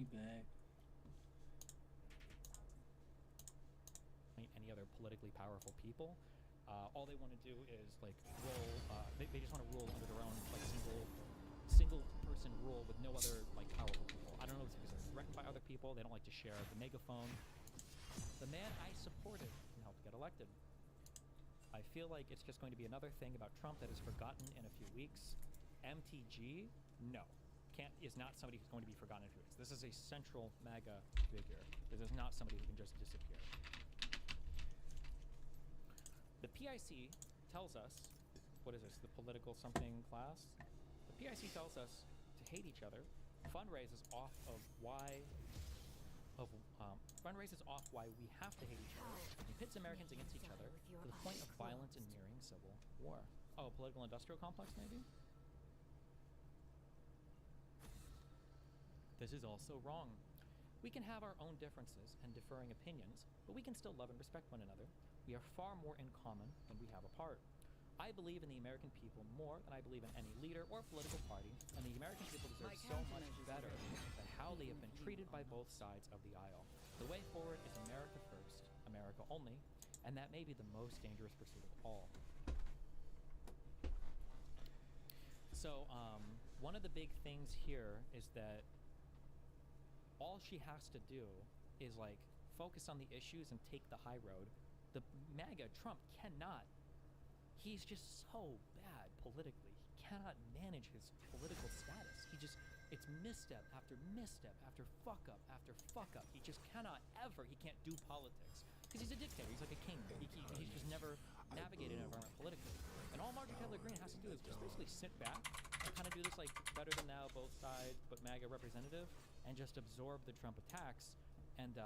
We back. Any other politically powerful people. All they want to do is like roll. They just want to rule under their own like single person rule with no other like powerful people. I don't know if it's because they're threatened by other people. They don't like to share the megaphone. The man I supported and helped get elected. I feel like it's just going to be another thing about Trump that is forgotten in a few weeks. MTG, no, is not somebody who's going to be forgotten in a few weeks. This is a central MAGA figure. This is not somebody who can just disappear. The PIC tells us, what is this, the political something class? The PIC tells us to hate each other, fundraises off why we have to hate each other, and pits Americans against each other to the point of violence and nearing civil war. Oh, a political industrial complex maybe? This is also wrong. We can have our own differences and differing opinions, but we can still love and respect one another. We are far more in common than we have apart. I believe in the American people more than I believe in any leader or political party, and the American people deserve so much better than how they have been treated by both sides of the aisle. The way forward is America first, America only, and that may be the most dangerous pursuit of all. So, one of the big things here is that all she has to do is like focus on the issues and take the high road. The MAGA Trump cannot. He's just so bad politically. He cannot manage his political status. It's misstep after misstep after fuck up after fuck up. He just cannot ever, he can't do politics. Because he's a dictator, he's like a king. He's just never navigated an environment politically. And all Marjorie Taylor Greene has to do is just basically sit back and kind of do this like better than now, both sides, but MAGA representative, and just absorb the Trump attacks. And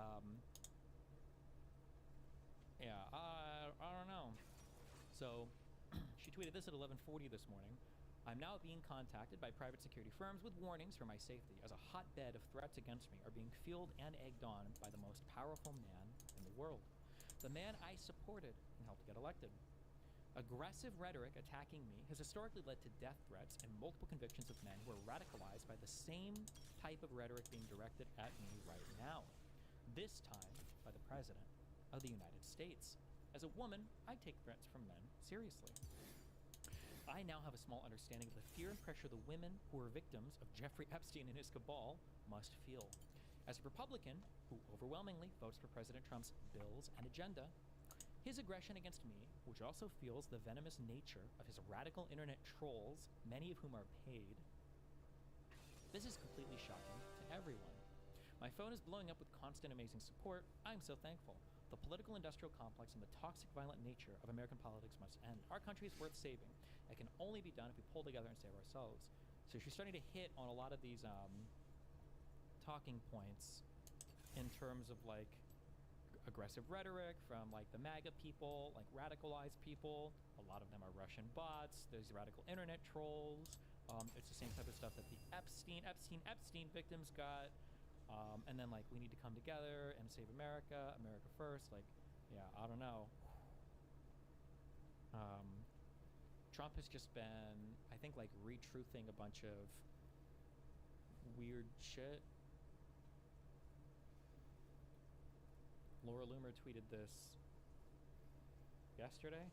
yeah, I don't know. So she tweeted this at 11:40 this morning. I'm now being contacted by private security firms with warnings for my safety, as a hotbed of threats against me are being fueled and egged on by the most powerful man in the world. The man I supported and helped get elected. Aggressive rhetoric attacking me has historically led to death threats and multiple convictions of men who are radicalized by the same type of rhetoric being directed at me right now. This time by the President of the United States. As a woman, I take threats from men seriously. I now have a small understanding of the fear and pressure the women who were victims of Jeffrey Epstein and his cabal must feel. As a Republican who overwhelmingly votes for President Trump's bills and agenda, his aggression against me, which also feels the venomous nature of his radical internet trolls, many of whom are paid, this is completely shocking to everyone. My phone is blowing up with constant amazing support. I'm so thankful. The political industrial complex and the toxic violent nature of American politics must end. Our country is worth saving. It can only be done if we pull together and save ourselves. So she's starting to hit on a lot of these talking points in terms of like aggressive rhetoric from like the MAGA people, like radicalized people. A lot of them are Russian bots. There's radical internet trolls. It's the same type of stuff that the Epstein victims got. And then like we need to come together and save America first. Like, yeah, I don't know. Trump has just been, I think, like retruthing a bunch of weird shit. Laura Loomer tweeted this yesterday.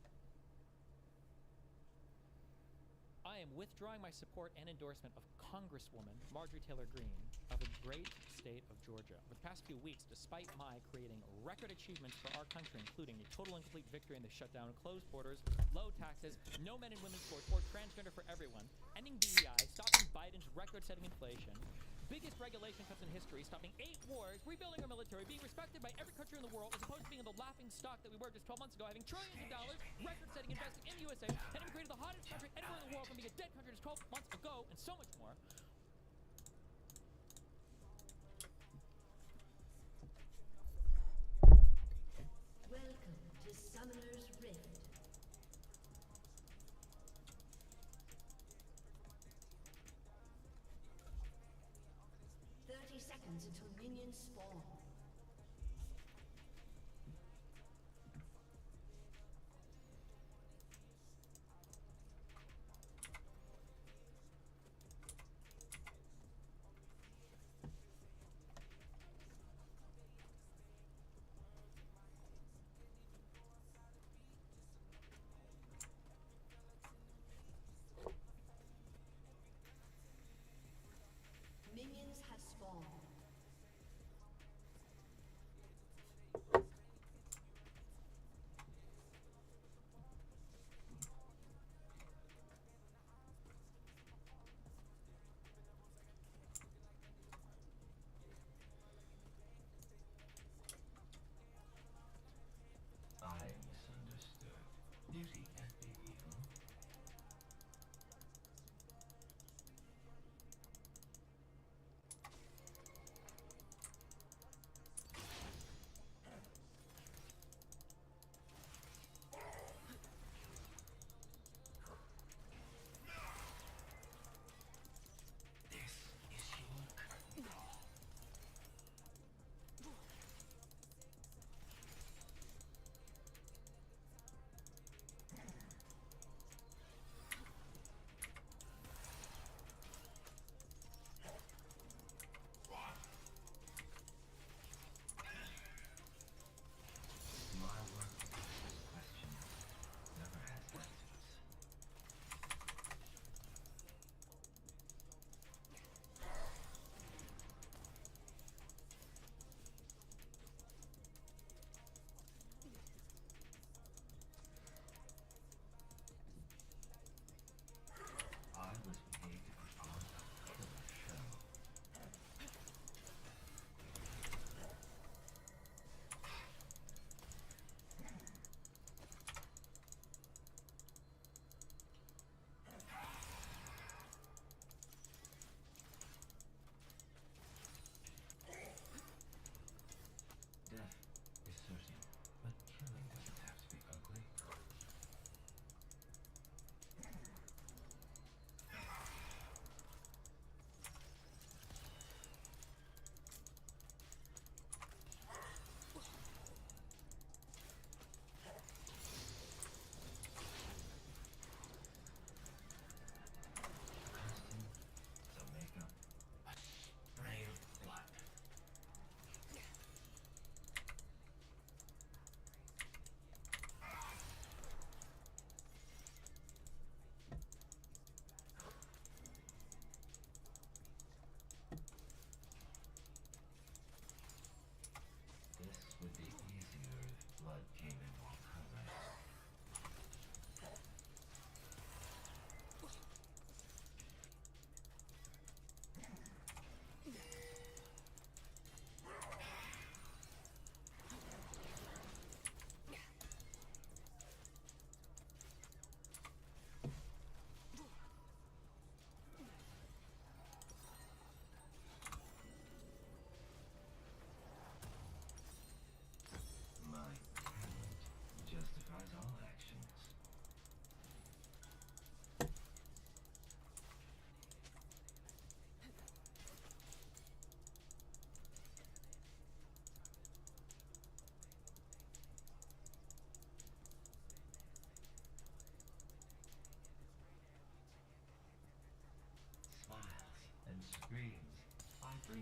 I am withdrawing my support and endorsement of Congresswoman Marjorie Taylor Greene of the great state of Georgia. For the past few weeks, despite my creating record achievements for our country, including a total and complete victory in the shutdown, closed borders, low taxes, no men and women's sports, or transgender for everyone, ending DEI, stopping Biden's record-setting inflation, biggest regulation cuts in history, stopping 8 wars, rebuilding our military, being respected by every country in the world, as opposed to being in the laughing stock that we were just 12 months ago, having trillions of dollars, record-setting investing in the USA, and having created the hottest country anywhere in the world from being a dead country just 12 months ago, and so much more. Welcome to Summoner's Rift. Seconds until minions spawn.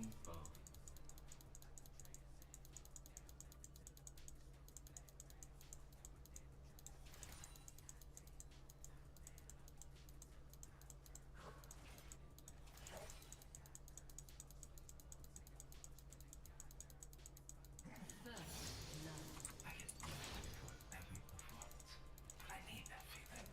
Doing both. I get used to it for every performance, but I need that feeling.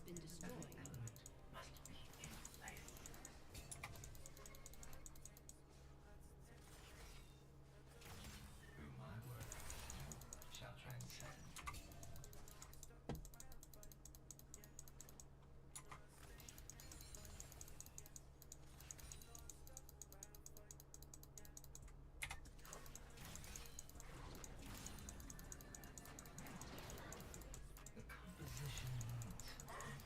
been Every destroyed. element must be in place. Through my work, you shall transcend. The composition needs something.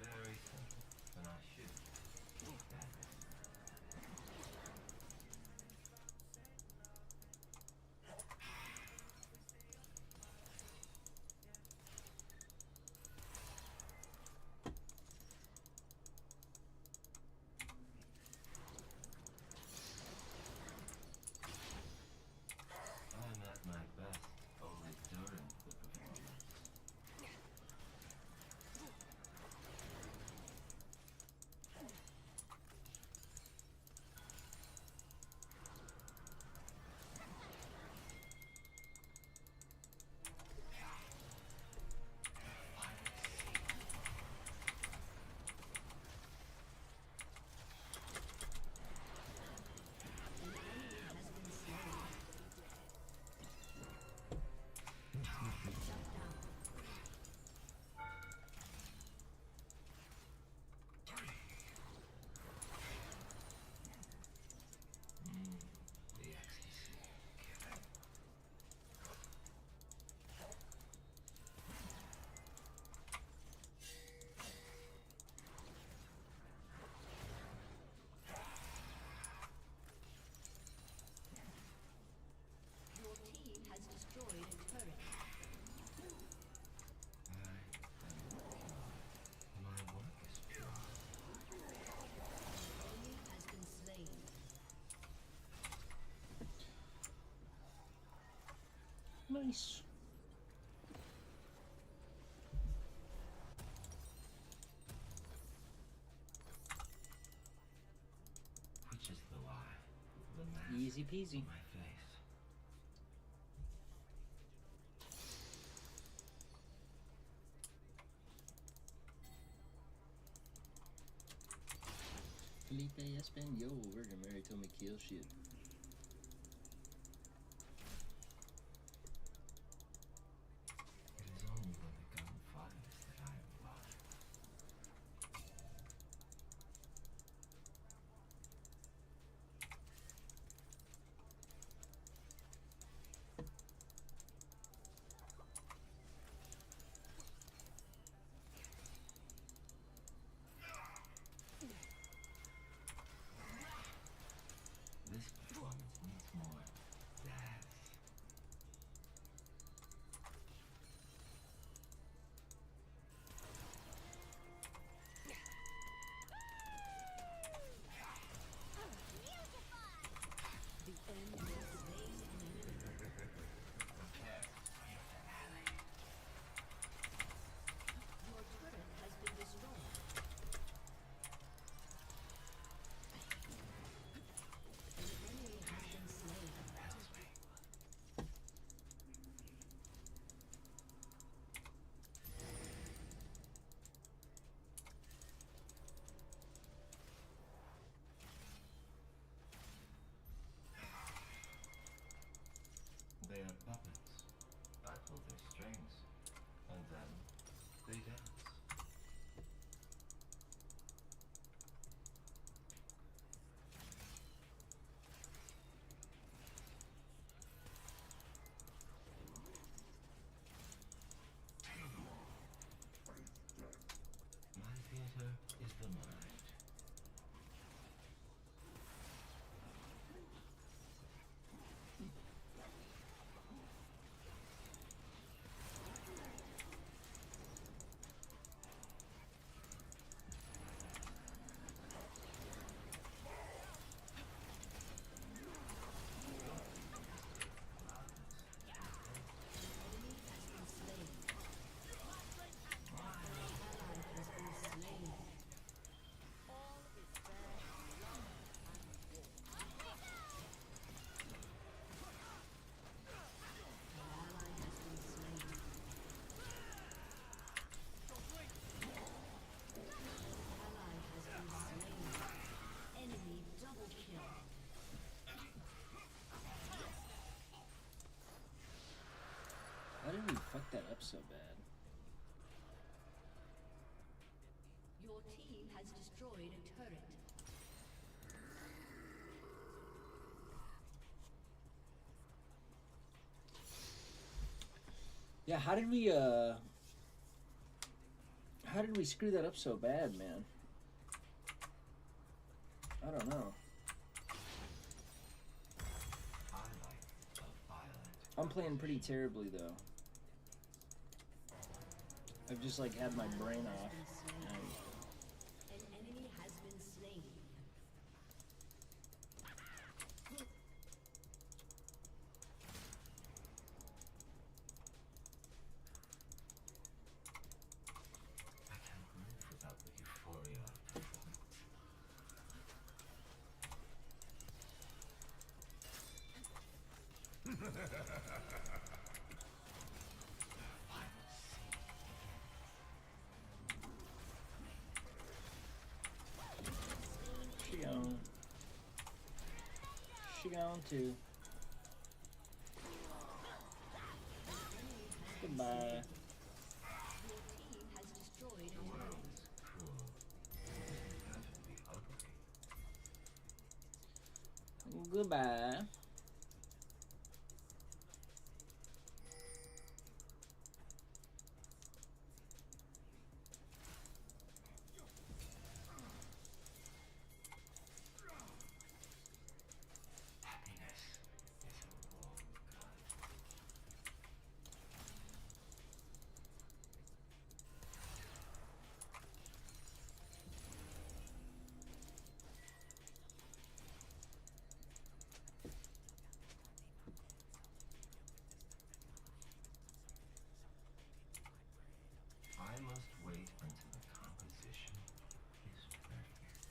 Very simple, but I should keep that. I'm at my best only during the performance. An enemy has been slain. Shut down. The ecstasy given. Your team has destroyed a turret. I am pure. My work is pure. Enemy has been slain. Nice. Which is the lie? The mask Easy peasy. on my face. Felipe Espanol, Virgin Mary told me kill shit. It is only when the gun fires that I am blind. This up so bad. Your team has destroyed a turret. Yeah, how did we screw that up so bad, man? I don't know. I like a violent. I'm playing pretty terribly though. I've just like had my brain off. And An enemy has been slain. I can't live without the euphoria of performance. she gone. She gone too. Goodbye. Your team has destroyed a turret. Cruel. Inherently ugly. Goodbye. Happiness is a wrong gun. I must wait until the composition is perfect.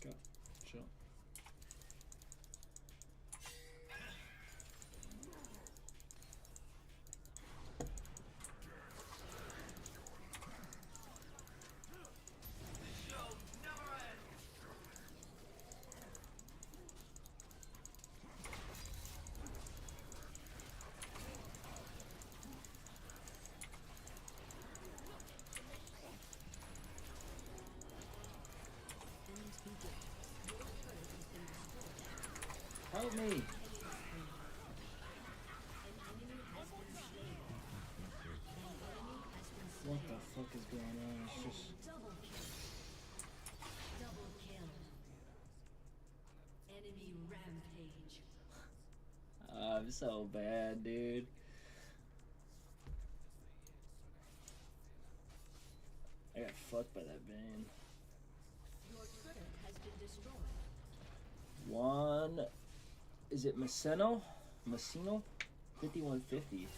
Go. Chill. Help me! What the fuck is going on? It's just Double kill. Double kill. Enemy rampage. I'm so bad, dude. I got fucked by that Bane. Your turret has been destroyed. One, is it Messino? Messino? 5150.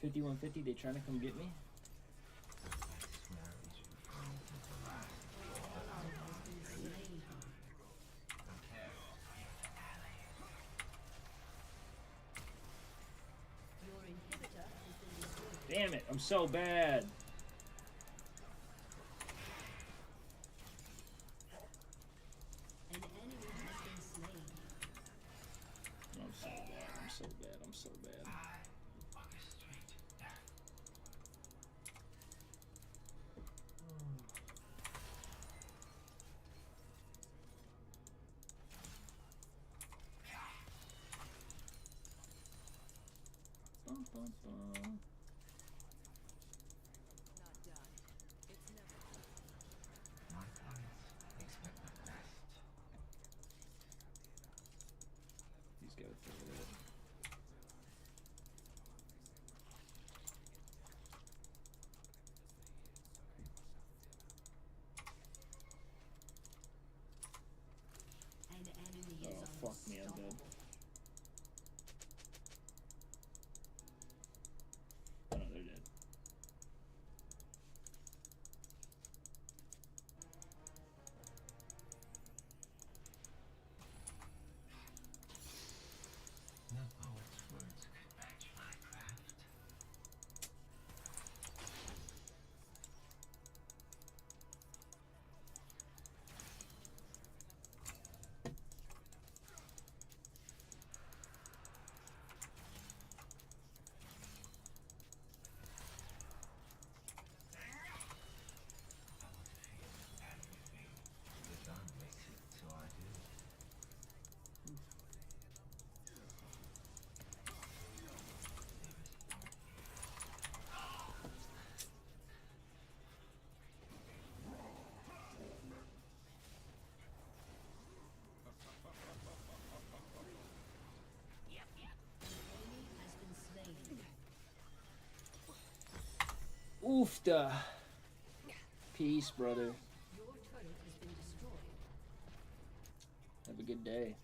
5150, they trying to come get me? I swear each performance is the last. Don't care. Your inhibitor has been destroyed. Damn it, I'm so bad. An enemy has been slain. I'm so bad, I'm so bad, I'm so bad. I orchestrate death. Bum, bum, bum. My clients expect the best. He's got to throw it. An enemy Oh, is fuck me, I'm dead. unstoppable. Oofta. Peace, brother. Your turret has been destroyed. Have a good day.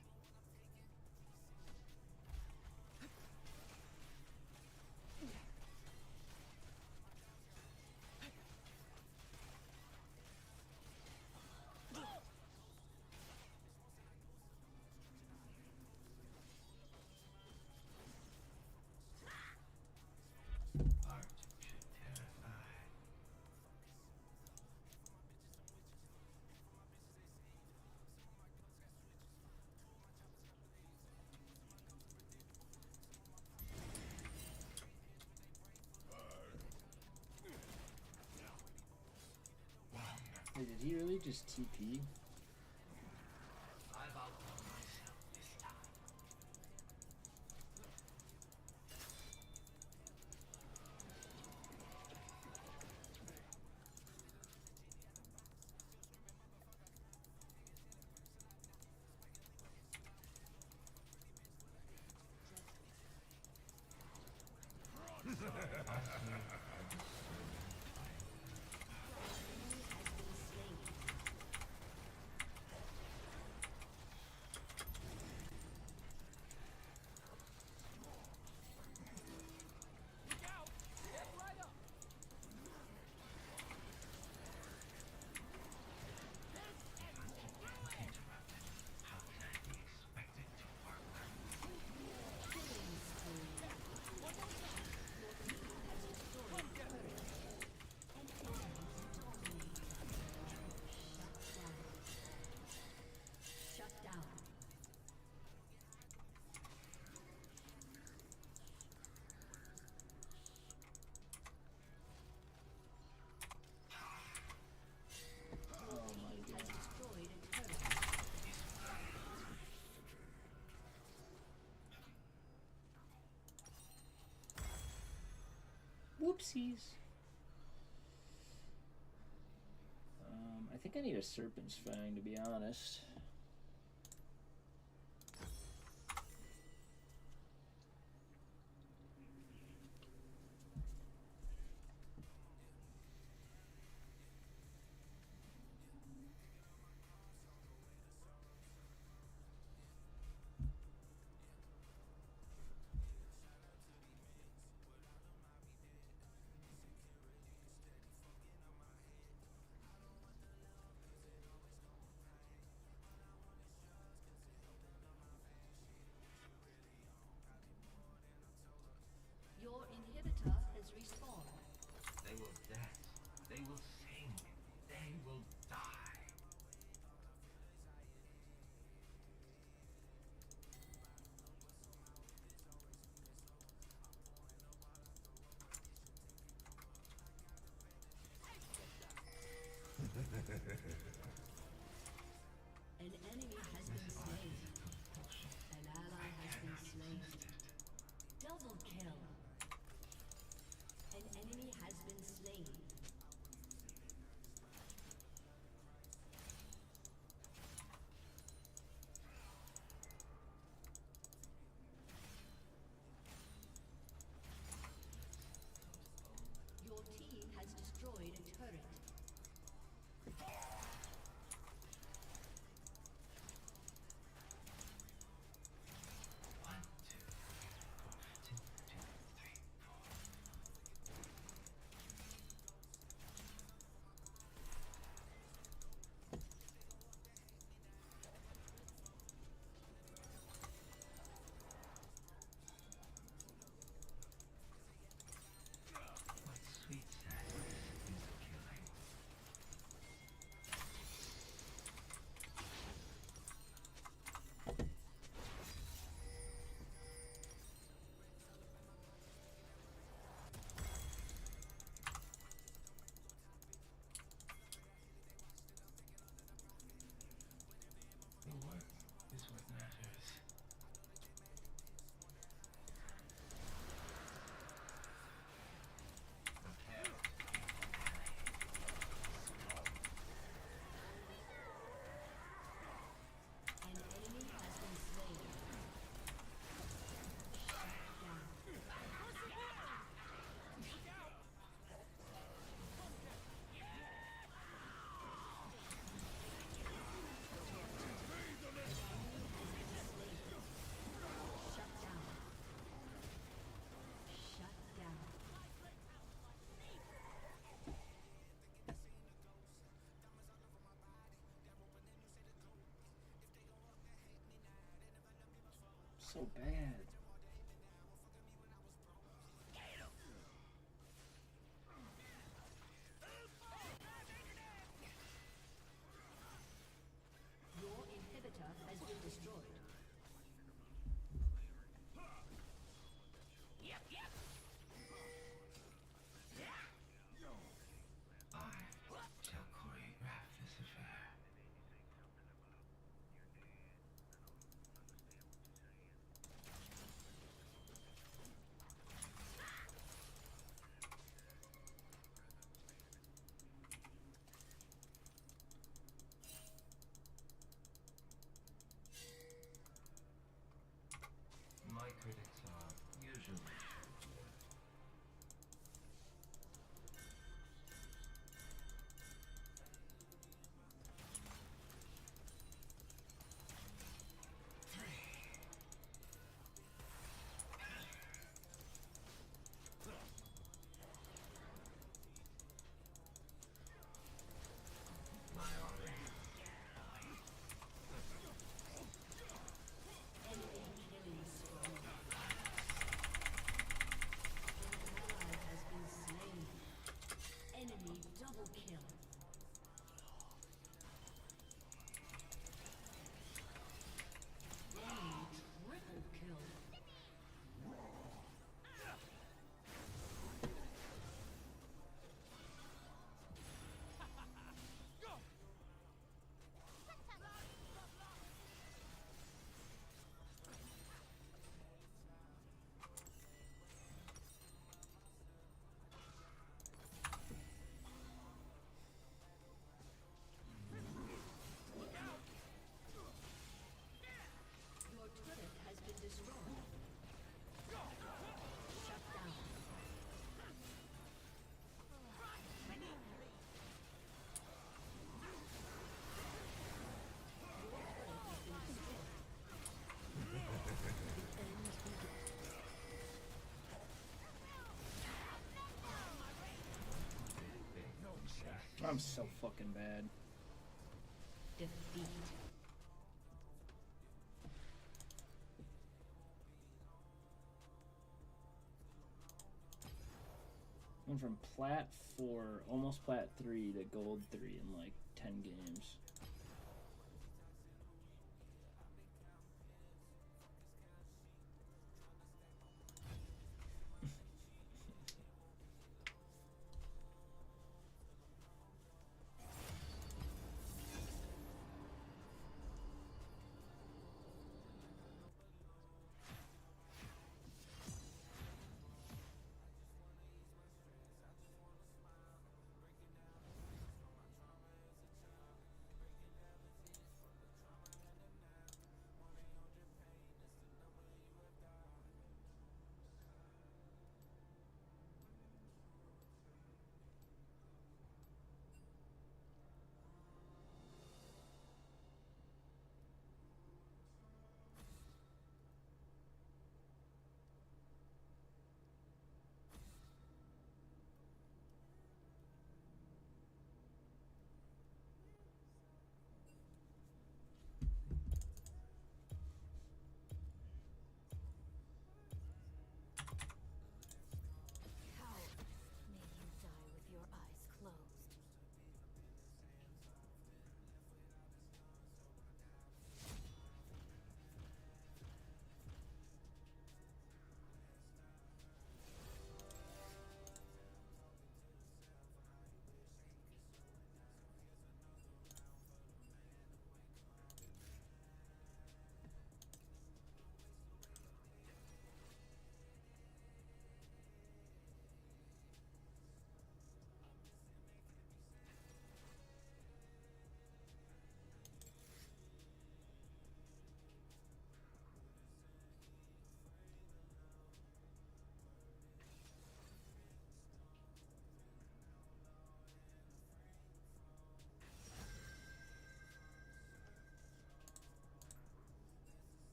Art should terrify. Wait, did he really just TP? I've outdone myself this time. How can I be expected to work? Shut down. Oh my Has god. destroyed a turret. Whoopsies. I think I need a Serpent's Fang, to be honest. Your inhibitor has respawned. They will dance. They will sing. They will die. An enemy has been slain. An ally has been slain. Double kill. An enemy has been slain. Your team has destroyed a turret. One, two, three, four. 1, 2, 3, 4. So bad. Your inhibitor has been destroyed. I shall choreograph this affair. My critics are usually sure. My order. Enemy killing spree. An ally has been slain. Enemy double kill. Enemy triple kill. Your turret has been destroyed. Shut down. Your turret has been destroyed. I'm so fucking bad. Defeat. Went from plat 4, almost plat 3 to gold 3 in like 10 games.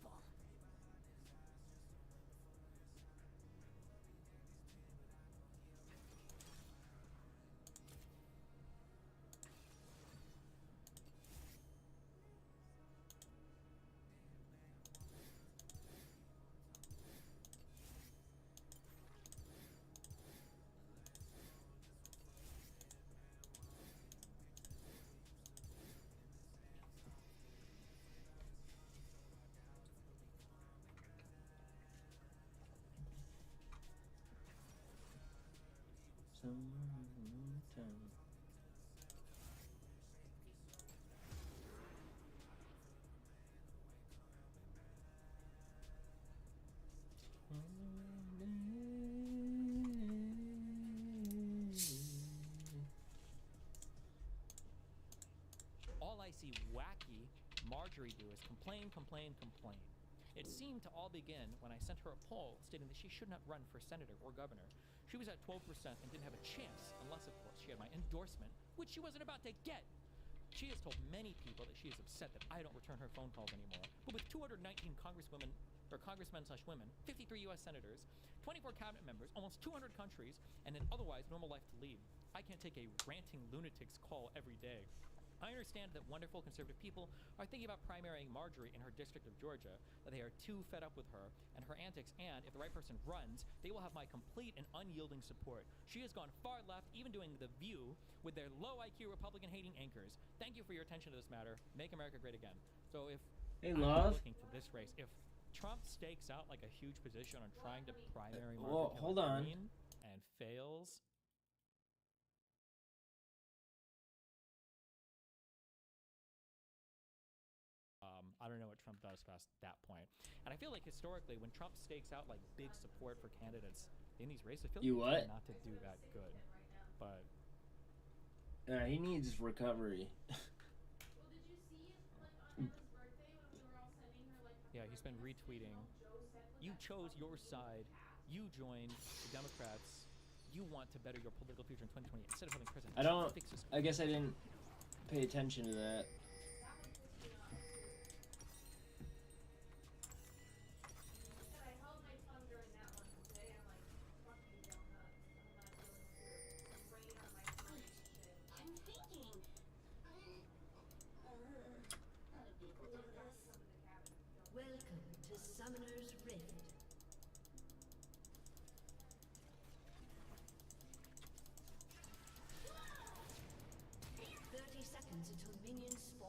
people. Somewhere in town. All I see wacky Marjorie do is complain, complain, complain. It seemed to all begin when I sent her a poll stating that she should not run for senator or governor. She was at 12% and didn't have a chance unless, of course, she had my endorsement, which she wasn't about to get. She has told many people that she is upset that I don't return her phone calls anymore. But with 219 congresswomen or congressmen/women, 53 U.S. senators, 24 cabinet members, almost 200 countries, and an otherwise normal life to lead, I can't take a ranting lunatic's call every day. I understand that wonderful conservative people are thinking about primarying Marjorie in her district of Georgia, that they are too fed up with her and her antics, and if the right person runs, they will have my complete and unyielding support. She has gone far left, even doing The View with their low IQ Republican-hating anchors. Thank you for your attention to this matter. Make America great again. So if Hey, I'm love. looking to this race, if Trump stakes out like a huge position on trying to primary Well, Marjorie hold Taylor on. Greene and fails, I don't know what Trump does past that point. And I feel like historically, when Trump stakes out like big support for candidates in these races, I feel like You they tend what? not to do that good. But He needs recovery. Well, did you see like on Emma's birthday when we were all sending her like happy yeah, he's been birthday retweeting. messages, all Joe sent was You that chose fucking your little side. cat. You joined the Democrats. You want to better your political future in 2020 instead of having President I Trump don't. fix this. I guess I didn't pay attention to that. That one pissed me off too. She said I held my tongue during that one, and today I'm like, fuck you, donut. I'm not dealing with your brain on my brain shit. I'm thinking. How do people do Come this? in the cabin if you don't. Welcome to Summoner's Rift. 30 seconds until minions spawn.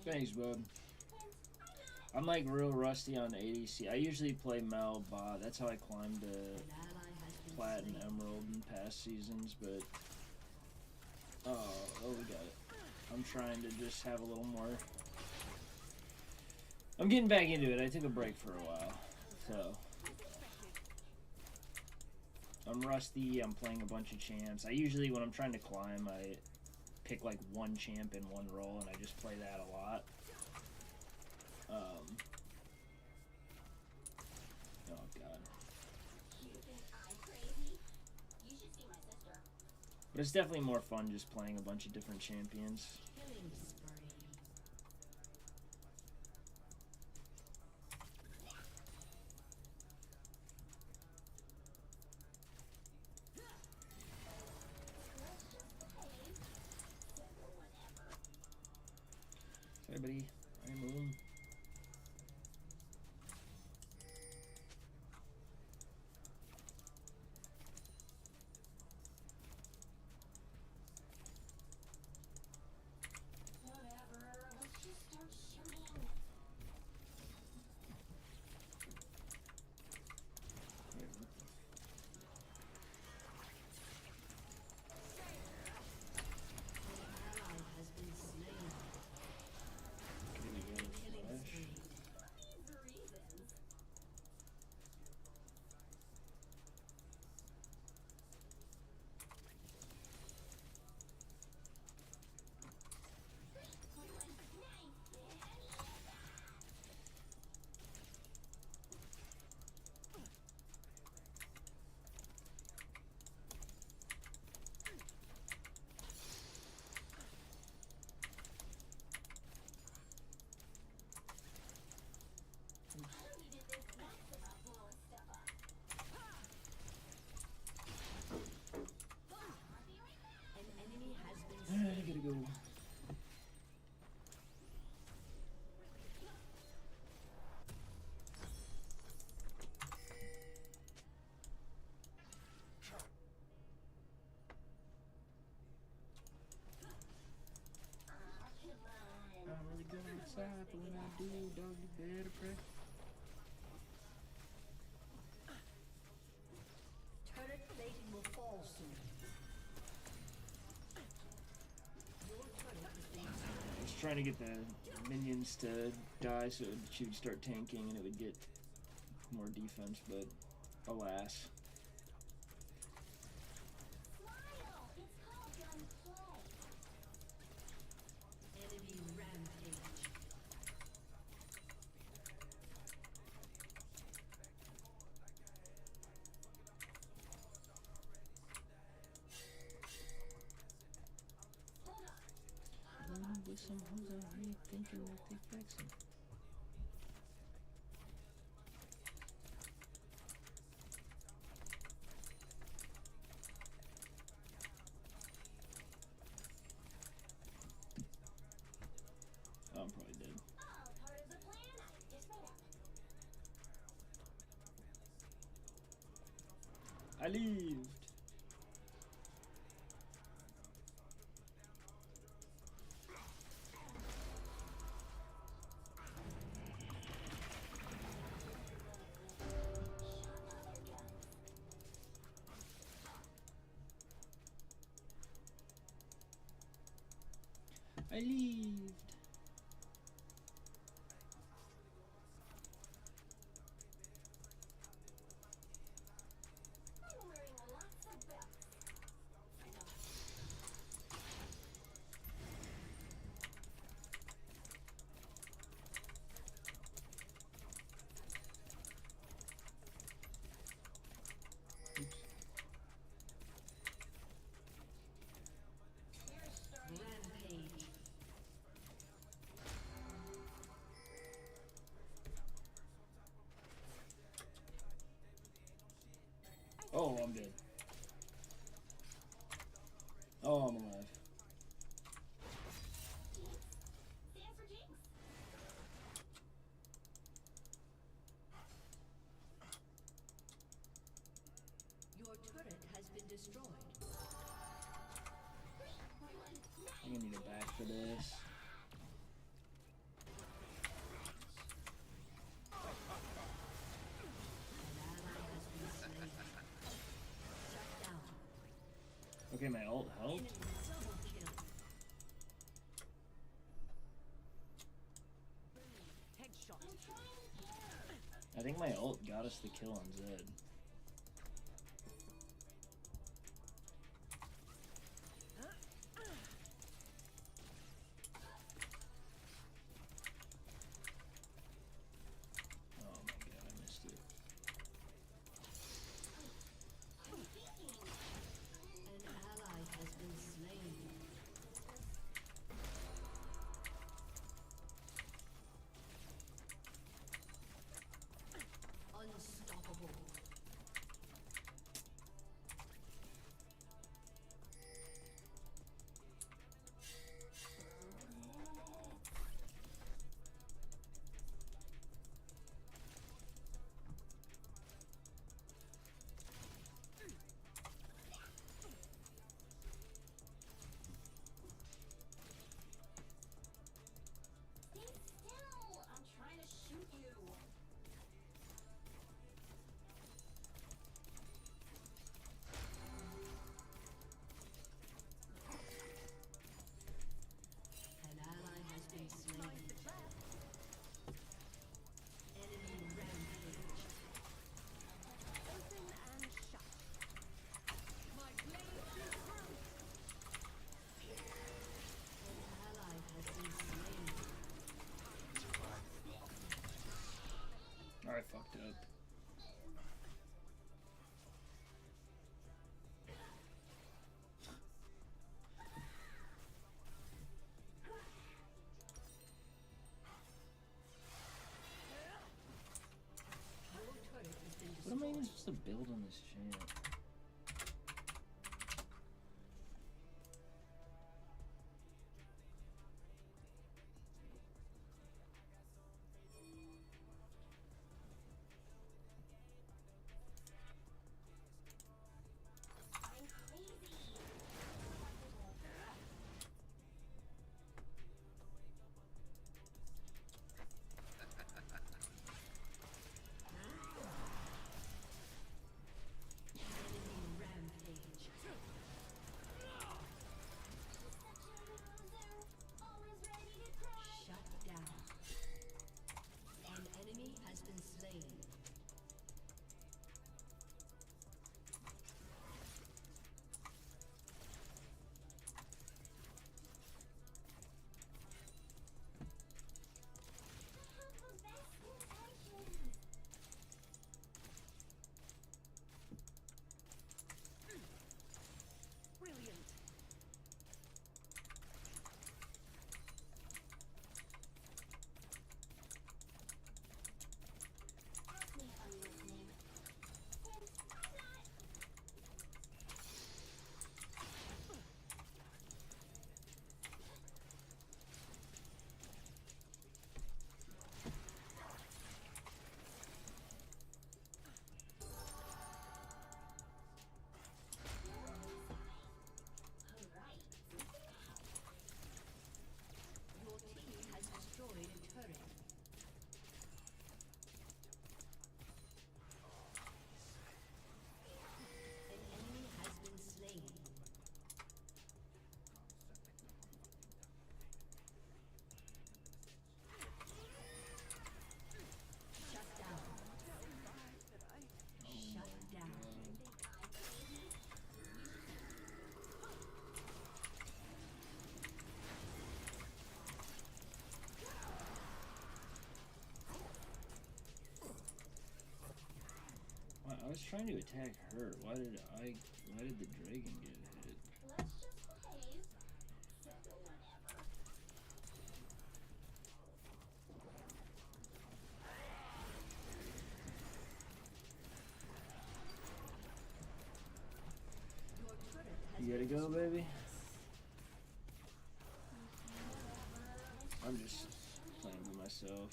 Thanks, bud. I'm like real rusty on ADC. I usually play Mal bot. That's how I climbed to An ally has been Plat and slain. Emerald in past seasons, but oh, we got it. I'm trying to just have a little more. I'm getting back into it. I took a break for a while, so I'm rusty. I'm playing a bunch of champs. I usually, when I'm trying to climb, I pick like one champ in one role, and I just play that a lot. Oh god. But it's definitely more fun just playing a bunch of different champions. Killing spree. Sorry, buddy. I'm home. Ally has been slain. Killing spree. An enemy has been Alright, I slain. gotta go. I'm really good outside, but when I do, dog, you better pray. Turret plating will fall soon. Your turret has been destroyed. I was trying to get the minions to die so she would start tanking and it would get more defense, but alas. Enemy rampage. Running with some hoes out here thinking that they flexing. Oh, I'm probably dead. I lived. I lived. Oops. Rampage. Oh, I'm dead. Oh, I'm alive. Your turret has been destroyed. I'm gonna need a back for this. Okay, my ult helped. Enemy double kill. Headshot. I think my ult got us the kill on Zed. Oh my god, I missed it. An ally has been slain. Unstoppable. Stay still! I'm trying to shoot you. An ally has been slain. Enemy rampage. Open and shut. My blade is through. An ally has been slain. I fucked up. Your turret has been What am I even destroyed. supposed to build on this champ? I'm crazy. Enemy rampage. Always ready to cry. Shut down. An enemy has been slain. Have the best intentions. Brilliant. Ask me if I'm listening. Since I'm not. Alright. Your team has destroyed a turret. An enemy has been slain. Shut down. Shut down. Why, I was trying to attack her. Why did the dragon get hit? Let's just behave. So whatever. Your turret has You gotta been go, destroyed. baby. I'm just playing with myself.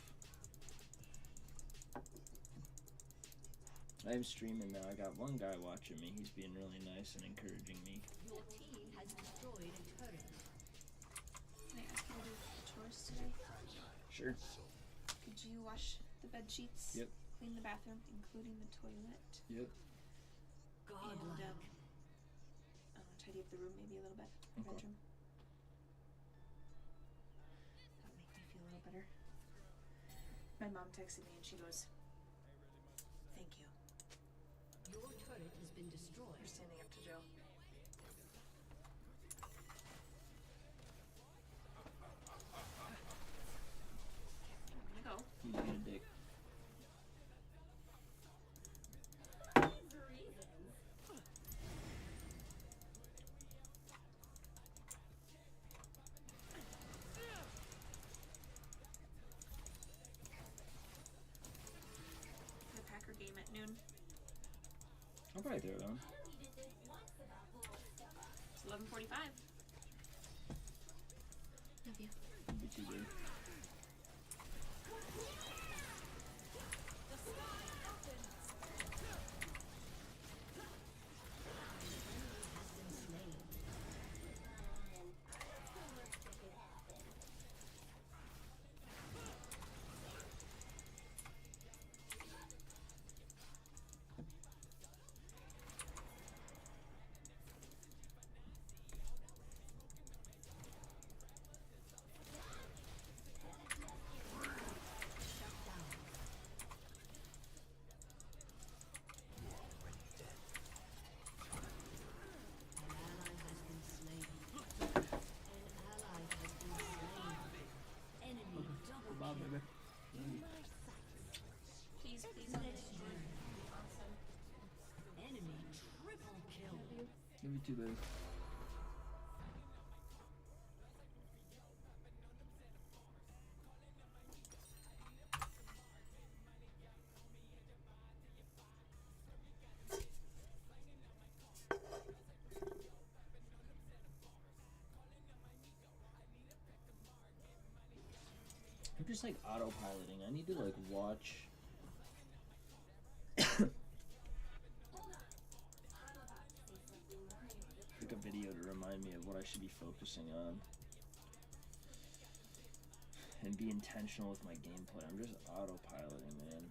I'm streaming now. I got one guy watching me. He's being really nice and encouraging me. Your team has destroyed a turret. Can I ask you to do the chores today? Sure. Could you wash the bed sheets? Yep. Clean the bathroom, including the toilet. Yep. Godlike. Tidy up the room maybe a little bit. Okay. Bedroom. That'll make me feel a little better. My mom texted me and she goes, "Thank you Your turret has been destroyed. for standing up to Joe." I'm gonna go. You get a dick. The Packer game at noon. I'll probably throw it on. It's 11:45. Love you. It'd be too good. Please, please. Awesome. Enemy triple kill. It'd be too bad. I'm just like autopiloting. I need to like watch. Like a video to remind me of what I should be focusing on. And be intentional with my gameplay. I'm just autopiloting, man.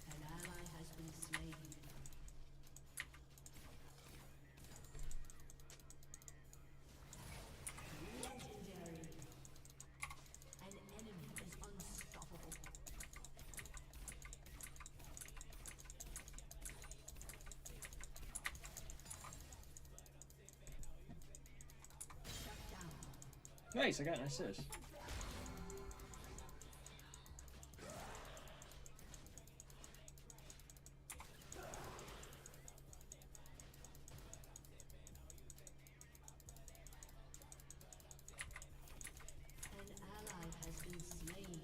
An ally has been slain. Legendary. An enemy is unstoppable. Shut down. Nice, I got an assist. An ally has been slain.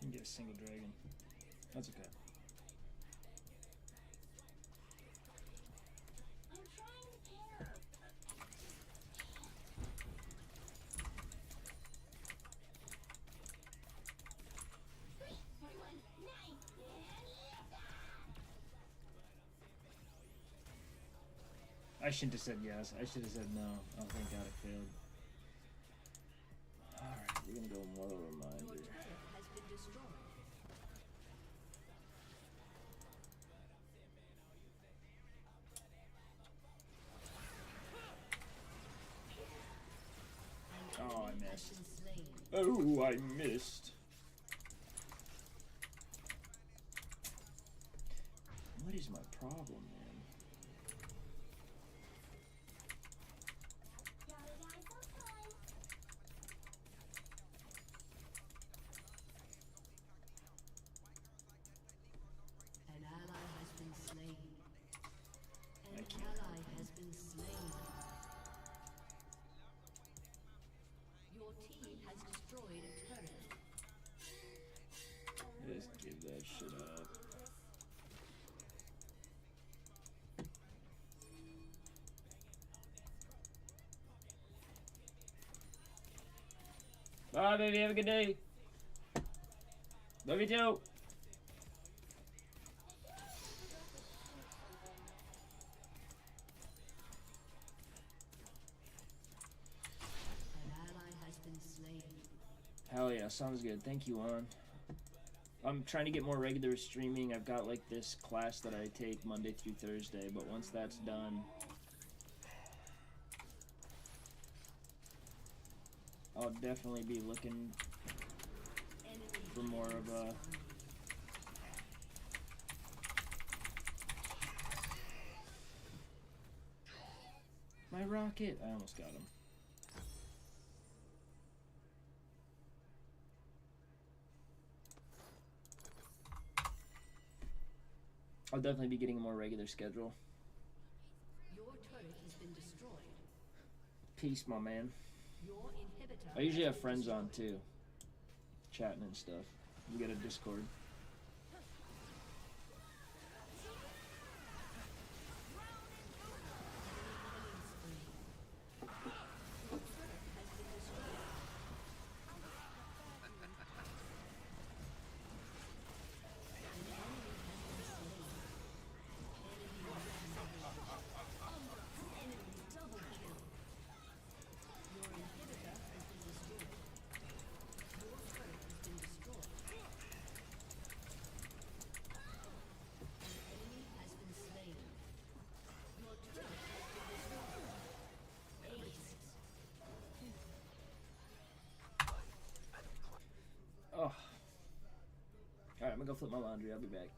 Didn't get a single dragon. That's okay. I shouldn't have said yes. I should have said no. Oh, thank God I failed. has been slain. Oh, I missed. What is my problem, man? An ally has been slain. I An can't. ally has been slain. Your team has destroyed a turret. Just give that shit up. Bye, baby. Have a good day. Love you too. An ally has been slain. Hell yeah, sounds good. Thank you, Juan. I'm trying to get more regular streaming. I've got like this class that I take Monday through Thursday, but once that's done, I'll definitely be looking for more of a my rocket. I almost got him. I'll definitely be getting a more regular schedule. Your turret has been destroyed. Peace, my man. Your inhibitor. I usually has have been friends on destroyed. too, chatting and stuff. We get a Discord. Oh. Alright, I'm gonna go flip my laundry. I'll be back.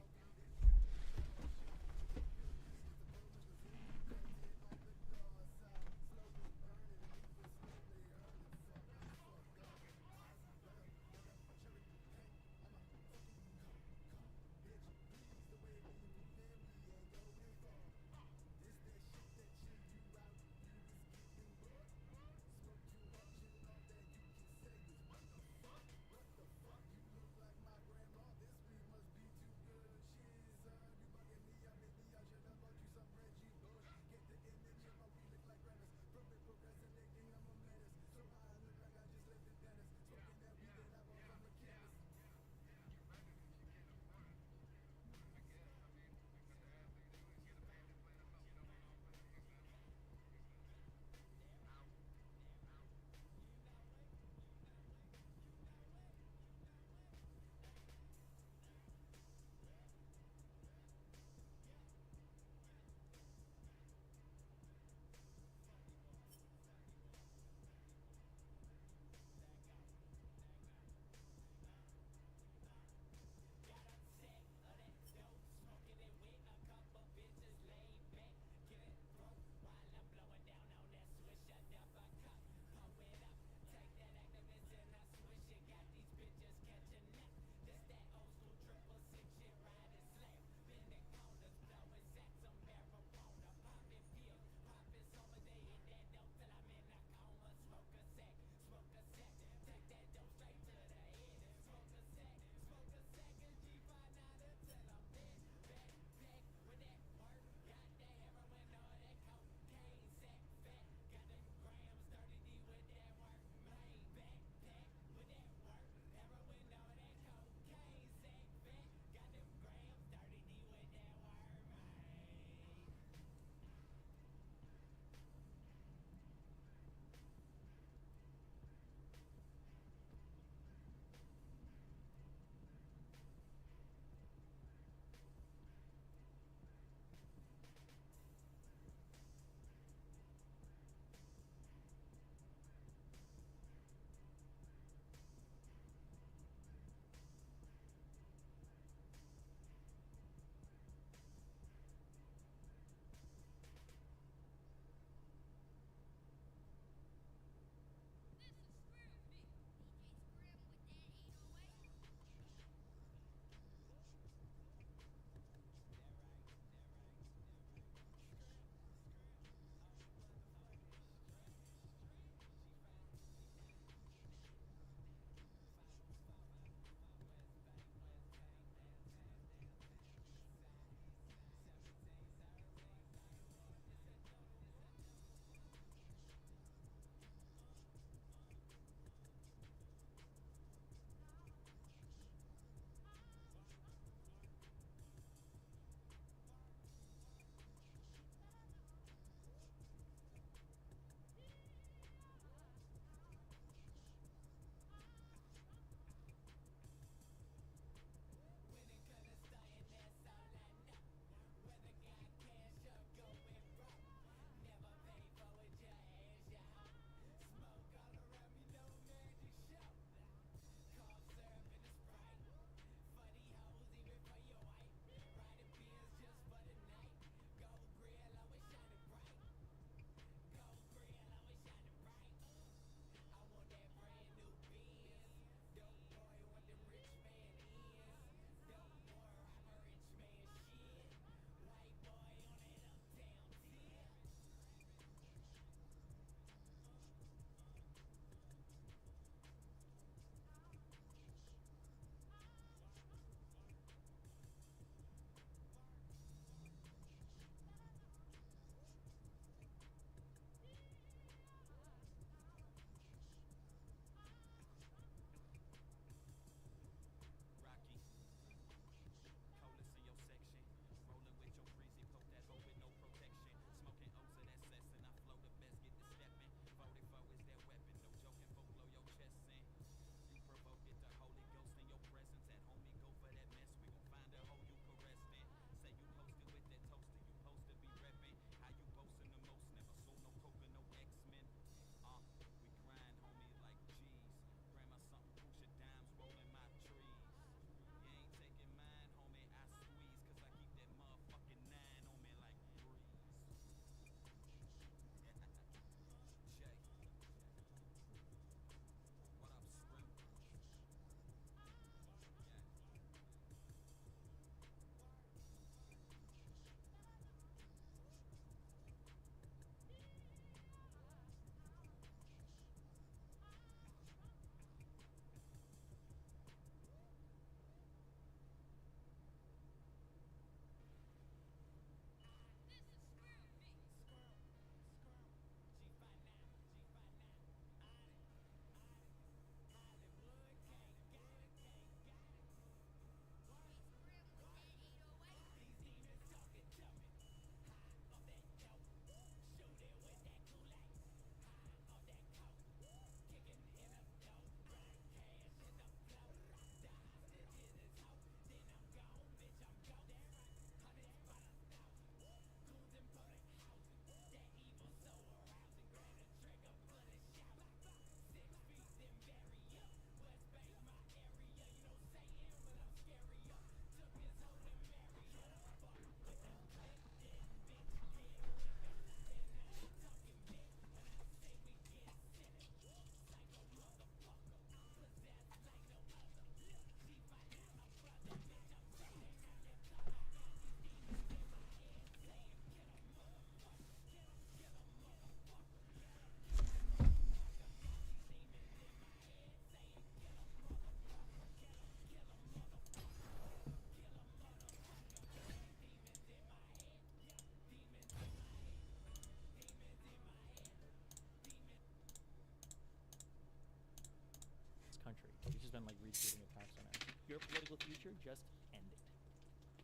been like retweeting attacks on her. Your political future just ended.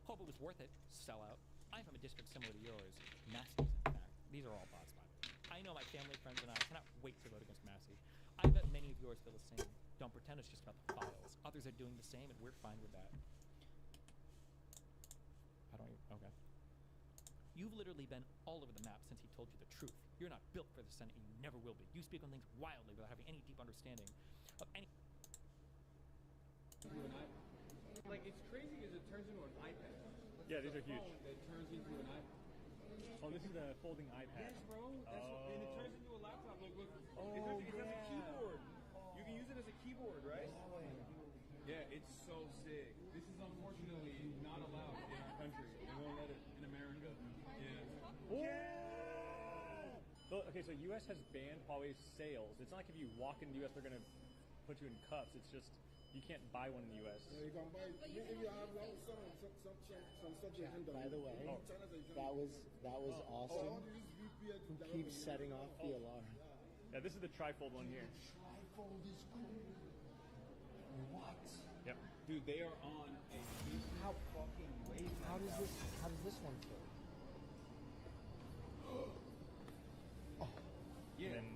Hope it was worth it, sellout. I'm from a district similar to yours. Massey's, in fact. These are all bots, by the way. I know my family, friends, and I cannot wait to vote against Massey. I bet many of yours feel the same. Don't pretend it's just about the files. Others are doing the same, and we're fine with that. How do I... Okay. You've literally been all over the map since he told you the truth. You're not built for the Senate, and you never will be. You speak on things wildly without having any deep understanding of any... Like, it's crazy because it turns into an iPad. Yeah, these are huge. It turns into an iPad. Oh, this is the folding iPad. Yes, bro. That's what, and it turns into a laptop. Like, look, it has a keyboard. You can use it as a keyboard, right? Yeah, it's so sick. This is unfortunately not allowed in our country. They won't let it in America. Yeah. Yeah! Oh, okay, so U.S. has banned Huawei sales. It's not like if you walk in the U.S. they're going to put you in cuffs. It's just you can't buy one in the U.S. You can buy. If you have some subject. By the way, that was awesome. Who keeps setting off the alarm? Yeah, this is the trifold one here. Trifold is cool. What? Yep. Dude, they are on a How fucking wave. how does this one fit? Yeah. And then,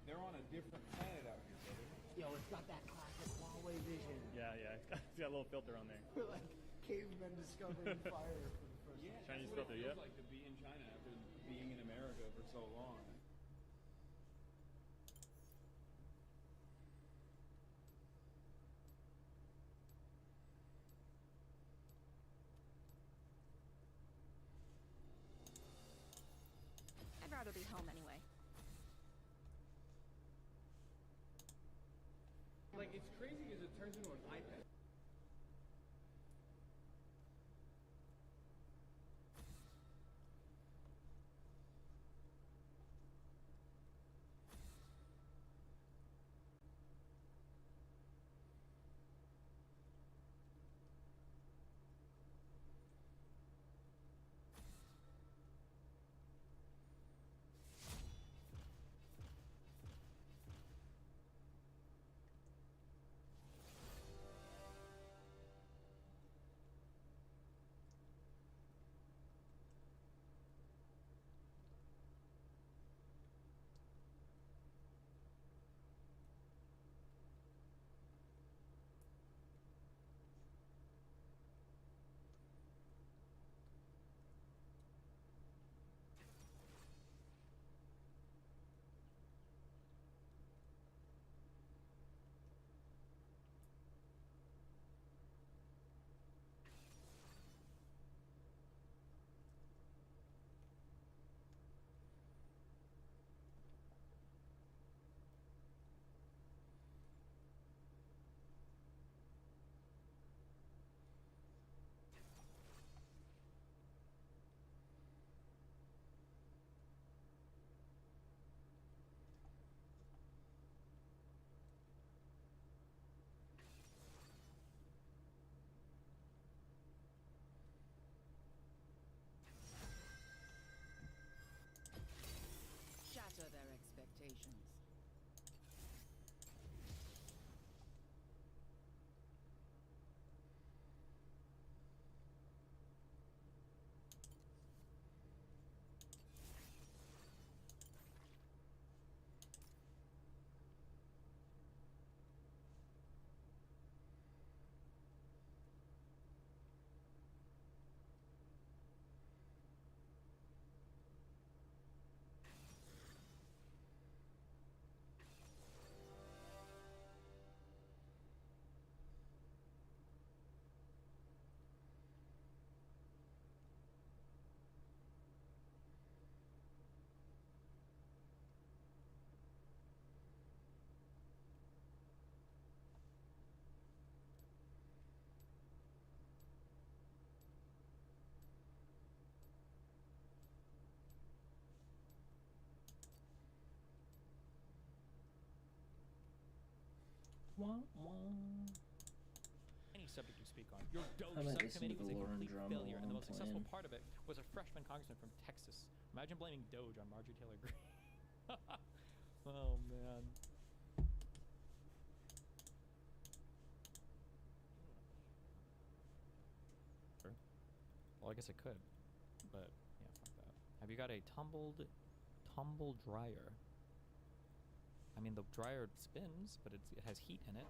They're on a different planet out here, brother. Yo, it's got that classic Huawei vision. yeah, it's got a little filter on there. We're like cavemen discovering fire for the first time. Chinese That's what filter, it yeah. feels like to be in China after being in America for so long. I'd rather be home anyway. Like, it's crazy because it turns into an iPad. Shatter their expectations. Any subject you speak on. Your Doge I might listen subcommittee to was a the Lauren complete drum failure, and the while most I'm successful playing. part of it was a freshman congressman from Texas. Imagine blaming Doge on Marjorie Taylor Greene. Oh man. Well, I guess it could, but yeah, fuck that. Have you got a tumble dryer? I mean, the dryer spins, but it has heat in it.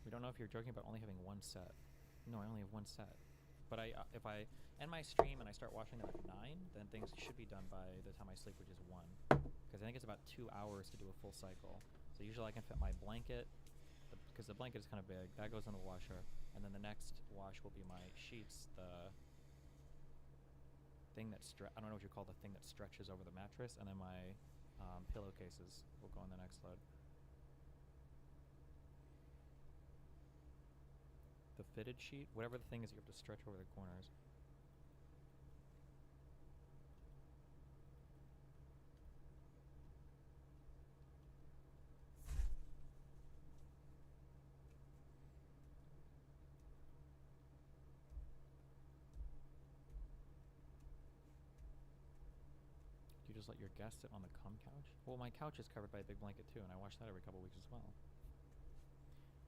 We don't know if you're joking about only having one set. No, I only have one set. But if I end my stream and I start watching them at 9, then things should be done by the time I sleep, which is 1. Because I think it's about 2 hours to do a full cycle. So usually I can fit my blanket, because the blanket is kind of big. That goes in the washer. And then the next wash will be my sheets, the thing that I don't know what you call the thing that stretches over the mattress, and then my pillowcases will go in the next load. The fitted sheet, whatever the thing is, you have to stretch over the corners. Do you just let your guests sit on the cum couch? Well, my couch is covered by a big blanket too, and I wash that every couple weeks as well.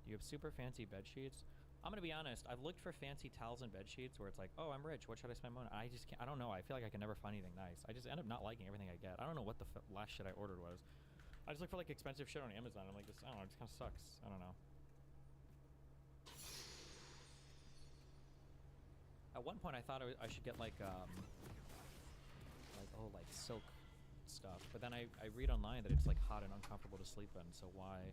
Do you have super fancy bed sheets? I'm gonna be honest, I've looked for fancy towels and bed sheets where it's like, oh, I'm rich, what should I spend money on? I just can't, I don't know, I feel like I can never find anything nice. I just end up not liking everything I get. I don't know what the last shit I ordered was. I just look for like expensive shit on Amazon. I'm like, this, I don't know, it just kind of sucks. I don't know. At one point I thought I should get like silk stuff, but then I read online that it's like hot and uncomfortable to sleep in, so why?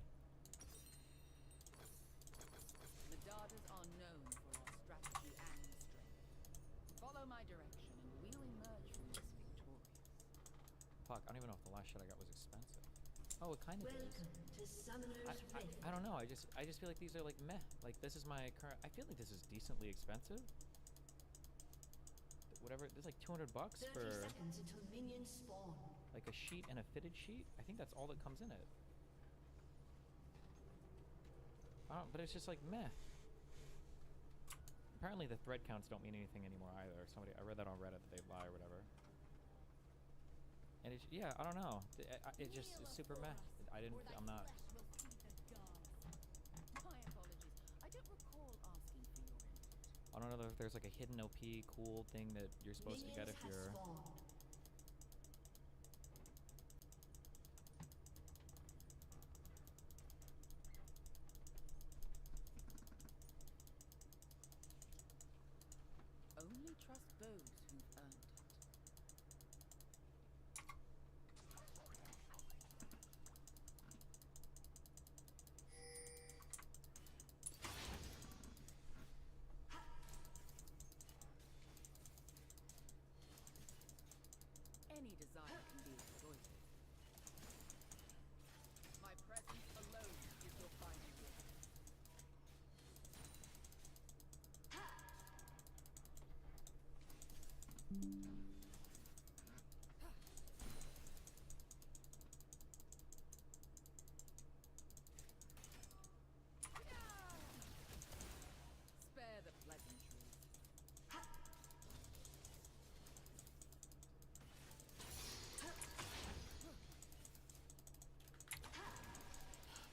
Daughters are known for our strategy and strength. Follow my direction and we'll emerge from this victorious. Fuck, I don't even know if the last shit I got was expensive. Oh, it kind of is. To Summoner's Rift. I don't know, I just feel like these are like meh. Like this is my current, I feel like this is decently expensive. Whatever, this is like $200 for 30 seconds until minions spawn. Like a sheet and a fitted sheet. I think that's all that comes in it. But it's just like meh. Apparently the thread counts don't mean anything anymore either. I read that on Reddit that they lie or whatever. And it's, yeah, I don't know. It just is super meh. I'm not. My apologies. I don't recall asking for your input. I don't know if there's like a hidden OP cool thing that you're supposed to get if you're. Only trust those who've earned it. Any desire can be exploited. My presence alone is your final word. Spare the pleasantries.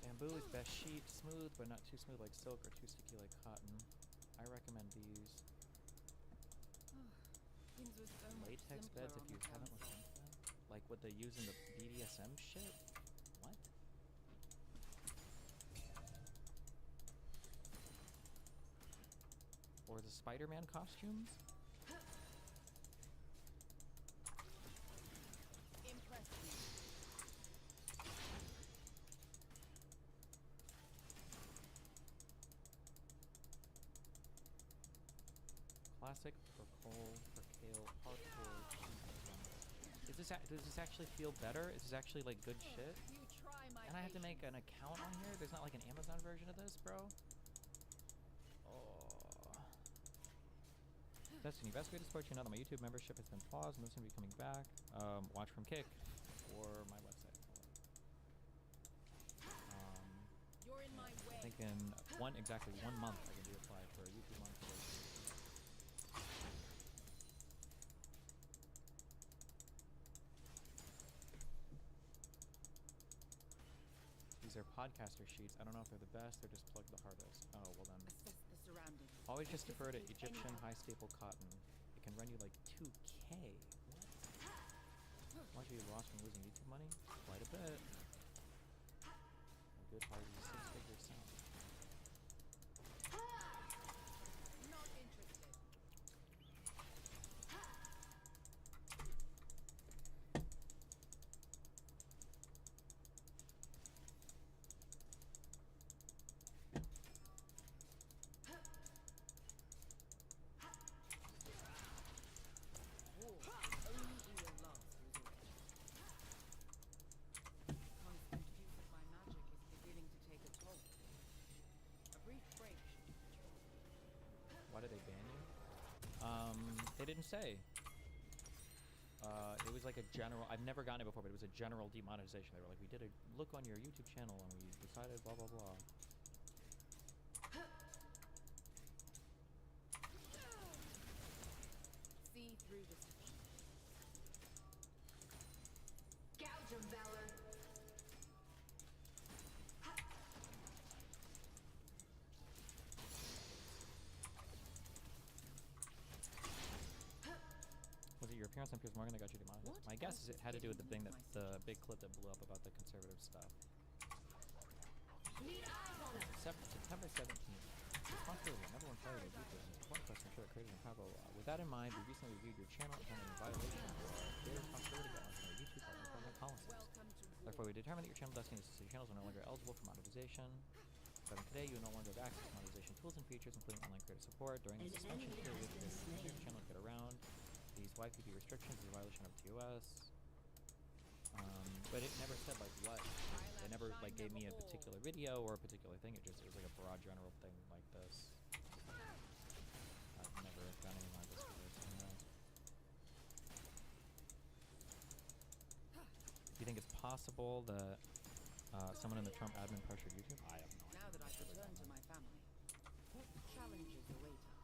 Bamboo is best sheet, smooth but not too smooth like silk or too sticky like cotton. I recommend these. Things were so much Latex simpler beds if on you the haven't council. looked into them. Like what they use in the BDSM shit? What? Or the Spider-Man costumes? Impress me. Classic percale hardcore. Does this actually feel better? Is this actually like good shit? You try my And I have to make an account on here? There's not like an Amazon version of this, bro? Oh. Destiny, best way to support you now that my YouTube membership has been paused and this is going to be coming back. Watch from Kick or my website. You're in my way. I think in exactly 1 month I can be applied for a YouTube monetization. These these are podcaster sheets. I don't know if they're the best. They're just plugged the hardest. Oh, well then. Assess the surroundings. Always just defer to Anticipate any Egyptian outbreak. high staple cotton. It can run you like 2K. What? How much have you lost from losing YouTube money? Quite a bit. A good part of the 6-figure sound. Not interested. War, only in your last resort. Constant use of my magic is beginning to take a toll. A brief break should do the trick. Why did they ban you? They didn't say. It was like a general. I've never gotten it before, but it was a general demonetization. They were like, we did a look on your YouTube channel and we decided blah blah blah. See through deception. Gouge of valor. Was it your appearance on Piers Morgan that got you demonetized? What My guess else is it is had to do with the hidden thing in that my the big clip that blew up about the conservative stuff. Need eyes on it. September 17th. Responsibility. Number one priority of YouTube is important question ensure that creators and Pablo. With that in mind, we recently reviewed your channel and found in violation of creator responsibility guidelines from our YouTube partner program policies. Welcome to war. Therefore, we determined that your channel destination channels are no longer eligible for monetization. Starting today, you will no longer have access to monetization tools and features, including online creator support. During the An suspension enemy period, has been slain. your channel get around these YPP restrictions is a violation of TOS. But it never said like what. They never like gave me a particular video or a particular thing. It was like a broad general thing like this. I've never done anything like this before. So no. Do you think it's possible that someone in the Trump admin pressured YouTube? I have no idea. Now that I've returned to my family, what challenges await us?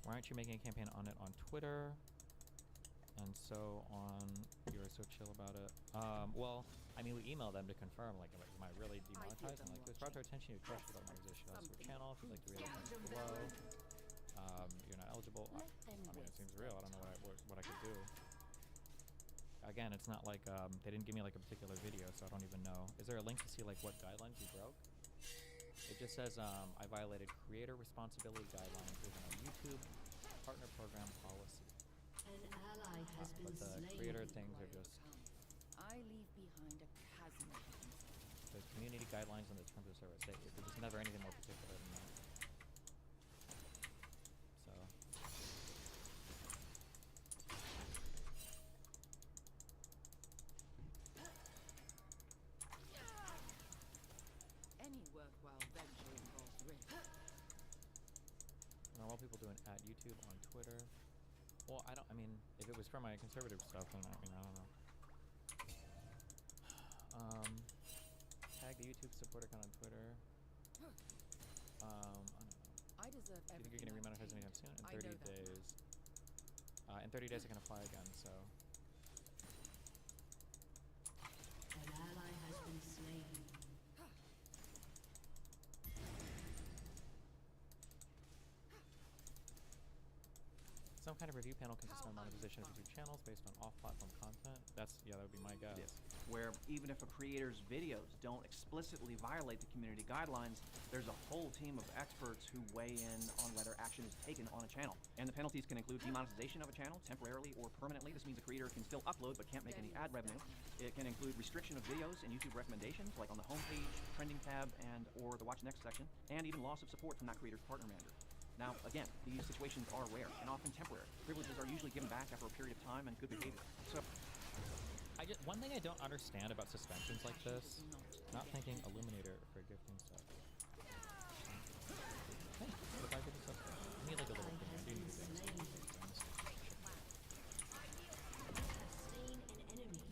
Why aren't you making a campaign on it on Twitter? And so on, you're so chill about it. Well, I mean, we emailed them to confirm, like, am I really demonetized? And like, it was brought to our attention your trust with organization of your channel. If you'd like to read it below, you're not eligible. I mean, it seems real. I don't know what I could do. Again, it's not like they didn't give me like a particular video, so I don't even know. Is there a link to see like what guidelines you broke? It just says I violated creator responsibility guidelines within our YouTube partner program policy. An ally has been But the slain. creator things are just I leave behind a chasm of insight. there's community guidelines and the terms of service. There's just never anything more particular than that. So Any worthwhile venture involves risk. normal people doing at YouTube on Twitter. Well, I mean, if it was for my conservative stuff, then I mean, I don't know. Tag the YouTube support account on Twitter. I don't know. I deserve Do you think you're everything gonna I've remonetize gained. anytime soon? In I 30 know that now. days. In 30 days I can apply again, so. An ally has been slain. Some kind of review panel can suspend monetization of YouTube channels based on off-platform content. That would be my guess. Yes. Where even if a creator's videos don't explicitly violate the community guidelines, there's a whole team of experts who weigh in on whether action is taken on a channel. And the penalties can include demonetization of a channel temporarily or permanently. This means a creator can still upload but can't make any ad revenue. It can include restriction of videos and YouTube recommendations, like on the homepage, trending tab, and or the watch next section, and even loss of support from that creator's partner manager. Now, again, these situations are rare and often temporary. Privileges are usually given back after a period of time and good behavior. So, one thing I don't understand about suspensions like this, not thanking Illuminator for gifting stuff. Hey, what if I get this up? I need like a little thing. I do need a thing. Slain an enemy.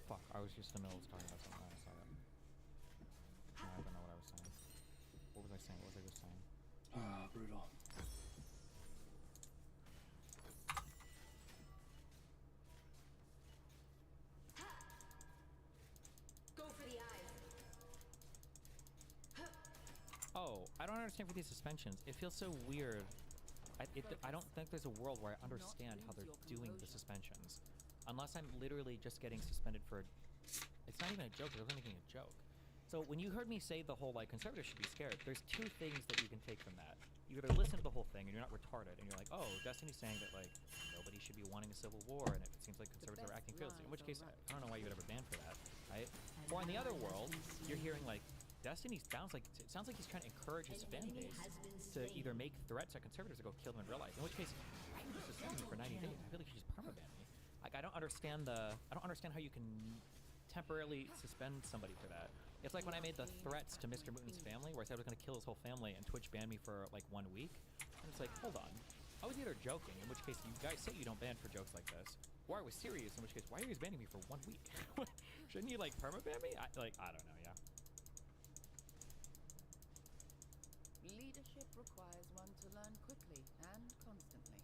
Fuck, I was just in the middle of talking about something. I saw that. Ah, brutal. Go for the eyes. Oh, I don't understand for these suspensions. It feels so weird. I don't think there's a world where I understand how they're doing the suspensions. Unless I'm literally just getting suspended for... It's not even a joke. It wasn't even a joke. So when you heard me say the whole, like, conservatives should be scared, there's two things that you can take from that. You either listen to the whole thing and you're not retarded, and you're like, oh, Destiny's saying that, like, nobody should be wanting a civil war, and it seems like conservatives are acting fearlessly. In which case, I don't know why you would ever ban for that, right? Or in the other world, you're hearing, like, Destiny sounds like he's trying to encourage his fan base to either make threats at conservatives or go kill them in real life. In which case, why would you suspend me for 90 days? I feel like you should just permaban me. Like, I don't understand how you can temporarily suspend somebody for that. It's like when I made the threats to Mr. Mutin's family, where I said I was going to kill his whole family, and Twitch banned me for like 1 week. And it's like, hold on, I was either joking, in which case you guys say you don't ban for jokes like this, or I was serious, in which case why are you guys banning me for 1 week? Shouldn't you like permaban me? I don't know. Yeah. Leadership requires one to learn quickly and constantly.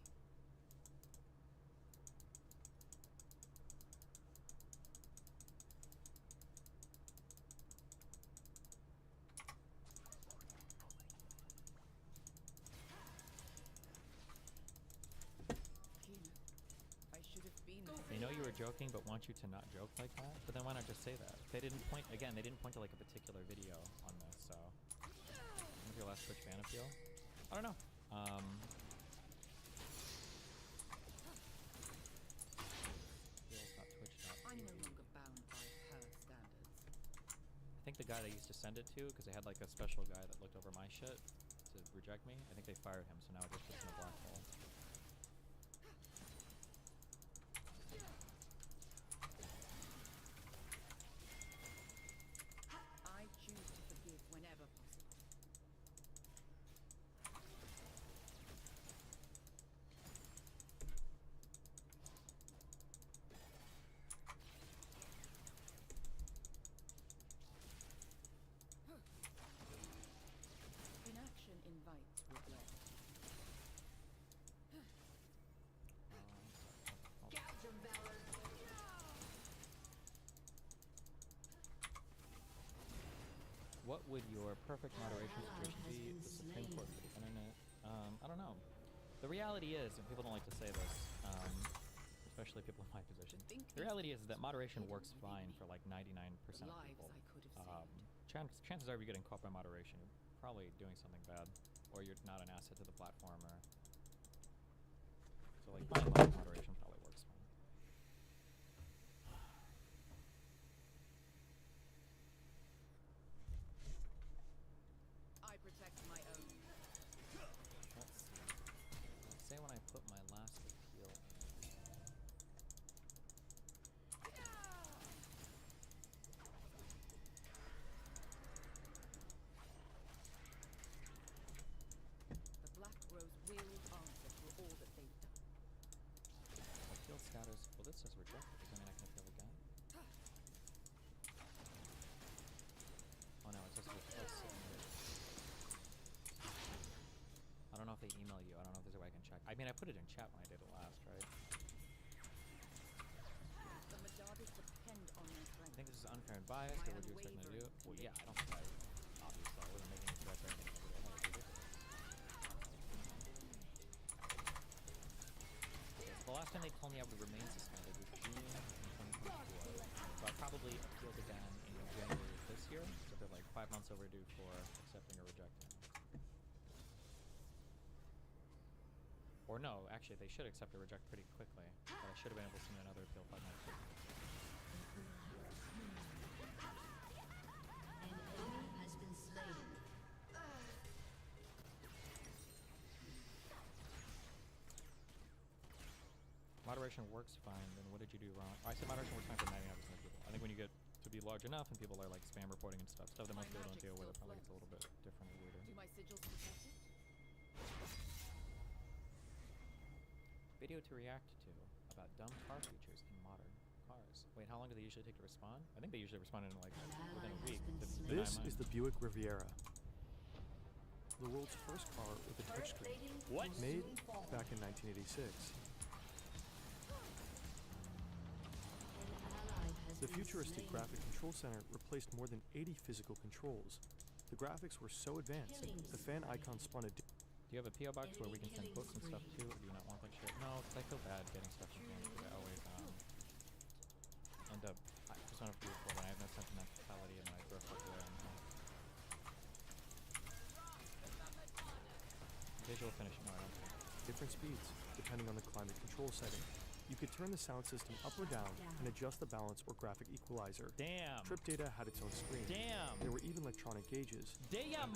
I should have been there. They know you were joking, but want you to not joke like that. But then why not just say that? They didn't point to like a particular video on this. So, when was your last Twitch ban appeal? I don't know. I'm no longer bound by her standards. I think the guy they used to send it to, because they had like a special guy that looked over my shit to reject me, I think they fired him, so now it just puts in a black hole. I choose to forgive whenever possible. Inaction invites regret. Gouge 'em, Valor. What would your perfect moderation situation be? The Supreme Court for the internet? I don't know. The reality is, and people don't like to say this, especially people in my position, the reality is that moderation works fine for like 99% of people. Chances are, if you're getting caught by moderation, you're probably doing something bad, or you're not an asset to the platform, or so like moderation probably works fine. I protect my own. Let's see. Let's say when I put my last appeal in. The Black Rose will answer for all that they've done. Appeal status. Well, this says rejected. Does that mean I can appeal again? Oh no, it says request submitted. I don't know if they email you. I don't know if there's a way I can check. I mean, I put it in chat when I did it last, right? The Medardas depend on their I strength. think this is unfair and biased, or would you expect me to do it? Well, yeah, I don't think obviously, I wasn't making any threats or anything. The last time they told me I would remain suspended was June 2024. So I probably appealed again in January of this year, so they're like 5 months overdue for accepting or rejecting. Or no, actually, they should accept or reject pretty quickly, but I should have been able to submit another appeal 5 months ago. An enemy has been slain. Moderation works fine, then what did you do wrong? I said moderation works fine for 99% of people. I think when you get to be large enough and people are like spam reporting and stuff that most people don't deal with, it probably gets a little bit different and weirder. Do my sigils protect it? Video to react to about dumb car features in modern cars. Wait, how long do they usually take to respond? I think they usually respond in like within a week. This is the Buick Riviera. the world's first car with a touchscreen. What? Made back in 1986. The futuristic graphic control center replaced more than 80 physical controls. The graphics were so advanced, the fan icon spun a... Do you have a PO box where we can send books and stuff too, or do you not want that shit? No, because I feel bad getting stuff from here because I always end up. I just want to prove for it. I have no sentimentality and I throw stuff away. Visual finish. No, I don't care. Different speeds, depending on the climate control setting. You could turn the sound system up or down and adjust the balance or graphic equalizer. Damn! Trip data had its own screen. Damn! There were even electronic gauges. Damn!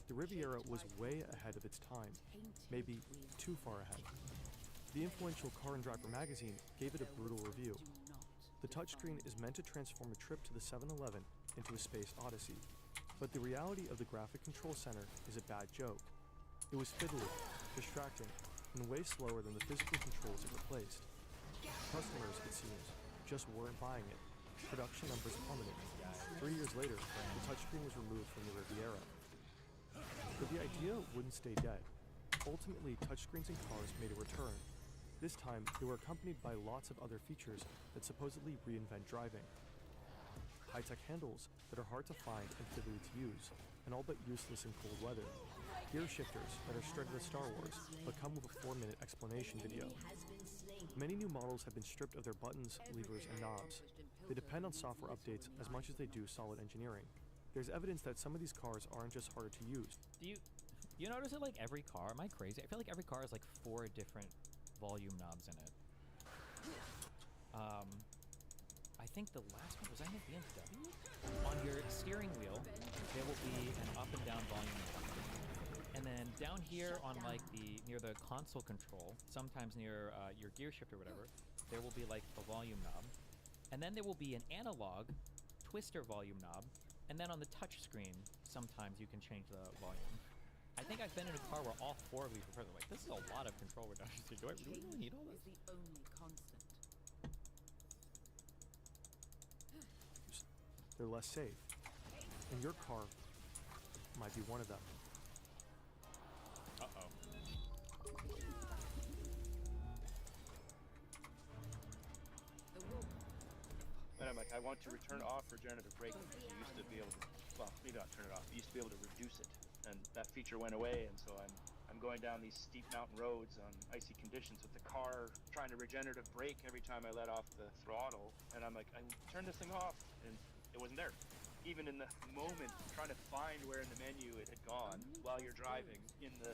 The Riviera was way ahead of its time, maybe too far ahead. The influential Car and Driver magazine gave it a brutal review. The touchscreen is meant to transform a trip to the 7-Eleven into a space odyssey, but the reality of the graphic control center is a bad joke. It was fiddly, distracting, and way slower than the physical controls it replaced. Customers, it seems, just weren't buying it. Production numbers plummeted. 3 years later, the touchscreen was removed from the Riviera. But the idea wouldn't stay dead. Ultimately, touchscreens in cars made a return. This time, they were accompanied by lots of other features that supposedly reinvent driving. High-tech handles that are hard to find and fiddly to use, and all but useless in cold weather. Gear shifters that are straight out of Star Wars, but come with a 4-minute explanation video. Many new models have been stripped of their buttons, levers, and knobs. They depend on software updates as much as they do solid engineering. There's evidence that some of these cars aren't just harder to use. Do you notice that like every car? Am I crazy? I feel like every car has like 4 different volume knobs in it. I think the last one was I in a BMW. On your steering wheel, there will be an up and down volume knob. And then down here on like near the console control, sometimes near your gear shift or whatever, there will be like a volume knob. And then there will be an analog twister volume knob. And then on the touch screen, sometimes you can change the volume. I think I've been in a car where all 4 of these were present. Like, this is a lot of control redundancy. Do I really need all this? Is the only constant. They're less safe. And your car might be one of them. Uh-oh. And I'm like, I want to return off regenerative braking. You used to be able to, well, maybe not turn it off. You used to be able to reduce it, and that feature went away. And so I'm going down these steep mountain roads on icy conditions with the car trying to regenerative brake every time I let off the throttle. And I'm like, I turned this thing off, and it wasn't there. Even in the moment, trying to find where in the menu it had gone while you're driving in the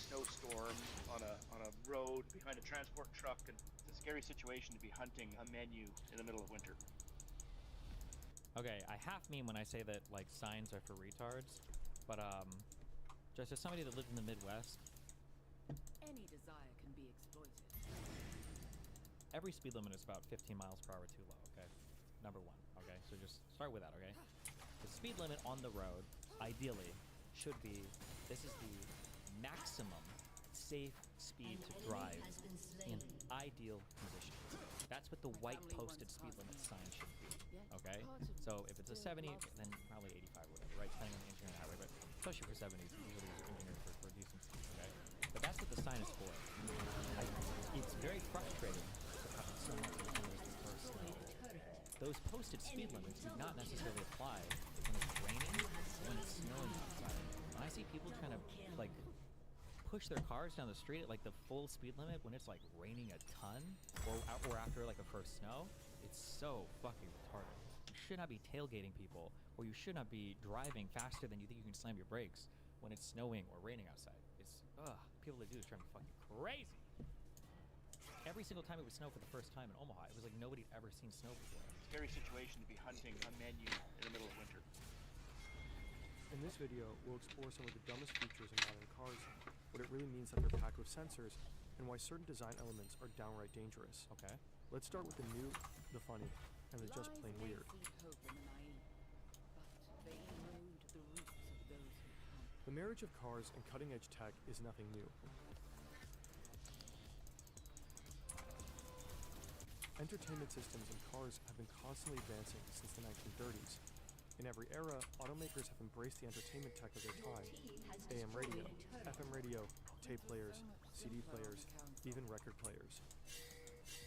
snowstorm on a road behind a transport truck, and it's a scary situation to be hunting a menu in the middle of winter. Okay, I half mean when I say that like signs are for retards, but just as somebody that lived in the Midwest, Any desire can be exploited. every speed limit is about 15 miles per hour too low, okay? Number 1, okay? So just start with that, okay? The speed limit on the road, ideally, should be, this is the maximum safe speed to drive in ideal conditions. That's what the white posted speed limit sign should be, okay? So if it's a 70, then probably 85 or whatever, right? Depending on the engineering highway, but especially for 70s, usually it's engineered for decent speed, okay? But that's what the sign is for. It's very frustrating to have so much of the first snow. Those posted speed limits do not necessarily apply when it's raining or when it's snowing outside. When I see people trying to like push their cars down the street at like the full speed limit when it's like raining a ton or after like a first snow, it's so fucking retarded. You should not be tailgating people, or you should not be driving faster than you think you can slam your brakes when it's snowing or raining outside. It's people that do this drive me fucking crazy. Every single time it would snow for the first time in Omaha, it was like nobody had ever seen snow before. Scary situation to be hunting a menu in the middle of winter. In this video, we'll explore some of the dumbest features in modern cars, what it really means that they're packed with sensors, and why certain design elements are downright dangerous. Okay. Let's start with the new, the funny, and the just plain weird. The marriage of cars and cutting-edge tech is nothing new. Entertainment systems in cars have been constantly advancing since the 1930s. In every era, automakers have embraced the entertainment tech of their time. AM radio, FM radio, tape players, CD players, even record players.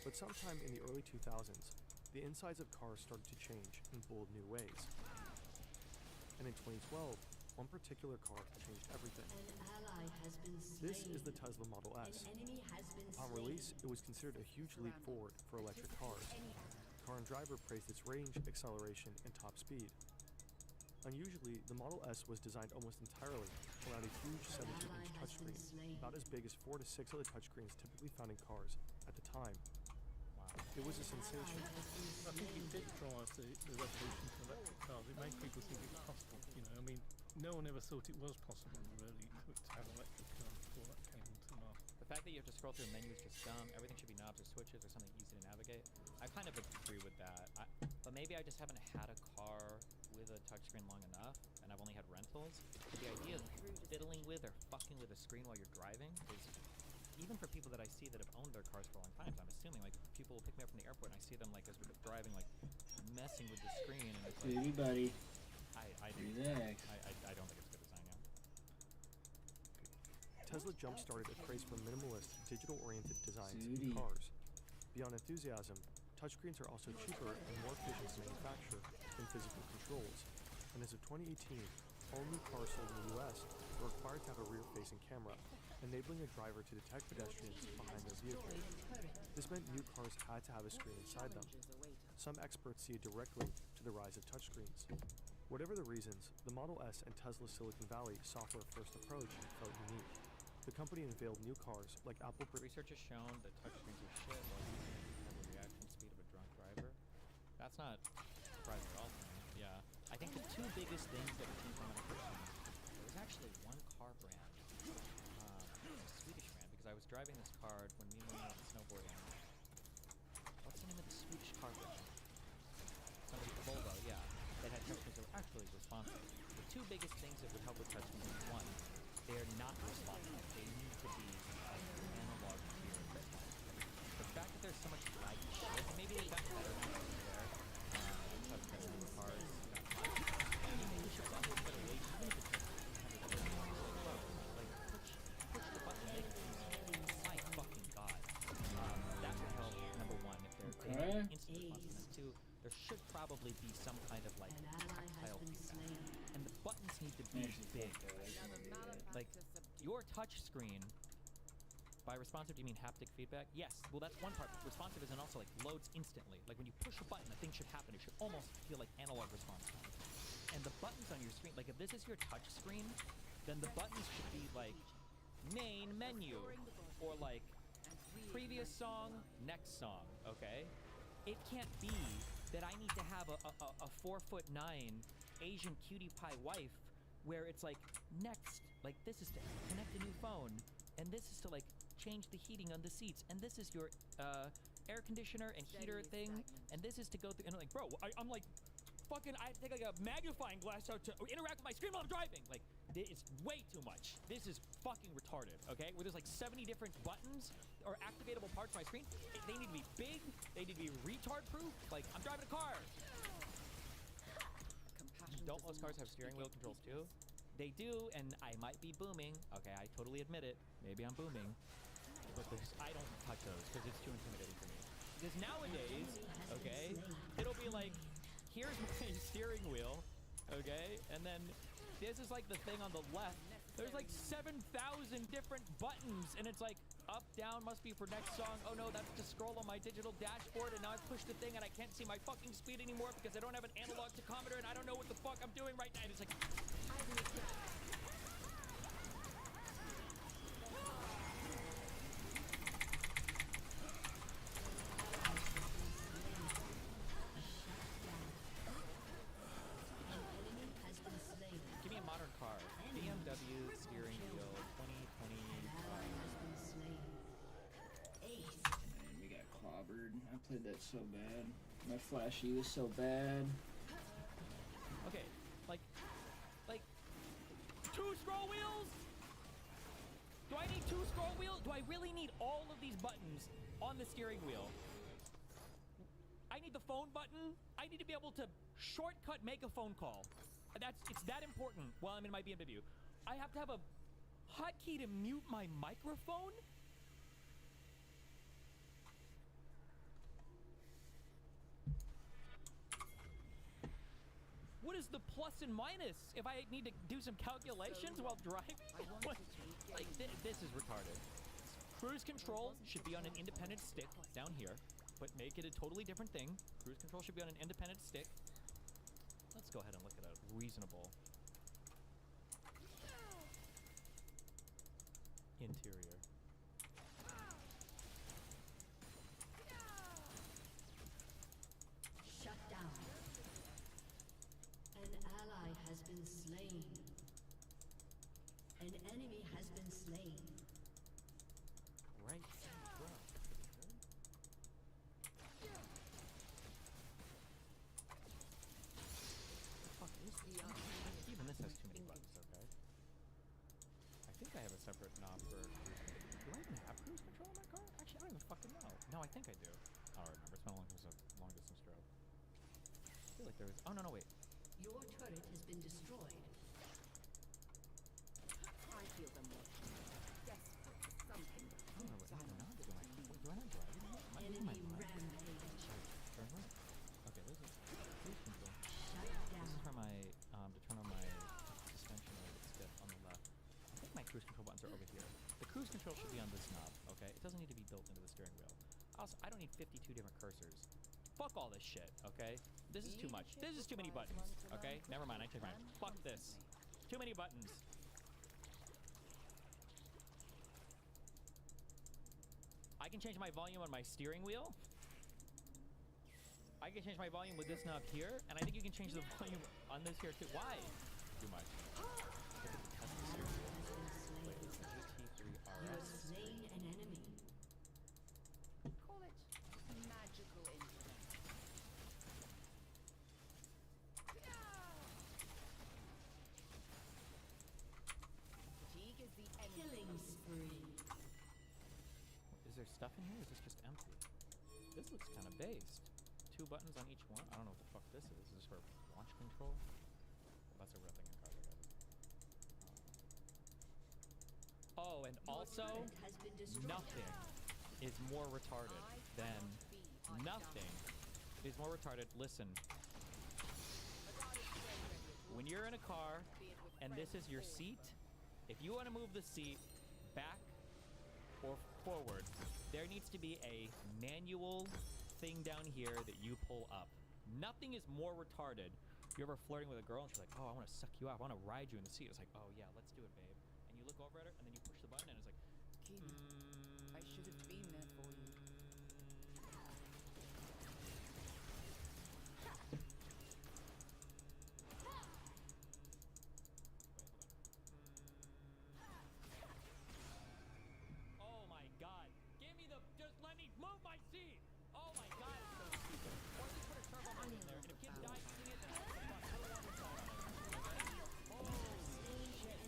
But sometime in the early 2000s, the insides of cars started to change in bold new ways. And in 2012, one particular car changed everything. This is the Tesla Model S. Upon release, it was considered a huge leap forward for electric cars. Car and Driver praised its range, acceleration, and top speed. Unusually, the Model S was designed almost entirely around a huge 17-inch touchscreen, about as big as 4 to 6 other touchscreens typically found in cars at the time. It was a sensation. I think it did drive the revolution to electric cars. It made people think it was possible. You know, I mean, no one ever thought it was possible really to have electric cars before that came into the market. The fact that you have to scroll through a menu is just dumb. Everything should be knobs or switches or something easy to navigate. I kind of agree with that. But maybe I just haven't had a car with a touchscreen long enough, and I've only had rentals. But the idea of fiddling with or fucking with a screen while you're driving is, even for people that I see that have owned their cars for a long time, so I'm assuming like people will pick me up from the airport and I see them like as we're driving, like messing with the screen, and it's like, Duty buddy. I don't think it's good design, yeah. Tesla jump-started a craze for minimalist, digital-oriented designs in cars. Beyond enthusiasm, touchscreens are also cheaper and more efficient to manufacture than physical controls. And as of 2018, all new cars sold in the US were required to have a rear-facing camera, enabling a driver to detect pedestrians behind their vehicle. This meant new cars had to have a screen inside them. Some experts see a direct link to the rise of touchscreens. Whatever the reasons, the Model S and Tesla's Silicon Valley software-first approach felt unique. The company unveiled new cars like Apple. Research has shown that touchscreens are shit while you have the reaction speed of a drunk driver. That's not surprising at all to me. Yeah. I think the two biggest things that have changed my touchscreens, there was actually one car brand, a Swedish brand, because I was driving this car when me and William went snowboarding. What's the name of the Swedish car brand? Somebody, Volvo, yeah. That had touchscreens that were actually responsive. The two biggest things that would help with touchscreens is one, they're not responsive. They need to be analog here. The fact that there's so much laggy shit, and maybe they've gotten better now there. I've got newer cars. Maybe we should probably put a weight, even if it's like push the button, make it easy. My fucking god. That would help, number one, if they're instant responsiveness. Two, there should probably be some kind of like tactile feedback. And the buttons need to be big. Like, your touch screen, by responsive, do you mean haptic feedback? Yes, well that's one part. Responsive isn't also like loads instantly. Like when you push a button, a thing should happen. It should almost feel like analog response time. And the buttons on your screen, like if this is your touch screen, then the buttons should be like main menu, or like previous song, next song, okay? It can't be that I need to have a 4'9" Asian cutie pie wife where it's like next, like this is to connect a new phone, and this is to like change the heating on the seats, and this is your air conditioner and heater thing, and this is to go through, and I'm like, bro, I'm like fucking, I have to take like a magnifying glass out to interact with my screen while I'm driving. Like, it's way too much. This is fucking retarded, okay? Where there's like 70 different buttons or activatable parts on my screen. They need to be big, they need to be retard proof. Like, I'm driving a car. Don't most cars have steering wheel controls too? They do, and I might be booming. Okay, I totally admit it. Maybe I'm booming. But I don't touch those because it's too intimidating for me. Because nowadays, okay, it'll be like, here's my steering wheel, okay? And then this is like the thing on the left. There's like 7,000 different buttons, and it's like up, down must be for next song. Oh no, that's to scroll on my digital dashboard, and now I've pushed the thing and I can't see my fucking speed anymore because I don't have an analog tachometer and I don't know what the fuck I'm doing right now. And it's like, give me a modern car. BMW steering wheel 2020. Man, we got clobbered. I played that so bad. My flashy was so bad. Okay, like 2 scroll wheels? Do I need 2 scroll wheels? Do I really need all of these buttons on the steering wheel? I need the phone button. I need to be able to shortcut make a phone call. It's that important while I'm in my BMW. I have to have a hotkey to mute my microphone? What is the plus and minus if I need to do some calculations while driving? What? Like, this is retarded. Cruise control should be on an independent stick down here, but make it a totally different thing. Cruise control should be on an independent stick. Let's go ahead and look at a reasonable interior. Shut down. An ally has been slain. An enemy has been slain. Right. Fuck is this? Even this has too many buttons, okay? I think I have a separate knob for cruise control. Do I even have cruise control in my car? Actually, I don't even fucking know. No, I think I do. I don't remember. It's been a long distance drive. I feel like there was... Oh, no, wait. Your turret has been destroyed. I feel them watching. Desperate for something. I don't know what knobs do I... Wait, do I not drive it? Am I using my Rampage. Turn right. Okay, this is cruise control. Shut down. This is for my, to turn on my suspension or stick on the left. I think my cruise control buttons are over here. The cruise control should be on this knob, okay? It doesn't need to be built into the steering wheel. Also, I don't need 52 different cursors. Fuck all this shit, okay? This is too much. This is too many buttons, okay? Never mind, I take mine. Fuck this. Too many buttons. I can change my volume on my steering wheel. I can change my volume with this knob here, and I think you can change the volume on this here too. Why? Too much. You have slain an enemy. Call it magical internet. Fatigue is the enemy. Killing spree. Is there stuff in here, or is this just empty? This looks kind of based. 2 buttons on each one. I don't know what the fuck this is. Is this for launch control? Well, that's a real thing in cars, I guess. Oh, and also, nothing is more retarded than nothing is more retarded. Listen, when you're in a car and this is your seat, if you want to move the seat back or forward, there needs to be a manual thing down here that you pull up. Nothing is more retarded. You're ever flirting with a girl and she's like, oh, I want to suck you up, I want to ride you in the seat. It's like, oh yeah, let's do it, babe. And you look over at her and then you push the button and it's like, I should have been there for you. oh my god, give me the, just let me move my seat. Oh my god, it's so stupid. Or just put a turbo mode in there, and if kids die using it, then what the fuck? I don't want to die on it. Okay? Holy shit.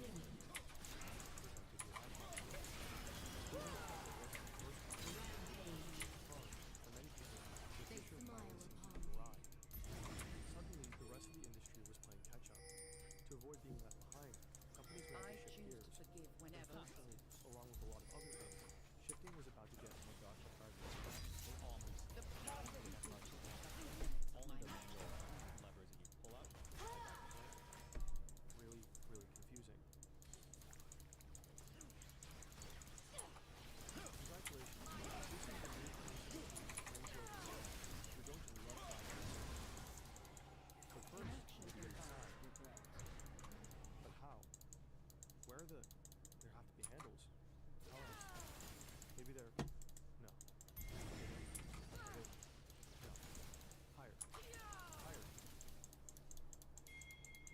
They smile upon Suddenly, the rest of the industry was playing catch up. To avoid being left behind, companies were I to shift choose gears. to forgive whenever. Unfortunately, along with a lot of other things, shifting was about to get Madasha fired. The positive Only the manual levers that you pull out. Really, really confusing. Congratulations. This is the new You're going to love that. But first, you'll be inside. But how? Where are the... There have to be handles. Colors. Maybe they're... No. No. Higher. Higher.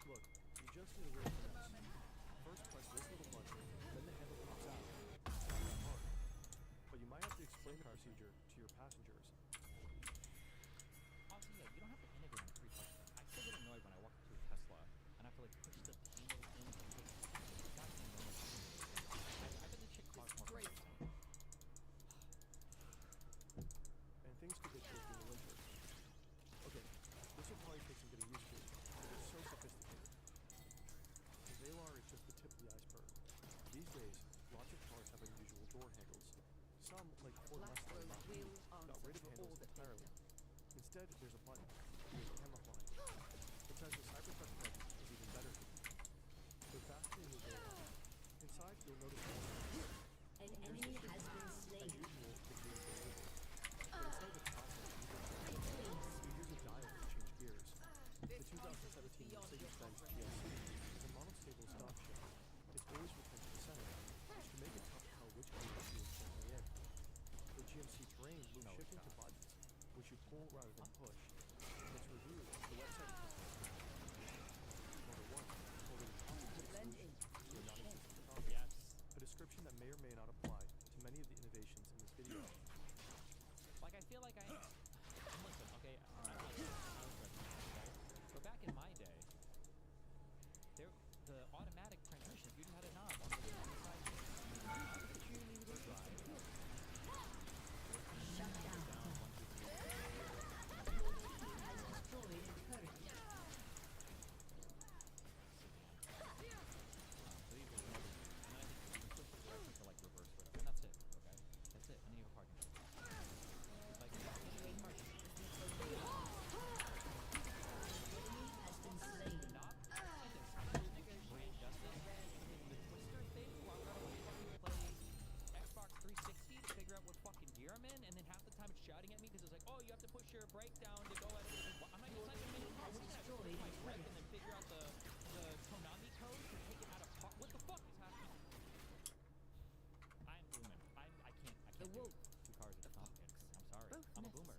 Look, you just need a little finesse. First press this little button, then the handle pops out. Not that hard. But you might have to explain the procedure to your passengers. Also, yeah, you don't have to integrate on 3 touches. I still get annoyed when I walk up to a Tesla and I have to like push the handle in and take it. Goddamn normal fucking thing. I bet the chick costs more. And things could get tricky in the winter. Instead, there's a button with camouflage. It says the Cybertruck head is even better hidden. But back to the day one. Inside, you'll notice more. An enemy has been slain. As usual, the game is enabled. But instead of the classic you use a dial to change gears. The 2017 Mercedes-Benz GLC is a monostable stock shift. It's always returned to the center, which can make it tough to tell which gear you are gently in. The GMC TREAM moves shifting to buttons, which you pull rather than push. In its review, the website contains number 1, already complicated solutions to a non-existent problem. Yes. A description that may or may not apply to many of the innovations in this video. Like, I feel like listen, okay, I'm not like okay? But back in my day, the automatic transmission, you just had a knob on the side. Cheerleader drive. Shut down. Your team has destroyed a turret. And that's it, okay? That's it. And then you have a parking lot. Like, not great justice. The Twister thing, where I've got to fucking play Xbox 360 to figure out what fucking gear I'm in, and then half the time it's shouting at me because it's like, oh, you have to push your brake down to go at it. I'm like, it's not gonna make I wouldn't have to push my brake and then figure out the Konami code to take it out of park. What the fuck is happening? I'm booming. I can't do it. Two cars are complicated. I'm sorry. I'm a boomer.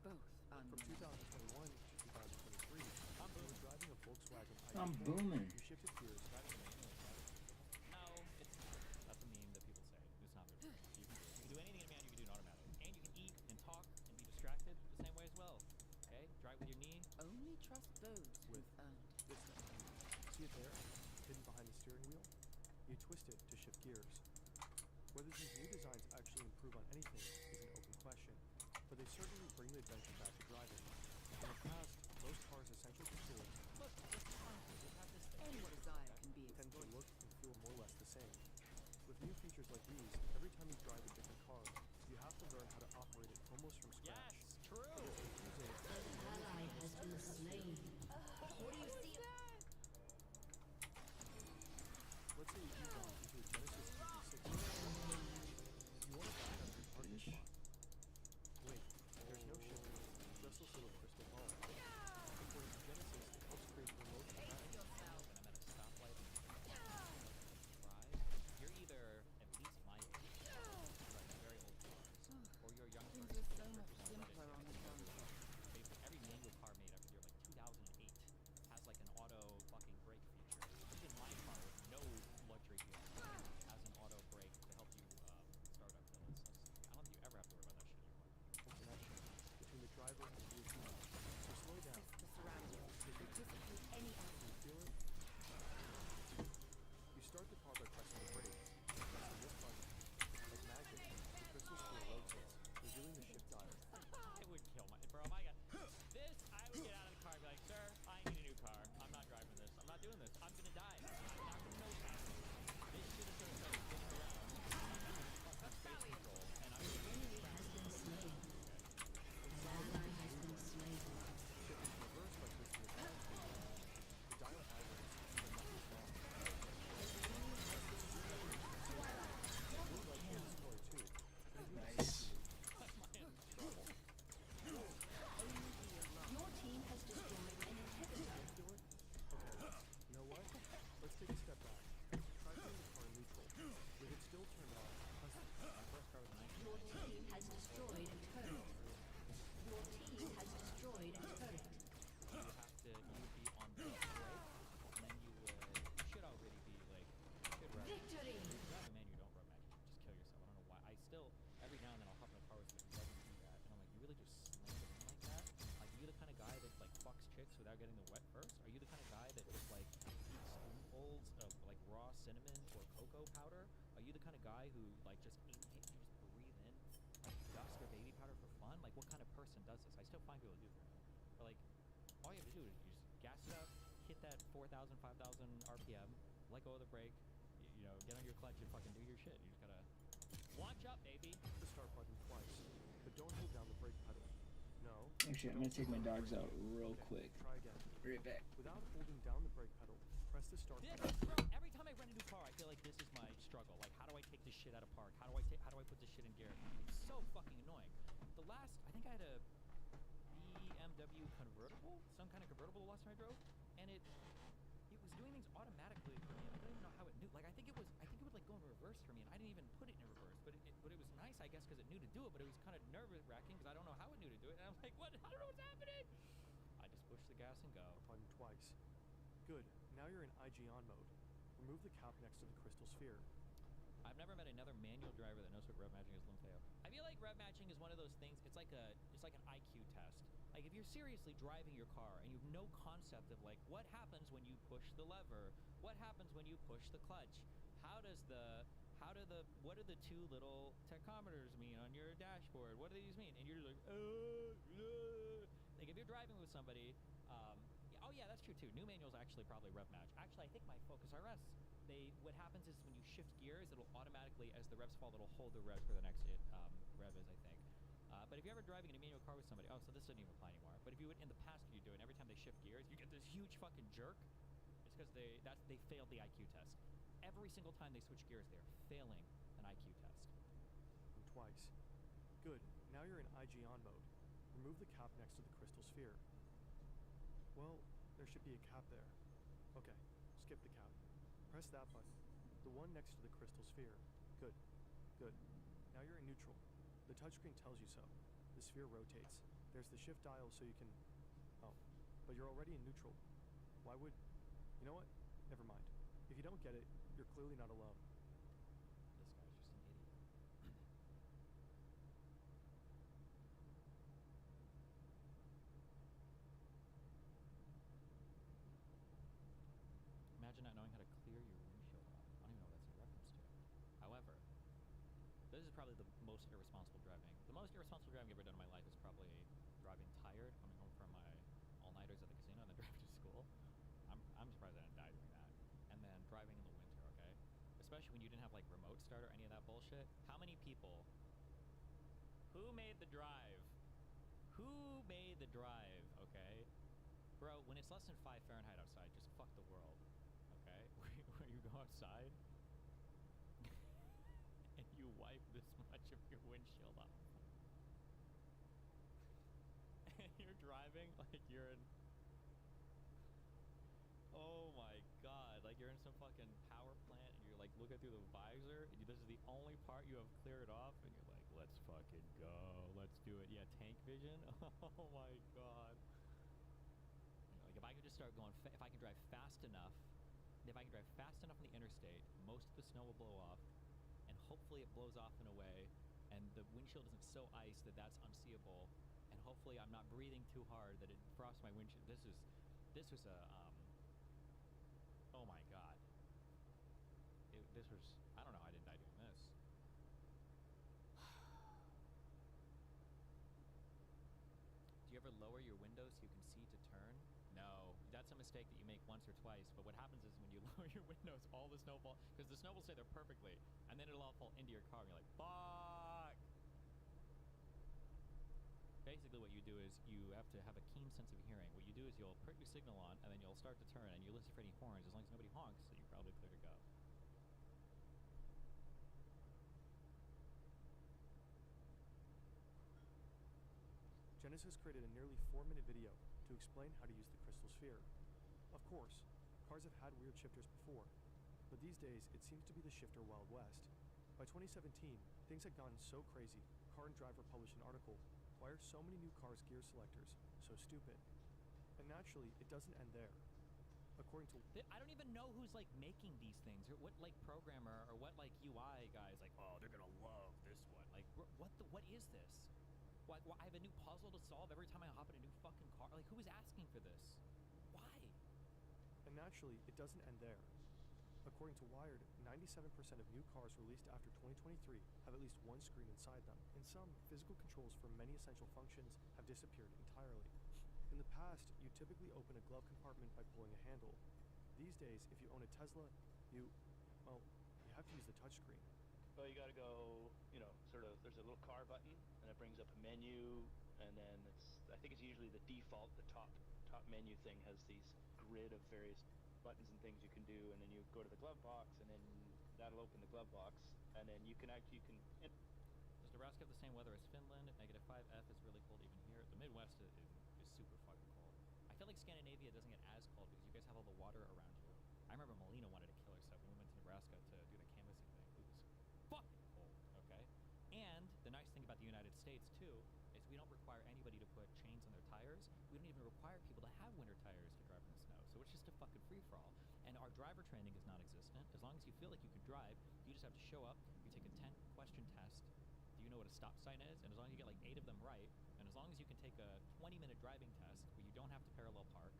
Both From 2021 to 2023, you were driving a Volkswagen ID4. I'm booming. You shifted gears. No, that's a meme that people say. It's not very true. You can do anything in a man, you can do an automatic. And you can eat and talk and be distracted the same way as well. Okay? Drive with your knee. Only trust those With who've earned it. this thing. See it there? Hidden behind the steering wheel? You twist it to shift gears. Whether these new designs actually improve on anything is an open question, but they certainly bring the adventure back to driving. In the past, most cars essential to tools Any desire can be tend to exploited. look and feel more or less the same. With new features like these, every time you drive a different car, you have to learn how to operate it almost from scratch. Yes, true. But it's confusing. An ally has been slain. What do you see? Let's say you ease on into a Genesis GT6. You want to back up your parking spot. Wait, there's no shifter, just this little crystal ball. According to Genesis, it helps create remote traffic. When I'm at a stoplight and drive, you're either at least my age, driving very old cars, or you're a young Things person. are so much simpler on the front. Basically, every manual car made after the year like 2008 has like an auto fucking brake feature. Even my car with no luxury features has an auto brake to help you start up the system. I don't think you ever have to worry about that shit anymore. Connection between the driver and the vehicle. So slow down. The surroundings. Anticipate any Can you feel it? You start the car by pressing the brake. Press the lift button. Like magic, the crystals feel rotates, revealing the shift dial. I would kill my bro. If I got this, I would get out of the car and be like, sir, I need a new car. I'm not driving this. I'm not doing this. I'm gonna die. I'm not gonna know that. This shit is gonna start spinning around. That's space control, and I'm gonna Enemy has been slain. An ally has been slain. Shifting to reverse by twisting the dial. The dial agitates, but nothing's wrong. Your right hand is slower too. Nice. Your team has destroyed an inhibitor. Okay, you know what? Let's take a step back. Try putting the car in neutral. With it still turned on, press the Your team has destroyed a turret. Your team has destroyed a turret. you would be on the brake, and then you should already be like, should run. Victory! If you drive a man, you don't run magic. You just kill yourself. I don't know why. I still, every now and then I'll hop in a car with someone who doesn't do that, and I'm like, you really just slam it in like that? Like, are you the kind of guy that like fucks chicks without getting them wet first? Are you the kind of guy that just like eats spoonfuls of like raw cinnamon or cocoa powder? Are you the kind of guy who like just breathe in like dust or baby powder for fun? Like, what kind of person does this? I still find people who do this. But like, all you have to do is you just gas it up, hit that 4,000, 5,000 RPM, let go of the brake, you know, get on your clutch and fucking do your shit. You just gotta launch up, baby. the start button twice, but don't hold down the brake pedal. No, Actually, I'm gonna take my dogs out real quick. Try again. Right back. Without holding down the brake pedal, press the start button. Bro, every time I rent a new car, I feel like this is my struggle. Like, how do I take this shit out of park? How do I put this shit in gear? It's so fucking annoying. I think I had a BMW convertible, some kind of convertible the last time I drove, and it was doing things automatically for me, and I don't even know how it knew. Like, I think it would like go in reverse for me, and I didn't even put it in reverse. But it was nice, I guess, because it knew to do it. But it was kind of nerve-wracking because I don't know how it knew to do it, and I'm like, what? I don't know what's happening. I just push the gas and go. Button twice. Good. Now you're in IG on mode. Remove the cap next to the crystal sphere. I've never met another manual driver that knows what rev matching is, Limfeo. I feel like rev matching is one of those things. It's like an IQ test. Like, if you're seriously driving your car and you have no concept of like what happens when you push the lever, what happens when you push the clutch, what do the two little tachometers mean on your dashboard? What do these mean? And you're like, like if you're driving with somebody, oh yeah, that's true too. New manuals actually probably rev match. Actually, I think my Focus RS, what happens is when you shift gears, it'll automatically, as the revs fall, it'll hold the revs for the next rev is, I think. But if you're ever driving in a manual car with somebody, so this doesn't even apply anymore. But if you would, in the past, you do it, and every time they shift gears, you get this huge fucking jerk. It's because they failed the IQ test. Every single time they switch gears, they're failing an IQ test. Twice. Good. Now you're in IG on mode. Remove the cap next to the crystal sphere. Well, there should be a cap there. Okay, skip the cap. Press that button. The one next to the crystal sphere. Good. Good. Now you're in neutral. The touchscreen tells you so. The sphere rotates. There's the shift dial so you can... Oh, but you're already in neutral. Why would... You know what? Never mind. If you don't get it, you're clearly not alone. This guy's just an idiot. Imagine not knowing how to clear your windshield off. I don't even know what that's in reference to. However, this is probably the most irresponsible driving. The most irresponsible driving I've ever done in my life is probably driving tired, coming home from my all-nighters at the casino, and then driving to school. I'm surprised I didn't die doing that. And then driving in the winter, okay? Especially when you didn't have like remote start or any of that bullshit. How many people? Who made the drive? Who made the drive? Okay, bro. When it's less than 5 Fahrenheit outside, just fuck the world. Okay, where you go outside and you wipe this much of your windshield off, and you're driving like you're in. Oh my god, like you're in some fucking power plant and you're like looking through the visor and this is the only part you have cleared off and you're like, let's fucking go, let's do it. Yeah, tank vision. Oh my god. You know, like if I could just start going, if I can drive fast enough, on the interstate, most of the snow will blow off and hopefully it blows off in a way and the windshield isn't so ice that that's unseeable, and hopefully I'm not breathing too hard that it frosts my windshield. This was a oh my god. I don't know how I didn't die doing this. Do you ever lower your windows so you can see to turn? No. That's a mistake that you make once or twice, but what happens is when you lower your windows, all the snow falls, because the snow will stay there perfectly, and then it'll all fall into your car, and you're like, fuck! Basically what you do is you have to have a keen sense of hearing. What you do is you'll put your signal on, and then you'll start to turn, and you listen for any horns. As long as nobody honks, then you're probably clear to go. Genesis created a nearly 4-minute video to explain how to use the crystal sphere. Of course, cars have had weird shifters before, but these days it seems to be the shifter Wild West. By 2017, things had gotten so crazy, Car and Driver published an article, "Why are so many new cars' gear selectors so stupid?" And naturally, it doesn't end there. According to... I don't even know who's like making these things, or what like programmer or what like UI guy is like, oh, they're gonna love this one. Like, what is this? Why, I have a new puzzle to solve every time I hop in a new fucking car. Like, who is asking for this? Why? And naturally, it doesn't end there. According to Wired, 97% of new cars released after 2023 have at least one screen inside them. In some, physical controls for many essential functions have disappeared entirely. In the past, you typically open a glove compartment by pulling a handle. These days, if you own a Tesla, you have to use the touchscreen. Well, you gotta go, there's a little car button, and it brings up a menu, and then it's I think it's usually the default. The top menu thing has these grid of various buttons and things you can do, and then you go to the glove box, and then that'll open the glove box, and then you can Does Nebraska have the same weather as Finland? -5 F is really cold even here. The Midwest is super fucking cold. I feel like Scandinavia doesn't get as cold because you guys have all the water around you. I remember Molina wanted to kill herself when we went to Nebraska to do the canvassing thing. It was fucking cold, okay? And the nice thing about the United States, too, is we don't require anybody to put chains on their tires. We don't even require people to have winter tires to drive in the snow. So it's just a fucking free-for-all. And our driver training is non-existent. As long as you feel like you can drive, you just have to show up, you take a 10-question test. Do you know what a stop sign is? And as long as you get like 8 of them right, and as long as you can take a 20-minute driving test where you don't have to parallel park,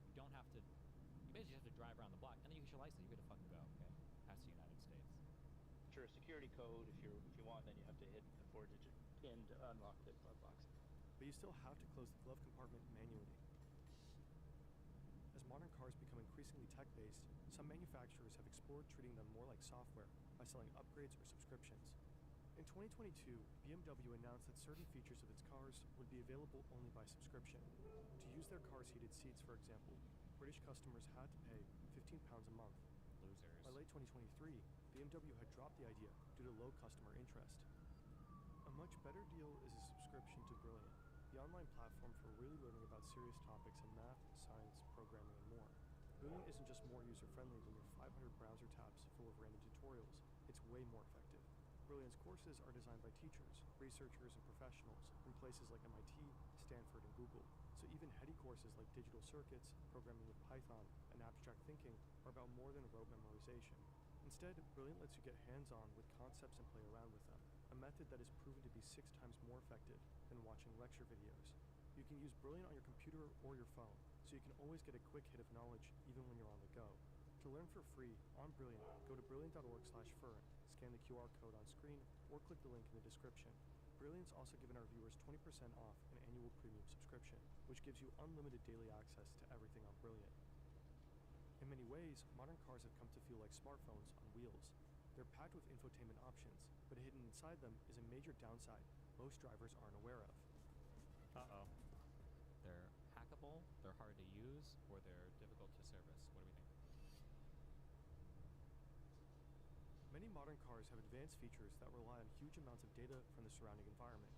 you don't have to, you basically just have to drive around the block, and then you get your license, you're good to fucking go, okay? That's the United States. Sure, security code if you want, then you have to hit the 4-digit pin to unlock the glove box. But you still have to close the glove compartment manually. As modern cars become increasingly tech-based, some manufacturers have explored treating them more like software by selling upgrades or subscriptions. In 2022, BMW announced that certain features of its cars would be available only by subscription. To use their car's heated seats, for example, British customers had to pay £15 a month. Losers. By late 2023, BMW had dropped the idea due to low customer interest. A much better deal is a subscription to Brilliant, the online platform for really learning about serious topics in math, science, programming, and more. Brilliant isn't just more user-friendly than your 500 browser tabs full of random tutorials. It's way more effective. Brilliant's courses are designed by teachers, researchers, and professionals from places like MIT, Stanford, and Google. So even heady courses like digital circuits, programming with Python, and abstract thinking are about more than rote memorization. Instead, Brilliant lets you get hands-on with concepts and play around with them, a method that is proven to be 6 times more effective than watching lecture videos. You can use Brilliant on your computer or your phone, so you can always get a quick hit of knowledge even when you're on the go. To learn for free on Brilliant, go to brilliant.org/fern, scan the QR code on screen, or click the link in the description. Brilliant's also given our viewers 20% off an annual premium subscription, which gives you unlimited daily access to everything on Brilliant. In many ways, modern cars have come to feel like smartphones on wheels. They're packed with infotainment options, but hidden inside them is a major downside most drivers aren't aware of. Uh-oh. They're hackable, they're hard to use, or they're difficult to service. What do we think? Many modern cars have advanced features that rely on huge amounts of data from the surrounding environment.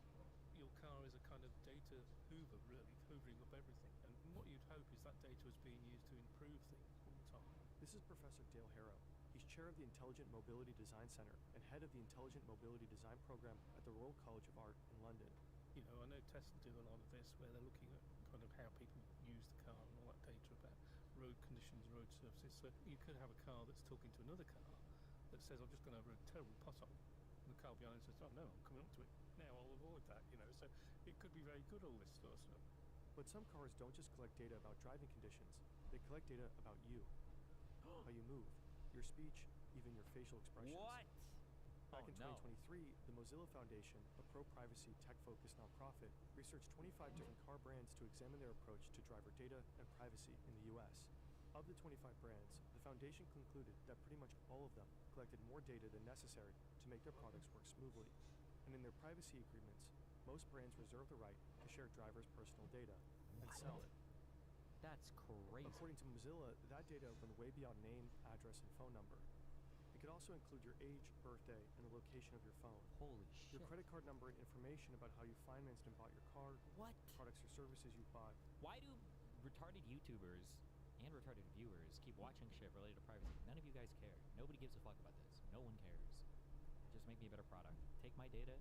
Your car is a kind of data hoover, really, hoovering up everything. And what you'd hope is that data is being used to improve things all the time. This is Professor Dale Harrow. He's chair of the Intelligent Mobility Design Center and head of the Intelligent Mobility Design program at the Royal College of Art in London. You know, I know Tesla do a lot of this where they're looking at kind of how people use the car and all that data about road conditions, road surfaces. So you could have a car that's talking to another car that says, I'm just going over a terrible pothole. And the car behind it says, oh no, I'm coming up to it. Now I'll avoid that, you know. So it could be very good, all this sort of stuff. But some cars don't just collect data about driving conditions. They collect data about you. How you move, your speech, even your facial expressions. What? Back Oh, in no. 2023, the Mozilla Foundation, a pro-privacy, tech-focused nonprofit, researched 25 different car brands to examine their approach to driver data and privacy in the US. Of the 25 brands, the foundation concluded that pretty much all of them collected more data than necessary to make their products work smoothly. And in their privacy agreements, most brands reserve the right to share drivers' personal data and sell it. That's crazy. According to Mozilla, that data went way beyond name, address, and phone number. It could also include your age, birthday, and the location of your phone. Holy shit. Your credit card number and information about how you financed and bought your car. What? Products or services you bought. Why do retarded YouTubers and retarded viewers keep watching shit related to privacy? None of you guys care. Nobody gives a fuck about this. No one cares. Just make me a better product. Take my data,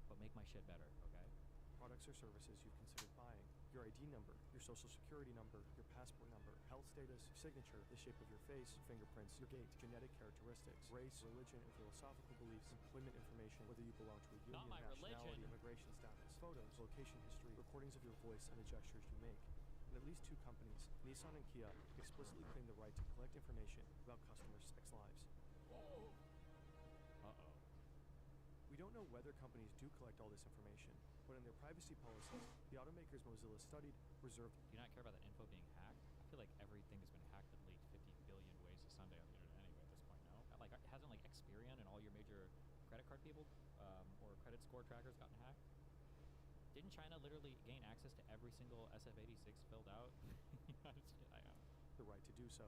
but make my shit better, okay? Products or services you've considered buying. Your ID number, your social security number, your passport number, health status, signature, the shape of your face, fingerprints, your gait, genetic characteristics, race, religion, and philosophical beliefs, employment information, whether you belong to a union, Not my nationality, religion. immigration status, photos, location history, recordings of your voice, and the gestures you make. And at least 2 companies, Nissan and Kia, explicitly claim the right to collect information about customers' sex lives. Uh-oh. We don't know whether companies do collect all this information, but in their privacy policies, the automakers Mozilla studied reserved. Do you not care about that info being hacked? I feel like everything has been hacked at least 50 billion ways a Sunday on the internet anyway at this point, no? Like, hasn't, like, Experian and all your major credit card people or credit score trackers gotten hacked? Didn't didn't China literally gain access to every single SF-86 filled out? The right to do so.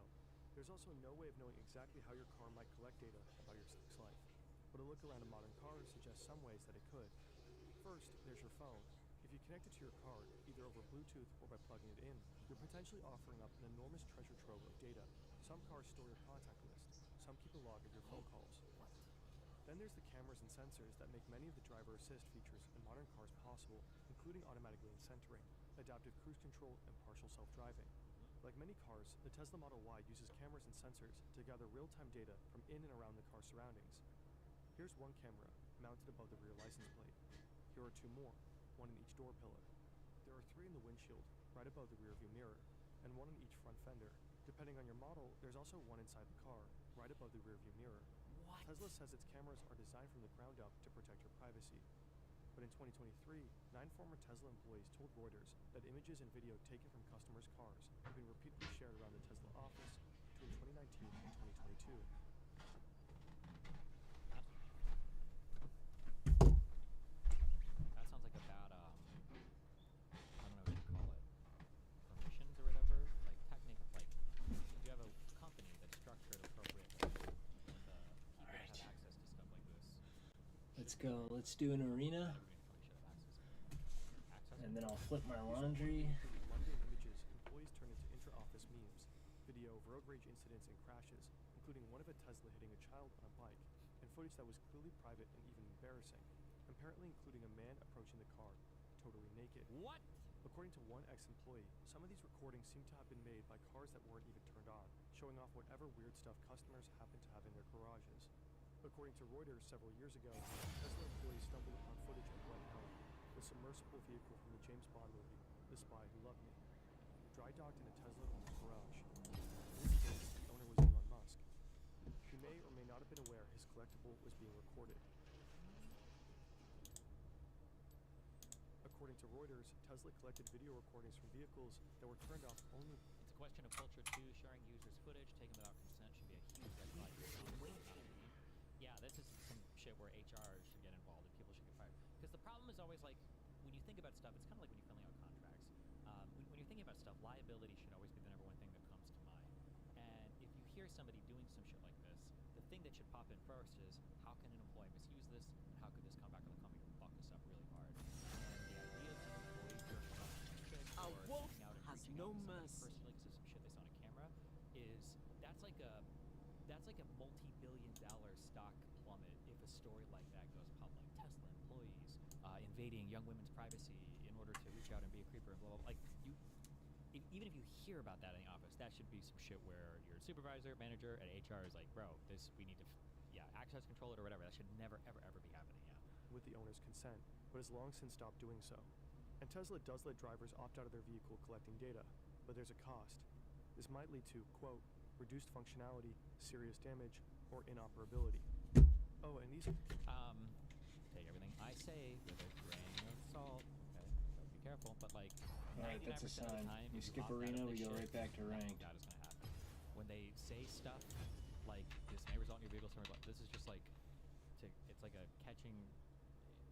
There's also no way of knowing exactly how your car might collect data about your sex life, but a look around a modern car suggests some ways that it could. First, there's your phone. If you connect it to your car, either over Bluetooth or by plugging it in, you're potentially offering up an enormous treasure trove of data. Some cars store your contact list. Some keep a log of your phone calls. Then there's the cameras and sensors that make many of the driver assist features in modern cars possible, including automatic lane centering, adaptive cruise control, and partial self-driving. Like many cars, the Tesla Model Y uses cameras and sensors to gather real-time data from in and around the car's surroundings. Here's one camera, mounted above the rear license plate. Here are two more, one in each door pillar. There are three in the windshield, right above the rear view mirror, and one in each front fender. Depending on your model, there's also one inside the car, right above the rear view mirror. What? Tesla says its cameras are designed from the ground up to protect your privacy. But in 2023, 9 former Tesla employees told Reuters that images and video taken from customers' cars have been repeatedly shared around the Tesla office between 2019 and 2022. That sounds like a bad, I don't know what you call it, permissions or whatever. Like, technically, like, if you have a company that's structured appropriately, people have access to stuff like this. Let's go. Let's do an arena. And then I'll flip my laundry. Mundane images, employees turn into intra-office memes, video of road rage incidents and crashes, including one of a Tesla hitting a child on a bike, and footage that was clearly private and even embarrassing, apparently including a man approaching the car, totally naked. What? According to one ex-employee, some of these recordings seem to have been made by cars that weren't even turned on, showing off whatever weird stuff customers happen to have in their garages. According to Reuters several years ago, Tesla employees stumbled upon footage of White Helen, the submersible vehicle from the James Bond movie, The Spy Who Loved Me, dry docked in a Tesla owner's garage. In this case, the owner was Elon Musk. He may or may not have been aware his collectible was being recorded. According to Reuters, Tesla collected video recordings from vehicles that were turned off only. It's a question of culture too. Sharing users' footage taken without consent should be a huge red flag. Yeah, this is some shit where HR should get involved and people should get fired. Because the problem is always like, when you think about stuff, it's kind of like when you're filling out contracts. When you're thinking about stuff, liability should always be the number one thing that comes to mind. And if you hear somebody doing some shit like this, the thing that should pop in first is, how can an employee misuse this, and how could this come back on the company and fuck this up really hard? And the idea of some employees doing some shit A or wolf reaching out and has reaching no out to somebody mercy. personally because of some shit they saw on a camera is, that's like a multi-billion-dollar stock plummet if a story like that goes public. Tesla employees invading young women's privacy in order to reach out and be a creeper and blah, blah, blah. Like, even if you hear about that in the office, that should be some shit where your supervisor, manager, and HR is like, bro, this, we need to, access control it or whatever. That should never, ever, ever be happening, with the owner's consent, but has long since stopped doing so. And Tesla does let drivers opt out of their vehicle collecting data, but there's a cost. This might lead to, quote, reduced functionality, serious damage, or inoperability. Oh, and these... Take everything I say with a grain of salt, okay? So be careful, but like, Alright, that's a 99% of sign. the time, You if skip opt out of arena, this we go shit, right back to ranked. That is gonna happen. When they say stuff like, this may result in your vehicle, this is just like, it's like a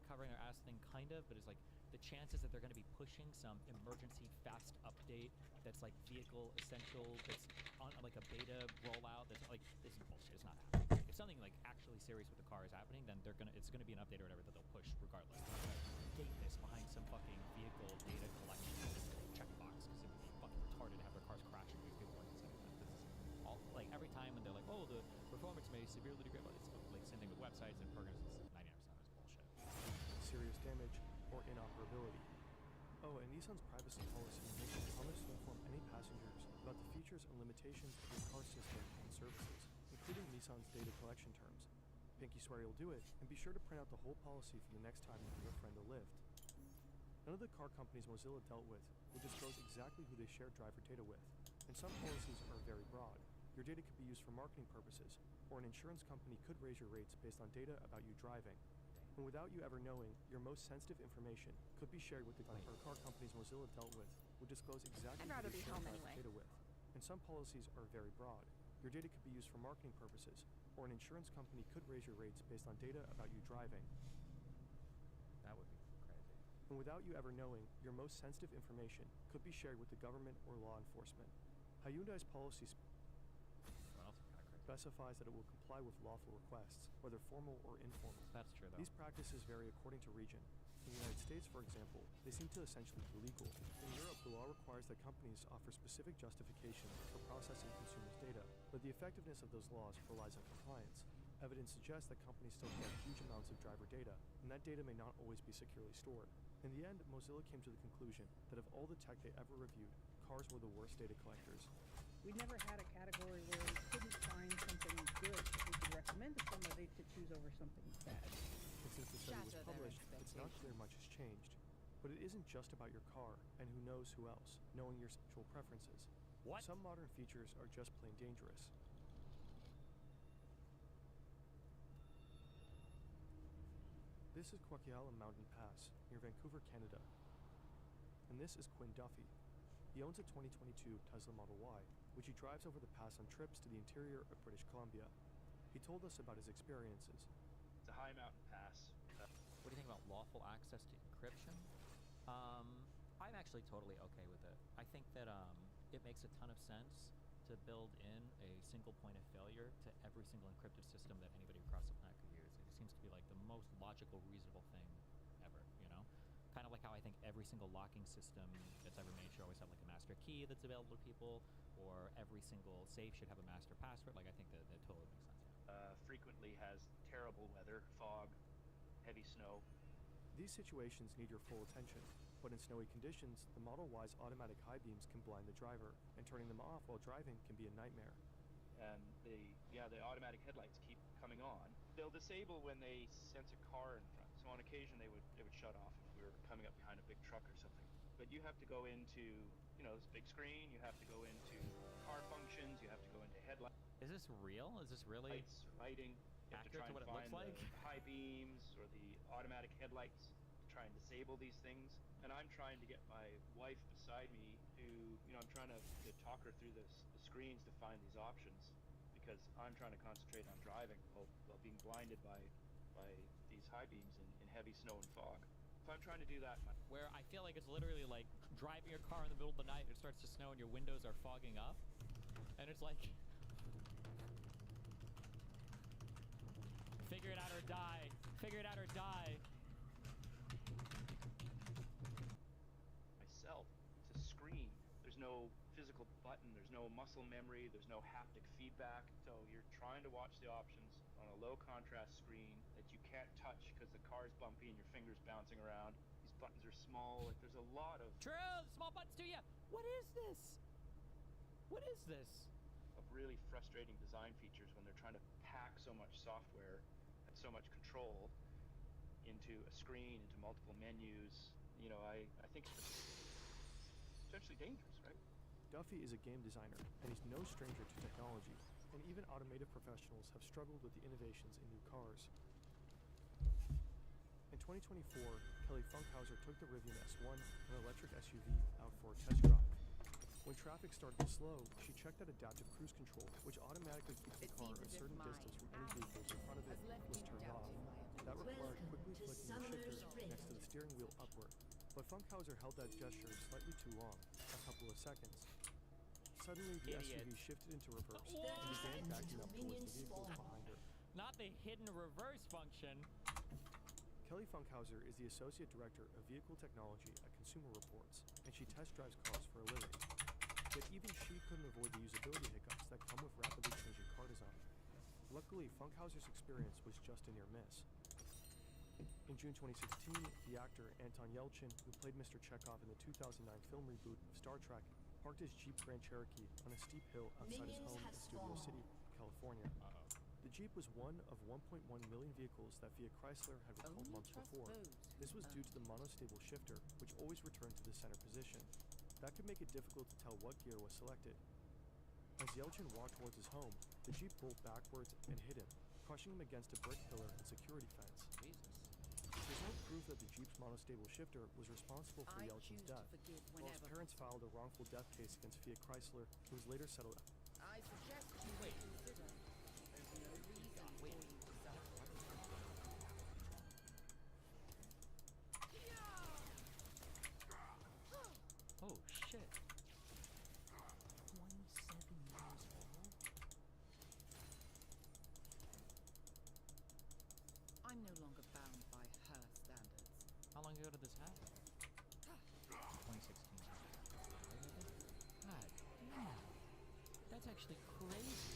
covering their ass thing, kind of, but it's like, the chances that they're going to be pushing some emergency fast update that's like vehicle essential, that's on like a beta rollout, that's like, this is bullshit, it's not happening. If something like actually serious with the car is happening, then it's gonna be an update or whatever that they'll push regardless. They're not gonna gate this behind some fucking vehicle data collection checkbox, because it would be fucking retarded to have their cars crashing because people weren't setting that. This is all, like, every time when they're like, oh, the performance may severely degrade, but it's like same thing with websites and programs, 99% is bullshit. Serious damage, or inoperability. Oh, and Nissan's privacy policy makes it promise to inform any passengers about the features and limitations of your car system and services, including Nissan's data collection terms. Pinky swear you'll do it, and be sure to print out the whole policy for the next time you give a friend a lift. None of the car companies Mozilla dealt with will disclose exactly who they share driver data with, and some policies are very broad. Your data could be used for marketing purposes, or an insurance company could raise your rates based on data about you driving. And without you ever knowing, your most sensitive information could be shared with the car companies Mozilla dealt with would disclose exactly I'd rather who be they share home driver anyway. data with. And some policies are very broad. Your data could be used for marketing purposes, or an insurance company could raise your rates based on data about you driving. That would be crazy. And without you ever knowing, your most sensitive information could be shared with the government or law enforcement. Hyundai's policy specifies that it will comply with lawful requests, whether formal or informal. That's true, though. These practices vary according to region. In the United States, for example, they seem to essentially be legal. In Europe, the law requires that companies offer specific justification for processing consumers' data, but the effectiveness of those laws relies on compliance. Evidence suggests that companies still collect huge amounts of driver data, and that data may not always be securely stored. In the end, Mozilla came to the conclusion that of all the tech they ever reviewed, cars were the worst data collectors. We never had a category where we couldn't find something good that we could recommend to somebody to choose over something bad. And since the study was published, it's not clear much has changed. But it isn't just about your car, and who knows who else, knowing your sexual preferences. What? Some modern features are just plain dangerous. This is Kwakyalam Mountain Pass, near Vancouver, Canada. And this is Quinn Duffy. He owns a 2022 Tesla Model Y, which he drives over the pass on trips to the interior of British Columbia. He told us about his experiences. It's a high mountain pass. What do you think about lawful access to encryption? I'm actually totally okay with it. I think that it makes a ton of sense to build in a single point of failure to every single encrypted system that anybody across the planet could use. It seems to be like the most logical, reasonable thing ever, you know? Kind of like how I think every single locking system that's ever made should always have like a master key that's available to people, or every single safe should have a master password. Like, I think that totally makes sense, yeah. Frequently has terrible weather, fog, heavy snow. These situations need your full attention, but in snowy conditions, the Model Y's automatic high beams can blind the driver, and turning them off while driving can be a nightmare. And the automatic headlights keep coming on. They'll disable when they sense a car in front. So on occasion they would shut off if we were coming up behind a big truck or something. But you have to go into, this big screen, you have to go into car functions, you have to go into headlights. Is this real? Is this really lighting? You have to try accurate to and what it find looks like? the high beams or the automatic headlights to try and disable these things. And I'm trying to get my wife beside me who, I'm trying to talk her through the screens to find these options, because I'm trying to concentrate on driving while being blinded by these high beams in heavy snow and fog. If I'm trying to do that, where I feel like it's literally like driving your car in the middle of the night, it starts to snow and your windows are fogging up, and it's like, figure it out or die, figure it out or die. Myself, it's a screen. There's no physical button, there's no muscle memory, there's no haptic feedback. So you're trying to watch the options on a low contrast screen that you can't touch because the car's bumpy and your fingers bouncing around. These buttons are small. Like, there's a lot of small buttons to you. What is this? What is this? Of really frustrating design features when they're trying to pack so much software and so much control into a screen, into multiple menus. I think it's potentially dangerous, right? Duffy is a game designer, and he's no stranger to technology, and even automotive professionals have struggled with the innovations in new cars. In 2024, Kelly Funkhauser took the Rivian S1, an electric SUV, out for a test drive. When traffic started to slow, she checked that adaptive cruise control, which automatically keeps the car a certain distance from any vehicles in front of it, was turned off. That required quickly flicking the shifter next to the steering wheel upward, but Funkhauser held that gesture slightly too long, a couple of seconds. Suddenly, the SUV shifted into reverse and began backing up towards the vehicles behind her. Not the hidden reverse function. Kelly Funkhauser is the Associate Director of Vehicle Technology at Consumer Reports, and she test drives cars for a living. Yet even she couldn't avoid the usability hiccups that come with rapidly changing car design. Luckily, Funkhauser's experience was just a near miss. In June 2016, the actor Anton Yelchin, who played Mr. Chekhov in the 2009 film reboot of Star Trek, parked his Jeep Grand Cherokee on a steep hill outside his home in Studio City, California. The Jeep was one of 1.1 million vehicles that Fiat Chrysler had recalled months before. This was due to the monostable shifter, which always returned to the center position. That could make it difficult to tell what gear was selected. As Yelchin walked towards his home, the Jeep rolled backwards and hit him, crushing him against a brick pillar and security fence. There's no proof that the Jeep's monostable shifter was responsible for Yelchin's death, while his parents filed a wrongful death case against Fiat Chrysler, who was later settled. I suggest you reconsider. There's no reason for you to suffer. actually crazy.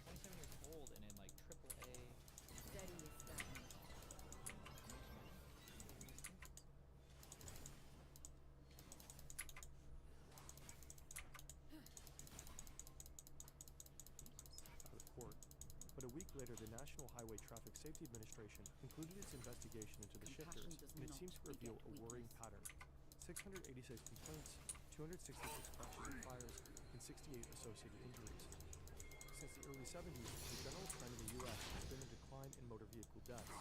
27 years old and in like AAA. Steady as stagnant. Out of court. But a week later, the National Highway Traffic Safety Administration concluded its investigation into the Compassion shifters, does and it not seems to reveal a beget worrying weakness. pattern. 686 complaints, 266 crashes and fires, and 68 associated injuries. Since the early 70s, the general trend in the U.S. has been a decline in motor vehicle deaths,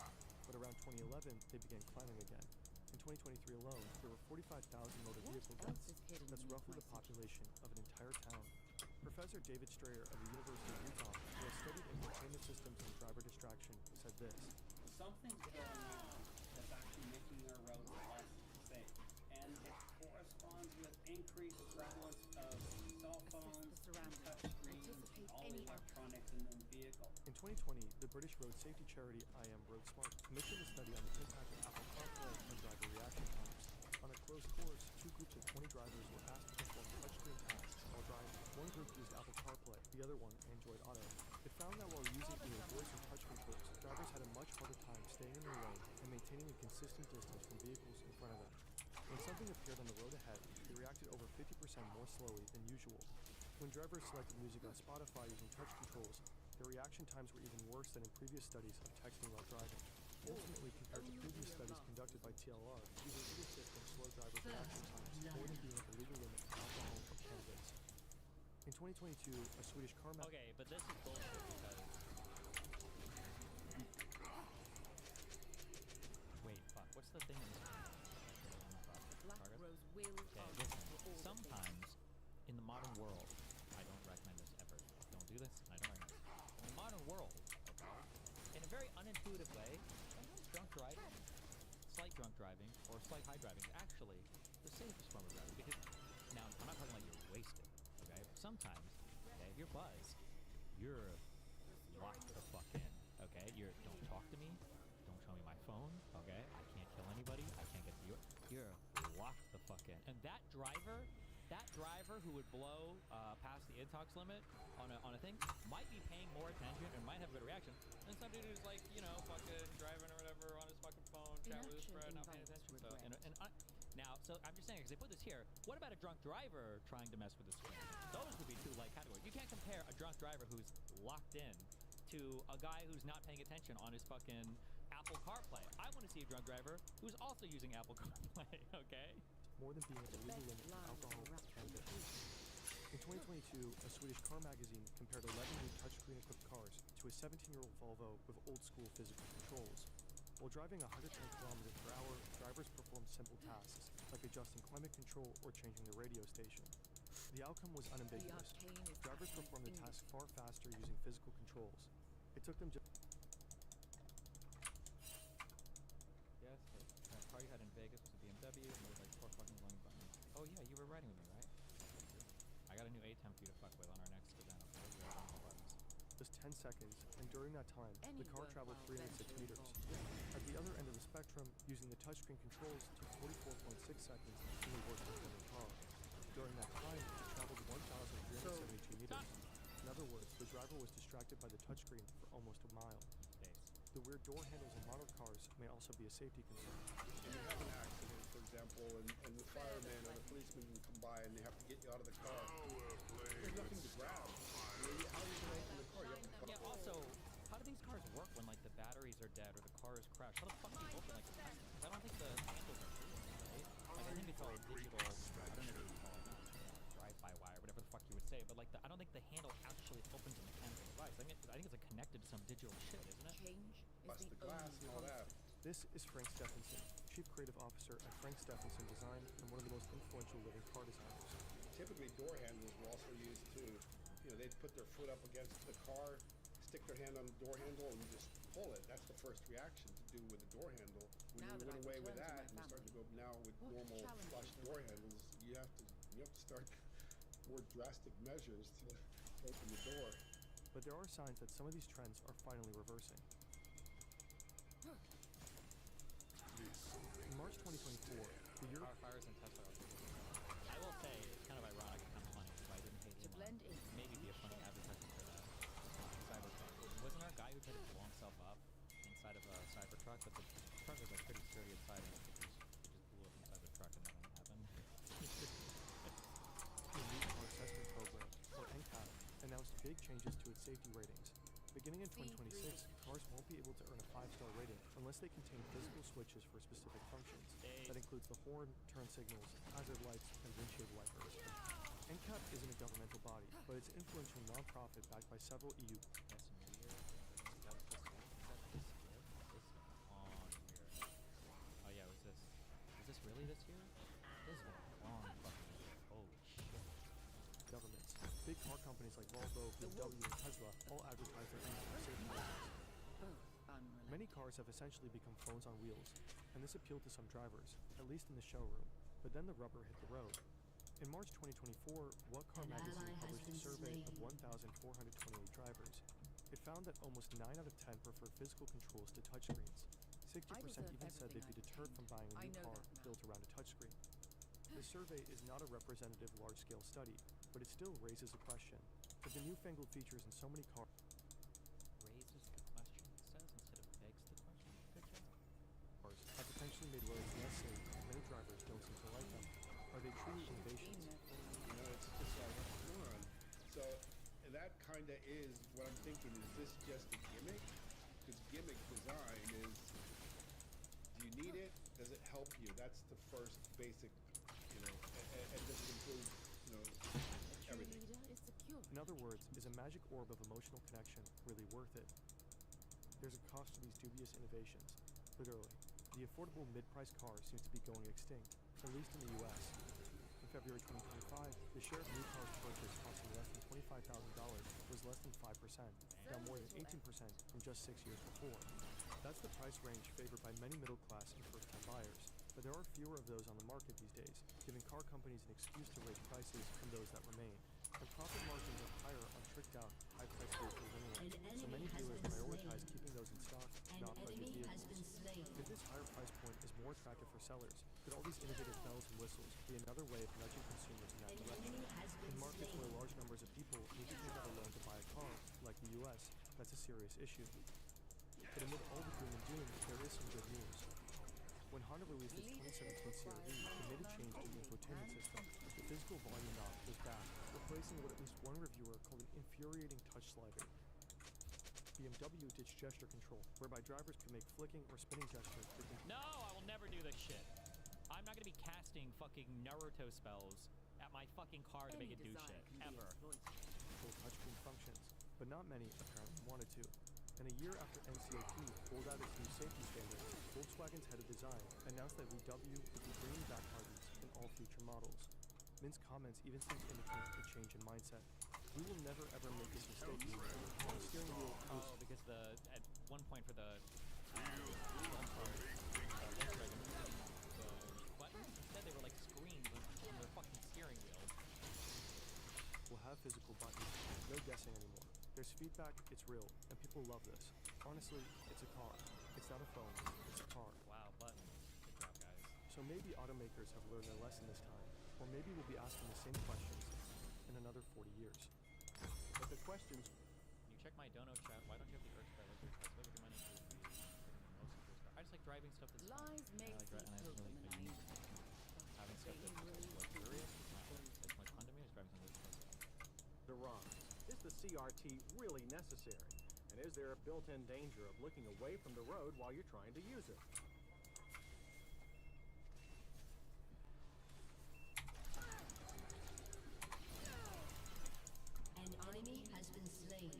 but around 2011, they began climbing again. In 2023 alone, there were 45,000 motor vehicle else deaths. is hidden That's in this roughly the message? population of an entire town. Professor David Strayer of the University of Utah, who has studied infotainment systems and driver distraction, said this. Something's going on that's actually making our roads less safe. And it corresponds with increased prevalence of cell phones, touch screens, and all the electronics in the vehicle. In 2020, the British road safety charity IM Road Smart commissioned a study on the impact of Apple CarPlay on driver reaction times. On a closed course, 2 groups of 20 drivers were asked to perform touchscreen tasks while driving. One group used Apple CarPlay, the other one Android Auto. It found that while using either voice or touch controls, drivers had a much harder time staying in their lane and maintaining a consistent distance from vehicles in front of them. When something appeared on the road ahead, they reacted over 50% more slowly than usual. When drivers selected music on Spotify using touch controls, their reaction times were even worse than in previous studies of texting while driving. Ultimately, compared to previous studies conducted by TLR, using either system slowed drivers' reaction times more than being at the legal limit of alcohol or cannabis. In 2022, a Swedish car Okay, but this is bullshit because. Wait, fuck. What's the thing in this? Black Rose will Okay, answer listen. for all Sometimes in the modern world, I don't recommend this ever. Don't do this. I don't recommend this. In the modern world, okay, in a very unintuitive way, sometimes drunk driving, slight drunk driving, or slight high driving is actually the safest form of driving. Because now I'm not talking like you're wasted, okay? Sometimes, okay, if you're buzzed, you're locked the fuck in, okay? Don't talk to me. Don't show me my phone, okay? I can't kill anybody. I can't get to you. You're locked the fuck in. And that driver who would blow past the intox limit on a thing might be paying more attention and might have a good reaction than some dude who's like, you know, fucking driving or whatever on his fucking phone, chatting with his friend, not paying attention. So, now, so I'm just saying, because they put this here, what about a drunk driver trying to mess with the screen? Those would be 2 light categories. You can't compare a drunk driver who's locked in to a guy who's not paying attention on his fucking Apple CarPlay. I want to see a drunk driver who's also using Apple CarPlay, okay? More than being at the legal limit of alcohol or cannabis. In 2022, a Swedish car magazine compared 11 new touchscreen-equipped cars to a 17-year-old Volvo with old-school physical controls. While driving 110 kilometers per hour, drivers performed simple tasks, like adjusting climate control or changing the radio station. The outcome was unambiguous. Drivers performed the task far faster using physical controls. It took them just... Yes, the car you had in Vegas was a BMW, and there was like 4 fucking long buttons. Oh yeah, you were riding with me, right? I got a new A10 for you to fuck with on our next event. Just 10 seconds, and during that time, the car traveled 306 meters. At the other end of the spectrum, using the touchscreen controls took 44.6 seconds in the worst performing car. During that time, it traveled 1,372 meters. In other words, the driver was distracted by the touchscreen for almost a mile. The weird door handles in modern cars may also be a safety concern. When you have an accident, for example, and the fireman or the policeman come by and they have to get you out of the car, there's nothing to grab. How are you going to open the car? You have to cut Yeah, also, how do these cars work when like the batteries are dead or the car is crashed? How the fuck do you open like the Tesla? 'Cause I don't think the handles are real, right? Like I think it's all digital. I don't know what you call it, drive-by wire, whatever the fuck you would say. But like, I don't think the handle actually opens a mechanical device. I think it's like connected to some digital shit, isn't it? Change bust the glass and all that. This is Frank Stephenson, Chief Creative Officer at Frank Stephenson Design and one of the most influential living car designers. Typically, door handles were also used to, they'd put their foot up against the car, stick their hand on the door handle, and just pull it. That's the first reaction to do with the door handle. When Now you that went I've away with returned to that, my and you start to go now with What normal challenges flush present? door handles, you have to start more drastic measures to open the door. But there are signs that some of these trends are finally reversing. In March 2024, the Europe... Fires and Tesla. Blend in. maybe be a funny advertisement for that. Cybertruck. Wasn't there a guy who tried to blow himself up inside of a Cybertruck, but the truck was like pretty sturdy inside, and he just blew up inside the truck, and nothing happened. The New Car Assessment Program, or NCAP, announced big changes to its safety ratings. Beginning in 2026, cars won't be able to earn a 5-star rating unless they contain physical switches for specific functions. That includes the horn, turn signals, hazard lights, and windshield wipers. NCAP isn't a governmental body, but it's an influential nonprofit backed by several EU. That's weird. That was this week. Is that this year? Oh yeah, was this? Is this really this year? This is a long fucking year. Holy shit. Governments. Big car companies like Volvo, BMW, and Tesla all advertise their NCAP safety ratings. Many cars have essentially become phones on wheels, and this appealed to some drivers, at least in the showroom. But then the rubber hit the road. In March 2024, What Car magazine published a survey of 1,428 drivers. It found that almost 9 out of 10 prefer physical controls to touchscreens. 60% even said they'd be deterred from buying a new car built around a touchscreen. This survey is not a representative large-scale study, but it still raises a question. If the newfangled features in so many cars Raises the question, it says, instead of begs the question. Good job. have potentially made roads less safe, many drivers don't seem to like them. Are they truly innovations? It's like, come on. So that kind of is what I'm thinking. Is this just a gimmick? Because gimmick design is, do you need it? Does it help you? That's the first basic, and this includes, everything. In other words, is a magic orb of emotional connection really worth it? There's a cost to these dubious innovations. Literally, the affordable mid-price car seems to be going extinct, at least in the US. In February 2025, the share of new cars purchased costing less than $25,000 was less than 5%, down more than 18% from just 6 years before. That's the price range favored by many middle-class and first-time buyers, but there are fewer of those on the market these days, giving car companies an excuse to raise prices from those that remain. And profit margins are higher on tricked-out, high-priced vehicles anyway, so many dealers prioritize keeping those in stock, not budget vehicles. If this higher price point is more attractive for sellers, could all these innovative bells and whistles be another way of nudging consumers in that direction? In markets where large numbers of people need to take out a loan to buy a car, like the US, that's a serious issue. But amid all the gloom and doom, there is some good news. When Honda released its 2017 CR-V, it made a change to the infotainment system. The physical volume knob was back, replacing what at least one reviewer called an infuriating touch slider. BMW ditched gesture control, whereby drivers could make flicking or spinning gestures. No, I will never do this shit. I'm not gonna be casting fucking Naruto spells at my fucking car to make it do shit, ever. Full touchscreen functions, but not many apparently wanted to. And a year after NCAP rolled out its new safety standards, Volkswagen's head of design announced that VW would be bringing back heartbeats in all future models. Mint's comments even seem to indicate a change in mindset. We will never ever make this mistake anymore. The steering wheel was... Oh, because at one point for the Volkswagen, the buttons, instead they were like screens on their fucking steering wheel. Will have physical buttons, no guessing anymore. There's feedback, it's real, and people love this. Honestly, it's a car. It's not a phone, it's a car. Wow, buttons. Good job, guys. So maybe automakers have learned their lesson this time, or maybe we'll be asking the same questions in another 40 years. But the questions... Can you check my dono chat? Why don't you have the urge to buy luxury cars? What would your money do for you? I just like driving stuff that's fun. Lies make I like having stuff that's luxurious. It's much fun to me. Just driving something that's The ROM. Is the CRT really necessary? And is there a built-in danger of looking away from the road while you're trying to use it? An enemy has been slain.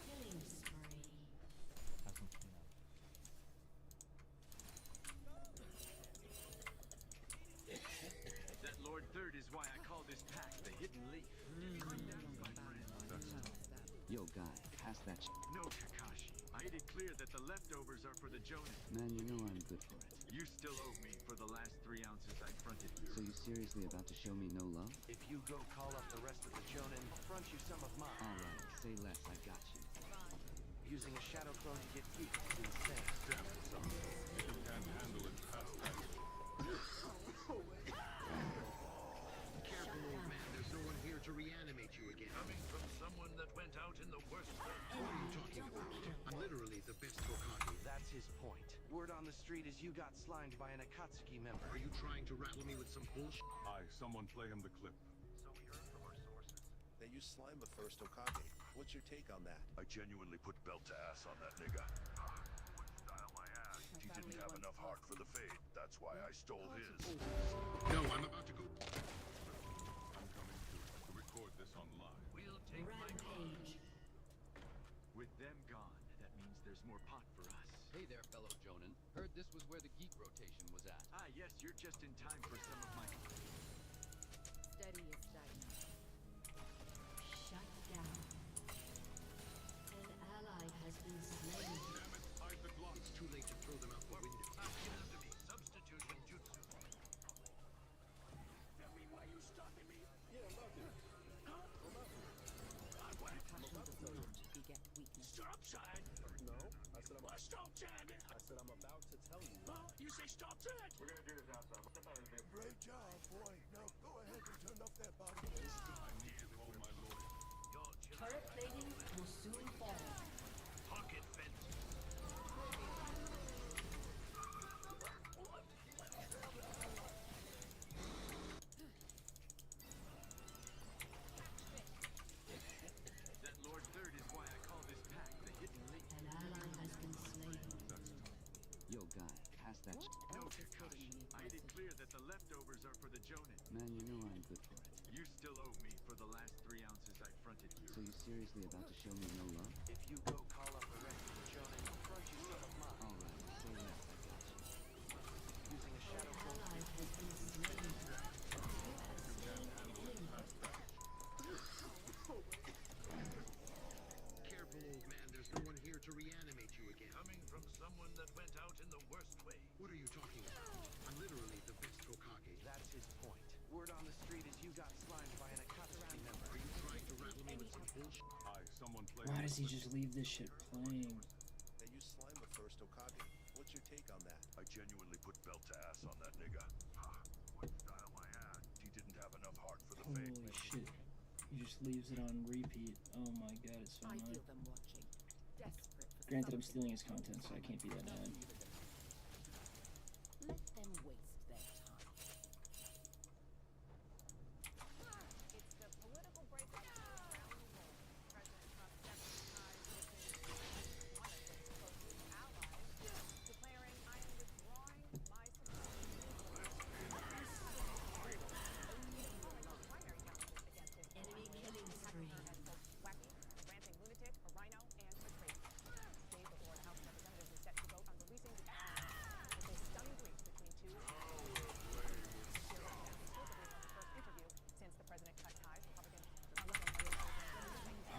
Killing spree. have some cleanup. That Lord Third is why I call this pack the Hidden Leaf. Yo, guy, pass that No, Kakashi. I made it clear that the leftovers are for the Jonin. Man, you know I'm good for it. You still owe me for the last 3 ounces I fronted you. So you seriously about to show me no love? If you go call up the rest of the Jonin, I'll front you some of mine. Alright, say less, I got you. Using a shadow clone to get heat is insane. Damn it, son. You can't handle it fast. That's his point. Word on the street is you got slimed by an Akatsuki member. Are you trying to rattle me with some bullshit? Aye, someone play him the clip. So we heard from our sources that you slimed the first Hokage. What's your take on that? I genuinely put belt to ass on that nigga. Would style my ass. He didn't have enough heart for the fade. That's why I stole his. No, I'm about to go. I'm coming to record this online. We'll take Rampage. With them gone, that means there's more pot for us. Hey there, fellow Jonin. Heard this was where the geek rotation was at. Ah, yes, you're just in time for some of my... Steady is stagnant. Shut down. An ally has been slain. Damn it, hide the Glock. It's too late to throw them out the window. Give them to me. Substitution jutsu. Tell me why you stopping me. Yeah, I'm about to. Beget weakness. Stop, Chad. No, I said Stop, Chad. I said I'm about to tell you. You say stop, Chad. We're gonna do this outside. Great job, boy. Now go ahead and turn off that body. I need to call my lawyer. Turret plating will soon fall. Pocket fence. That Lord Third is why I call this pack the Hidden Link. An ally has been slain. Yo, guy, cast that No, Kakashi. I made it clear that the leftovers are for the Jonin. Man, you know I'm good for it. You still owe me for the last 3 ounces I fronted you. So you seriously about to show me no love? If you go call up the rest of the Jonin, I'll front you some of mine. Alright, say less, I got you. Using a shadow clone. Ally has been slain. You have slain an enemy. Careful, old man. There's no one here to reanimate you again. Coming from someone that went out in the worst way. What are you talking about? I'm literally the best Hokage. That's his point. Word on the street is you got slimed by an Akatsuki member. Are you trying to rattle me with some bullshit? Aye, someone play Why him does the he clip. just leave this shit playing? That you slimed the first Hokage. What's your take on that? I genuinely put belt to ass on that nigga. Would style my ass. He didn't have enough heart for the fade. Holy shit. He just leaves it on repeat. Oh my god, it's so I annoying. feel them watching. Desperate for Granted, I'm something. stealing his content, so I can't be that mad. Let them waste their time. It's the political breakup around the world. President Trump severing ties with his honestly closest allies, declaring, "I am withdrawing my support for Israel." Calling on primary challenges against his Enemy killing spree. as quote, wacky, ranting lunatic, a rhino, and a traitor. Today, the Florida House of Representatives is set to vote on releasing the with a stunning brief between two first interview since the president cut ties. Republican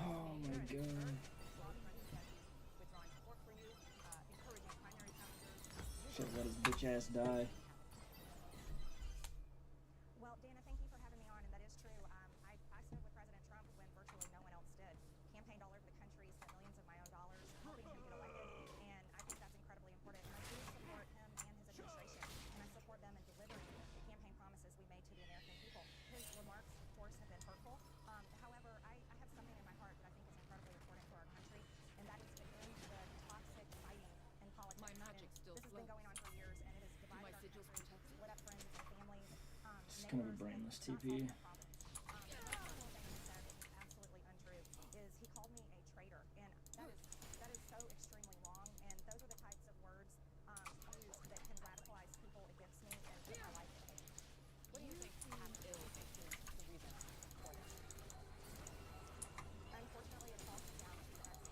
Oh my god. withdrawing support for you, encouraging primary challenges. Should've let his bitch ass die. Well, Dana, thank you for having me on, and that is true. I stood with President Trump when virtually no one else did. Campaigned all over the country, spent millions of my own dollars helping him get elected, and I think that's incredibly important. And I do support him and his administration, and I support them in delivering the campaign promises we made to the American people. His remarks, of course, have been hurtful. However, I have something in my heart that I think is incredibly important for our country, and that is to end the toxic fighting in politics. My magic And still this has been flows. going on for years, and it has Do divided my our sigils country, protect me? split up friends and families. This is kind of a brainless TP. Absolutely untrue. Is he called me a traitor, and that is so extremely wrong. And those are the types of words used that can radicalize people against me and put my life in danger. What do you think have ill influenced the reason for this? Unfortunately, it falls down to the side,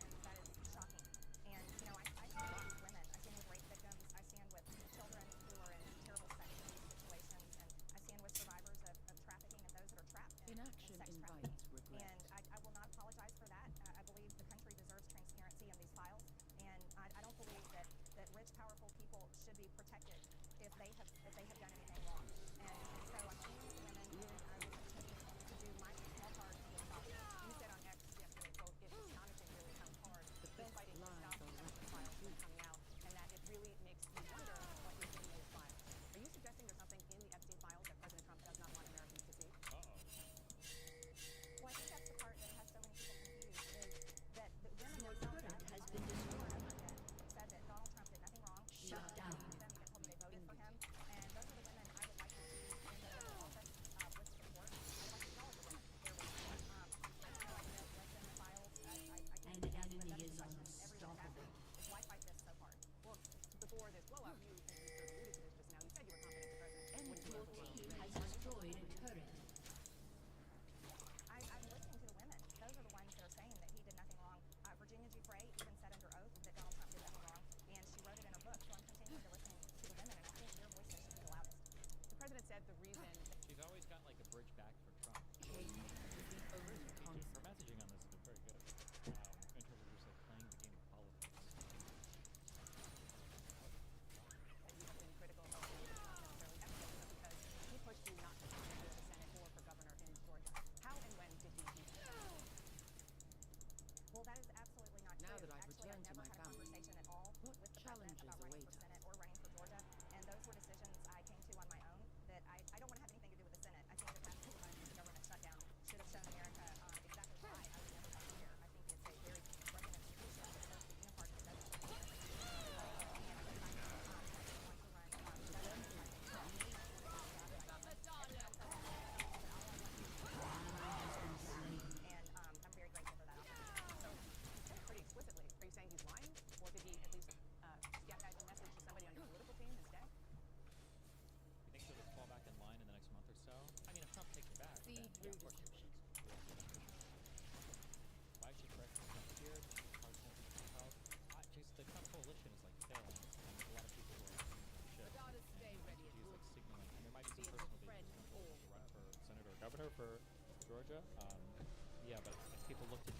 and that is shocking. And you know, I stand with women, I stand with rape victims, I stand with children who are in terrible sex abuse situations, and I stand with survivors of trafficking.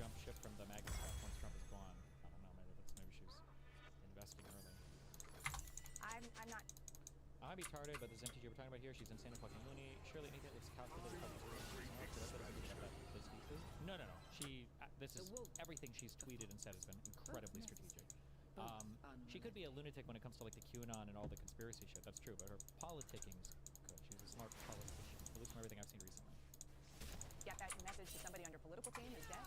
jump ship from the MAGA stuff once Trump is gone. I don't know. Maybe she was investing early. I'm not. I might be retarded, but this MTG we're talking about here, she's insane and fucking loony. Surely anything that looks calculated probably No. This is everything she's tweeted and said has been incredibly strategic. She could be a lunatic when it comes to like the QAnon and all the conspiracy shit. That's true, but her politicking's good. She's a smart politician, at least from everything I've seen recently. Get that message to somebody on your political team instead?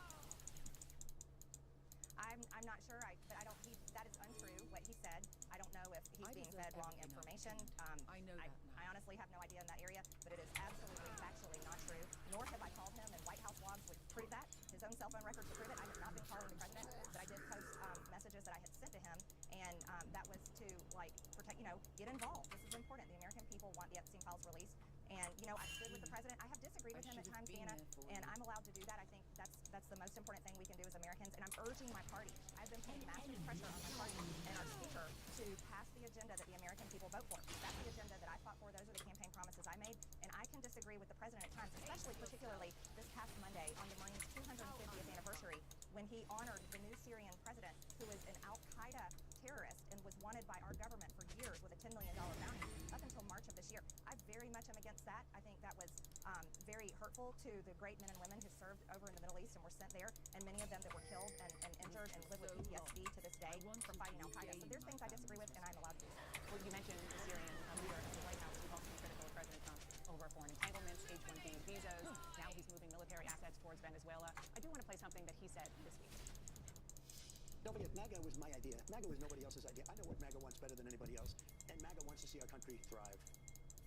I'm not sure, but I don't. That is untrue. What he said. I don't know if he's being fed wrong information. I know that now. I honestly have no idea in that area, but it is absolutely factually not true. Nor have I called him, and White House logs would prove that. His own cell phone records would prove it. I have not been calling the president, but I did post messages that I had sent to him, and that was to like protect. Get involved. This is important. The American people want the Epstein files released. And I've stood with the president. I have disagreed with him at times, Deanna, and I'm allowed to do that. I think that's the most important thing we can do as Americans. And I'm urging my party. I've been putting massive pressure on my party and our speaker to pass the agenda that the American people vote for. That's the agenda that I fought for. Those are the campaign promises I made. And I can disagree with the president at times, particularly this past Monday on the Marines' 250th anniversary, when he honored the new Syrian president, who is an Al-Qaeda terrorist and was wanted by our government for years with a $10 million bounty up until March of this year. I very much am against that. I think that was very hurtful to the great men and women who served over in the Middle East and were sent there, and many of them that were killed and injured and live with PTSD to this day from fighting Al-Qaeda. So there's things I disagree with, and I'm allowed to do so. Well, you mentioned the Syrian leader of the White House who's also been critical of President Trump over foreign entanglements, H-1B visas. Now he's moving military assets towards Venezuela. I do want to play something that he said this week. Don't forget, MAGA was my idea. MAGA was nobody else's idea. I know what MAGA wants better than anybody else, and MAGA wants to see our country thrive.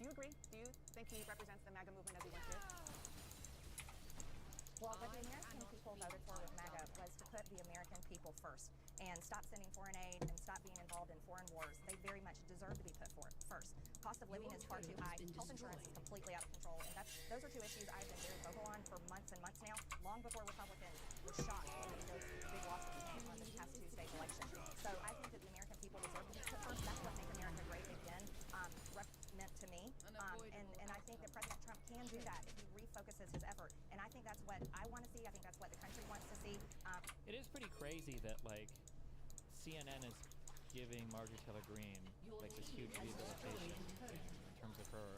Do you agree? Do you think he represents the MAGA movement as he once did? Well, what the American people voted for with MAGA was to put the American people first and stop sending foreign aid and stop being involved in foreign wars. They very much deserve to be put first. Cost of living is far too high. Health insurance is completely out of control. And those are two issues I've been very vocal on for months and months now, long before Republicans were shocked when those big losses came on this past Tuesday's election. So I think that the American people deserve to be put first. That's what Make America Great Again meant to me. And I think that President Trump can do that if he refocuses his effort. And I think that's what I want to see. I think that's what the country wants to see. It is pretty crazy that like CNN is giving Marjorie Taylor Greene like this huge rehabilitation in terms of her.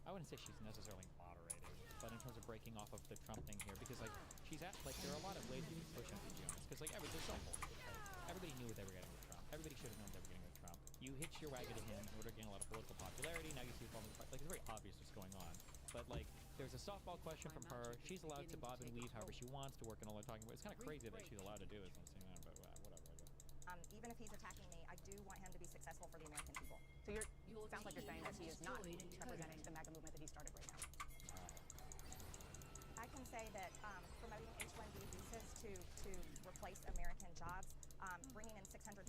I wouldn't say she's necessarily moderating, but in terms of breaking off of the Trump thing here, because like she's at like there are a lot of ways to push MPG on this, because like there's no bullshit, right? Everybody knew what they were getting with Trump. Everybody should have known what they were getting with Trump. You hitch your wagon to him in order to gain a lot of political popularity. Now you see like it's very obvious what's going on. But like there's a softball question from her. She's allowed to bob and weave however she wants to work in all they're talking about. It's kind of crazy that she's allowed to do it. So I'm saying that, but whatever. I guess. Even if he's attacking me, I do want him to be successful for the American people. So sounds like you're saying that he is not representing the MAGA movement that he started right now. I can say that promoting H-1B visas to replace American jobs, bringing in 600,000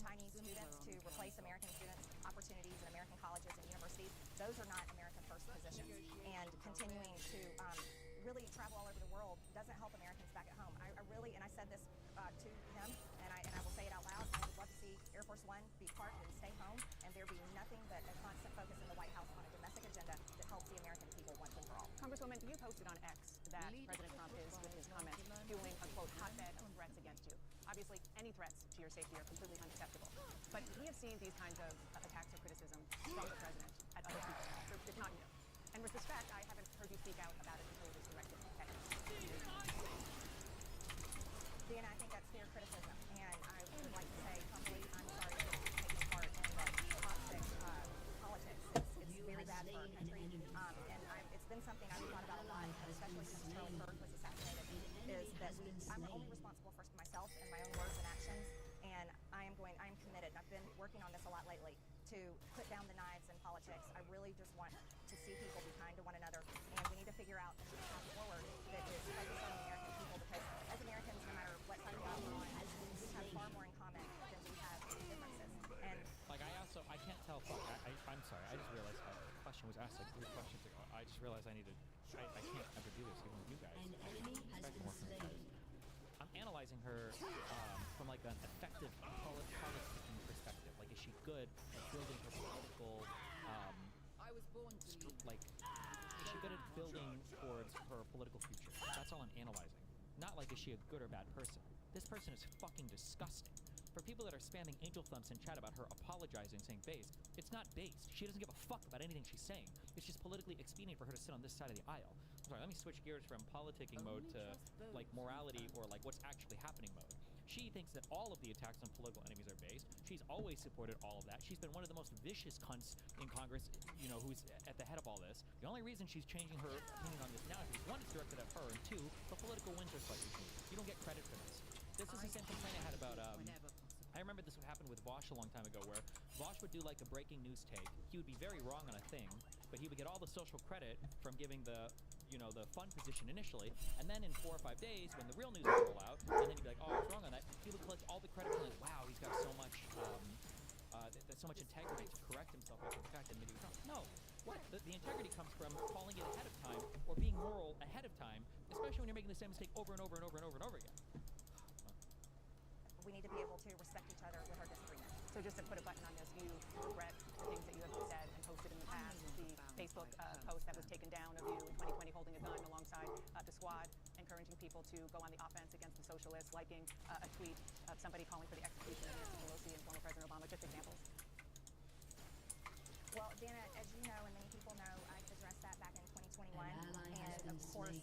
Chinese students to replace American students' opportunities in American colleges and universities, those are not American first positions. And continuing to really travel all over the world doesn't help Americans back at home. I really, and I said this to him, and I will say it out loud, I would love to see Air Force One be parked and stay home, and there be nothing but a constant focus in the White House on a domestic agenda that helps the American people once and for all. Congresswoman, you posted on X that President Trump is, with his comments, fueling a, quote, hotbed of threats against you. Obviously, any threats to your safety are completely unacceptable. But we have seen these kinds of attacks or criticism from the president at other people. So it's not new. And with respect, I haven't heard you speak out about it until it was directed at you. Deanna, I think that's fair criticism. And I would like to say, humbly, I'm sorry that you're taking part in the toxic politics. It's very bad for our country. And it's been something I've thought about a lot, especially since Charlie Kirk was assassinated, is that I'm only responsible first for myself and my own words and actions. And I am committed, and I've been working on this a lot lately, to put down the knives in politics. I really just want to see people be kind to one another, and we need to figure out a path forward that is focused on the American people, because as Americans, no matter what side of the aisle we're on, we have far more in common than we have differences. And like I can't tell. I'm sorry. I just realized a question was asked like 3 questions ago. I just realized I can't ever do this even with you guys. I expect more from you guys. I'm analyzing her from like an effective politicking perspective. Like, is she good at building her political, is she good at building towards her political future? That's all I'm analyzing. Not like is she a good or bad person. This person is fucking disgusting. For people that are spamming angel thumps in chat about her apologizing, saying based, it's not based. She doesn't give a fuck about anything she's saying. It's just politically expedient for her to sit on this side of the aisle. I'm sorry, let me switch gears from politicking mode to like morality or like what's actually happening mode. She thinks that all of the attacks on political enemies are based. She's always supported all of that. She's been one of the most vicious cunts in Congress, you know, who's at the head of all this. The only reason she's changing her opinion on this now is because one, it's directed at her, and two, the political winds are slightly changed. You don't get credit for this. This is the same complaint I had about, I remember this would happen with Vosh a long time ago, where Vosh would do like a breaking news take. He would be very wrong on a thing, but he would get all the social credit from giving the, you know, the fun position initially, and then in 4 or 5 days, when the real news would roll out, and then he'd be like, oh, I was wrong on that, he would collect all the credit for like, wow, he's got so much, there's so much integrity to correct himself after the fact that maybe he was wrong. No. What? The integrity comes from calling it ahead of time, or being moral ahead of time, especially when you're making the same mistake over and over and over and over and over again. We need to be able to respect each other with our disagreements. So just to put a button on this, you regret the things that you have said and posted in the past. The Facebook post that was taken down of you in 2020 holding a gun alongside the squad, encouraging people to go on the offense against the socialists, liking a tweet of somebody calling for the execution of Nancy Pelosi and former President Obama. Just examples. Well, Dana, as you know, and many people know, I addressed that back in 2021, and of course,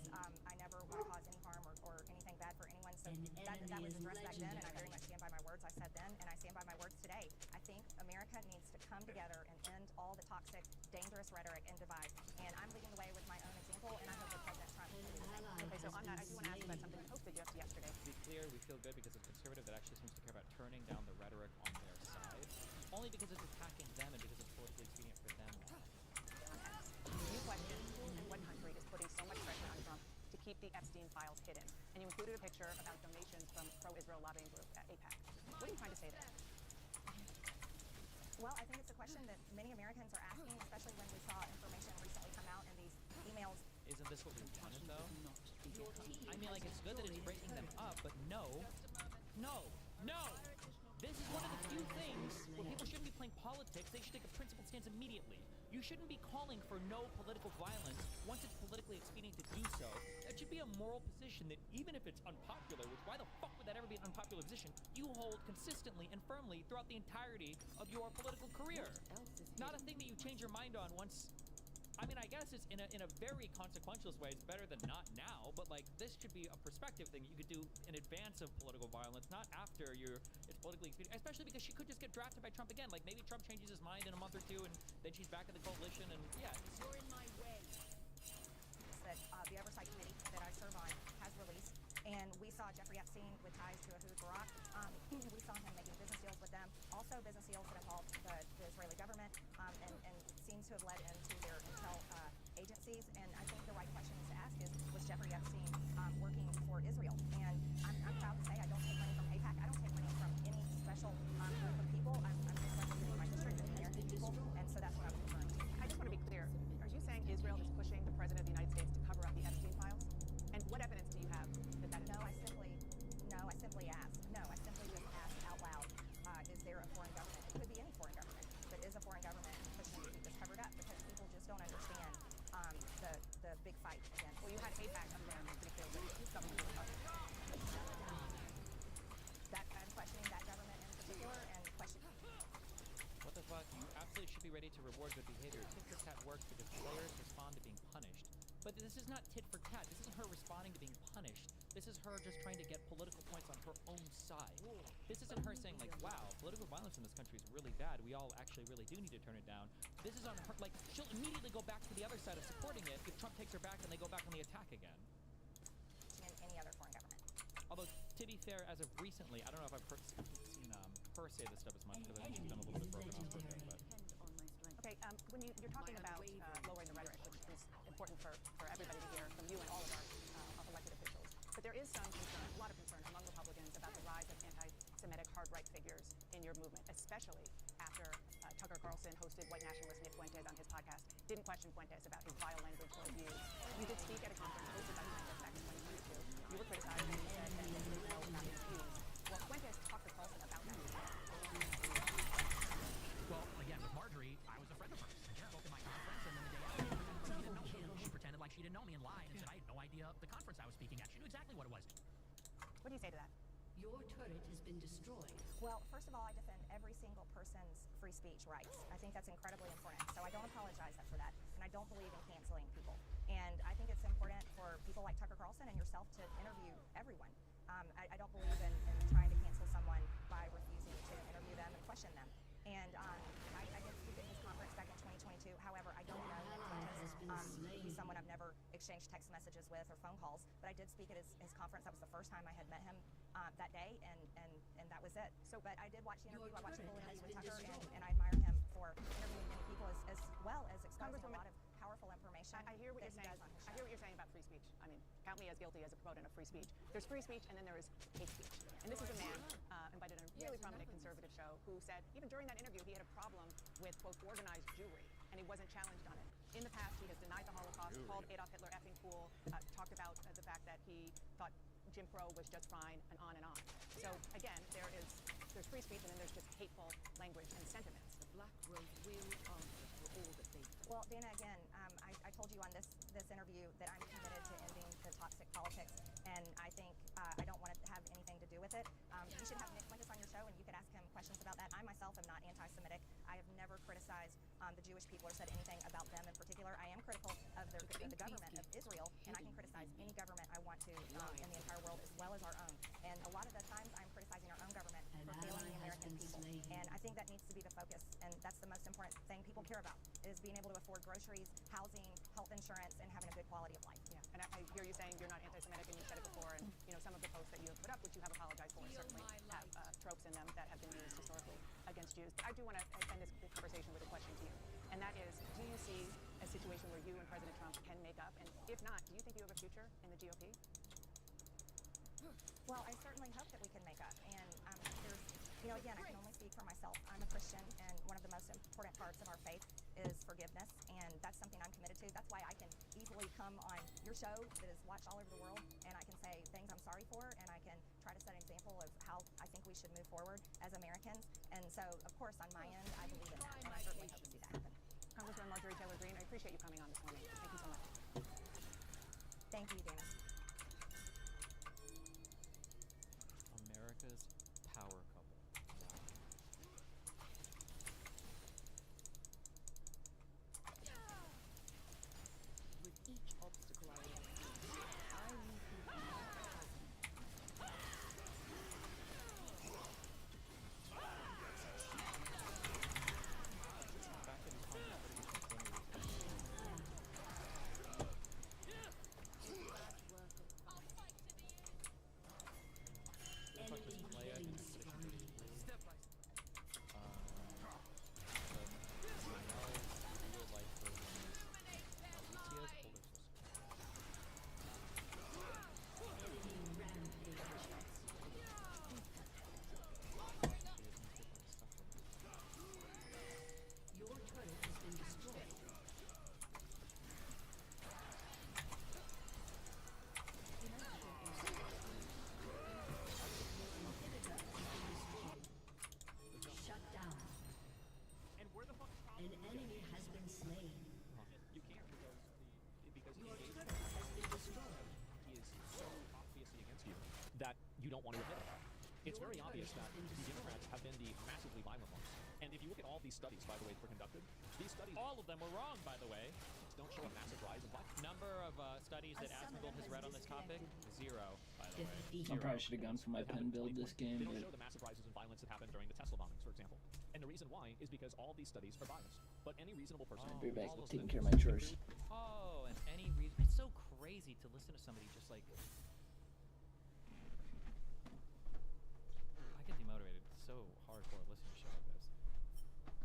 I never want to cause any harm or anything bad for anyone, so that was addressed back then, and I very much stand by my words I said then, and I stand by my words today. I think America needs to come together and end all the toxic, dangerous rhetoric and divide, and I'm leading the way with my own example, and I hope that President Trump will do the same. Okay, so on that, I do want to ask you about something you posted just yesterday. To be clear, we feel good because it's a conservative that actually seems to care about turning down the rhetoric on their side, only because it's attacking them and because it's politically expedient for them. You question who and what country is putting so much pressure on Trump to keep the Epstein files hidden, and you included a picture about donations from pro-Israel lobbying group at AIPAC. What are you trying to say there? Well, I think it's a question that many Americans are asking, especially when we saw information recently come out in these emails. Isn't this what we wanted, though? I mean, like, it's good that it's breaking them up, but no. This is one of the few things where people shouldn't be playing politics. They should take a principled stance immediately. You shouldn't be calling for no political violence once it's politically expedient to do so. That should be a moral position that even if it's unpopular, which why the fuck would that ever be an unpopular position, you hold consistently and firmly throughout the entirety of your political career. Not a thing that you change your mind on once. I mean, I guess it's in a very consequential way. It's better than not now, but like this should be a perspective thing you could do in advance of political violence, not after it's politically expedient. Especially because she could just get drafted by Trump again. Like maybe Trump changes his mind in a month or two, and then she's back in the coalition. And yeah, You're in my way. That the oversight committee that I serve on has released, and we saw Jeffrey Epstein with ties to Ehud Barak. We saw him making business deals with them, also business deals that involved the Israeli government, and seems to have led into their intel agencies. And I think the right question to ask is, was Jeffrey Epstein working for Israel? And I'm proud to say I don't take money from AIPAC. I don't take money from any special group of people. I'm just representing my district and the American people, and so that's what I was referring to. I just want to be clear. Are you saying Israel is pushing the President of the United States to cover up the Epstein files? And what evidence do you have that that is? No, I simply asked. No, I simply just asked out loud, is there a foreign government? It could be any foreign government, but is a foreign government pushing to keep this covered up? Because people just don't understand the big fight against. Well, you had AIPAC up there, pretty clear, but something to talk about. That I'm questioning that government in particular, and questioning. What the fuck? You absolutely should be ready to reward good behavior. Tit for tat works because players respond to being punished. But this is not tit for tat. This isn't her responding to being punished. This is her just trying to get political points on her own side. This isn't her saying like, wow, political violence in this country is really bad. We all actually really do need to turn it down. This is on her, like, she'll immediately go back to the other side of supporting it if Trump takes her back and they go back on the attack again. In any other foreign government. Although, to be fair, as of recently, I don't know if I've seen her say this stuff as much because I think she's been a little bit broken off with it, but... Okay, when you're talking about lowering the rhetoric, which is important for everybody to hear from you and all of our elected officials, but there is some concern, a lot of concern among Republicans about the rise of anti-Semitic hard-right figures in your movement, especially after Tucker Carlson hosted white nationalist Nick Fuentes on his podcast, didn't question Fuentes about his vile language or views. You did speak at a conference hosted by Fuentes back in 2022. You were criticized and you said that you didn't know about his views. Well, Fuentes talked to Carlson about that. Well, again, with Marjorie, I was a friend of hers. She spoke at my conference, and then the day after, she didn't know me. She pretended like she didn't know me and lied and said I had no idea the conference I was speaking at. She knew exactly what it was. What do you say to that? Your turret has been destroyed. Well, first of all, I defend every single person's free speech rights. I think that's incredibly important. So I don't apologize for that. And I don't believe in canceling people. And I think it's important for people like Tucker Carlson and yourself to interview everyone. I don't believe in trying to cancel someone by refusing to interview them and question them. And I did speak at his conference back in 2022. However, I don't know him because he's someone I've never exchanged text messages with or phone calls. But I did speak at his conference. That was the first time I had met him that day, and that was it. So, but I did watch the interview. I watched the full interview with Tucker, and I admire him for interviewing many people as well as exposing a lot of powerful information. I hear what you're saying. I hear what you're saying about free speech. I mean, count me as guilty as a proponent of free speech. There's free speech, and then there is hate speech. And this is a man invited on a really prominent conservative show who said, even during that interview, he had a problem with, quote, organized Jewry, and he wasn't challenged on it. In the past, he has denied the Holocaust, called Adolf Hitler effing cool, talked about the fact that he thought Jim Crow was just fine, and on and on. So again, there's free speech, and then there's just hateful language and sentiments. The Black Rose will answer for all that they've done. Well, Dana, again, I told you on this interview that I'm committed to ending the toxic politics, and I think I don't want to have anything to do with it. You should have Nick Linkus on your show, and you could ask him questions about that. I myself am not anti-Semitic. I have never criticized the Jewish people or said anything about them in particular. I am critical of the government of Israel, and I can criticize any government I want to in the entire world as well as our own. And a lot of the times I'm criticizing our own government for failing the American people. And I think that needs to be the focus, and that's the most important thing people care about, is being able to afford groceries, housing, health insurance, and having a good quality of life. Yeah, and I hear you saying you're not anti-Semitic, and you said it before, and some of the posts that you have put up, which you have apologized for, certainly have tropes in them that have been used historically against Jews. But I do want to end this conversation with a question to you, and that is, do you see a situation where you and President Trump can make up? And if not, do you think you have a future in the GOP? Well, I certainly hope that we can make up. And there's, again, I can only speak for myself. I'm a Christian, and one of the most important parts of our faith is forgiveness, and that's something I'm committed to. That's why I can easily come on your show that is watched all over the world, and I can say things I'm sorry for, and I can try to set an example of how I think we should move forward as Americans. And so, of course, on my end, I believe in that, and I certainly hope to see that happen. Congresswoman Marjorie Taylor Greene, I appreciate you coming on this morning. Thank you so much. Thank you, Dana. America's power couple. With each obstacle I overcome, I leave behind a chasm. That you don't want to admit it. It's very obvious that the Democrats have been the massively violent ones. And if you look at all these studies, by the way, that were conducted, these studies, all of them were wrong, by the way, don't show a massive rise in violence. Number of studies that Asmongold has read on this topic, 0, by the way. I probably should have gone for my pen build this game, They don't but show the massive rises in violence that happened during the Tesla bombings, for example. And the reason why is because all these studies are biased. But any reasonable person... I'll be back taking care of my chores. Oh, and any reason... It's so crazy to listen to somebody just like... I get demotivated so hardcore listening to a show like this.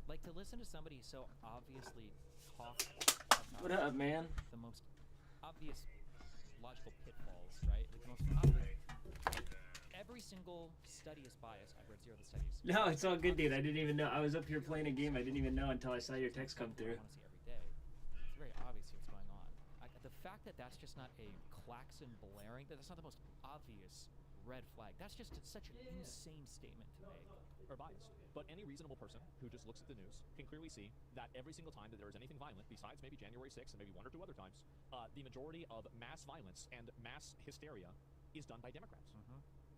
Like, to listen to somebody so obviously talk about What up, man? the most obvious logical pitfalls, right? Like the most obvious... Every single study is biased. I've read 0 of the studies. No, it's all good, dude. I didn't even know. I was up here playing a game. I didn't even know until I saw your text come through. Honestly, every day. It's very obvious what's going on. The fact that that's just not a klaxon blaring, that's not the most obvious red flag. That's just such an insane statement to make. Are biased. But any reasonable person who just looks at the news can clearly see that every single time that there is anything violent, besides maybe January 6th and maybe 1 or 2 other times, the majority of mass violence and mass hysteria is done by Democrats.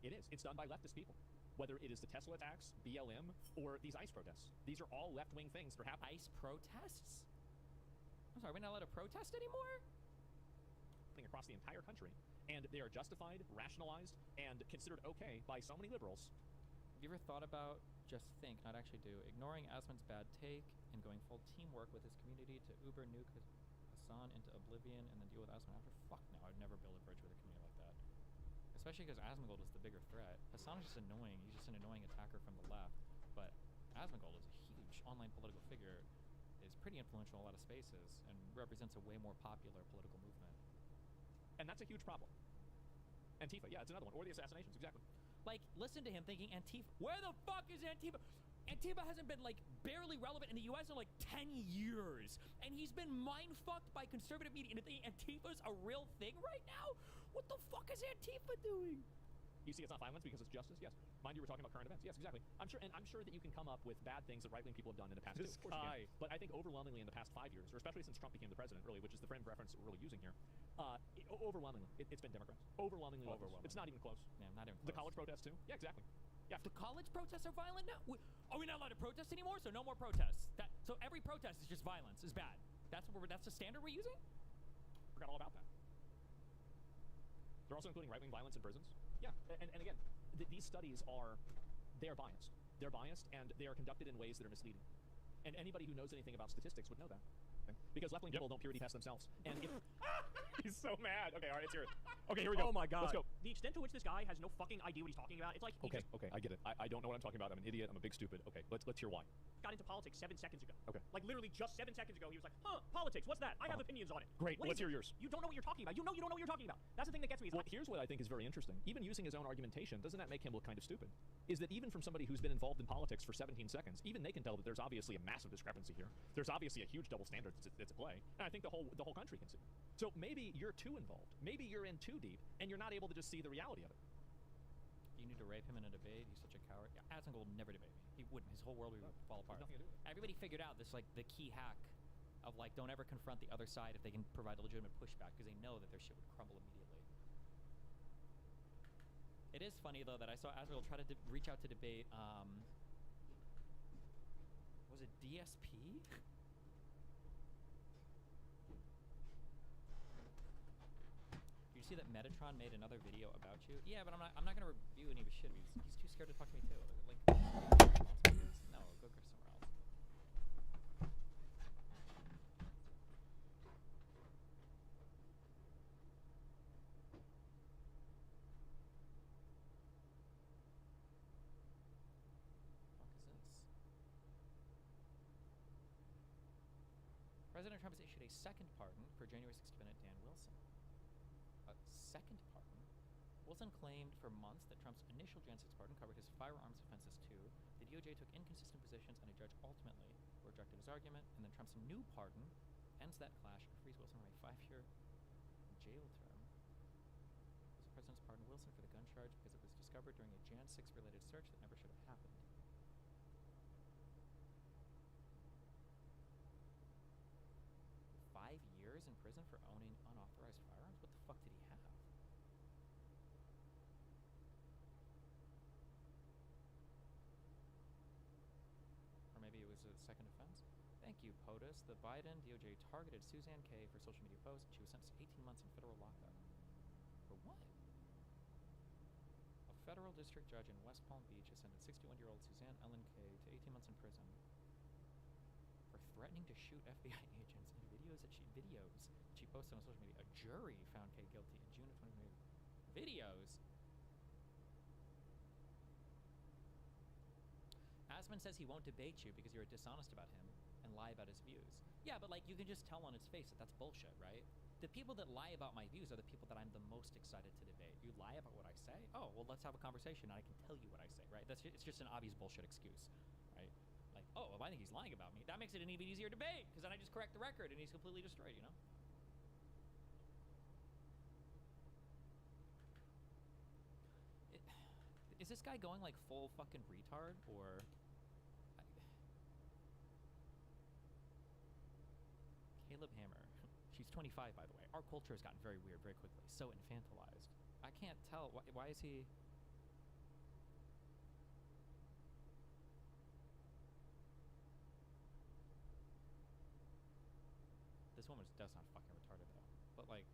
It is. It's done by leftist people. Whether it is the Tesla attacks, BLM, or these ICE protests. These are all left-wing things that are happening. ICE protests? I'm sorry, we're not allowed to protest anymore? Across the entire country, and they are justified, rationalized, and considered okay by so many liberals. Have you ever thought about, just think, not actually do, ignoring Asman's bad take and going full teamwork with his community to Uber nuke Hassan into oblivion and then deal with Asman after? Fuck no, I'd never build a bridge with a community like that. Especially because Asmongold is the bigger threat. Hassan is just annoying. He's just an annoying attacker from the left. But Asmongold is a huge online political figure, is pretty influential in a lot of spaces, and represents a way more popular political movement. And that's a huge problem. Antifa, yeah, it's another one. Or the assassinations, exactly. Like, listen to him thinking Antifa. Where the fuck is Antifa? Antifa hasn't been, like, barely relevant in the US in, like, 10 years. And he's been mind-fucked by conservative media. And Antifa's a real thing right now? What the fuck is Antifa doing? You see, it's not violence because it's justice. Yes. Mind you, we're talking about current events. Yes, exactly. I'm sure that you can come up with bad things that right-wing people have done in the past. Of course you can. But I think overwhelmingly in the past 5 years, or especially since Trump became the president, really, which is the frame of reference that we're really using here, overwhelmingly, it's been Democrats. Overwhelmingly. It's not even close. Yeah, not even close. The college protests too. Yeah, exactly. Yeah. The college protests are violent now. Are we not allowed to protest anymore? So no more protests. So every protest is just violence. Is bad. That's the standard we're using. Forgot all about that. They're also including right-wing violence in prisons. Yeah, and again, these studies they are biased. They're biased, and they are conducted in ways that are misleading. And anybody who knows anything about statistics would know that. Because left-wing people don't purity test themselves. And if... He's so mad. Okay, all right, let's hear it. Okay, here we go. Oh my god. Let's go. The extent to which this guy has no fucking idea what he's talking about, it's like... Okay, I get it. I don't know what I'm talking about. I'm an idiot. I'm a big stupid. Okay, let's hear why. Got into politics 7 seconds ago. Okay. Like, literally just 7 seconds ago, he was like, politics, what's that? I have opinions on it. Great, let's hear yours. You don't know what you're talking about. You know what you're talking about. That's the thing that gets me. Well, here's what I think is very interesting. Even using his own argumentation, doesn't that make him look kind of stupid? Is that even from somebody who's been involved in politics for 17 seconds, even they can tell that there's obviously a massive discrepancy here. There's obviously a huge double standard that's at play. And I think the whole country can see. So maybe you're too involved. Maybe you're in too deep, and you're not able to just see the reality of it. You need to rape him in a debate. He's such a coward. Yeah, Asmongold would never debate me. He wouldn't. His whole world would fall apart. Everybody figured out this, like, the key hack of, like, don't ever confront the other side if they can provide a legitimate pushback, because they know that their shit would crumble immediately. It is funny, though, that I saw Asmongold try to reach out to debate, was it DSP? See that Metatron made another video about you? Yeah, but I'm not gonna review any of his shit. He's too scared to talk to me too. Like, no, go somewhere else. What is this? President Trump has issued a second pardon for January 6th defendant Dan Wilson. Second pardon. Wilson claimed for months that Trump's initial Jan 6 pardon covered his firearms offenses too. The DOJ took inconsistent positions, and a judge ultimately rejected his argument. And then Trump's new pardon ends that clash and frees Wilson from a 5-year jail term. Was the president's pardon Wilson for the gun charge because it was discovered during a Jan 6 related search that never should have happened. 5 years in prison for owning unauthorized firearms? What the fuck did he have? Or maybe it was a second offense? Thank you, POTUS. The Biden DOJ targeted Suzanne K for social media posts, and she was sentenced to 18 months in federal lockup. For what? A federal district judge in West Palm Beach has sentenced 61-year-old Suzanne Ellen K to 18 months in prison for threatening to shoot FBI agents in videos she posted on social media. A jury found K guilty in June of 2020. Videos? Asman says he won't debate you because you're dishonest about him and lie about his views. Yeah, but, like, you can just tell on his face that that's bullshit, right? The people that lie about my views are the people that I'm the most excited to debate. You lie about what I say? Oh, well, let's have a conversation and I can tell you what I say, right? It's just an obvious bullshit excuse, right? Like, oh, well, I think he's lying about me. That makes it an even easier debate, because then I just correct the record and he's completely destroyed, you know? Is this guy going, like, full fucking retard, or... Caleb Hammer. She's 25, by the way. Our culture has gotten very weird very quickly. So infantilized. I can't tell. Why is he... that's not fucking retarded though. But like,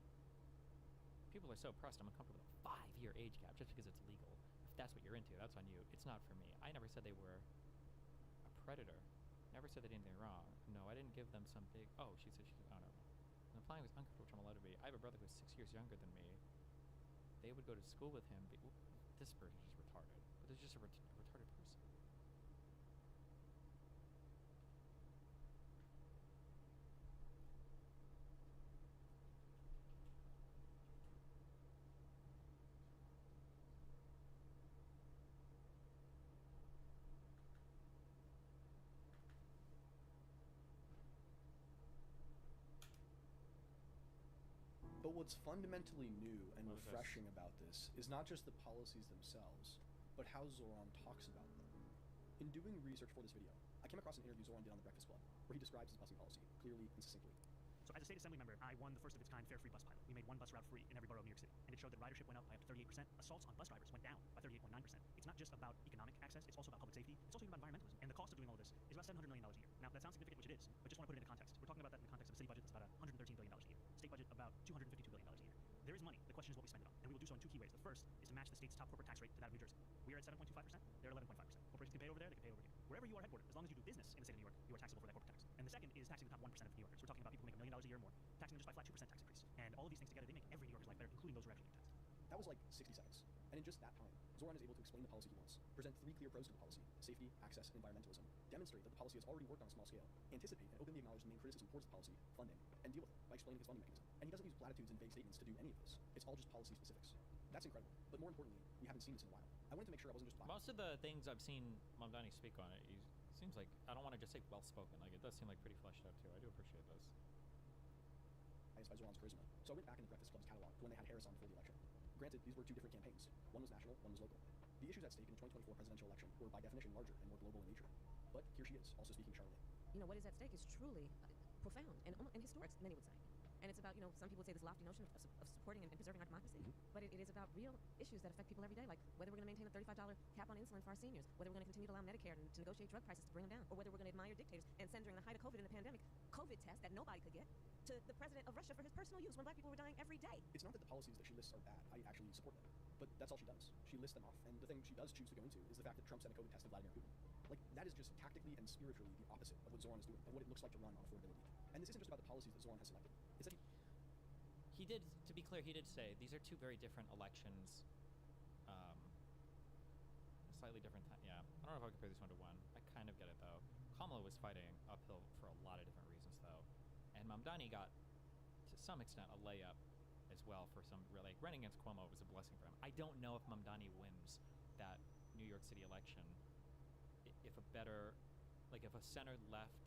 people are so pressed. I'm uncomfortable with a 5-year age gap just because it's legal. If that's what you're into, that's on you. It's not for me. I never said they were a predator. Never said they did anything wrong. No, I didn't give them some big. Oh, she said she. Oh no. And implying was uncomfortable, which I'm allowed to be. I have a brother who's 6 years younger than me. They would go to school with him. This person is just retarded. But there's just a retarded person. But what's fundamentally new and What is this? refreshing about this is not just the policies themselves, but how Zoran talks about them. In doing research for this video, I came across an interview Zoran did on The Breakfast Club, where he describes his busing policy clearly and succinctly. So as a state assembly member, I won the first of its kind fare free bus pilot. We made one bus route free in every borough of New York City. And it showed that ridership went up by up to 38%. Assaults on bus drivers went down by 38.9%. It's not just about economic access, it's also about public safety. It's also about environmentalism. And the cost of doing all of this is about $700 million a year. Now, that sounds significant, which it is, but just want to put it into context. We're talking about that in the context of a city budget that's about $113 billion a year. State budget about $252 billion a year. There is money. The question is what we spend it on. And we will do so in two key ways. The first is to match the state's top corporate tax rate to that of New Jersey. We are at 7.25%. They're at 11.5%. Corporations can pay over there, they can pay over here. Wherever you are headquartered, as long as you do business in the state of New York, you are taxable for that corporate tax. And the second is taxing the top 1% of New Yorkers. We're talking about people who make $1 million a year or more, taxing them just by flat 2% tax increase. And all of these things together, they make every New Yorker's life better, including those who are actually being taxed. That was like 60 seconds. And in just that time, Zoran is able to explain the policy he wants, present 3 clear pros to the policy: safety, access, and environmentalism, demonstrate that the policy has already worked on a small scale, anticipate and openly acknowledge the main criticism towards the policy, funding, and deal with it by explaining his funding mechanism. And he doesn't use platitudes and vague statements to do any of this. It's all just policy specifics. That's incredible. But more importantly, we haven't seen this in a while. I wanted to make sure I wasn't just Most of the things I've seen Mamdani speak on it, he seems like, I don't want to just say well-spoken. Like, it does seem like pretty fleshed out, too. I do appreciate this. By Zoran's charisma. So I went back in the Breakfast Club's catalog to when they had Harris on before the election. Granted, these were 2 different campaigns. One was national, one was local. The issues at stake in the 2024 presidential election were by definition larger and more global in nature. But here she is, also speaking Charlotte. You know, what is at stake is truly profound and historic, many would say. And it's about, some people would say this lofty notion of supporting and preserving our democracy. But it is about real issues that affect people every day, like whether we're going to maintain a $35 cap on insulin for our seniors, whether we're going to continue to allow Medicare to negotiate drug prices to bring them down, or whether we're going to admire dictators and send during the height of COVID in the pandemic, COVID tests that nobody could get, to the president of Russia for his personal use when black people were dying every day. It's not that the policies that she lists are bad. I actually support them. But that's all she does. She lists them off, and the thing she does choose to go into is the fact that Trump sent a COVID test to Vladimir Putin. Like, that is just tactically and spiritually the opposite of what Zoran is doing and what it looks like to run on affordability. And this isn't just about the policies that Zoran has selected. It's that He did, to be clear, he did say these are 2 very different elections. Slightly different time. Yeah, I don't know if I would compare these one to one. I kind of get it though. Kamala was fighting uphill for a lot of different reasons though, and Mamdani got, to some extent, a layup as well for some. Like, running against Cuomo was a blessing for him. I don't know if Mamdani wins that New York City election. If a better, like, if a center-left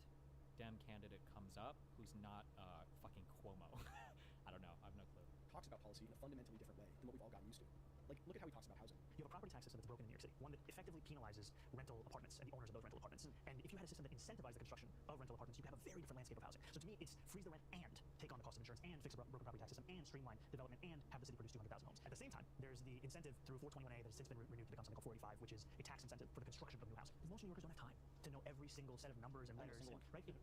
Dem candidate comes up who's not fucking Cuomo. I don't know. I have no clue. Talks about policy in a fundamentally different way than what we've all gotten used to. Like, look at how he talks about housing. You have a property tax system that's broken in New York City, one that effectively penalizes rental apartments and the owners of those rental apartments. And if you had a system that incentivized the construction of rental apartments, you could have a very different landscape of housing. So to me, it's freeze the rent and take on the cost of insurance and fix a broken property tax system and streamline development and have the city produce 200,000 homes. At the same time, there's the incentive through 421A that has since been renewed to become something called 485, which is a tax incentive for the construction of new housing. Most New Yorkers don't have time to know every single set of numbers and letters, right? But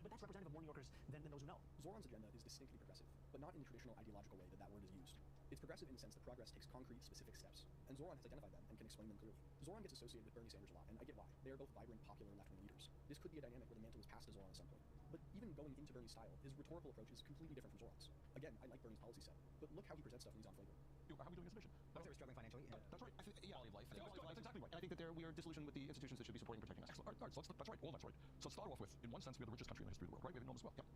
that's representative of more New Yorkers than those who know. Zoran's agenda is distinctly progressive, but not in the traditional ideological way that word is used. It's progressive in the sense that progress takes concrete, specific steps, and Zoran has identified them and can explain them clearly. Zoran gets associated with Bernie Sanders a lot, and I get why. They are both vibrant, popular left-wing leaders. This could be a dynamic where the mantle is passed to Zoran at some point. But even going into Bernie's style, his rhetorical approach is completely different from Zoran's. Again, I like Bernie's policy set, but look how he presents stuff when he's on flavor. How are we doing as a mission? I would say we're struggling financially. That's right. I think, quality of life. That's exactly right. And I think that we are disillusioned with the institutions that should be supporting and protecting us. Excellent. All right, that's right. All that's right. So to start off with, in one sense, we are the richest country in the history of the world, right? We have enormous wealth. Yeah.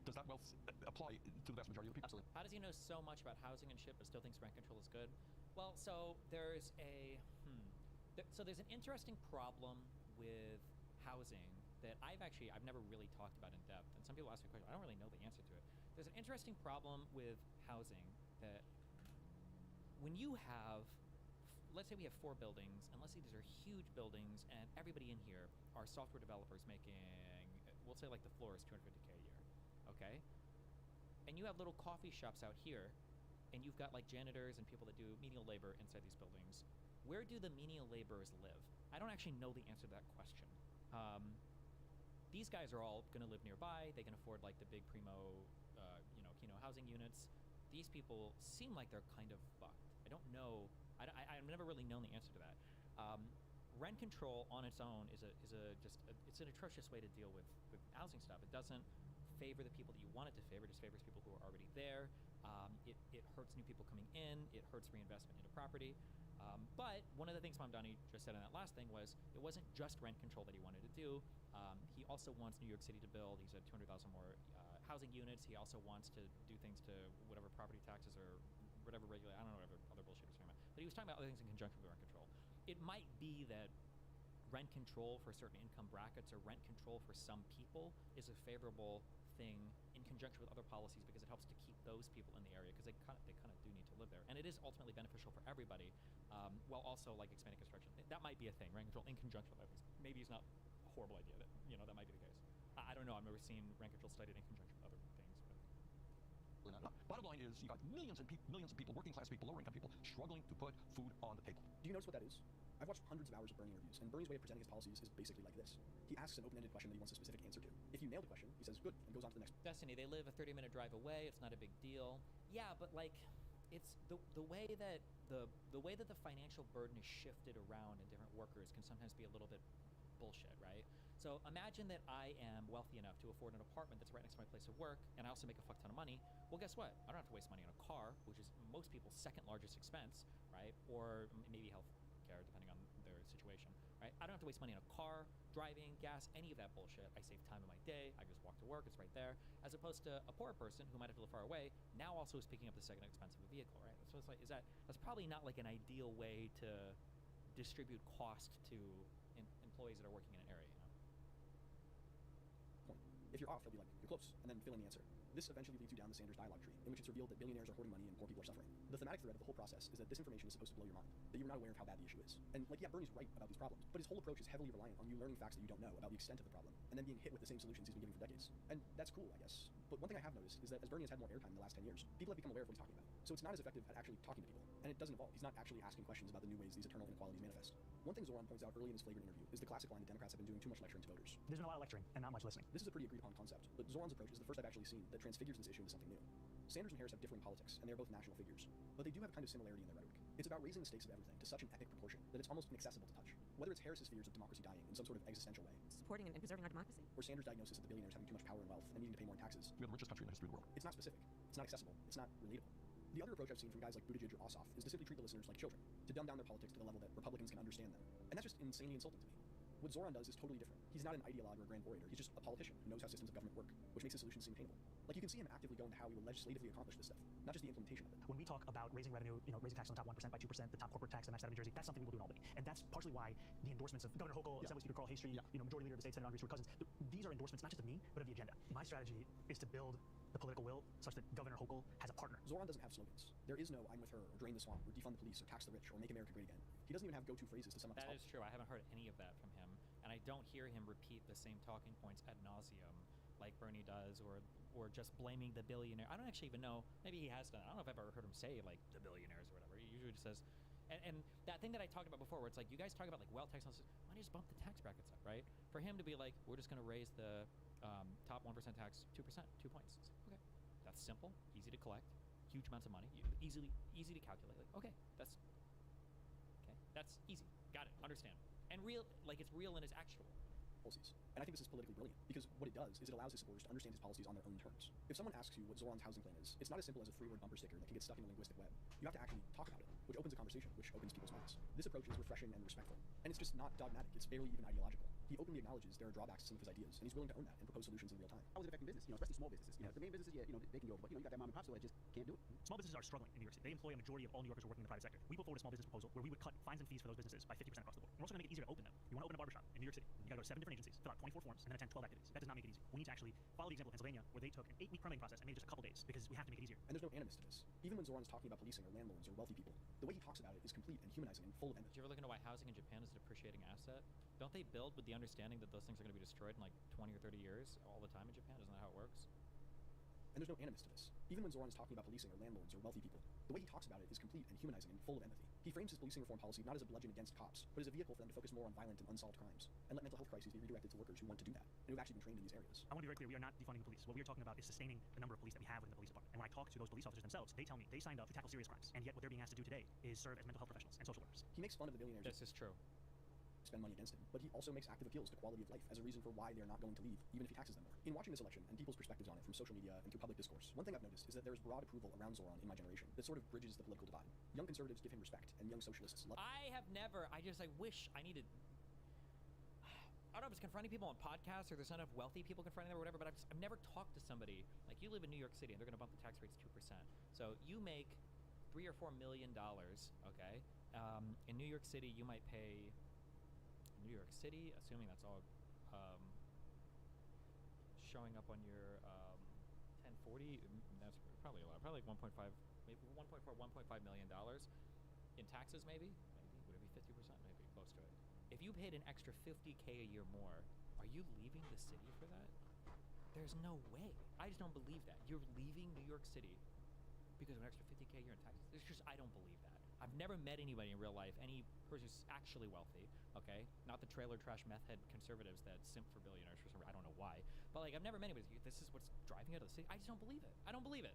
Does that wealth apply to the vast majority of the people? Absolutely. How does he know so much about housing and shit but still thinks rent control is good? Well, so there's there's an interesting problem with housing that I've never really talked about in depth, and some people ask me a question, I don't really know the answer to it. There's an interesting problem with housing that when you have, let's say we have 4 buildings, and let's say these are huge buildings, and everybody in here are software developers making, we'll say like the floor is $250K a year, okay? And you have little coffee shops out here, and you've got like janitors and people that do menial labor inside these buildings. Where do the menial laborers live? I don't actually know the answer to that question. these guys are all going to live nearby. They can afford like the big primo, Kino housing units. These people seem like they're kind of fucked. I don't know. I've never really known the answer to that. Rent control on its own is it's an atrocious way to deal with housing stuff. It doesn't favor the people that you want it to favor. It just favors people who are already there. It hurts new people coming in. It hurts reinvestment into property. But one of the things Mom Donnie just said in that last thing was it wasn't just rent control that he wanted to do. He also wants New York City to build. He said 200,000 more housing units. He also wants to do things to whatever property taxes or whatever regulate. I don't know whatever other bullshit he was talking about. But he was talking about other things in conjunction with rent control. It might be that rent control for certain income brackets or rent control for some people is a favorable thing in conjunction with other policies because it helps to keep those people in the area because they kind of do need to live there, and it is ultimately beneficial for everybody, while also like expanding construction. That might be a thing, rent control in conjunction with other things. Maybe it's not a horrible idea. That might be the case. I don't know. I've never seen rent control studied in conjunction with other things. But Bottom line is, you got millions of people, working class people, lower income people, struggling to put food on the table. Do you notice what that is? I've watched hundreds of hours of Bernie interviews, and Bernie's way of presenting his policies is basically like this. He asks an open-ended question that he wants a specific answer to. If you nail the question, he says, good, and goes on to the next. Destiny, they live a 30-minute drive away. It's not a big deal. Yeah, but like, it's the way that the way that the financial burden is shifted around in different workers can sometimes be a little bit bullshit, right? So imagine that I am wealthy enough to afford an apartment that's right next to my place of work, and I also make a fuck ton of money. Well, guess what? I don't have to waste money on a car, which is most people's second largest expense, right? Or maybe health care, depending on their situation, right? I don't have to waste money on a car, driving, gas, any of that bullshit. I save time in my day. I just walk to work. It's right there. As opposed to a poor person who might have to live far away, now also is picking up the second expense of a vehicle, right? So it's like, that's probably not like an ideal way to distribute cost to employees that are working in an area, If you're off, they'll be like, you're close, and then fill in the answer. This eventually leads you down the Sanders dialogue tree, in which it's revealed that billionaires are hoarding money and poor people are suffering. The thematic thread of the whole process is that this information is supposed to blow your mind, that you're not aware of how bad the issue is. And like, yeah, Bernie's right about these problems, but his whole approach is heavily reliant on you learning facts that you don't know about the extent of the problem, and then being hit with the same solutions he's been giving for decades. And that's cool, I guess. But one thing I have noticed is that as Bernie has had more airtime in the last 10 years, people have become aware of what he's talking about. So it's not as effective at actually talking to people, and it doesn't evolve. He's not actually asking questions about the new ways these eternal inequalities manifest. One thing Zoran points out early in his flagrant interview is the classic line that Democrats have been doing too much lecturing to voters. There's been a lot of lecturing and not much listening. This is a pretty agreed upon concept, but Zoran's approach is the first I've actually seen that transfigures this issue into something new. Sanders and Harris have differing politics, and they're both national figures, but they do have a kind of similarity in their rhetoric. It's about raising the stakes of everything to such an epic proportion that it's almost inaccessible to touch. Whether it's Harris's fears of democracy dying in some sort of existential way, supporting and preserving our democracy, or Sanders' diagnosis of the billionaires having too much power and wealth and needing to pay more in taxes. We are the richest country in the history of the world. It's not specific. It's not accessible. It's not relatable. The other approach I've seen from guys like Buttigieg or Ossoff is to simply treat the listeners like children, to dumb down their politics to the level that Republicans can understand them. And that's just insanely insulting to me. What Zoran does is totally different. He's not an ideologue or a grand orator. He's just a politician who knows how systems of government work, which makes his solutions seem painful. Like, you can see him actively go into how he will legislatively accomplish this stuff, not just the implementation of it. When we talk about raising revenue, raising tax on the top 1% by 2%, the top corporate tax, the match that in New Jersey, that's something we will do in Albany. And that's partially why the endorsements of Governor Hochul, Assembly Speaker Carl Haystree, Majority Leader of the state, Senator Andre Stewart Cousins, these are endorsements not just of me, but of the agenda. My strategy is to build the political will such that Governor Hochul has a partner. Zoran doesn't have slogans. There is no "I'm with her" or "Drain the swamp" or "Defund the police" or "Tax the rich" or "Make America Great Again." He doesn't even have go-to phrases to sum up his That is true. I haven't heard any of that from him, and I don't hear him repeat the same talking points ad nauseum like Bernie does, or just blaming the billionaire. I don't actually even know. Maybe he has done. I don't know if I've ever heard him say like the billionaires or whatever. He usually just says, and that thing that I talked about before, where it's like you guys talk about like wealth tax, why don't you just bump the tax brackets up, right? For him to be like, we're just going to raise the top 1% tax 2%, 2 points. Okay, that's simple, easy to collect, huge amounts of money, easy to calculate. Like, okay, that's easy. Got it. Understand. And real, like it's real and it's actual. Policies. And I think this is politically brilliant, because what it does is it allows his supporters to understand his policies on their own terms. If someone asks you what Zoran's housing plan is, it's not as simple as a three-word bumper sticker that can get stuck in the linguistic web. You have to actually talk about it, which opens a conversation, which opens people's minds. This approach is refreshing and respectful, and it's just not dogmatic. It's barely even ideological. He openly acknowledges there are drawbacks to some of his ideas, and he's willing to own that and propose solutions in real time. How is it affecting business? Especially small businesses. The main businesses, they can go, but you got that mom and pop store that just can't do it. Small businesses are struggling in New York City. They employ a majority of all New Yorkers who are working in the private sector. We put forward a small business proposal where we would cut fines and fees for those businesses by 50% across the board. We're also going to make it easier to open them. You want to open a barbershop in New York City, you got to go to 7 different agencies, fill out 24 forms, and then attend 12 activities. That does not make it easy. We need to actually follow the example of Pennsylvania, where they took an 8-week permitting process and made it just a couple days, because we have to make it easier. And there's no animus to this. Even when Zoran's talking about policing or landlords or wealthy people, the way he talks about it is complete and humanizing and full of empathy. Did you ever look into why housing in Japan is a depreciating asset? Don't they build with the understanding that those things are going to be destroyed in like 20 or 30 years all the time in Japan? Isn't that how it works? And there's no animus to this. Even when Zoran's talking about policing or landlords or wealthy people, the The way he talks about it is complete and humanizing and full of empathy. He frames his policing reform policy not as a bludgeon against cops, but as a vehicle for them to focus more on violent and unsolved crimes, and let mental health crises be redirected to workers who want to do that, and who've actually been trained in these areas. I want to be very clear, we are not defunding the police. What we are talking about is sustaining the number of police that we have within the police department. And when I talk to those police officers themselves, they tell me they signed up to tackle serious crimes, and yet what they're being asked to do today is serve as mental health professionals and social workers. He makes fun of the billionaires. This is true. Spend money against him, but he also makes active appeals to quality of life as a reason for why they're not going to leave, even if he taxes them more. In watching this election and people's perspectives on it from social media and through public discourse, one thing I've noticed is that there is broad approval around Zoran in my generation that sort of bridges the political divide. Young conservatives give him respect, and young socialists love him. I wish I needed. I don't know if it's confronting people on podcasts or there's not enough wealthy people confronting them or whatever, but I've never talked to somebody. Like, you live in New York City and they're going to bump the tax rates 2%. So you make $3 or $4 million, okay? In New York City, you might pay. New York City, assuming that's all showing up on your 1040, that's probably a lot. Probably like 1.5, maybe 1.4, $1.5 million in taxes, maybe would it be 50%? Maybe close to it. If you paid an extra $50K a year more, are you leaving the city for that? There's no way. I just don't believe that. You're leaving New York City because of an extra $50K a year in taxes. It's just, I don't believe that. I've never met anybody in real life, any person who's actually wealthy, okay? Not the trailer trash meth head conservatives that simp for billionaires for some reason. I don't know why. But, like, I've never met anybody. This is what's driving out of the city. I just don't believe it. I don't believe it.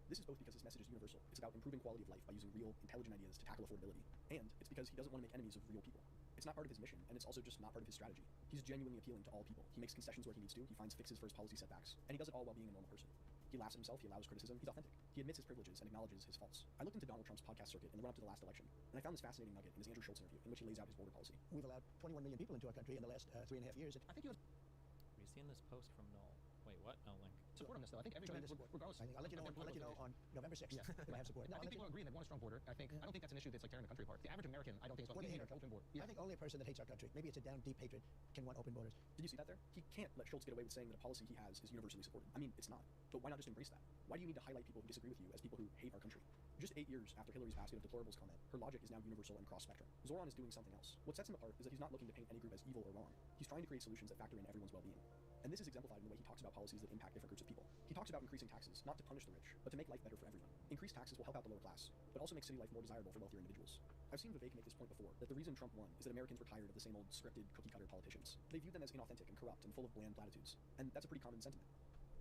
This is both because his message is universal. It's about improving quality of life by using real, intelligent ideas to tackle affordability. And it's because he doesn't want to make enemies of real people. It's not part of his mission, and it's also just not part of his strategy. He's genuinely appealing to all people. He makes concessions where he needs to, he finds fixes for his policy setbacks, and he does it all while being a normal person. He laughs at himself, he allows criticism, he's authentic. He admits his privileges and acknowledges his faults. I looked into Donald Trump's podcast circuit in the run-up to the last election, and I found this fascinating nugget in his Andrew Schultz interview, in which he lays out his border policy. We've allowed 21 million people into our country in the last 3.5 years. I think you have... Have you seen this post from Noel? Wait, what? No link. Support on this, though. I think everybody, regardless. I'll let you know on November 6th if I have support. No, I think people agree they want a strong border. I don't think that's an issue that's like tearing the country apart. The average American, I don't think is going to hate an open border. I think only a person that hates our country, maybe it's a down deep hatred, can want open borders. Did you see that there? He can't let Schultz get away with saying that a policy he has is universally supported. I mean, it's not. But why not just embrace that? Why do you need to highlight people who disagree with you as people who hate our country? Just 8 years after Hillary's basket of deplorables comment, her logic is now universal and cross-spectrum. Zoran is doing something else. What sets him apart is that he's not looking to paint any group as evil or wrong. He's trying to create solutions that factor in everyone's well-being. And this is exemplified in the way he talks about policies that impact different groups of people. He talks about increasing taxes, not to punish the rich, but to make life better for everyone. Increased taxes will help out the lower class, but also make city life more desirable for wealthier individuals. I've seen Vivek make this point before, that the reason Trump won is that Americans were tired of the same old scripted, cookie-cutter politicians. They viewed them as inauthentic and corrupt and full of bland platitudes. And that's a pretty common sentiment.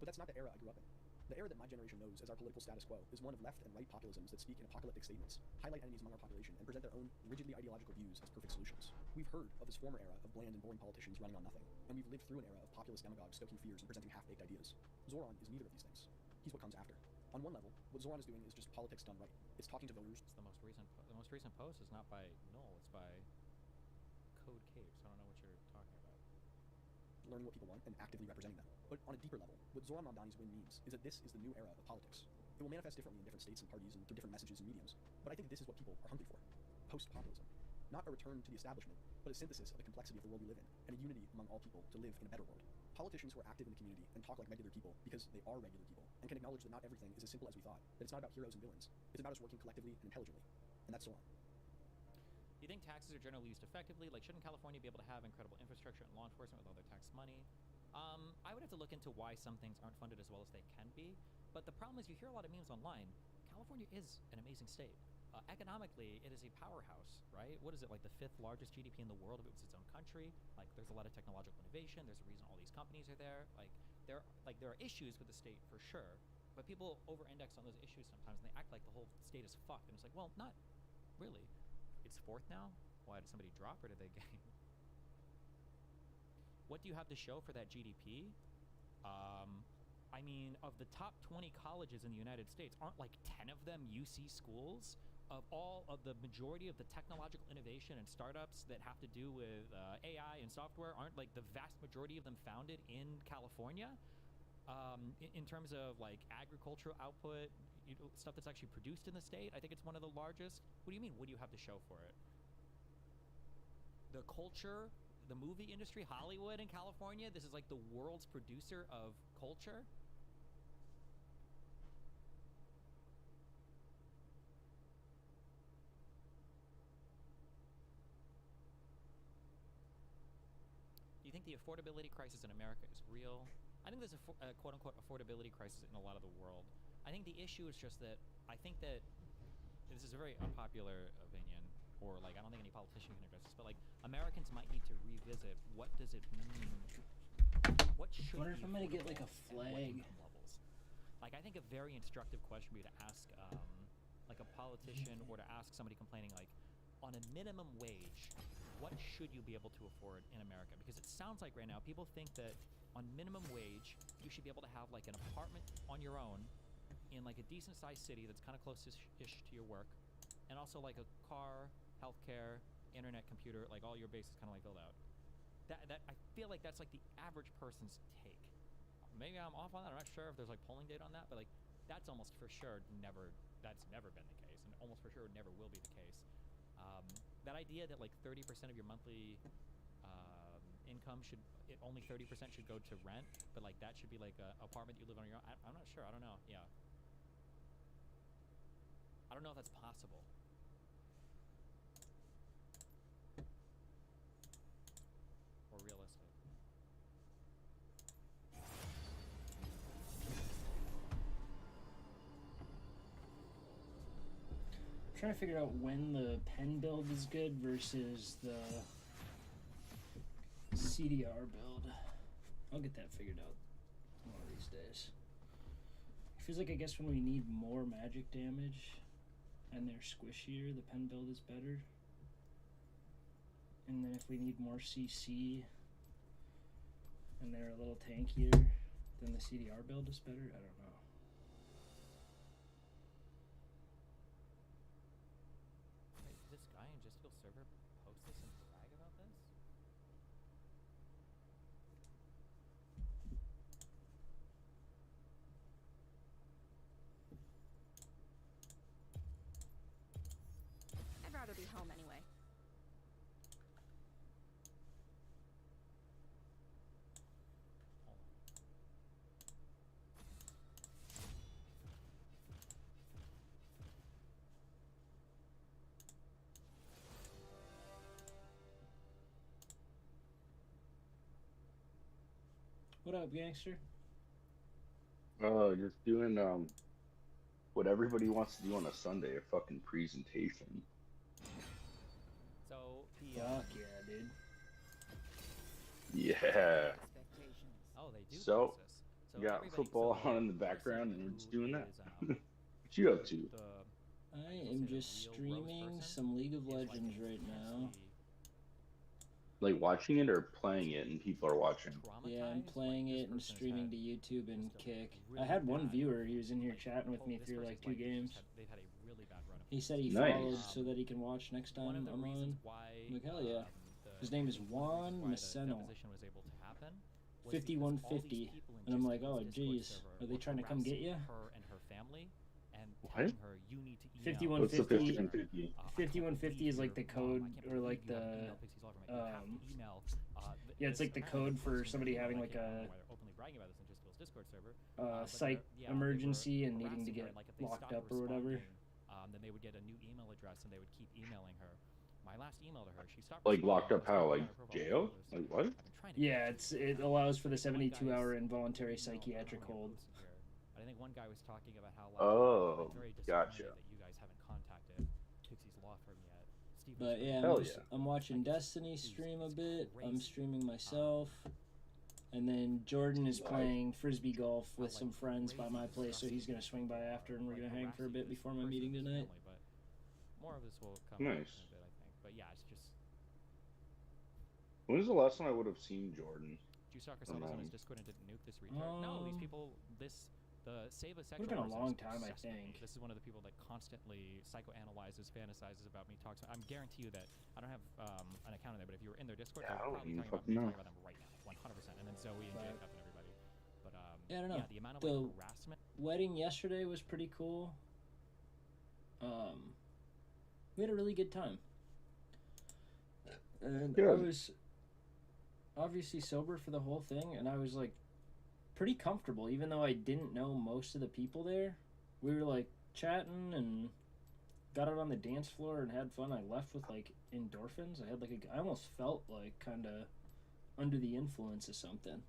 But that's not the era I grew up in. The era that my generation knows as our political status quo is one of left and right populisms that speak in apocalyptic statements, highlight enemies among our population, and present their own rigidly ideological views as perfect solutions. We've heard of this former era of bland and boring politicians running on nothing, and we've lived through an era of populist demagogues stoking fears and presenting half-baked ideas. Zoran is neither of these things. He's what comes after. On one level, what Zoran is doing is just politics done right. It's talking to voters. It's the most recent post is not by Noel, it's by Code Caves. I don't know what you're talking about. Learning what people want and actively representing them. But on a deeper level, what Zoran Mamdani's win means is that this is the new era of politics. It will manifest differently in different states and parties and through different messages and mediums. But I think this is what people are hungry for. Post-populism. Not a return to the establishment, but a synthesis of the complexity of the world we live in, and a unity among all people to live in a better world. Politicians who are active in the community and talk like regular people because they are regular people, and can acknowledge that not everything is as simple as we thought, that it's not about heroes and villains. It's about us working collectively and intelligently. And that's Zoran. Do you think taxes are generally used effectively? Like, shouldn't California be able to have incredible infrastructure and law enforcement with all their tax money? I would have to look into why some things aren't funded as well as they can be. But the problem is you hear a lot of memes online. California is an amazing state. Economically, it is a powerhouse, right? What is it, like the 5th largest GDP in the world if it was its own country? Like, there's a lot of technological innovation. There's a reason all these companies are there. There are issues with the state for sure, but people over-index on those issues sometimes, and they act like the whole state is fucked. And it's like, well, not really. It's 4th now? Why, did somebody drop or did they gain? What do you have to show for that GDP? I mean, of the top 20 colleges in the United States, aren't like 10 of them UC schools? Of all of the majority of the technological innovation and startups that have to do with AI and software, aren't like the vast majority of them founded in California? In terms of like agricultural output, stuff that's actually produced in the state, I think it's one of the largest. What do you mean, what do you have to show for it? The culture, the movie industry, Hollywood in California, this is like the world's producer of culture. Do you think the affordability crisis in America is real? I think there's a quote-unquote affordability crisis in a lot of the world. I think the issue is just that I think that this is a very unpopular opinion, or like I don't think any politician can address this, but like Americans might need to revisit what does it mean. What should I wonder if be I'm gonna get like a affordable and what flag. income levels. Like I think a very instructive question would be to ask like a politician or to ask somebody complaining like on a minimum wage, what should you be able to afford in America? Because it sounds like right now people think that on minimum wage you should be able to have like an apartment on your own in like a decent sized city that's kind of close-ish to your work, and also like a car, healthcare, internet, computer, like all your bases kind of like filled out. That I feel like that's like the average person's take. Maybe I'm off on that. I'm not sure if there's like polling data on that, but like that's almost for sure that's never been the case, and almost for sure never will be the case. That idea that like 30% of your monthly income only 30% should go to rent, but like that should be like an apartment you live on your own. I'm not sure. I don't know. Yeah. I don't know if that's possible. Or realistic. I'm trying to figure out when the pen build is good versus the CDR build. I'll get that figured out one of these days. It feels like I guess when we need more magic damage and they're squishier, the pen build is better. And then if we need more CC and they're a little tankier, then the CDR build is better. I don't know. Wait, did this guy in Justical server post this and brag about this? I'd rather be home anyway. What up, gangster? Just doing what everybody wants to do on a Sunday, a fucking presentation. So the fuck yeah, dude. Yeah. Oh, they do. So, So you got everybody- football so on in the background, and we're just doing that. What you up to? I am just streaming some League of Legends right now. Like watching it or playing it, and people are watching. Yeah, I'm playing it and streaming to YouTube and Kick. I had one viewer, he was in here chatting with me through like 2 games. They've had a really bad run of He said he Nice. followed so that he can watch next time I'm on. I'm like, hell yeah. His name is Juan Maceno. 5150. And I'm like, oh jeez, are they trying to come get you? Her and her family, and What? telling her you need to email. 5150. 5150? 5150 is like the code, or like the yeah, it's like the code for somebody having like a psych emergency and needing to get locked up or whatever. Then they would get a new email address and they would keep emailing her. My last email to her, she stopped. Like locked up how? Like jail? Like what? Yeah, it allows for the 72-hour involuntary psychiatric hold. But I think one guy was talking about how Oh, very gotcha. that you guys haven't contacted Pixie's law firm yet. But yeah, I'm watching Destiny stream a bit. I'm streaming myself. And then Jordan is playing frisbee golf with some friends by my place, so he's gonna swing by after, and we're gonna hang for a bit before my meeting tonight. But more of this will come Nice. in a bit, I think. But yeah, it's just. When was the last time I would have seen Jordan? Juicesucker said he's on his Discord and didn't nuke this retard. No, these people, the Save a Sexual It's been a long Horror time, I obsessed with me. think. This is one of the people that constantly psychoanalyzes, fantasizes about me, talks. I'm guarantee you that I don't have an account in there, but if you were in their Discord, Yeah, I they're don't probably even talking about fucking me, know. talking about them right now, 100%. And then Zoe and Jacob and everybody. But Yeah, I don't know. the amount of The like, harassment. wedding yesterday was pretty cool. We had a really good time. And I was obviously sober for the whole thing, and I was like pretty comfortable, even though I didn't know most of the people there. We were like chatting and got out on the dance floor and had fun. I left with like endorphins. I had like I almost felt like kind of under the influence of something.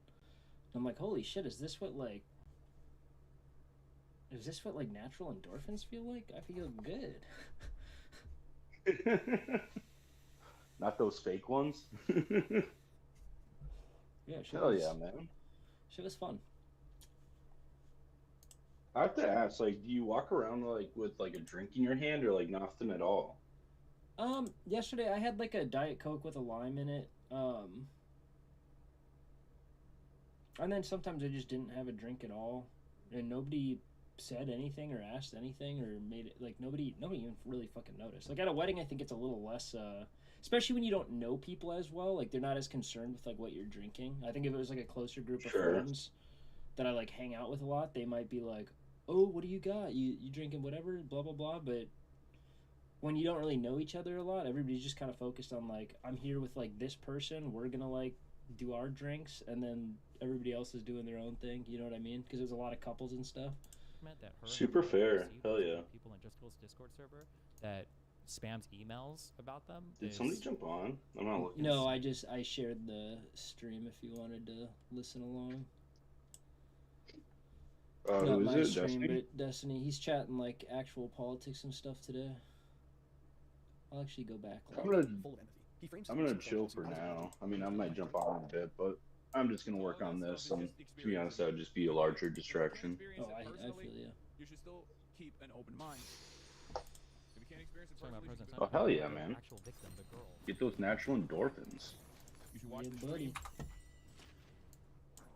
I'm like, holy shit, is this what like is this what like natural endorphins feel like? I feel good. Not those fake ones. Yeah, Hell yeah, man. Shit was fun. I have to ask, like, do you walk around like with like a drink in your hand or like nothing at all? Yesterday I had like a Diet Coke with a lime in it. And then sometimes I just didn't have a drink at all, and nobody said anything or asked anything or made it like nobody even really fucking noticed. Like at a wedding, I think it's a little less, especially when you don't know people as well. Like they're not as concerned with like what you're drinking. I think if it was like a closer group of friends that I like hang out with a lot, they might be like, "Oh, what do you got? You drinking whatever, blah blah blah." But when you don't really know each other a lot, everybody's just kind of focused on like, I'm here with like this person. We're gonna like do our drinks, and then everybody else is doing their own thing. You know what I mean? Because there's a lot of couples and stuff. That her Super fair. Hell yeah. People in Just Girls Discord server that spams emails about them. Did somebody jump on? I'm not looking. No, I shared the stream if you wanted to listen along. Not who my is it? stream, Destiny? but Destiny. He's chatting like actual politics and stuff today. I'll actually go back. I'm gonna chill for now. I mean, I might jump on in a bit, but I'm just gonna work on this. And to be honest, that would just be a larger distraction. Oh, I feel you. You should still keep an open mind. If you can't experience it personally, Oh hell yeah, man! Get those natural endorphins. you should watch Yeah, the buddy. stream.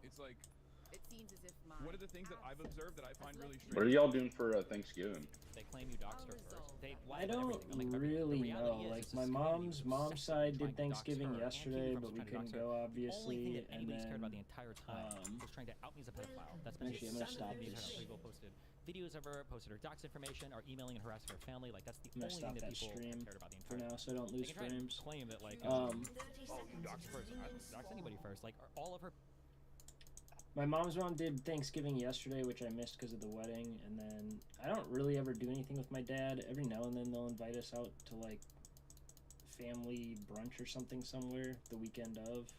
It's like, one of the things that I've observed that I find really strange. What are y'all doing for Thanksgiving? They claim you doxed her first. I don't really know. Like my mom's side did Thanksgiving yesterday, but we couldn't go obviously. And then cared about the entire time was trying to out me as a pedophile. That's been actually, I'm gonna stop the this. people posted videos of her, posted her dox information, or emailing and harassing her family. Like that's the I'm gonna only stop thing that that people stream cared about the for entire now, so I don't They lose can try and frames. claim that like oh, you doxed first. I didn't dox anybody first. Like all of her. My mom's mom did Thanksgiving yesterday, which I missed because of the wedding, and then I don't really ever do anything with my dad. Every now and then they'll invite us out to like family brunch or something somewhere the weekend of.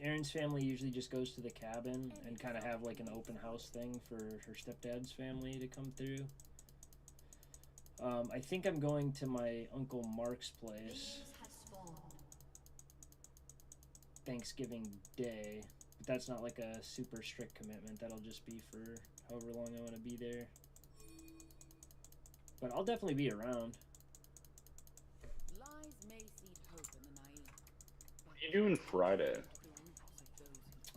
Erin's family usually just goes to the cabin and kind of have like an open house thing for her stepdad's family to come through. I think I'm going to my Uncle Mark's place Thanksgiving Day. But that's not like a super strict commitment. That'll just be for however long I want to be there. But I'll definitely be around. Lies may seed hope in the naive. What are you doing Friday?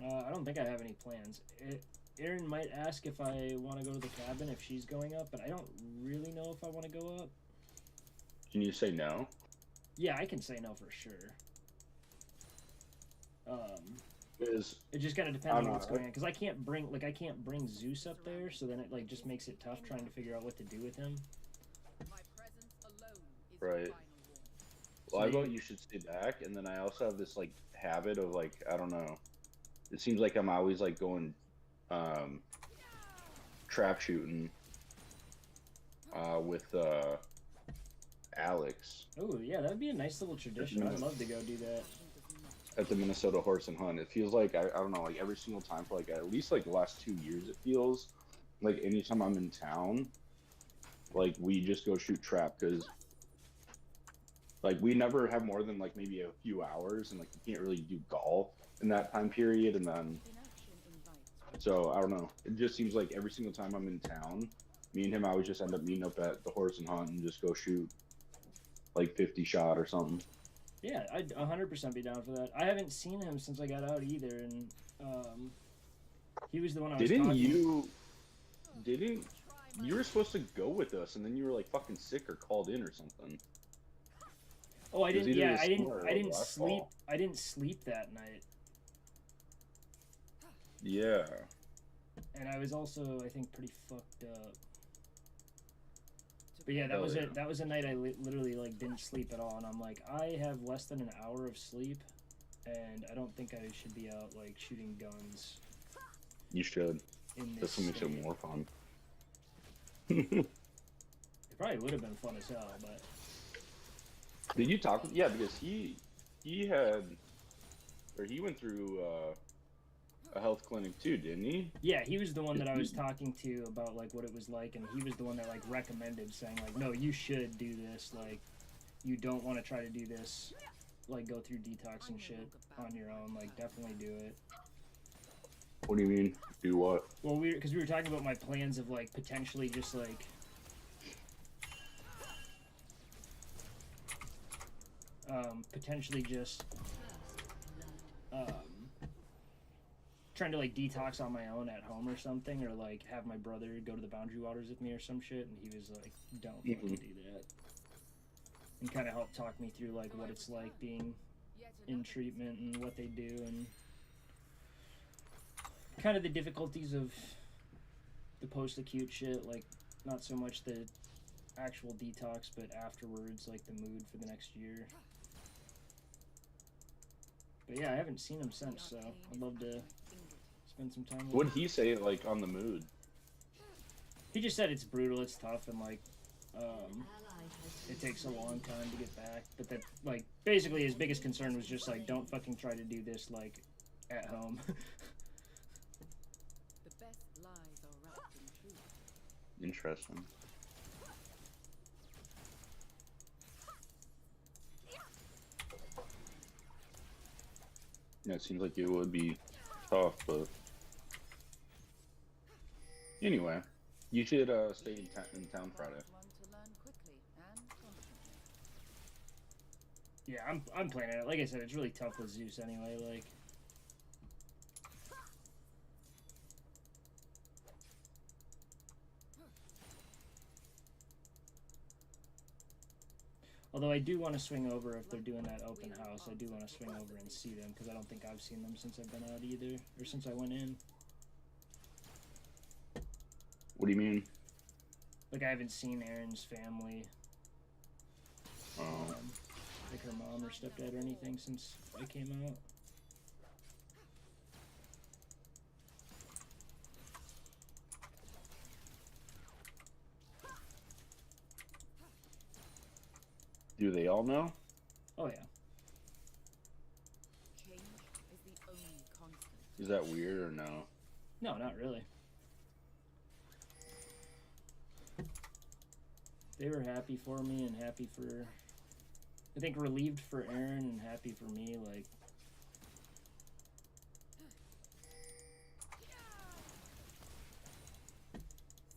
I don't think I have any plans. Erin might ask if I want to go to the cabin if she's going up, but I don't really know if I want to go up. Can you say no? Yeah, I can say no for sure. Because it just kind of depends on what's going on. Because I can't bring Zeus up there, so then it like just makes it tough trying to figure out what to do with him. Right. Well, I vote you should stay back, and then I also have this like habit of like I don't know. It seems like I'm always like going trap shooting with Alex. Oh yeah, that'd be a nice little tradition. I'd love to go do that. At the Minnesota Horse and Hunt. It feels like I don't know, like every single time for like at least like the last 2 years, it feels like anytime I'm in town, like we just go shoot trap because like we never have more than like maybe a few hours, and like you can't really do golf in that time period, and then so I don't know. It just seems like every single time I'm in town, me and him always just end up meeting up at the Horse and Hunt and just go shoot like 50 shot or something. Yeah, I'd 100% be down for that. I haven't seen him since I got out either, and he was the one I was talking to. You were supposed to go with us, and then you were like fucking sick or called in or something. Oh, I didn't. Yeah, I didn't sleep. I didn't sleep that night. Yeah. And I was also, I think, pretty fucked up. But yeah, that was it. That was a night I literally like didn't sleep at all, and I'm like, I have less than an hour of sleep, and I don't think I should be out like shooting guns. You should. This will make it more fun. It probably would have been fun as hell, but. Did you talk with? Yeah, because he went through a health clinic too, didn't he? Yeah, he was the one that I was talking to about like what it was like, and he was the one that like recommended, saying like, no, you should do this. Like, you don't want to try to do this, like go through detox and shit on your own. Like, definitely do it. What do you mean? Do what? Well, because we were talking about my plans of like potentially just like potentially just trying to like detox on my own at home or something, or like have my brother go to the Boundary Waters with me or some shit, and he was like, don't fucking do that, and kind of help talk me through like what it's like being in treatment and what they do, and kind of the difficulties of the post-acute shit, like not so much the actual detox, but afterwards, like the mood for the next year. But yeah, I haven't seen him since, so I'd love to spend some time with him. What'd he say, like, on the mood? He just said it's brutal, it's tough, and like, it takes a long time to get back. But that, like, basically his biggest concern was just like, don't fucking try to do this, like, at home. The best lies are wrapped in truth. Interesting. Yeah, it seems like it would be tough, but anyway, you should stay in town Friday. Yeah, I'm planning it. Like I said, it's really tough with Zeus anyway. Like, although I do want to swing over if they're doing that open house. I do want to swing over and see them because I don't think I've seen them since I've been out either, or since I went in. What do you mean? Like, I haven't seen Erin's family, like her mom or stepdad or anything since I came out. Do they all know? Oh yeah. Change is the only constant. Is that weird or no? No, not really. They were happy for me and happy for, I think, relieved for Erin and happy for me. Like,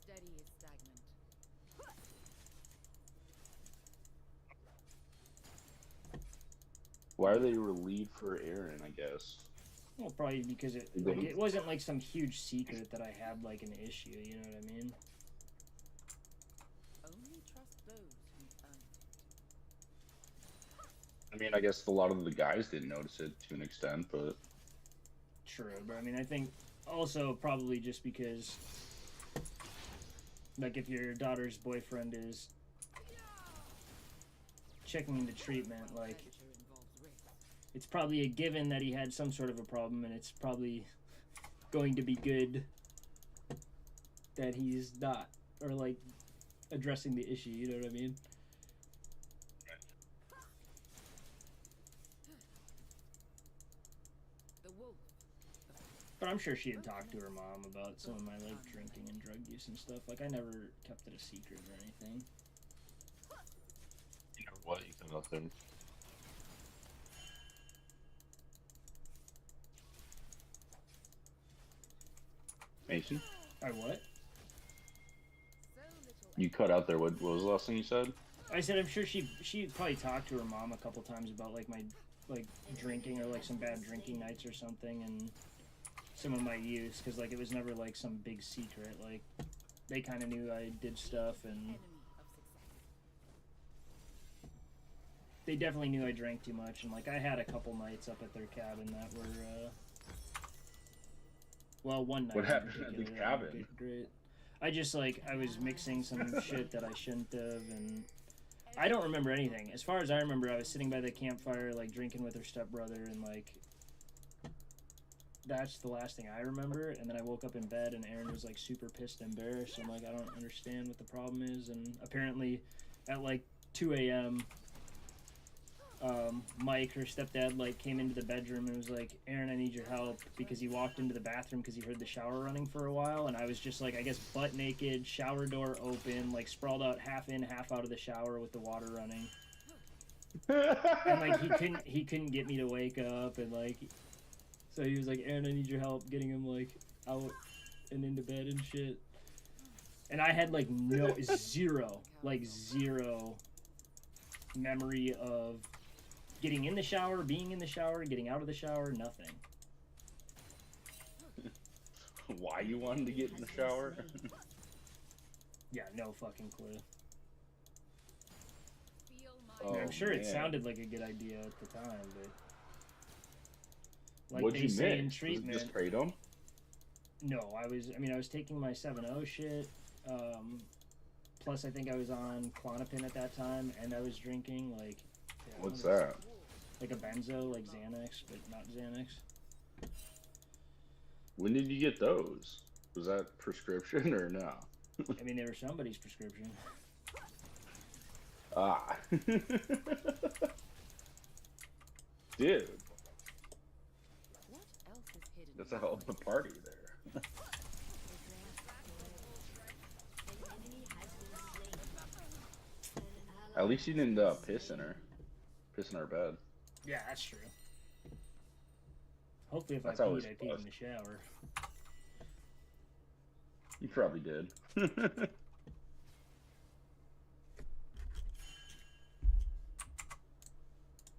Steady is stagnant. Why are they relieved for Erin, I guess? well, probably because it like, it wasn't like some huge secret that I had like an issue. You know what I mean? Only trust those who earn it. I mean, I guess a lot of the guys didn't notice it to an extent, but True, but I mean, I think also probably just because, like, if your daughter's boyfriend is checking into treatment, like, it's probably a given that he had some sort of a problem, and it's probably going to be good that he's not, or like, addressing the issue, you know what I mean? But I'm sure she had talked to her mom about some of my, like, drinking and drug use and stuff. Like, I never kept it a secret or anything. you know what? You can nothing. Mason? I what? You cut out there. What was the last thing you said? I said I'm sure she probably talked to her mom a couple times about, like, my, like, drinking or, like, some bad drinking nights or something, and some of my use, because, like, it was never, like, some big secret. Like, they kind of knew I did stuff, and they definitely knew I drank too much, and, like, I had a couple nights up at their cabin that were, well, one night. What happened at the cabin? Great. I just, like, I was mixing some shit that I shouldn't have, and I don't remember anything. As far as I remember, I was sitting by the campfire, like, drinking with her stepbrother, and, like, that's the last thing I remember. And then I woke up in bed, and Erin was, like, super pissed and embarrassed. I'm like, I don't understand what the problem is. And apparently, at, like, 2 a.m., Mike, her stepdad, like came into the bedroom and was like, "Aaron, I need your help," because he walked into the bathroom because he heard the shower running for a while, and I was just like, I guess butt naked, shower door open, like sprawled out half in, half out of the shower with the water running. And like he couldn't get me to wake up, and like, so he was like, "Aaron, I need your help getting him like out and into bed and shit." And I had like zero memory of getting in the shower, being in the shower, getting out of the shower, nothing. Why you wanted to get in the shower? Yeah, no fucking clue. Oh, I'm sure it man. sounded like a good idea at the time, but like What'd they you say in mix? Was it treatment. just kratom? No, I was taking my 7-0 shit. Plus, I think I was on Klonopin at that time, and I was drinking like. Yeah, What's that? Like a benzo, like Xanax, but not Xanax. When did you get those? Was that prescription or no? I mean, they were somebody's prescription. Ah. Dude. That's a hell of a party there. At least you didn't piss in her bed. Yeah, that's true. Hopefully, if That's I always peed, I peed plus. in the shower. You probably did.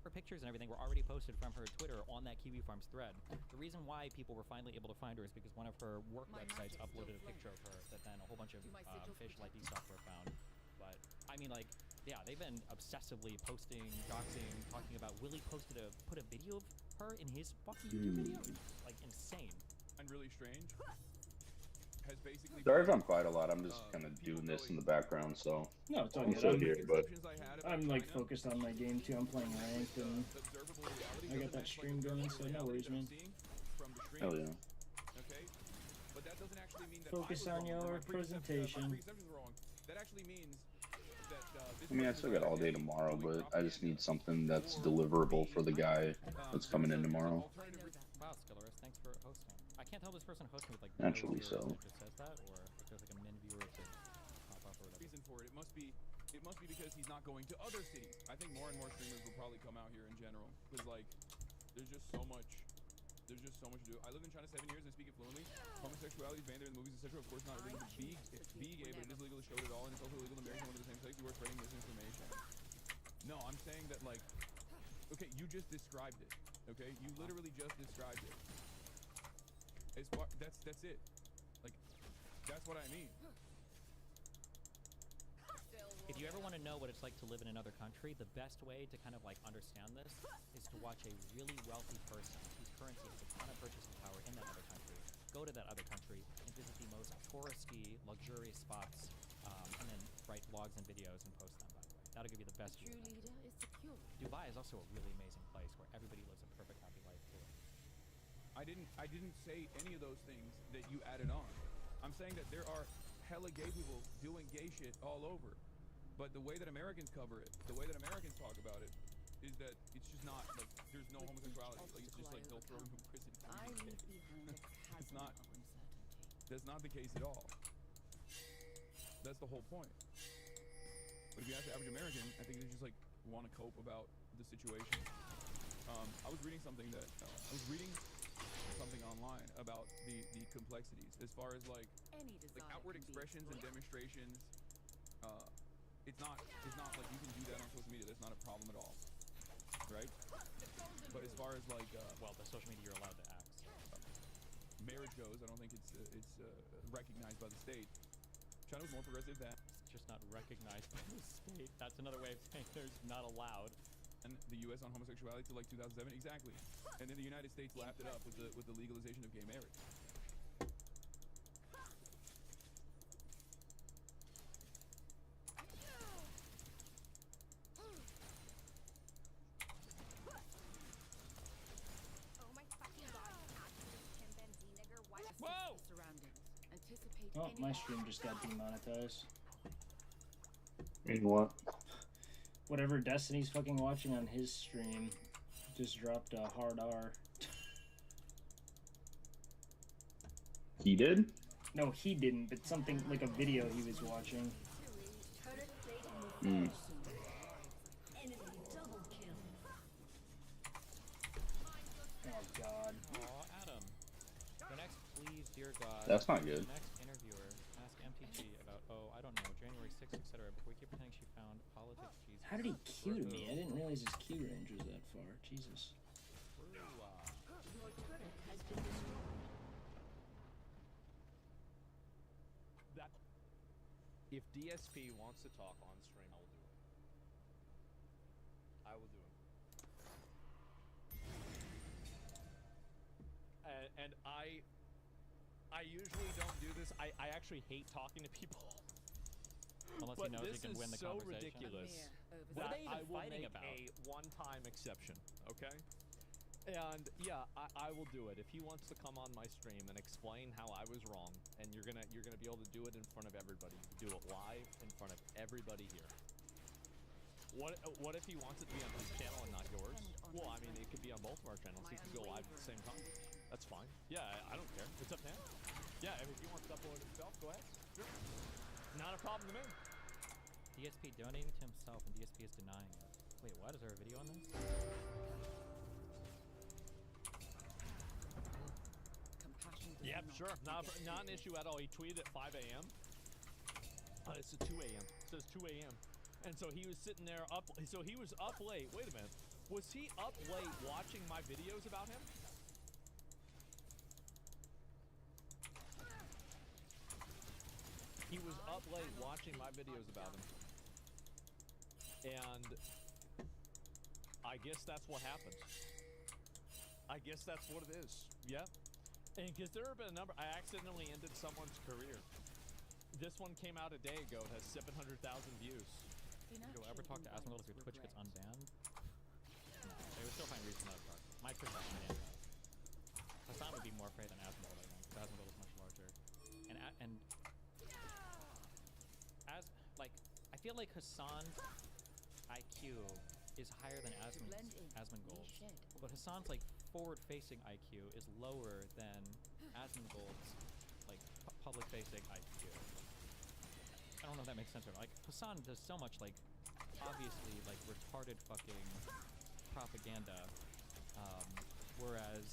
Her pictures and everything were already posted from her Twitter on that Kiwi Farms thread. The reason why people were finally able to find her is because one of her work websites uploaded a picture of her that then a whole bunch of facial ID software found. But, I mean, like, yeah, they've been obsessively posting, doxing, talking about Willie put a video of her in his fucking YouTube video. Like, insane. And really strange. Has basically Sorry if I'm quiet a lot. I'm just kind of doing this in the background, so No, it's all I'm good. still here, but I'm like focused on my game too. I'm playing ranked, and I got that stream going, so no worries, man. hell yeah. Okay, but that doesn't actually mean that Focus I was on wrong, or your my presentation. preconceptions were wrong. That actually means that I mean, I still got all day tomorrow, but I just need something that's deliverable for the guy that's coming in tomorrow. Wow, Skillerus, thanks for hosting. I can't tell this person hosting with like Naturally no so. viewer that just says that, or if there's like a min viewer to pop up or whatever. reason for it. It must be because he's not going to other cities. I think more and more streamers will probably come out here in general, because like there's just so much to do. I lived in China 7 years and speak it fluently. Homosexuality is banned there in the movies, etc. Of course, not illegal to be gay, but it is legal to show it at all, and it's also illegal to marry someone of the same sex. You are spreading misinformation. No, I'm saying that, like, okay, you just described it. Okay, you literally just described it. As far, that's it. Like, that's what I mean. If you ever want to know what it's like to live in another country, the best way to kind of like understand this is to watch a really wealthy person whose currency has a ton of purchasing power in that other country, go to that other country and visit the most touristy, luxurious spots, and then write blogs and videos and post them, by the way. That'll give you the best view of the country. Dubai is also a really amazing place where everybody lives a perfect, happy life too. I didn't say any of those things that you added on. I'm saying that there are hella gay people doing gay shit all over. But the way that Americans cover it, the way that Americans talk about it, is that it's just not, like, there's no homosexuality. Like, it's just like they'll throw you in prison for being gay. It's not, that's not the case at all. That's the whole point. But if you ask the average American, I think they just, like, want to cope about the situation. I was reading something online about the complexities as far as like outward expressions and demonstrations. It's not like you can do that on social media. That's not a problem at all, right? But as far as like well, the social media you're allowed to act. Marriage goes, I don't think it's recognized by the state. China was more progressive than. It's just not recognized by the state. That's another way of saying there's not allowed. And the U.S. on homosexuality till like 2007, exactly. And then the United States lapped it up with the legalization of gay marriage. Whoa! Oh, my stream just got demonetized. Mean what? whatever Destiny's fucking watching on his stream just dropped a hard R. He did? No, he didn't, but something like a video he was watching. Mm. Oh god. Oh, Adam. The next, please, dear God. That's not good. The next interviewer ask MTG about, oh, I don't know, January 6th, etc. Before we keep pretending she found politics, Jesus. How did he Q to me? I didn't realize his Q range was that far. Jesus. That if DSP wants to talk on stream, I will do it. I will do it. And I usually don't do this. I actually hate talking to people. Unless but he knows he this can is win the so conversation. ridiculous What are that they even I will fighting make about? a one-time exception. Okay. And yeah, I will do it. If he wants to come on my stream and explain how I was wrong, and you're gonna be able to do it in front of everybody, do it live in front of everybody here. What if he wants it to be on his channel and not yours? Well, I mean, it could be on both of our channels. He could go live at the same time. That's fine. Yeah, I don't care. It's up to him. Yeah, I mean, if he wants to upload it himself, go ahead. Sure. Not a problem to me. DSP donating to himself and DSP is denying it. Wait, what? Is there a video on this? Yep, sure. Not an issue at all. He tweeted at 5 a.m. It's at 2 a.m. It says 2 a.m. And so he was sitting there up. So he was up late. Wait a minute. Was he up late watching my videos about him? He was up late watching my videos about him. And I guess that's what happens. I guess that's what it is. Yep. And because there have been a number, I accidentally ended someone's career. This one came out a day ago. It has 700,000 views. You'll ever talk to Asmongold if your Twitch gets unbanned? No, they would still find reason not to talk. My Twitch is banned. Hassan would be more afraid than Asmongold, I think, because Asmongold is much larger. And as like, I feel like Hassan's IQ is higher than Asmongold's, but Hassan's like forward-facing IQ is lower than Asmongold's like public-facing IQ. I don't know if that makes sense or not. Like, Hassan does so much, like, obviously, like, retarded fucking propaganda, whereas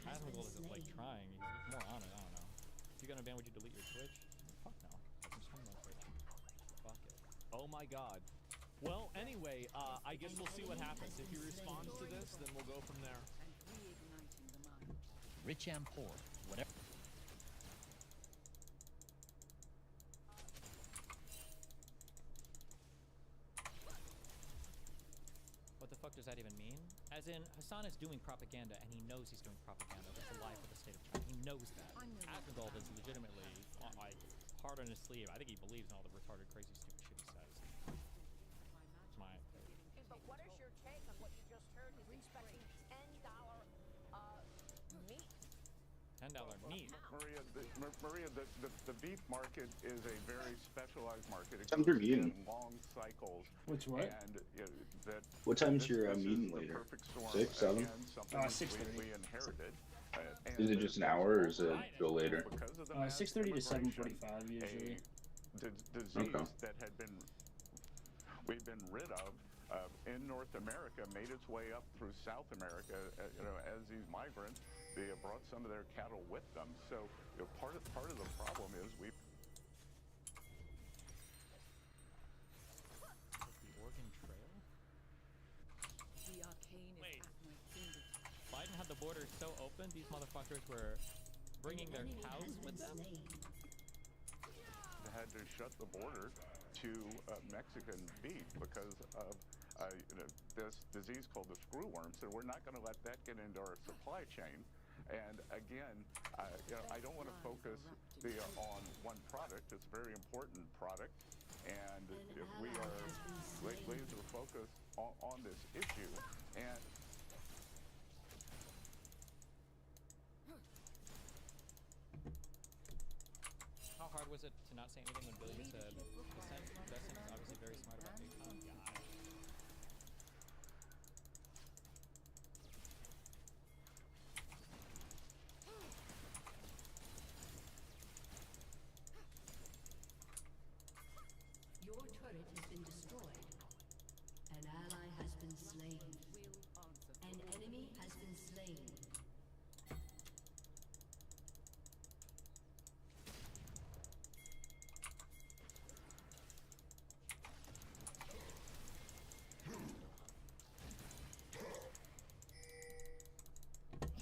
Asmongold is, like, trying. He's more on it, I don't know. If you're gonna ban, would you delete your Twitch? Fuck no. I'm streaming on Twitch. Fuck it. Oh my god. Well, anyway, I guess we'll see what happens. If he responds to this, then we'll go from there. Rich and poor, whatever. What the fuck does that even mean? As in, Hassan is doing propaganda, and he knows he's doing propaganda. That's a lie for the state of China. He knows that. Asmongold is legitimately, like, hard on his sleeve. I think he believes in all the retarded, crazy, stupid shit he says. It's my opinion. But what is your take on what you just heard? He's expecting $10 meat. $10 meat. Maria, the beef market is a very specialized market. It Time's goes your meeting? in long cycles. Which what? And that What time's this your is meeting the later? perfect storm. 6, 7? Again, something 6:30. we inherited. Is it just an hour, or is it go later? 6:30 to 7:45 usually. Disease that had been we've been rid of in North America made its way up through South America. As these migrants, they have brought some of their cattle with them. So part of the problem is The Oregon Trail? The arcane is at my fingertips. Biden had the border so open, these motherfuckers were bringing their cows with them? They had to shut the border to Mexican beef because of this disease called the screwworm. So we're not going to let that get into our supply chain. And again, I don't want to focus on one product. It's a very important product, and if we are laser focused on this issue, and How hard was it to not say anything when Billy said Descent? Descent is obviously very smart about Big Tom. Your turret has been destroyed. An ally has been slain. An enemy has been slain.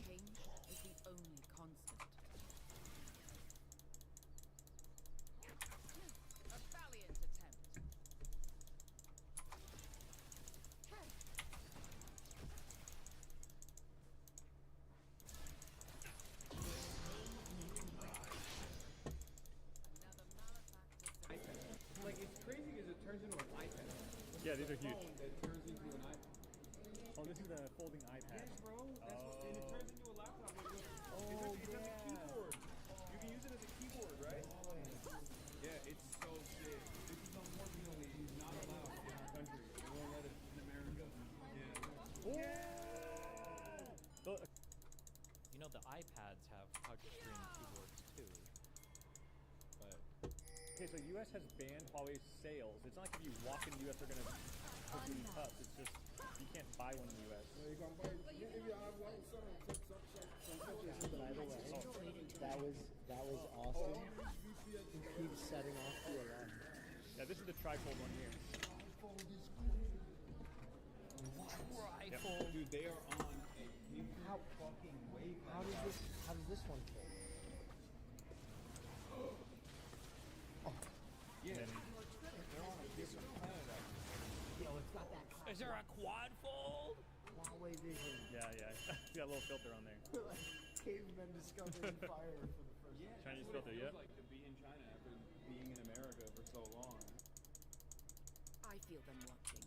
Change is the only constant. A valiant attempt. Like, it's crazy because it turns into an iPad. Yeah, these are huge. It turns into an iPad. Oh, this is the folding iPad. Yes, bro. And it turns into a laptop. Like, look, it has a keyboard. You can use it as a keyboard, right? Yeah, it's so sick. This is unfortunately not allowed in our country. We won't let it in America. Yeah. You know, the iPads have touchscreen keyboards too. But Okay, so U.S. has banned Huawei sales. It's not like if you walk in the U.S. they're gonna put you in cups. It's just you can't buy one in the U.S. By the way, that was awesome. He keeps setting off the alarm. Yeah, this is the trifold one here. Trifold. Dude, they are on a big fucking wave. How does this one fit? Yeah. They're on a different planet. Yo, it's got that. Is there a quad fold? Huawei Vision. Yeah. It's got a little filter on there. Like cavemen discovering fire for the first time. Chinese That's what filter, it feels yeah. like to be in China after being in America for so long. I feel them watching,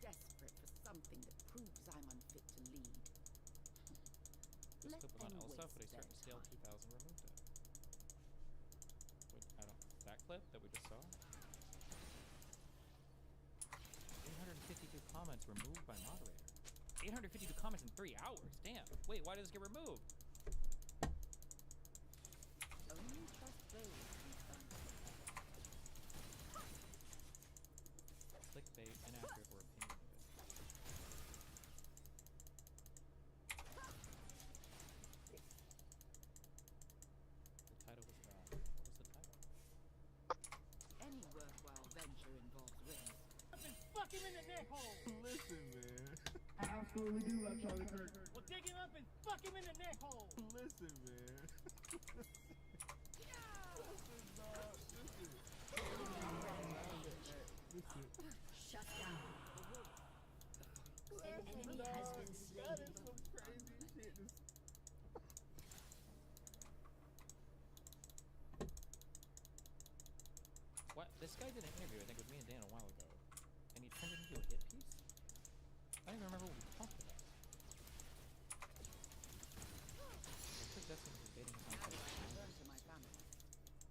desperate for something that proves I'm unfit to lead. This Let clip was on them Elsa, but waste a certain their scale 2000 removed it. Wait, that clip that we just saw? 852 comments removed by moderator. 852 comments in 3 hours. Damn. Wait, why did this get removed? Only trust those who find Clickbait, inaccurate, or opinionated. The title was wrong. What was the title? any worthwhile venture involves risk. Fuck him in the neck hole! Listen, man. I absolutely do love Charlie Kirk. Well, dig him up and fuck him in the neck hole! Listen, man. Shut down. An enemy has been slain. That is some crazy shit. What? This guy did an interview, I think, with me and Dan a while ago. And he turned it into a hit piece? I don't even remember what we talked about. I took Destiny was debating his Return to my family.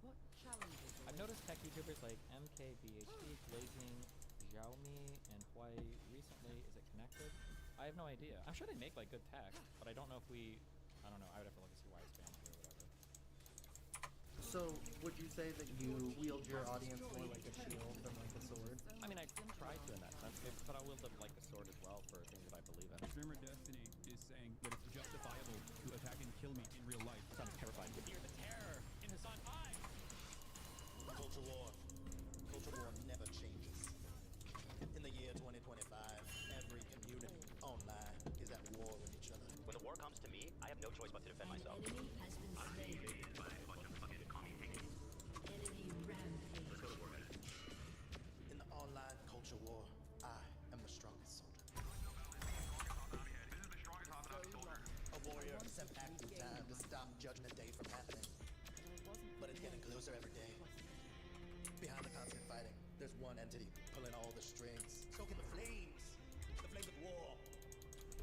What challenges I've noticed tech YouTubers like MKBHD, Glazing, Xiaomi, and Huawei recently. Is it connected? I have no idea. I'm sure they make like good tech, but I don't know if I don't know. I would have to look and see why it's banned here or whatever. So, would you say that you wield your audience more like a shield than like a sword? I mean, I try to in that sense, but I wield it like a sword as well for things that I believe in. Streamer Destiny is saying that it's justifiable to attack and kill me in real life. I'm terrified to hear the terror in Hassan's eyes. Culture war. Culture war never changes. In the year 2025, every community online is at war with each other. When the war comes to me, I have no choice but to defend myself. Enemy has been slain. By a bunch of fucking commie piggies. Enemy rampage. Let's go to war, guys. In the online culture war, I am the strongest soldier. A warrior sent back through time to stop Judgment Day from happening. But it's getting closer every day. Behind the constant fighting, there's one entity pulling all the strings, stoking the flames of war.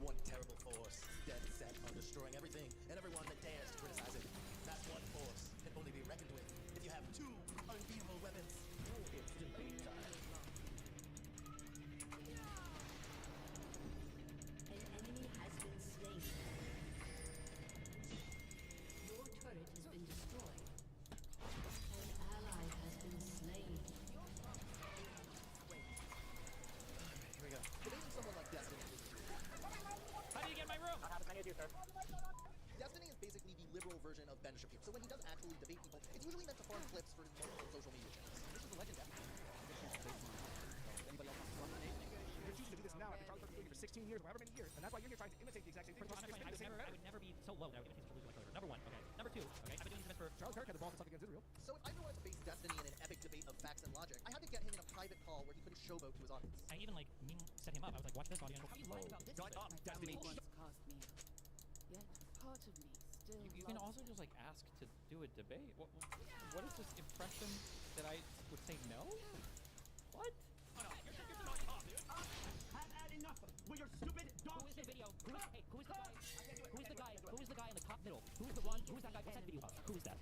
One terrible force, dead set on destroying everything and everyone that dares to criticize it. That one force can only be reckoned with if you have two liberal version of Ben Shapiro. So when he does actually debate people, it's usually meant to farm clips for multiple social media channels. This is a legend. Anybody else wants to run the name? You're choosing to do this now after Charlie Kirk's doing it for 16 years, or however many years, and that's why you're here trying to imitate the exact same thing. First of all, I would never be so low that I would imitate social loser like Number one, okay. Number two, okay. I've been doing this for Charlie Kirk had the ball to talk against Israel. So if I ever wanted to face Destiny in an epic debate of facts and logic, I had to get him in a private call where he couldn't showboat to his audience. I even like set him up. I was like, watch this audience. How are you lying about this? Shut up, Destiny. Once cast me out. Yet part of me still You can also just like ask to do a debate. What is this impression that I would say no? What? I've had enough with your stupid dog. Who is the video? Who is the guy? Who is the guy? Who is the guy in the top middle? Who is the one? Who is that guy? What's that video of? Who is that?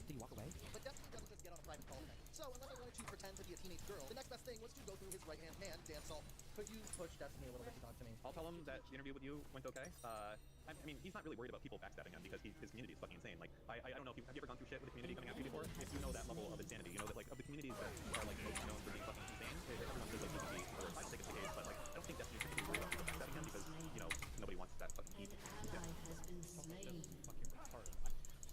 Did he walk away? But Destiny doesn't just get on a private call with him. So unless I wanted to pretend to be a teenage girl, the next best thing was to go through his right-hand man, Dan Salt. Could you push Destiny a little bit to talk to me? I'll tell him that the interview with you went okay. I mean, he's not really worried about people backstabbing him because his community is fucking insane. Like, I don't know if have you ever gone through shit with the community coming after you before? If you know that level of insanity, you know that like of the communities that are like most known for being fucking insane, everyone says like this is or I don't think it's the case, but like I don't think Destiny's particularly worried about people backstabbing him because you know nobody wants that fucking heat. Fucking retarded.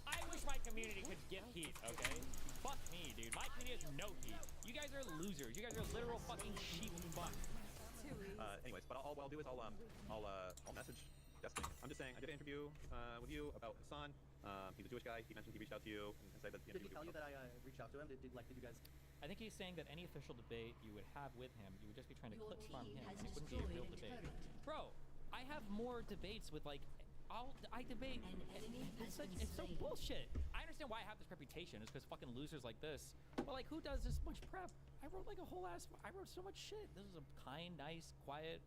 I wish my community could get heat, okay? Fuck me, dude. My community has no heat. You guys are losers. You guys are literal fucking sheep fuck. Anyways, but what I'll do is I'll message Destiny. I'm just saying I did an interview with you about Hassan. He's a Jewish guy. He mentioned he reached out to you and said that the Did he interview tell you that I reached out to him? Did you guys? I think he's saying that any official debate you would have with him, you would just be trying to Your clip from team him, has and it wouldn't be a real destroyed a debate. turret. Bro, I have more debates with like, I debate. It's so bullshit. I understand why I have this reputation. It's because fucking losers like this. But like, who does this much prep? I wrote like a whole ass. I wrote so much shit. This is a kind, nice, quiet,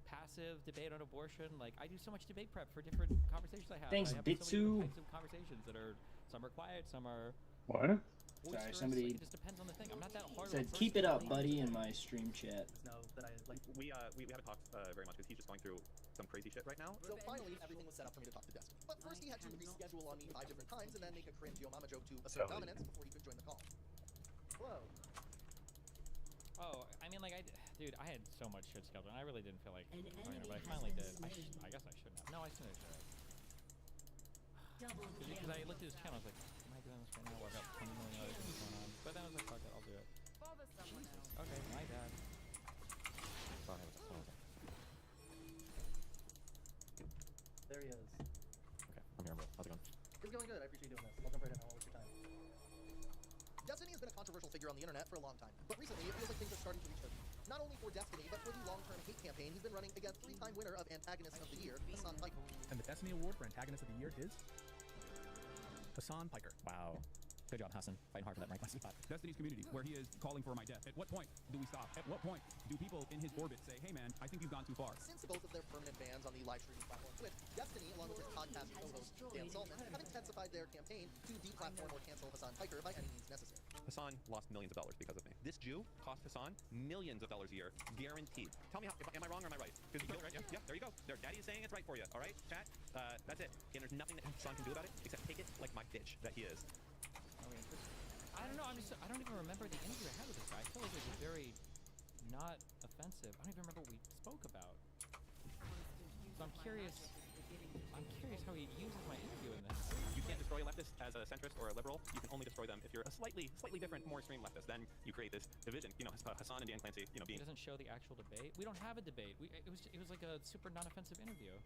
passive debate on abortion. Like, I do so much debate prep for different conversations I have. Thanks, I have so many Bitsu. different types of conversations that are some are quiet, some are. What? Sorry, boisterous. somebody Like, it just depends on the thing. I'm not that hard. said, "Keep it up, buddy," in my stream chat. No, that I like. We haven't talked very much because he's just going through some crazy shit right now. So finally, everything was set up for me to talk to Destiny. But first he had to reschedule on me 5 different times and then make a cringe Yo Mama joke to assert dominance before he could join the call. Whoa. Oh, I mean, like, dude, I had so much shit scheduled, and I really didn't feel like An talking enemy about it. has I finally been did. slain. I guess I shouldn't have. No, I shouldn't have. Double Because I looked at his channel, I was like, am I doing this right now? Well, I've got 20 million other things going on. But then I was like, fuck it, I'll do it. bother someone else. Okay, my bad. Sorry, what was that? There he is. Okay, I'm here, bro. How's it going? It's going good. I appreciate you doing this. I'll jump right in. I'll waste your time. Destiny has been a controversial figure on the internet for a long time, but recently it feels like things are starting to reach their peak. Not only for Destiny, but for the long-term hate campaign he's been running against 3-time winner of Antagonist of the Year, Hassan Piker. And the Destiny Award for Antagonist of the Year is Hassan Piker. Wow. Good job, Hassan. Fighting hard for that rank last spot. Destiny's community, where he is calling for my death. At what point do we stop? At what point do people in his orbit say, hey man, I think you've gone too far? Since both of their permanent bans on the live streaming platform Twitch, Destiny, along with his podcast co-host Dan Saltman, have intensified their campaign to deplatform or cancel Hassan Piker by any means necessary. Hassan lost millions of dollars because of me. This Jew cost Hassan millions of dollars a year, guaranteed. Tell me, am I wrong or am I right? Because you right? Yeah, there you go. There, Daddy is saying it's right for you. All right, chat. That's it. And there's nothing that Hassan can do about it except take it like my bitch that he is. I don't know. I don't even remember the interview I had with this guy. I feel like it was very not offensive. I don't even remember what we spoke about. So I'm curious how he uses my interview in this. You can't destroy a leftist as a centrist or a liberal. You can only destroy them if you're a slightly different, more extreme leftist. Then you create this division. You know, Hassan and Dan Clancy. You know, being He doesn't show the actual debate. We don't have a debate. It was like a super non-offensive interview.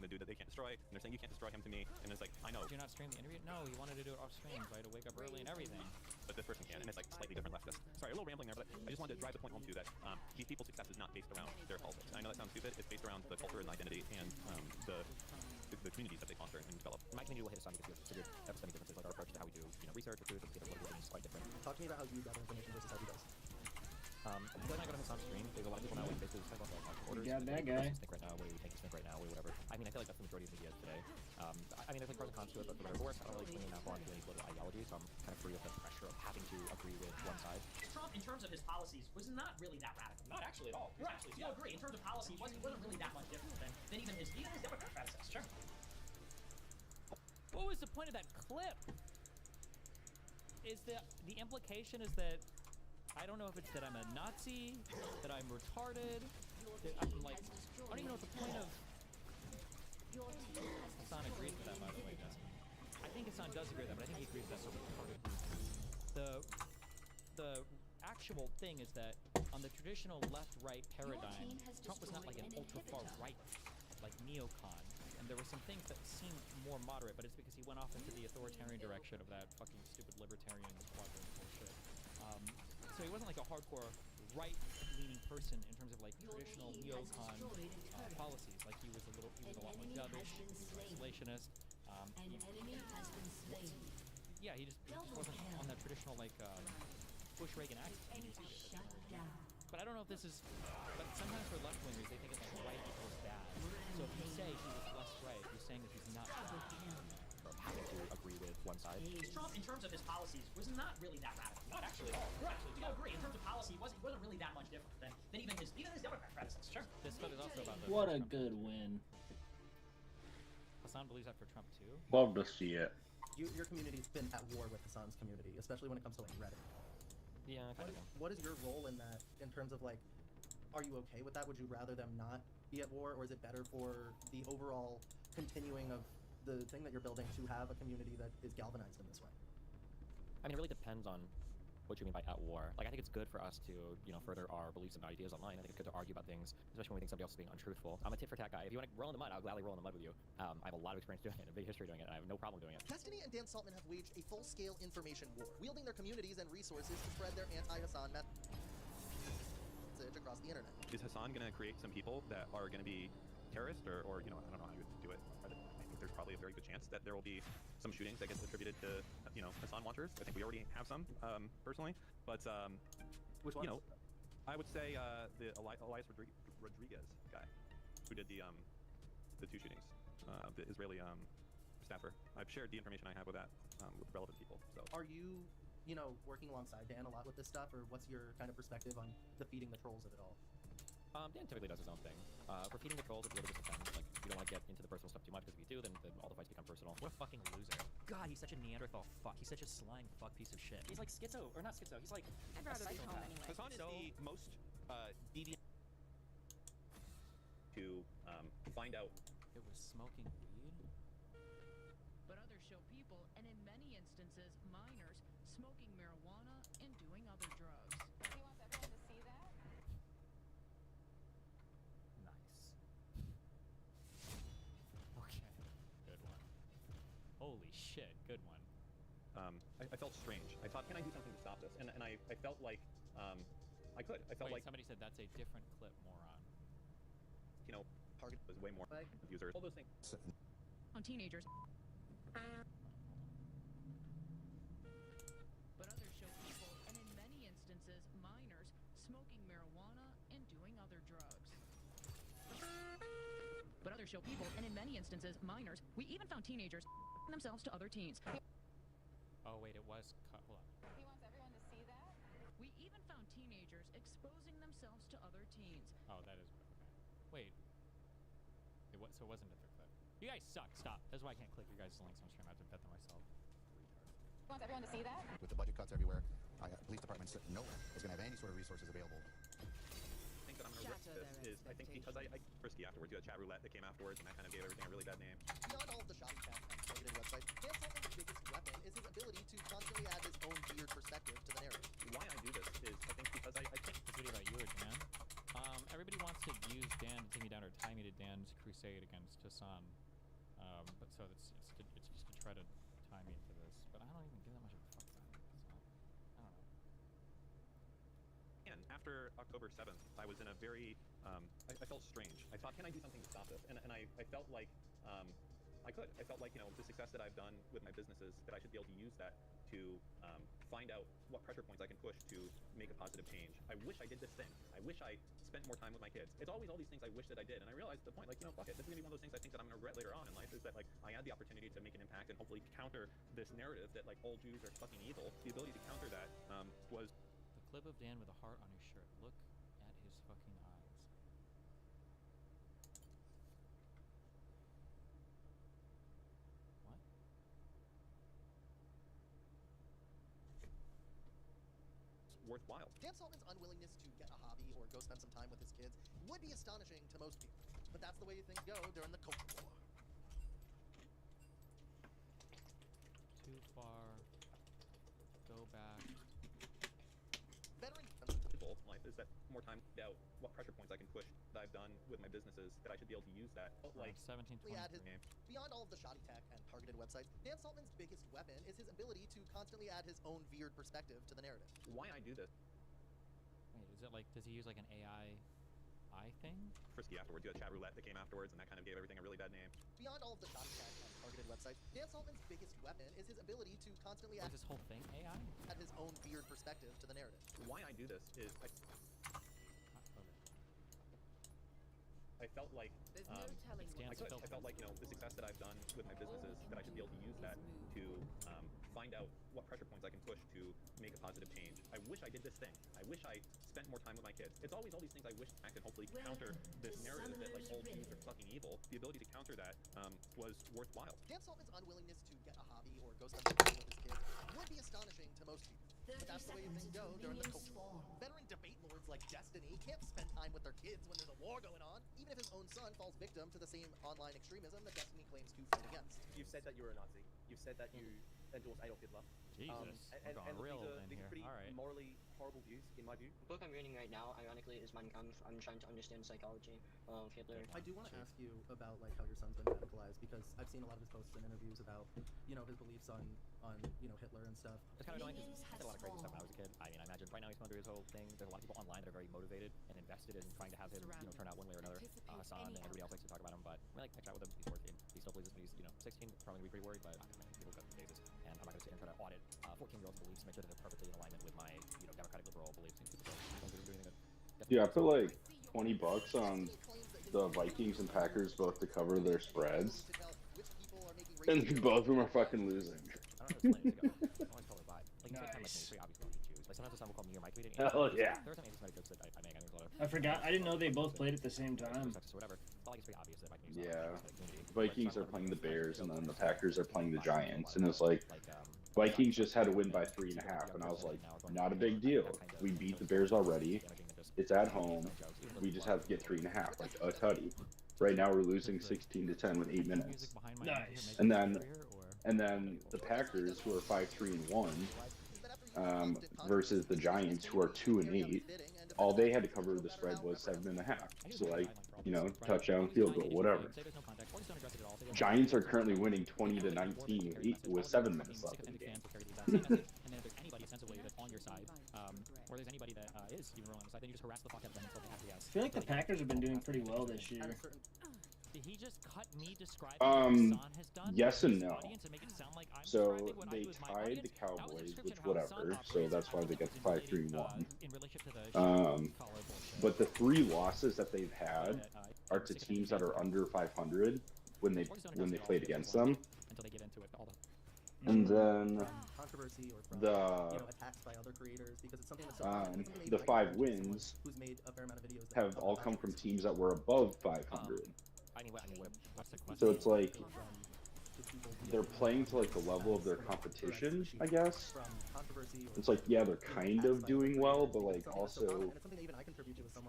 the dude that they can't destroy, and they're saying you can't destroy him to me, and it's like, I know. Did you not stream the interview? No, he wanted to do it off stream, so I had to wake up early and everything. But this person can, and it's like slightly different leftist. Sorry, a little rambling there, but I just wanted to drive the point home too that these people's success is not based around their politics. I know that sounds stupid. It's based around the culture and identity and the communities that they foster and develop. My community will hit us on because we have epistemic differences, like our approach to how we do, research, recruit, get political things quite different. Talk to me about how you gather information versus how he does. When I go to Hassan's stream, there's a lot of people now like basically talk about like orders. You got that guy. Snake right now, where you take a snake right now, or whatever. I mean, I feel like that's the majority of media today. I mean, there's like pros and cons to it, but for better or worse, I don't really lean that far into any political ideology, so I'm kind of free of the pressure of having to agree with one side. Trump, in terms of his policies, was not really that radical. Not actually at all. Right. Actually, you'll agree. In terms of policy, he wasn't really that much different than even his Democrat predecessor. Sure. What was the point of that clip? Is the implication is that I don't know if it's that I'm a Nazi, that I'm retarded, that I'm like, I don't even know what the point of Your team has Hassan agrees with that, by the way, Dustin. I think Hassan does agree with that, but I think he agrees with that sort of part of the actual thing is that on the traditional left-right paradigm, Trump was not like an ultra-far right, like neocon. And there were some things that seemed more moderate, but it's because he went off into the authoritarian direction of that fucking stupid libertarian quadrant bullshit. So he wasn't like a hardcore right-leaning person in terms of like traditional neocon policies. Like he was a lot more dovish, isolationist. An enemy has been slain. Yeah, he just wasn't on that traditional like Bush Reagan axis. Shut down. But I don't know if this is. But sometimes for left-wingers, they think it's like right equals bad. So if you say he was less right, you're saying that he's not bad. Having to agree with one side. Trump, in terms of his policies, was not really that radical. Not actually at all. Actually, we agree. In terms of policy, he wasn't really that much different than even his Democrat predecessors. Sure. This stuff is also about the. What a good win. Hassan believes that for Trump too. Love to see it. Your community's been at war with Hassan's community, especially when it comes to like Reddit. Yeah, kind of. What is your role in that, in terms of like, are you okay with that? Would you rather them not be at war, or is it better for the overall continuing of the thing that you're building to have a community that is galvanized in this way? I mean, it really depends on what you mean by at war. Like, I think it's good for us to, you know, further our beliefs and ideas online. I think it's good to argue about things, especially when we think somebody else is being untruthful. I'm a tit for tat guy. If you want to roll in the mud, I'll gladly roll in the mud with you. I have a lot of experience doing it, a big history doing it, and I have no problem doing it. Destiny and Dan Saltman have waged a full-scale information war, wielding their communities and resources to spread their anti-Hassan message across the internet. Is Hassan going to create some people that are going to be terrorists, or you know, I don't know how you would do it. I think there's probably a very good chance that there will be some shootings that get attributed to, you know, Hassan watchers. I think we already have some, personally, but which one? You know, I would say the Elias Rodriguez guy who did the two shootings, the Israeli staffer. I've shared the information I have with that with relevant people. So are you, you know, working alongside Dan a lot with this stuff, or what's your kind of perspective on defeating the trolls of it all? Dan typically does his own thing. For feeding the trolls, it's a little bit depends. Like, you don't want to get into the personal stuff too much, because if you do, then all the fights become personal. What a fucking loser. God, he's such a Neanderthal fuck. He's such a slime fuck piece of shit. He's like schizo, or not schizo, he's like I'd rather be home psychopath. anyway. Hassan is the most deviant to find out. It was smoking weed? But others show people, and in many instances, minors, smoking marijuana and doing other drugs. He wants everyone to see that. Nice. Okay. Good one. Holy shit, good one. I felt strange. I thought, can I do something to stop this? And I felt like I could. I felt Wait, like somebody said that's a different clip, moron. You know, target was way more users. All those things. On teenagers. But others show people, and in many instances, minors, smoking marijuana and doing other drugs. But others show people, and in many instances, minors. We even found teenagers themselves to other teens. Oh wait, it was cut. Hold on. He wants everyone to see that. We even found teenagers exposing themselves to other teens. Oh, that is okay. Wait. So it wasn't a different clip. You guys suck. Stop. That's why I can't click your guys' links on stream. I have to vet them myself. He wants everyone to see that. With the budget cuts everywhere, police departments nowhere is going to have any sort of resources available. I think that I'm going to regret this is, I think because I risky afterwards. You had chat roulette that came afterwards, and that kind of gave everything a really bad name. Beyond all of the shopping chat targeted websites, Dan Saltman's biggest weapon is his ability to constantly add his own weird perspective to the narrative. Why I do this is, I think, because I think this video about you or Dan. Everybody wants to use Dan to take me down or tie me to Dan's crusade against Hassan. But so it's just to try to tie me into this. But I don't even give that much of a fuck about it. So I don't know. And after October 7th, I was in a very, I felt strange. I thought, can I do something to stop this? And I felt like I could. I felt like, you know, the success that I've done with my businesses, that I should be able to use that to find out what pressure points I can push to make a positive change. I wish I did this thing. I wish I spent more time with my kids. It's always all these things I wish that I did. And I realized at the point, like, you know, fuck it. This is going to be one of those things I think that I'm going to regret later on in life, is that, like, I had the opportunity to make an impact and hopefully counter this narrative that, like, all Jews are fucking evil. The ability to counter that was... The clip of Dan with a heart on his shirt. Look at his fucking eyes. What? worthwhile. Dan Saltman's unwillingness to get a hobby or go spend some time with his kids would be astonishing to most people. But that's the way things go during the culture war. far. Go back. Goal in life is that more time out what pressure points I can push that I've done with my businesses, that I should be able to use that. Like 17, 20. Beyond all of the shoddy tech and targeted websites, Dan Saltman's biggest weapon is his ability to constantly add his own veered perspective to the narrative. Why I do this? Wait, is it like, does he use like an AI thing? Frisky afterwards. You had chat roulette that came afterwards, and that kind of gave everything a really bad name. Beyond all of the shoddy tech and targeted websites, Dan Saltman's biggest weapon is his ability to constantly add this whole thing AI? Add his own veered perspective to the narrative. Why I do this is I felt like I felt like, you know, the success that I've done with my businesses, that I should be able to use that to find out what pressure points I can push to make a positive change. I wish I did this thing. I wish I spent more time with my kids. It's always all these things I wish I could hopefully counter this narrative that like old Jews are fucking evil. The ability to counter that was worthwhile. Dan Saltman's unwillingness to get a hobby or go spend time with his kids would be astonishing to most people. But that's the way things go during the Cold War. Veteran debate lords like Destiny can't spend time with their kids when there's a war going on, even if his own son falls victim to the same online extremism that Destiny claims to fight against. You've said that you're a Nazi. You've said that you endorse Adolf Hitler. Jesus, and we're going real in these here. are pretty All right. morally horrible views, in my view. The book I'm reading right now, ironically, is Mein Kampf. I'm trying to understand psychology of Hitler. I do want to ask you about like how your son's been radicalized, because I've seen a lot of his posts and interviews about, you know, his beliefs on you know, Hitler and stuff. It's kind of annoying because I did a lot of crazy stuff when I was a kid. I mean, I imagine right now he's going through his whole thing. There's a lot of people online that are very motivated and invested in trying to have him, you know, turn out one way or another. Hassan and everybody else likes to talk about him, but I chat with him. He's working. He still believes this when he's, you know, 16. Probably gonna be pretty worried, but people got phases, and I'm not going to sit here and try to audit 14-year-old beliefs to make sure that they're perfectly in alignment with my, you know, democratic liberal beliefs. Dude, I put like $20 on the Vikings and Packers both to cover their spreads, and both of them are fucking losing. Nice. Like sometimes someone will call me or Mike tweeting. Hell yeah. There are some anti-Semitic jokes that I make. I forgot. I didn't know they both played at the same time. Whatever. It's like it's pretty obvious that Vikings. Yeah. Vikings are playing the Bears, and then the Packers are playing the Giants, and it's like Vikings just had to win by 3.5, and I was like, not a big deal. We beat the Bears already. It's at home. We just have to get 3.5, like a tutty. Right now we're losing 16-10 with 8 minutes. Nice. And then the Packers, who are 5-3-1, versus the Giants, who are 2-8. All they had to cover the spread was 7.5. So like, you know, touchdown, field goal, whatever. Giants are currently winning 20-19 with 7 minutes left in the game. And then if there's anybody sensibly that's on your side, or there's anybody that is even on your side, then you just harass the fuck out of them until they have the ass. I feel like the Packers have been doing pretty well this year. Did he just cut me describing what Hassan has done? Yes and no. To make it sound like I'm So describing what I they do as my tied audience? the That was a Cowboys, description which of how whatever. Hassan So that's why they got the 5-3-1. in relation to the But the 3 losses that they've had are to teams that are under 500 when they played against them. Until they get into it, all the And then controversy or from, the you know, attacks by other creators, because it's something that's the 5 wins who's made a fair amount of videos have all come from teams that were above 500. So it's like they're playing to like the level of their competition, I guess. It's like, yeah, they're kind of doing well, but like also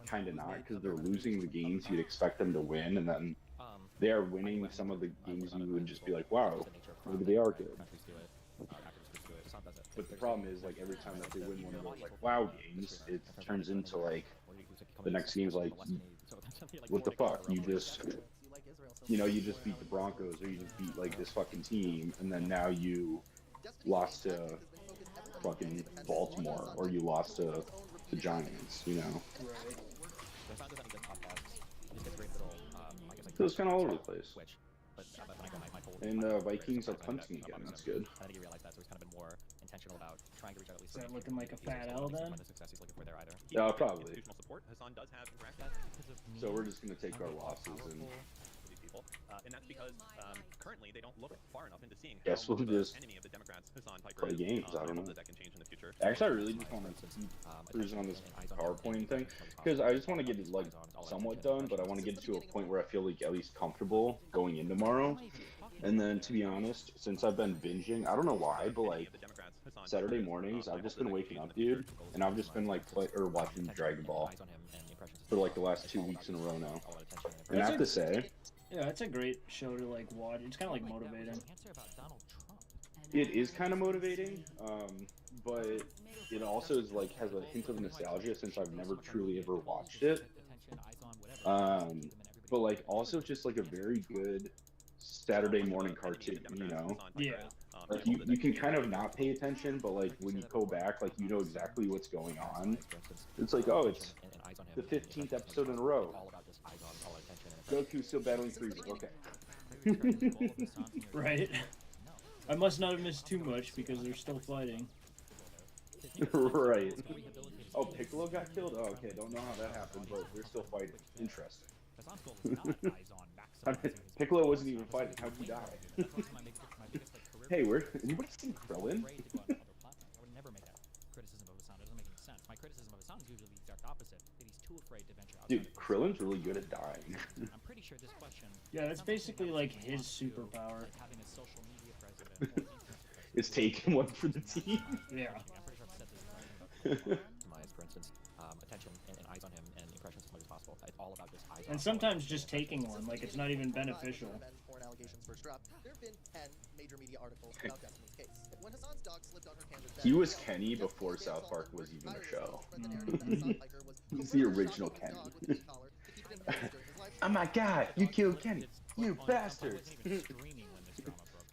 kind of not, because they're losing the games you'd expect them to win, and then they are winning some of the games you would just be like, wow, maybe they are good. But the problem is, like, every time that they win one of those like wow games, it turns into like the next game's like, what the fuck? You just, you know, you just beat the Broncos, or you just beat like this fucking team, and then now you lost to fucking Baltimore, or you lost to the Giants, you know. So it's kind of all over the place. And Vikings are punting again. That's good. I think he realized that, so he's kind of been more intentional about trying to reach out at least. Is that looking like a fat L then? The success he's looking for there either. Yeah, probably. Institutional support. Hassan does have So we're just gonna take our losses and. And that's because currently they don't look far enough into seeing Guess we'll just enemy of the Democrats, Hassan Piper, play games. I don't know. that can change in the future. Actually, I really just want to keep cruising on this PowerPoint thing, because I just want to get it like somewhat done, but I want to get to a point where I feel like at least comfortable going in tomorrow. And then, to be honest, since I've been binging, I don't know why, but like Saturday mornings, I've just been waking up, dude, and I've just been like watching Dragon Ball for like the last 2 weeks in a row now. And I have to say, yeah, it's a great show to like watch. It's kind of like motivating. it is kind of motivating, but it also is like has a hint of nostalgia since I've never truly ever watched it. But like also just like a very good Saturday morning cartoon, you know? Yeah. Like you can kind of not pay attention, but like when you go back, like you know exactly what's going on. It's like, oh, it's the 15th episode in a row. Goku's still battling Frieza. Okay. Right. I must not have missed too much because they're still fighting. Right. Oh, Piccolo got killed? Oh, okay, don't know how that happened, but they're still fighting. Interesting. Piccolo wasn't even fighting. How'd he die? Hey, where? Anybody seen Krillin? I would never make that criticism of Hassan. It doesn't make any sense. My criticism of Hassan is usually the exact opposite. That he's too afraid to venture out. Dude, Krillin's really good at dying. I'm pretty sure this question. Yeah, that's basically like his superpower. Like having a social media president. It's taking one for the team. Yeah. I'm pretty sure I've said this. Myers, for instance, attention and eyes on him and impressions as much as possible. It's all about just eyes on And him. sometimes just taking one, like it's not even beneficial. Porn allegations first dropped, there have been 10 major media articles about Destiny's case. When Hassan's dog slipped on her canvas bed, He was Kenny before South Park was even a show. He's the original Kenny. Oh my god, you killed Kenny! You bastards!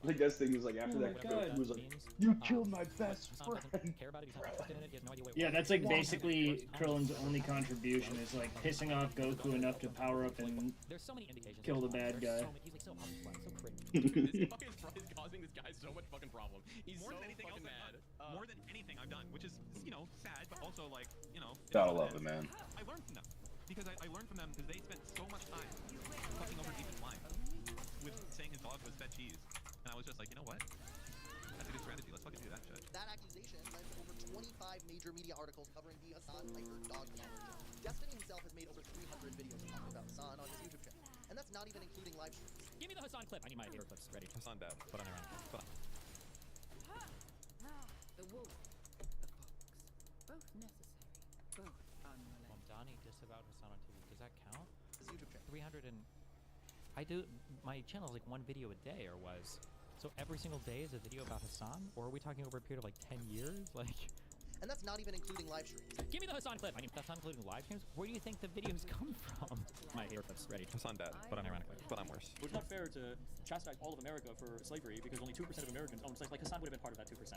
Like that thing was like after that, he was like, "You killed my best friend." Yeah, that's like basically Krillin's only contribution is like pissing off Goku enough to power up and kill the bad guy. This fucking is causing this guy so much fucking problem. He's more than anything else mad. More than anything I've done, which is, you know, sad, but also like, you know. Gotta love it, man. I learned from them because I learned from them because they spent so much time fucking over Ethan's line with saying his dog was fed cheese, and I was just like, you know what? That's a good strategy. Let's fucking do that shit. That accusation led to over 25 major media articles covering the Hassan Piker dog challenge. Destiny himself has made over 300 videos talking about Hassan on his YouTube channel, and that's not even including live streams. Give me the Hassan clip. I need my hair clips ready. Hassan bad, but I'm around. Come on. The wolf, the fox, both necessary, both unrelenting. Donnie disavowed Hassan on TV. Does that count? His YouTube channel. 300 and... I do... My channel is like one video a day, or was. So every single day is a video about Hassan? Or are we talking over a period of like 10 years? Like... And that's not even including live streams. Give me the Hassan clip. I mean, that's not including live streams. Where do you think the videos come from? My hair clips ready. Hassan bad, but unironically, but I'm worse. It's not fair to chastise all of America for slavery because only 2% of Americans own slaves. Like Hassan would have been part of that 2%.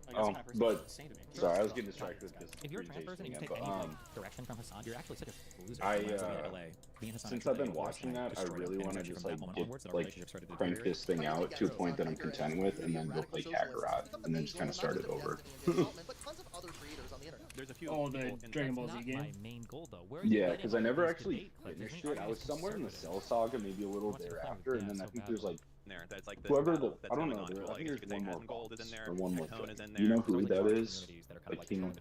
Like, that's the kind of person But that's insane to me. sorry, I was getting distracted with this. If you're a trans person and you take any like, direction from Hassan, you're actually such a loser. Since I've been watching that, I really want to just like crank this thing out to a point that I'm content with, and then go play Kakarot, and then just kind of start it over. There's a few the Dragon Ball Z game. My main goal, though. Where Yeah, because I never actually finished it. I was somewhere in the Cell Saga, maybe a little thereafter, and then I think there's like That's like whoever the I don't know. I think there's one more boss or one more thing. You know who that is? Like King.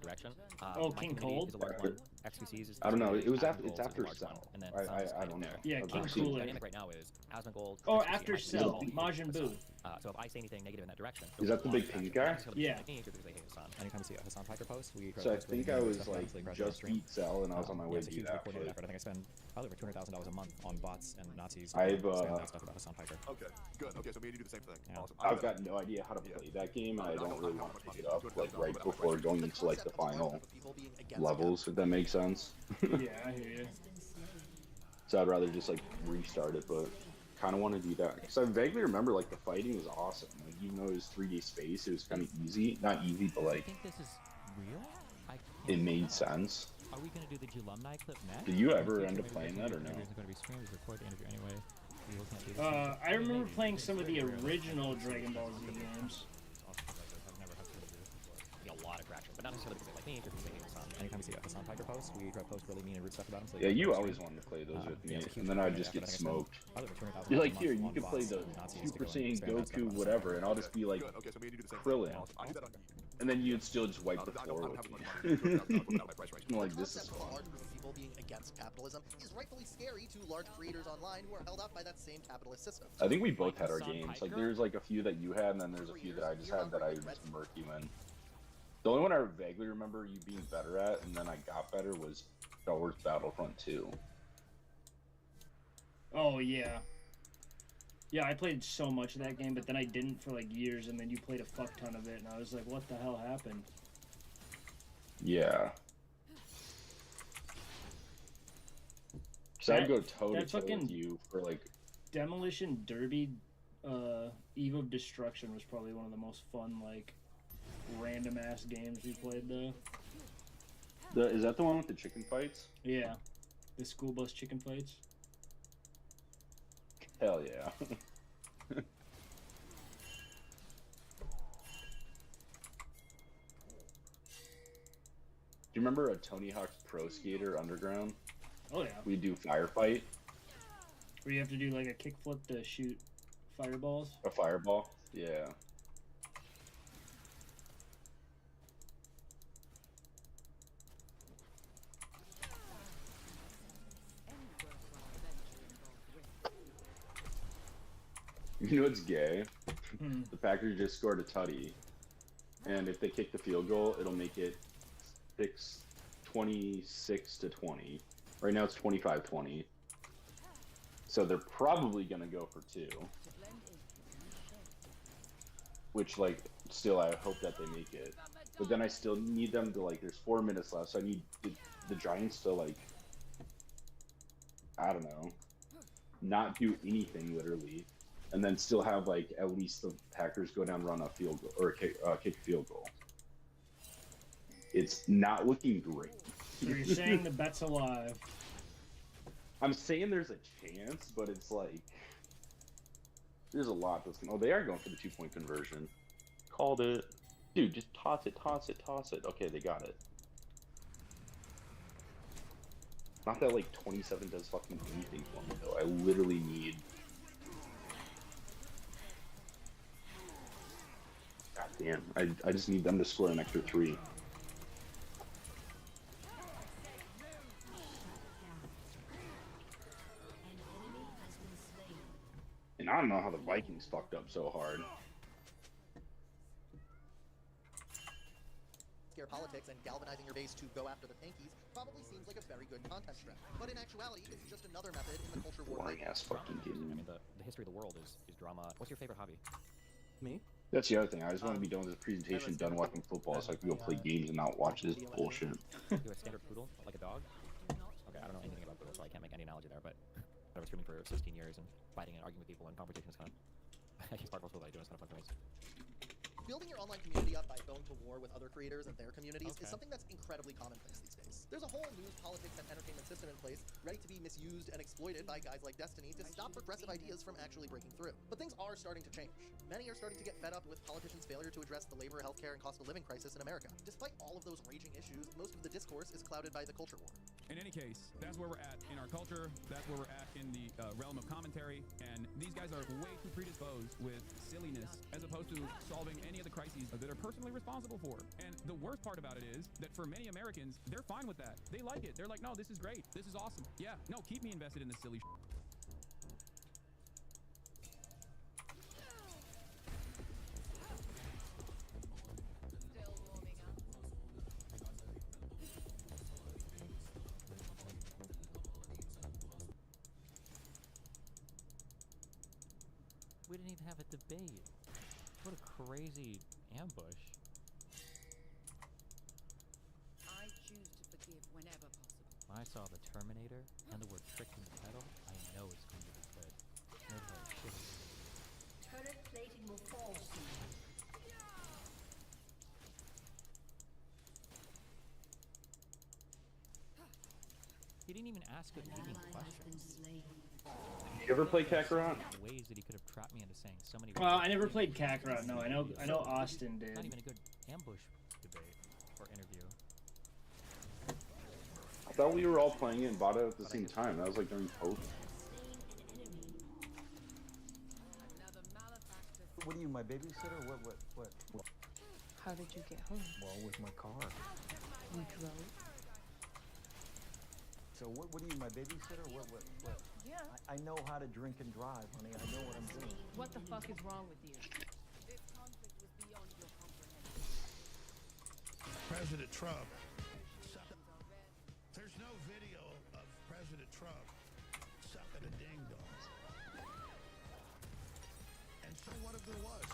King Cold. I don't know. It was after. It's after Cell. I don't know. Yeah, I've King never seen Cool. it. Dynamic right now is Asmongold. Oh, after Cell, Majin Buu. So if I say anything negative in that direction, Is that the big pink guy? Yeah. Anytime we see a Hassan Piker post, we So I think I was like just beat Cell, and I was on my way to do that. I think I spend probably over $200,000 a month on bots and Nazis. I've stuff about Hassan Piker. Okay, good. Okay, so me and you do the same thing. Yeah. Awesome. I've got no idea how to play that game, and I don't really want to pick it up like right before going into like the final levels, if that makes sense. Yeah, I hear you. So I'd rather just like restart it, but kind of want to do that because I vaguely remember like the fighting was awesome. Like even though it was 3D space, it was kind of easy. Not easy, but like I think this is real. it made sense. Are we gonna do the alumni clip next? Did you ever end up playing that or no? Going to be streamed. Record the interview anyway. I remember playing some of the original Dragon Ball Z games. A lot of traction, but not necessarily because they like me, because they hate Hassan. Anytime we see a Hassan Piker post, we post really mean and rude stuff about him. So Yeah, you always wanted to play those with me, and then I'd just get smoked. You're like, here, you can play the Super Saiyan Goku, whatever, and I'll just be like, Krillin. And then you'd still just wipe the floor with me. I'm like, this is fun. People being against capitalism is rightfully scary to large creators online who are held up by that same capitalist system. I think we both had our games. Like, there's like a few that you had, and then there's a few that I just had that I just murk you in. The only one I vaguely remember you being better at, and then I got better, was Star Wars Battlefront 2. Oh, yeah. Yeah, I played so much of that game, but then I didn't for like years, and then you played a fuck ton of it, and I was like, what the hell happened? Yeah. So I'd go toe to toe with you for like Demolition Derby, Eve of Destruction was probably one of the most fun, like, random ass games we played though. Is that the one with the chicken fights? Yeah, the school bus chicken fights. Hell yeah. Do you remember a Tony Hawk's Pro Skater Underground? Oh yeah. We do firefight. Where you have to do like a kickflip to shoot fireballs. A fireball? Yeah. You know what's gay? The Packers just scored a tutty, and if they kick the field goal, it'll make it 26-20. Right now it's 25-20. So they're probably gonna go for 2. Which, like, still I hope that they make it. But then I still need them to, like, there's 4 minutes left, so I need the Giants to, like, I don't know, not do anything literally. And then still have, like, at least the Packers go down, run a field goal, or kick a field goal. It's not looking great. So you're saying the bet's alive? I'm saying there's a chance, but it's like there's a lot that's going. Oh, they are going for the 2-point conversion. Called it, dude. Just toss it, toss it, toss it. Okay, they got it. Not that like 27 does fucking anything for me though. I literally need. God damn! I just need them to score an extra 3. And I don't know how the Vikings fucked up so hard. Scare politics and galvanizing your base to go after the tankies probably seems like a very good content strat. But in actuality, it's just another method in the culture war. Boring ass fucking game. I mean, the history of the world is drama. What's your favorite hobby? Me? That's the other thing. I just want to be done with this presentation, done watching football, so I can go play games and not watch this bullshit. You a standard poodle, like a dog? Okay, I don't know anything about poodles, so I can't make any analogy there, but I was streaming for 16 years and fighting and arguing with people and confrontation is kind of, I guess part of what I do is kind of fun for me. Building your online community up by going to war with other creators and their communities is something that's incredibly commonplace these days. There's a whole news, politics, and entertainment system in place ready to be misused and exploited by guys like Destiny to stop progressive ideas from actually breaking through. But things are starting to change. Many are starting to get fed up with politicians' failure to address the labor, healthcare, and cost of living crisis in America. Despite all of those raging issues, most of the discourse is clouded by the culture war. In any case, that's where we're at in our culture, that's where we're at in the realm of commentary, and these guys are way too predisposed with silliness as opposed to solving any of the crises that are personally responsible for. And the worst part about it is that for many Americans, they're fine with that. They like it. They're like, no, this is great. This is awesome. Yeah, no, keep me invested in this silly shit. We didn't even have a debate. What a crazy ambush. I choose to forgive whenever possible. When I saw the Terminator and the word trick in the title, I know it's going to be good. No very shitty. Turret plating will fall soon. He didn't even ask a leading question. You ever play Kakarot? Ways that he could have trapped me into saying so many. Well, I never played Kakarot. No, I know Austin did. Not even a good ambush debate or interview. I thought we were all playing it and bought it at the same time. That was like during COVID. What are you, my babysitter? What? How did you get home? Well, with my car. You drove? So what are you, my babysitter? What? Yeah. I know how to drink and drive, honey. I know what I'm doing. What the fuck is wrong with you? This conflict was beyond your comprehension. President Trump. There's no video of President Trump sucking a ding dong. So what if there was?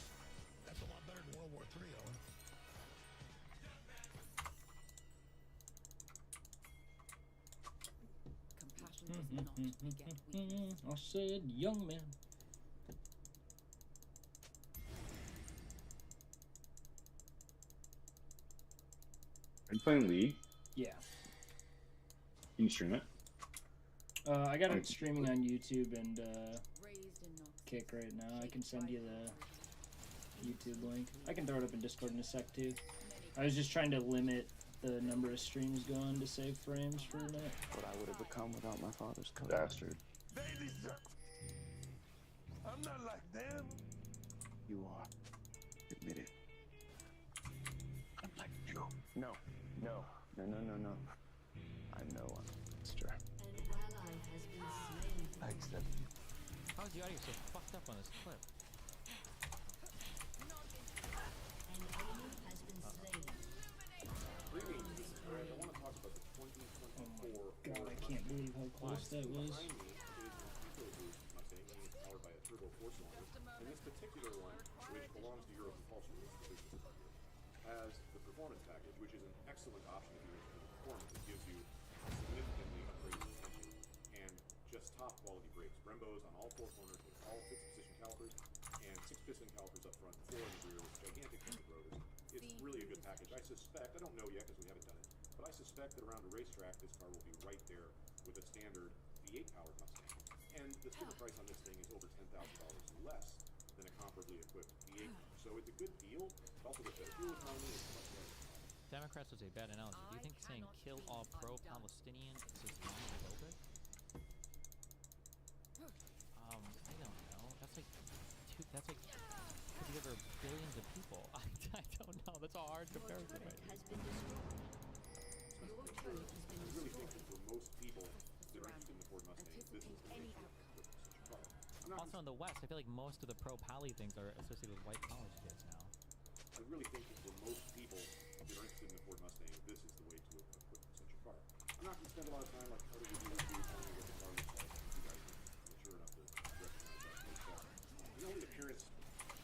That's a lot better than World War III, Owen. Compassion does not beget weakness. I said, young man. Are you playing League? Yeah. Can you stream it? I got it streaming on YouTube and Kick right now. I can send you the YouTube link. I can throw it up in Discord in a sec too. I was just trying to limit the number of streams going to save frames for a minute. What I would have become without my father's code. Bastard. They deserve. I'm not like them. You are. Admit it. I'm like you. No. No. No, no, no, no. I know I'm a monster. I accept you. How is the audio so fucked up on this clip? God, I can't believe how close that was. And this particular one, which belongs to Euro Propulsion, has the performance package, which is an excellent option if you're interested in performance. It gives you significantly upgraded suspension and just top quality brakes. Brembos on all four corners with all 6-position calipers and 6-piston calipers up front, 4 in the rear with gigantic front rotors. It's really a good package. I suspect, I don't know yet because we haven't done it, but I suspect that around a racetrack this car will be right there with a standard V8 powered Mustang. And the sticker price on this thing is over $10,000 less than a comparably equipped V8 car. So it's a good deal. It's also got better fuel economy. It's much better. Democrats was a bad analogy. Do you think saying kill all pro-Palestinian is Islamophobic? I don't know. That's like put together billions of people. I don't know. That's a hard comparison. I really think that for most people that are interested in the Ford Mustang, this is the way to equip such a car. Also in the West, I feel like most of the pro-Pally things are associated with white college kids now. I really think that for most people that are interested in the Ford Mustang, this is the way to equip such a car. I'm not going to spend a lot of time like other reviews do telling you what the car looks like. You guys are mature enough to recognize that yourself. The only appearance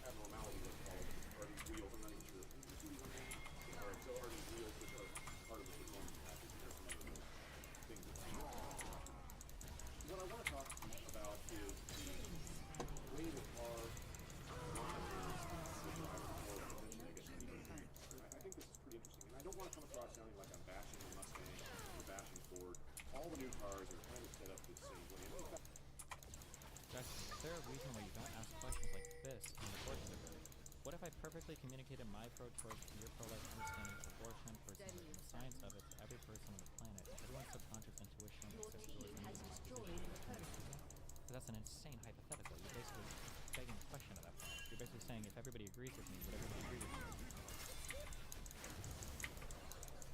abnormality, let's call it, are these wheels. I'm not even sure. Alright, so are these wheels which are part of the performance package? There's some other things that seem what I want to talk about is the way the car monitors the driver or potentially, I guess, people. I think this is pretty interesting, and I don't want to come across sounding like I'm bashing the Mustang or bashing Ford. All the new cars are kind of set up the same way. And in fact, Justin, is there a reason why you don't ask questions like this in the course of it? What if I perfectly communicated my pro choice to your pro-life understanding of abortion, personhood, and the science of it to every person on the planet? Everyone's subconscious intuition except yours and But that's an insane hypothetical. You're basically begging the question at that point. You're basically saying if everybody agrees with me, would everybody agree with me?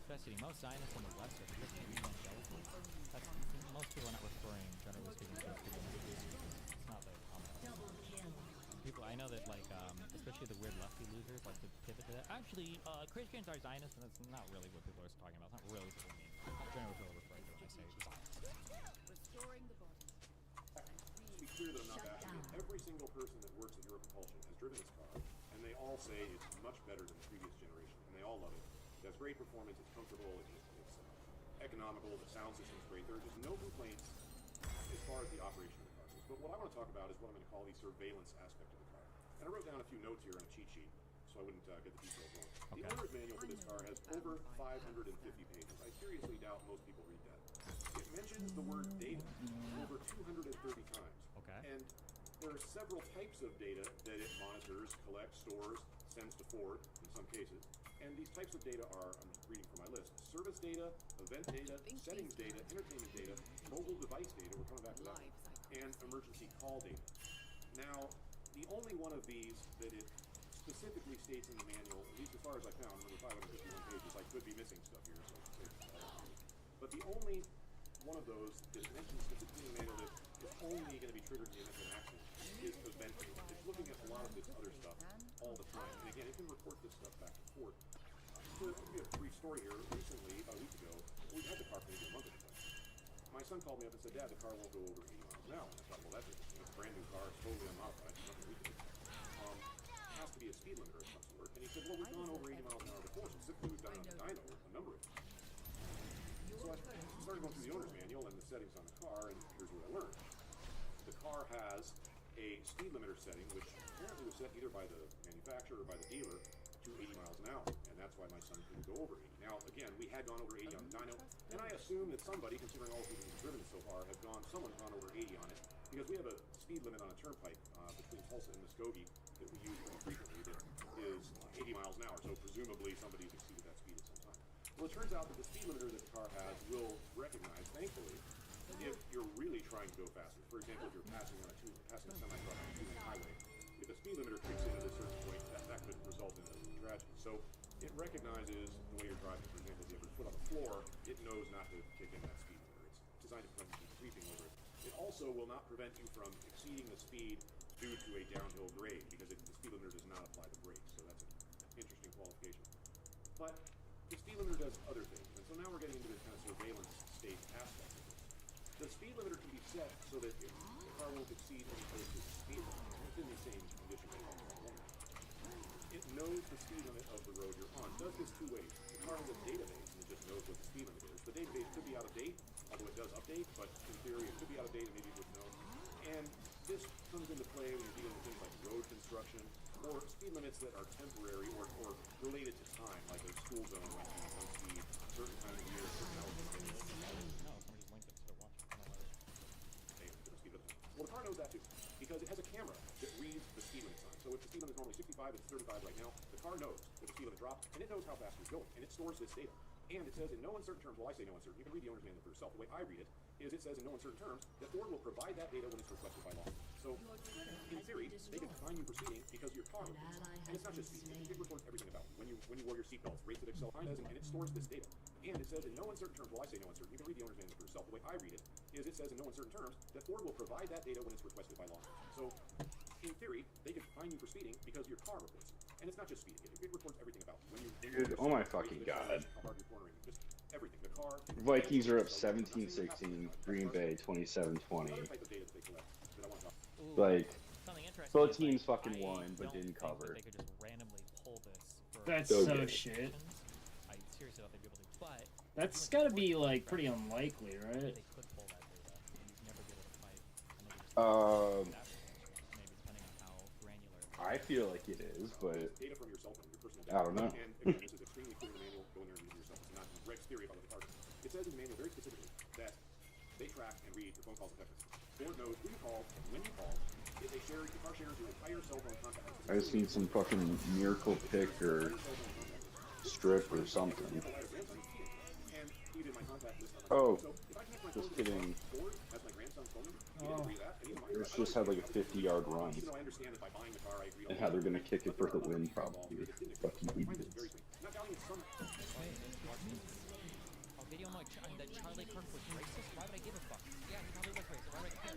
Especially most Zionists in the West are Christian evangelical. That's most people are not referring, generally speaking, to those people. It's not the common. People, I know that like, especially the weird lefty losers like to pivot to that. Actually, Christians are Zionists, and that's not really what people are talking about. It's not really what people mean. Not generally what people are referring to when I say Zionists. Restoring the body. to be clear that I'm not bashing it, every single person that works at Euro Propulsion has driven this car, and they all say it's much better than the previous generation, and they all love it. It has great performance, it's comfortable, it's economical, the sound system's great. There are just no complaints as far as the operation of the car goes. But what I want to talk about is what I'm going to call the surveillance aspect of the car. And I wrote down a few notes here on a cheat sheet, so I wouldn't get the details wrong. The owner's manual for this car has over 550 pages. I seriously doubt most people read that. It mentions the word data over 230 times. Okay. And there are several types of data that it monitors, collects, stores, sends to Ford in some cases. And these types of data are, I'm just reading from my list, service data, event data, settings data, entertainment data, mobile device data, we're coming back to that one, and emergency call data. Now, the only one of these that it specifically states in the manual, at least as far as I found, number 551 pages, I could be missing stuff here, so but the only one of those that mentions specifically in the manual that is only going to be triggered in the event of an accident is event data. It's looking at a lot of this other stuff all the time. And again, it can report this stuff back to Ford. To give you a brief story here, recently, about a week ago, we had the car for maybe a month at a time. My son called me up and said, Dad, the car won't go over 80 miles an hour. And I thought, well, that's interesting. It's a brand new car. It's totally unmodified. There's nothing we can do. has to be a speed limiter of some sort. And he said, well, we've gone over 80 miles an hour before, specifically we've done it on the dyno a number of times. So I started going through the owner's manual and the settings on the car, and here's what I learned. The car has a speed limiter setting, which apparently was set either by the manufacturer or by the dealer to 80 miles an hour, and that's why my son couldn't go over 80. Now, again, we had gone over 80 on the dyno, and I assume that somebody, considering all the people who've driven so far, someone's gone over 80 on it, because we have a speed limit on a turnpike between Tulsa and Muskogee that we use pretty frequently that is 80 miles an hour, so presumably somebody's exceeded that speed at some time. Well, it turns out that the speed limiter that the car has will recognize, thankfully, if you're really trying to go faster. For example, if you're passing a semi-truck on a two-lane highway, if the speed limiter kicks in at a certain point, that could result in a tragedy. So it recognizes the way you're driving. For example, if you have your foot on the floor, it knows not to kick in that speed limiter. It's designed to prevent you from creeping over it. It also will not prevent you from exceeding the speed due to a downhill grade, because the speed limiter does not apply the brakes. So that's an interesting qualification. But the speed limiter does other things, and so now we're getting into this kind of surveillance state aspect of this. The speed limiter can be set so that the car won't exceed any posted speed limit. It's in the same condition as the car. It knows the speed limit of the road you're on. It does this two ways. The car has a database, and it just knows what the speed limit is. The database could be out of date, although it does update, but in theory it could be out of date and maybe it wouldn't know. And this comes into play when you're dealing with things like road construction, or speed limits that are temporary or related to time, like a school zone, like some speed, certain time of year, certain hours of the day. No, somebody just linked it to watch. Well, the car knows that too, because it has a camera that reads the speed limit sign. So if the speed limit is normally 65, it's 35 right now, the car knows that the speed limit dropped, and it knows how fast you're going, and it stores this data. And it says in no uncertain terms, well, I say no uncertain, you can read the owner's manual for yourself. The way I read it is it says in no uncertain terms that Ford will provide that data when it's requested by law. So, in theory, they can fine you for speeding because your car reports. And it's not just speeding, it reports everything about you. When you wore your seatbelts, rates that Excel finds, and it stores this data. And it says in no uncertain terms, well, I say no uncertain, you can read the owner's manual for yourself. The way I read it is it says in no uncertain terms that Ford will provide that data when it's requested by law. So, in theory, they can fine you for speeding because your car reports it. And it's not just speeding, it reports everything about you. Dude, oh my fucking god. How hard you're cornering, just everything. The car. Vikings are up 17-16, Green Bay 27-20. Like, both teams fucking won, but didn't cover. They could just randomly pull this. That's so shit. I seriously thought they'd be able to, but that's gotta be like pretty unlikely, right? they could pull that data. He's never be able to fight. Maybe depending on how granular. I feel like it is, but data from your cell phone, your personal I don't know. And again, this is extremely clear in the manual. Go in there and use it yourself. It's not Greg's theory about what the car does. It says in the manual very specifically that they track and read your phone calls and text messages. Ford knows who you call and when you call. If they share, the car shares your entire cell phone contact. I just need some fucking miracle pick or strip or something. Oh, just kidding. It's just had like a 50-yard run. And how they're gonna kick it for the win, probably. Fucking idiots. Video on that Charlie Kirk was racist? Why would I give a fuck? Yeah, he probably was racist. Why would I care?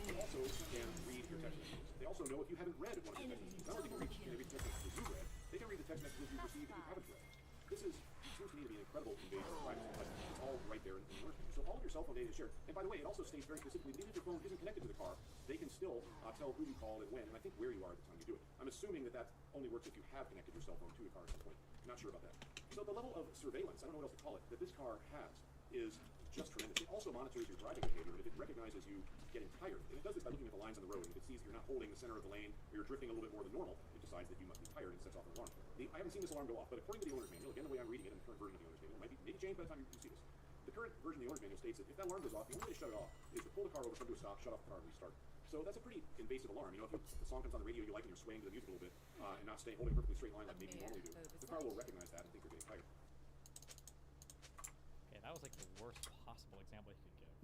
They also can read your text messages. They also know if you haven't read one of the text messages. Not only can they read the text messages you read, they can read the text messages you received if you haven't read. This seems to me to be an incredible invasion of privacy, but it's all right there in the owner's manual. So all of your cell phone data is shared. And by the way, it also states very specifically that even if your phone isn't connected to the car, they can still tell who you called and when, and I think where you are at the time you do it. I'm assuming that only works if you have connected your cell phone to your car at some point. I'm not sure about that. So the level of surveillance, I don't know what else to call it, that this car has is just tremendous. It also monitors your driving behavior. If it recognizes you getting tired, and it does this by looking at the lines on the road, and if it sees you're not holding the center of the lane, or you're drifting a little bit more than normal, it decides that you must be tired and sets off an alarm. I haven't seen this alarm go off, but according to the owner's manual, again, the way I'm reading it in the current version of the owner's manual, it might be maybe changed by the time you see this. The current version of the owner's manual states that if that alarm goes off, the only way to shut it off is to pull the car over, come to a stop, shut off the car, and restart. So that's a pretty invasive alarm. You know, if the song comes on the radio you like and you're swaying to the music a little bit, and not staying holding a perfectly straight line like maybe you normally do, the car will recognize that and think you're getting tired. Okay, that was like the worst possible example you could give.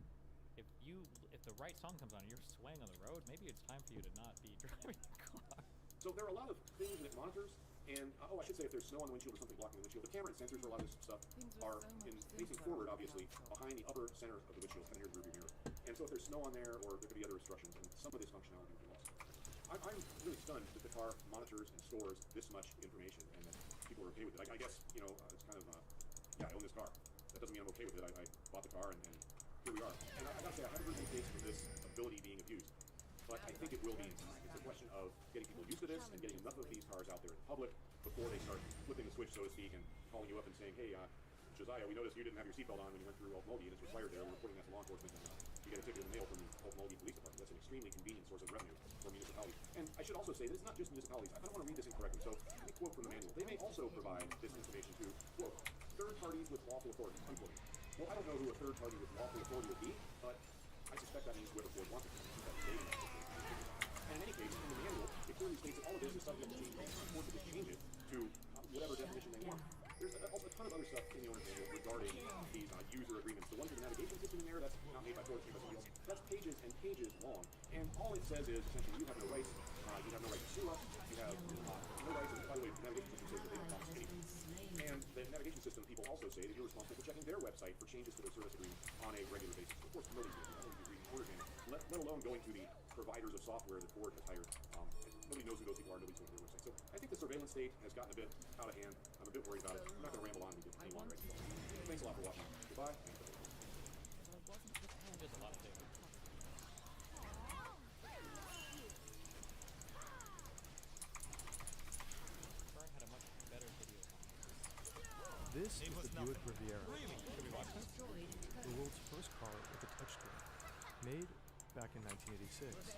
If the right song comes on and you're swaying on the road, maybe it's time for you to not be driving the car. So there are a lot of things that it monitors, and I should say if there's snow on the windshield or something blocking the windshield, the camera and sensors for a lot of this stuff are facing forward, obviously, behind the upper center of the windshield, kind of near the rearview mirror. And so if there's snow on there, or there could be other obstructions, and some of this functionality will be lost. I'm really stunned that the car monitors and stores this much information, and that people are okay with it. I guess, you know, it's kind of, yeah, I own this car. That doesn't mean I'm okay with it. I bought the car, and here we are. And I gotta say, I haven't heard any case for this ability being abused. but I think it will be in time. It's a question of getting people used to this and getting enough of these cars out there in the public before they start flipping the switch, so to speak, and calling you up and saying, hey, Josiah, we noticed you didn't have your seatbelt on when you went through Mulgi, and it's required there. We're reporting that to law enforcement, and you get a ticket in the mail from the Mulgi Police Department. That's an extremely convenient source of revenue for municipalities. And I should also say that it's not just municipalities. I don't want to read this incorrectly, so let me quote from the manual. They may also provide this information to, quote, third parties with lawful authority, unquote. Well, I don't know who a third party with lawful authority would be, but I suspect that means whoever Ford wants it to be. And in any case, in the manual, it clearly states that all of this is subject to change. Ford could just change it to whatever definition they want. There's also a ton of other stuff in the owner's manual regarding these user agreements. The one for the navigation system in there, that's not made by Ford, it's made by somebody else. That's pages and pages long. And all it says is, essentially, you have no rights. You have no right to sue us. You have no rights. And by the way, the navigation system says that they don't cost anything. And the navigation system people also say that you're responsible for checking their website for changes to their service agreement on a regular basis. Of course, nobody knows. I don't be reading order manual, let alone going to the providers of software that Ford has hired. Nobody knows who those people are. Nobody's going to their website. So I think the surveillance state has gotten a bit out of hand. I'm a bit worried about it. I'm not going to ramble on any longer. Thanks a lot for watching. Goodbye. There's a lot of data. Fern had a much better video. This is the Buick Riviera, Should we watch this? the world's first car with a touchscreen, made back in 1986. I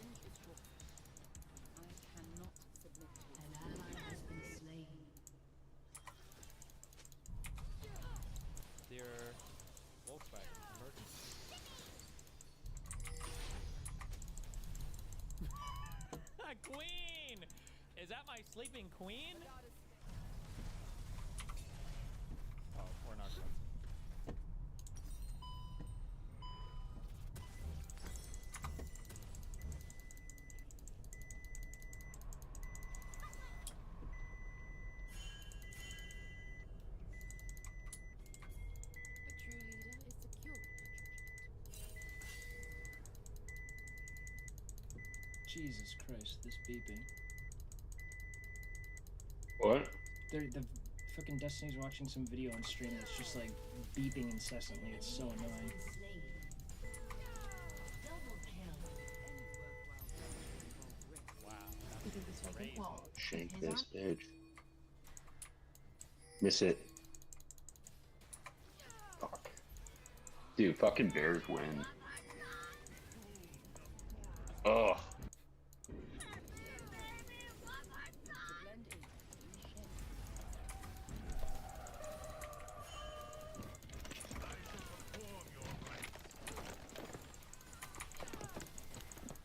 cannot submit to it. An ally has been slain. Dear Volkswagen, emergency. Queen! Is that my sleeping queen? Oh, or narcotics. A true leader is secure in her judgment. Jesus Christ, this beeping. What? The fucking Destiny's watching some video on stream that's just like beeping incessantly. It's so annoying. Wow. Shank this bitch. Miss it. Fuck. Dude, fucking Bears win. Ugh.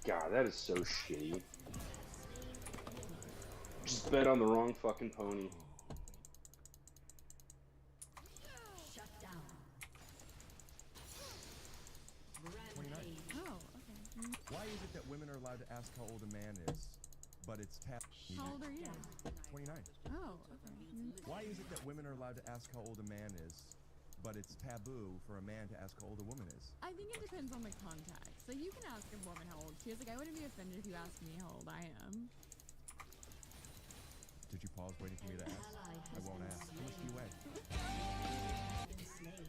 God, that is so shitty. Just bet on the wrong fucking pony. Shut down. 29. Rampage. Oh, okay. Why is it that women are allowed to ask how old a man is, but it's How old are you? 29. Oh, okay. Why is it that women are allowed to ask how old a man is, but it's taboo for a man to ask how old a woman is? I think it depends on the context. Like, you can ask a woman how old she is. Like, I wouldn't be offended if you asked me how old I am. Did you pause waiting for me to ask? I won't ask. How much do you weigh? Been slain.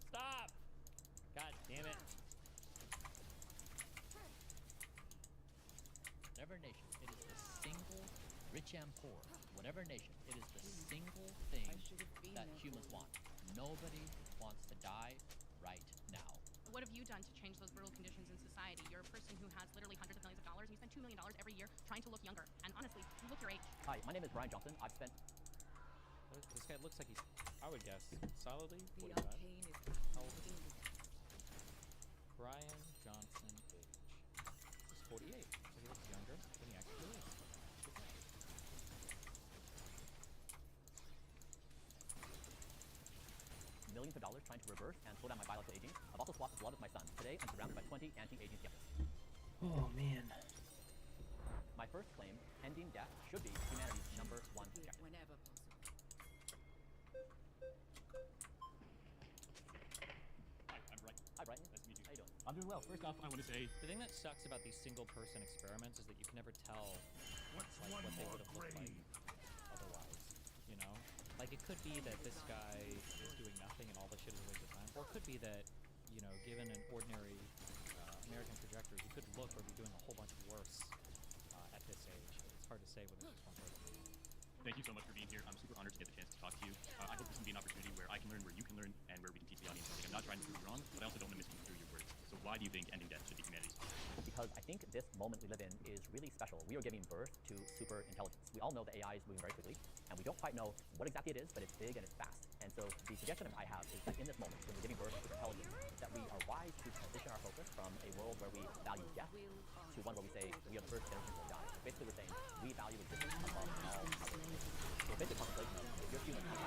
Stop! God damn it. Whatever nation, it is the single, rich and poor, whatever nation, it is the single thing that humans want. Nobody wants to die right now. What have you done to change those brutal conditions in society? You're a person who has literally hundreds of millions of dollars, and you spend $2 million every year trying to look younger. And honestly, you look your age. Hi, my name is Brian Johnson. I've spent... This guy looks like he's, I would guess, solidly The 45. arcane is How old is he? Brian Johnson age. He's 48. So he looks younger than he actually is. millions of dollars trying to reverse and slow down my biological aging. I've also swapped the blood of my son. Today, I'm surrounded by 20 anti-aging skeptics. Oh man. My first claim, ending death, should be humanity's #1 objective. Whenever possible. Hi, I'm Brighton. Hi, Brighton. Nice to meet you. How you doing? I'm doing well. First off, I want to say The thing that sucks about these single-person experiments is that you can never tell like, what they would have looked like otherwise, you know? Like, it could be that this guy is doing nothing and all this shit is a waste of time, or it could be that, you know, given an ordinary American trajectory, he could look or be doing a whole bunch worse at this age. It's hard to say with just one person. Thank you so much for being here. I'm super honored to get the chance to talk to you. I hope this can be an opportunity where I can learn, where you can learn, and where we can teach the audience something. I'm not trying to prove you wrong, but I also don't want to misconstrue your words. So why do you think ending death should be humanity's policy? Because I think this moment we live in is really special. We are giving birth to super intelligence. We all know that AI is moving very quickly, and we don't quite know what exactly it is, but it's big and it's fast. And so the suggestion I have is that in this moment, when we're giving birth to super intelligence, that we are wise to transition our focus from a world where we value death to one where we say we are the first generation who will die. So basically we're saying we value existence above all other existence. So basically contemplation is, if you're human on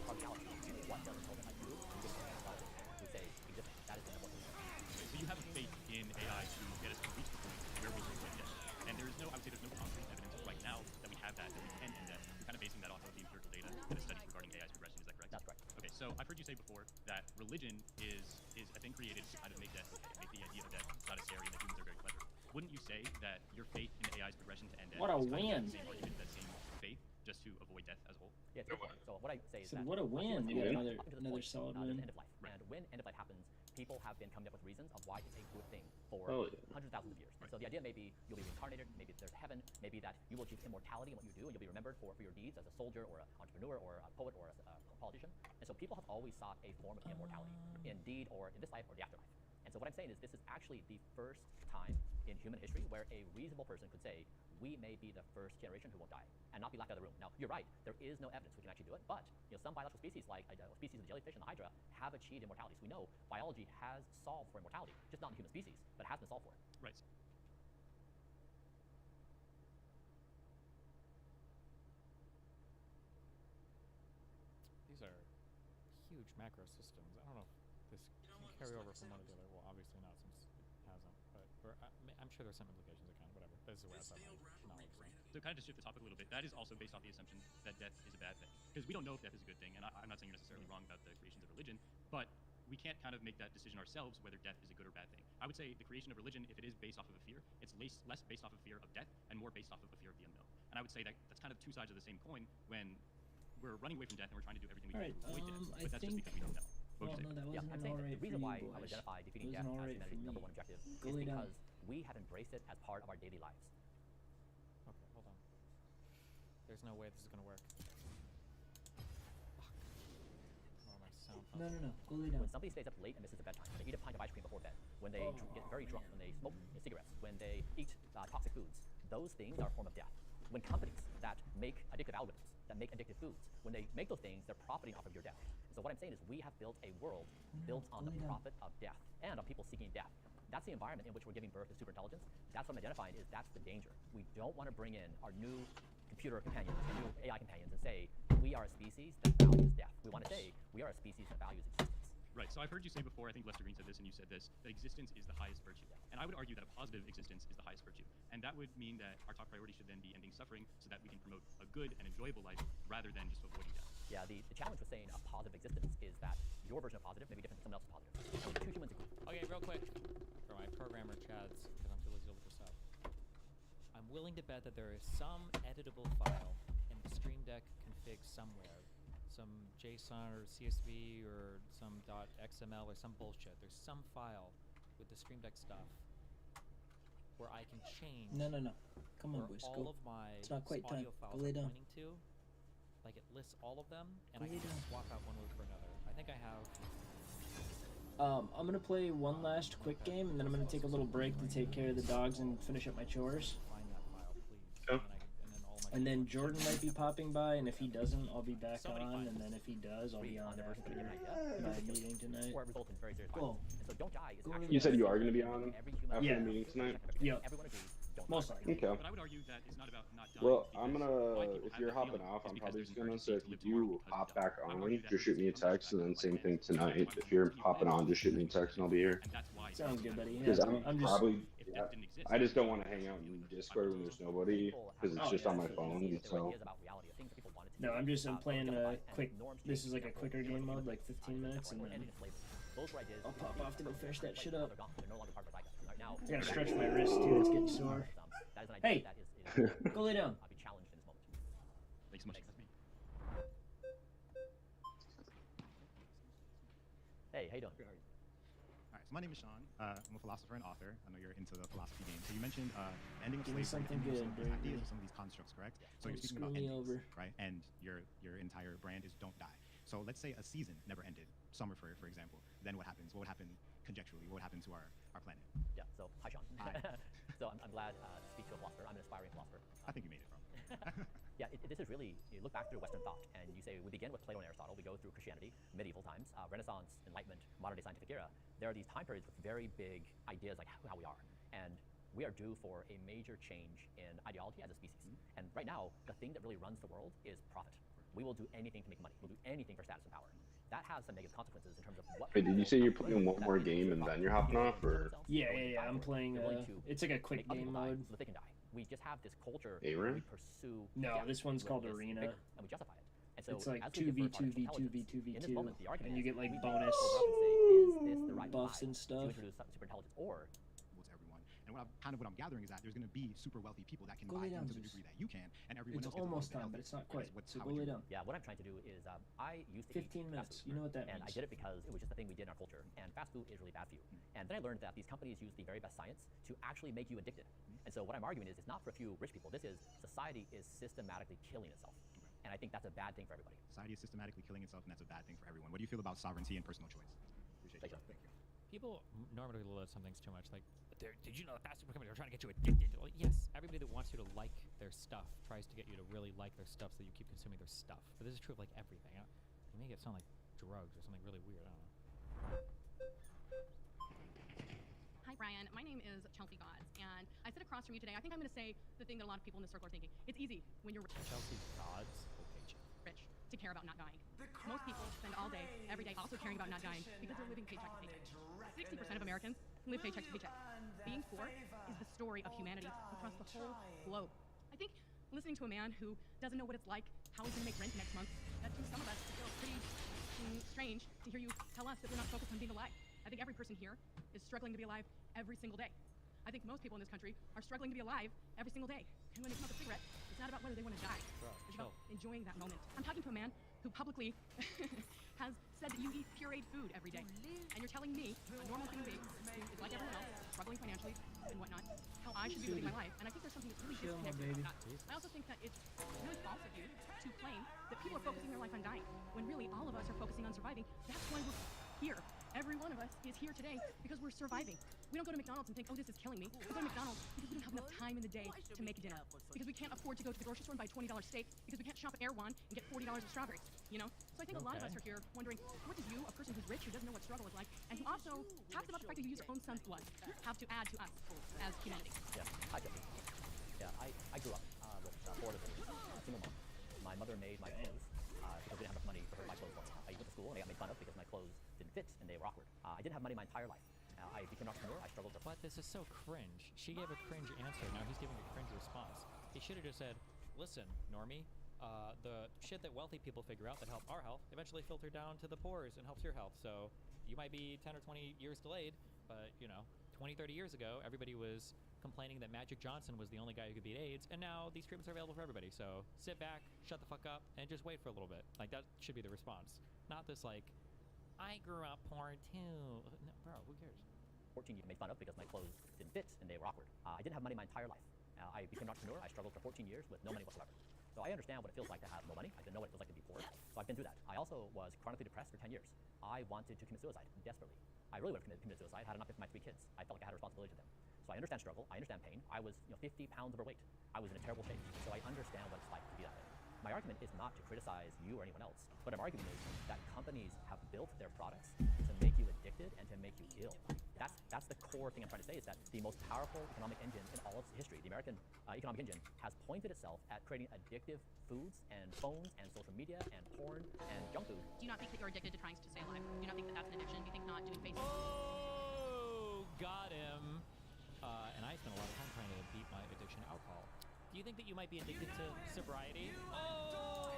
our galaxy, what does intelligent life do? We just think about it. We say existence. That is the number one thing. So you have a faith in AI to get us to reach the point where we'll end death. And there is no, I would say there's no concrete evidence right now that we have that we can end death. You're kind of basing that off of the empirical data that is studies regarding AI's progression. Is that correct? That's correct. Okay, so I've heard you say before that religion is a thing created to kind of make death okay, make the idea of death not as scary and that humans are very clever. Wouldn't you say that your faith in AI's progression to end death What a is kind win. of that same argument, that same faith, just to avoid death as a whole? Yeah, it's a good point. So what I say is So that what a win. humans We got evolve up to this another point, solid there's win. an end of life. And when end of life happens, people have been coming up with reasons of why it's a good thing for Oh, yeah. hundreds of thousands of years. And so the idea may be you'll be reincarnated, maybe there's heaven, maybe that you will achieve immortality in what you do, and you'll be remembered for your deeds as a soldier or an entrepreneur or a poet or a politician. And so people have always sought a form of immortality in deed or in this life or the afterlife. And so what I'm saying is this is actually the first time in human history where a reasonable person could say, we may be the first generation who won't die and not be laughed out of the room. Now, you're right, there is no evidence we can actually do it, but you know, some biological species, like species of the jellyfish and the hydra, have achieved immortality. So we know biology has solved for immortality, just not in the human species, but it has been solved for it. Right. These are huge macro systems. I don't know if this can carry over from one to the other. Well, obviously not, since it hasn't. But I'm sure there's some implications that can. Whatever. This is where I saw my knowledge. So kind of to shift the topic a little bit, that is also based off the assumption that death is a bad thing. Because we don't know if death is a good thing, and I'm not saying you're necessarily wrong about the creations of religion, but we can't kind of make that decision ourselves whether death is a good or bad thing. I would say the creation of religion, if it is based off of a fear, it's less based off of fear of death and more based off of a fear of the unknown. And I would say that that's kind of two sides of the same coin when we're running away from death and we're trying to do everything we can to avoid death, but that's just because we don't know. What would you say? that Yeah, wasn't I'm an saying that alright the reason for why you I would boys. identify defeating It death wasn't as alright for humanity's me. number one objective Go is lay down. because we have embraced it as part of our daily lives. Okay, hold on. There's no way this is gonna work. Fuck. Oh, my sound. No. Go lay down. When somebody stays up late and misses a bedtime, when they eat a pint of ice cream before bed, when they get very drunk, when they smoke cigarettes, when they eat toxic foods, those things are a form of death. When companies that make addictive algorithms, that make addictive foods, when they make those things, they're profiting off of your death. So what I'm saying is we have built a world built on the profit of death and on people seeking death. That's the environment in which we're giving birth to superintelligence. That's what I'm identifying is that's the danger. We don't want to bring in our new computer companions, our new AI companions, and say we are a species that values death. We want to say we are a species that values existence. Right, so I've heard you say before, I think Lester Green said this and you said this, that existence is the highest virtue. And I would argue that a positive existence is the highest virtue. And that would mean that our top priority should then be ending suffering so that we can promote a good and enjoyable life rather than just avoiding death. Yeah, the challenge with saying a positive existence is that your version of positive may be different than someone else's positive. Two humans agree. Okay, real quick, for my programmer chads, because I'm too lazy to look this up. I'm willing to bet that there is some editable file in the Stream Deck config somewhere. Some JSON or CSV or some .xml or some bullshit. There's some file with the Stream Deck stuff where I can change. No. Come on, where boys. all Go. of my It's not quite time. audio Go files lay are down. pointing to. Like it lists all of them, and Go I lay can down. swap out one word for another. I think I have. I'm gonna play one last quick game, and then I'm gonna take a little break to take care of the dogs and finish up my chores. Find that file, please. Oh. And then Jordan might be popping by, and if he doesn't, I'll be back on. And then if he does, I'll be on after my meeting tonight. Or it results in very serious Cool. violence. And so don't die is Go actually You said you are going to be on after Yeah. the meeting tonight? Yep. Everyone agrees. Don't Most likely. Okay. But I would argue that it's not about not dying. Well, I'm because gonna, why people if have you're that hopping feeling off, is I'm because probably there's just an gonna, urgency so if to you live tomorrow do because hop of death. back I would on, argue that just shoot me a there's some text, and then urgency same to thing life and tonight. that's why If you're people hopping live on, just shoot me a text, and I'll be here. And that's why Sounds good, buddy. Because Yeah, I'm just. probably, if yeah, death didn't exist, I just don't want to hang out in Discord when there's nobody, because it's just on my phone, so. No, I'm playing a quick. This is like a quicker game mode, like 15 minutes, and then I'll pop off to go finish that shit up. I gotta stretch my wrist too. It's getting sore. Hey, go lay down. Thanks so much. That's me. Hey, how you doing? Good, how are you? All right, so my name is Sean. I'm a philosopher and author. I know you're into the philosophy game. So you mentioned ending of Give me slavery, something ending of good, some of these baby. ideas of some of these constructs, correct? So Don't you're speaking screw about me endings, over. right? And your entire brand is don't die. So let's say a season never ended, summer for example. Then what happens? What would happen conjecturally? What would happen to our planet? Yeah, so hi, Sean. Hi. So I'm glad to speak to a philosopher. I'm an aspiring philosopher. I think you made it, bro. Yeah, this is really, you look back through Western thought, and you say, we begin with Plato and Aristotle, we go through Christianity, medieval times, Renaissance, Enlightenment, modern day scientific era. There are these time periods with very big ideas like how we are. And we are due for a major change in ideology as a species. And right now, the thing that really runs the world is profit. We will do anything to make money. We'll do anything for status and power. That has some negative consequences in terms of what. Wait, did you say you're playing one more game and then you're hopping off, or? Yeah. I'm playing. It's like a quick game mode. So that they can die. We just have this culture ARAM? where we pursue. No, this one's called this Arena. bigger, and we justify it. And so It's like as we defer 2v2v2v2v2, in this moment, the argument and you is get like we bonus is this the right buffs time and stuff. to introduce super intelligence, or To everyone. And what I'm gathering is that there's going to be super wealthy people that can Go buy lay down, into the Zeus. degree that you can, and everyone It's else gets a little almost bit time, healthier. but it's not I quite. guess So how go would lay you- down. Yeah, what I'm trying to do is I used to 15 eat minutes. fast food. You know what that And I means. did it because it was just the thing we did in our culture. And fast food is really bad for you. And then I learned that these companies use the very best science to actually make you addicted. And so what I'm arguing is it's not for a few rich people. This is society is systematically killing itself. And I think that's a bad thing for everybody. Society is systematically killing itself, and that's a bad thing for everyone. What do you feel about sovereignty and personal choice? Appreciate you. Thank you. People normally load some things too much. Like, did you know the fast food companies are trying to get you addicted? Like, yes, everybody that wants you to like their stuff tries to get you to really like their stuff so that you keep consuming their stuff. But this is true of like everything. You make it sound like drugs or something really weird. I don't know. Hi, Brian. My name is Chelsea Gods, and I sit across from you today. I think I'm going to say the thing that a lot of people in this circle are thinking. It's easy when you're Chelsea Gods? Okay, rich to care about not dying. Most people spend all day, every day, also caring about not dying because they're living paycheck to paycheck. 60% of Americans live paycheck to paycheck. Being poor is the story of humanity across the whole globe. I think listening to a man who doesn't know what it's like, how he's going to make rent next month, that to some of us feels pretty strange to hear you tell us that we're not focused on being alive. I think every person here is struggling to be alive every single day. I think most people in this country are struggling to be alive every single day. And when they smoke a cigarette, it's not about whether they want to die. It's about enjoying that moment. I'm talking to a man who publicly has said that you eat pureed food every day. And you're telling me, a normal human being who is like everyone else, struggling financially and whatnot, how I should be living my life. And I think there's something that's really disconnected about that. I also think that it's really false of you to claim that people are focusing their life on dying, when really all of us are focusing on surviving. That's why we're here. Every one of us is here today because we're surviving. We don't go to McDonald's and think, oh, this is killing me. We go to McDonald's because we don't have enough time in the day to make dinner. Because we can't afford to go to the grocery store and buy a $20 steak. Because we can't shop at Erewhon and get $40 of strawberries. You know? So I think a lot of us are here wondering, what does you, a person who's rich, who doesn't know what struggle is like, and who also talks about the fact that you use your own son's blood, have to add to us as humanity? Yeah. Hi, Jesse. Yeah, I grew up with 4 other siblings, single mom. My mother made my clothes because we didn't have enough money for her to buy clothes for me. I went to school and I got made fun of because my clothes didn't fit and they were awkward. I didn't have money my entire life. I became an entrepreneur. I struggled to. But this is so cringe. She gave a cringe answer. Now he's giving a cringe response. He should have just said, listen, normie, the shit that wealthy people figure out that help our health eventually filter down to the poor's and helps your health. So you might be 10 or 20 years delayed, but, 20, 30 years ago, everybody was complaining that Magic Johnson was the only guy who could beat AIDS, and now these treatments are available for everybody. So sit back, shut the fuck up, and just wait for a little bit. Like, that should be the response. Not this, like, I grew up poor too. No, bro, who cares? 14 years made fun of because my clothes didn't fit and they were awkward. I didn't have money my entire life. I became an entrepreneur. I struggled for 14 years with no money whatsoever. So I understand what it feels like to have no money. I didn't know what it feels like to be poor. So I've been through that. I also was chronically depressed for 10 years. I wanted to commit suicide desperately. I really would have committed suicide had I not been for my 3 kids. I felt like I had a responsibility to them. So I understand struggle. I understand pain. I was 50 pounds overweight. I was in a terrible shape. So I understand what it's like to be that way. My argument is not to criticize you or anyone else. What I'm arguing is that companies have built their products to make you addicted and to make you ill. That's the core thing I'm trying to say, is that the most powerful economic engine in all of history, the American economic engine, has pointed itself at creating addictive foods and phones and social media and porn and junk food. Do you not think that you're addicted to trying to stay alive? Do you not think that that's an addiction? Do you think not doing Facebook? Oh, got him. And I spent a lot of time trying to beat my addiction to alcohol. Do you think that you might be addicted to sobriety? Oh!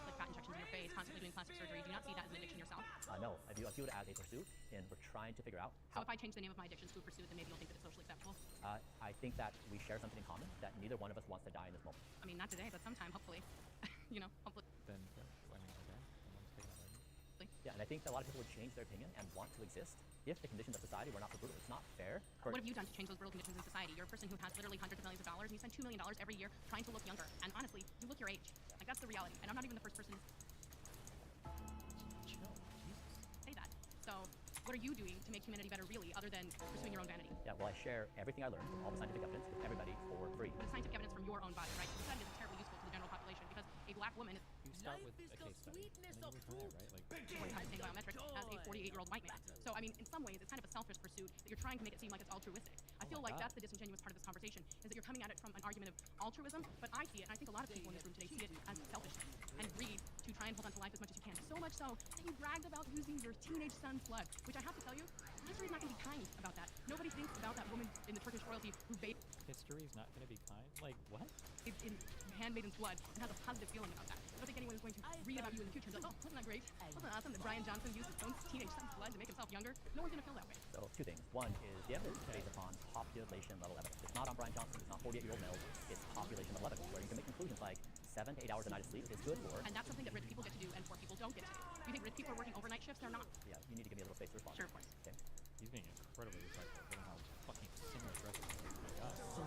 Like fat injections in your face, constantly doing plastic surgery. Do you not see that as an addiction yourself? No, I view it as a pursuit, and we're trying to figure out how. So if I change the name of my addiction to a pursuit, then maybe you'll think that it's socially acceptable? I think that we share something in common, that neither one of us wants to die in this moment. I mean, not today, but sometime, hopefully. Hopefully. Then, I mean, okay. Yeah, and I think that a lot of people would change their opinion and want to exist if the conditions of society were not so brutal. It's not fair. What have you done to change those brutal conditions in society? You're a person who has literally hundreds of millions of dollars, and you spend $2 million every year trying to look younger. And honestly, you look your age. Like, that's the reality. And I'm not even the first person to say that. So, what are you doing to make humanity better, really, other than pursuing your own vanity? Yeah, well, I share everything I learned from all the scientific evidence with everybody for free. The scientific evidence from your own body, right? This isn't terribly useful to the general population because a black woman is... You start with a case study, and then you work from there, right? Like, kind of same biometrics as a 48-year-old white man. So, I mean, in some ways, it's kind of a selfish pursuit that you're trying to make it seem like it's altruistic. I feel like that's the disingenuous part of this conversation, is that you're coming at it from an argument of altruism, but I see it, and I think a lot of people in this room today see it as selfishness and greed to try and hold on to life as much as you can. So much so that you bragged about using your teenage son's blood, which I have to tell you, history is not going to be kind about that. Nobody thinks about that woman in the Turkish royalty who bathed history is not going to be kind? Like, what? in handmaiden's blood and has a positive feeling about that. I don't think anyone is going to read about you in the future and be like, oh, wasn't that great? Wasn't that awesome that Brian Johnson used his own teenage son's blood to make himself younger? No one's going to feel that way. So, two things. One is the evidence is based upon population level evidence. It's not on Brian Johnson, it's not 48-year-old males, it's population level evidence, where you can make conclusions like 7 to 8 hours a night of sleep is good for. And that's something that rich people get to do and poor people don't get to do. You think rich people are working overnight shifts? They're not. Yeah, you need to give me a little space to respond. Sure, of course. Okay. He's being incredibly respectful, given how fucking similar aggressive he is. Oh my god. So,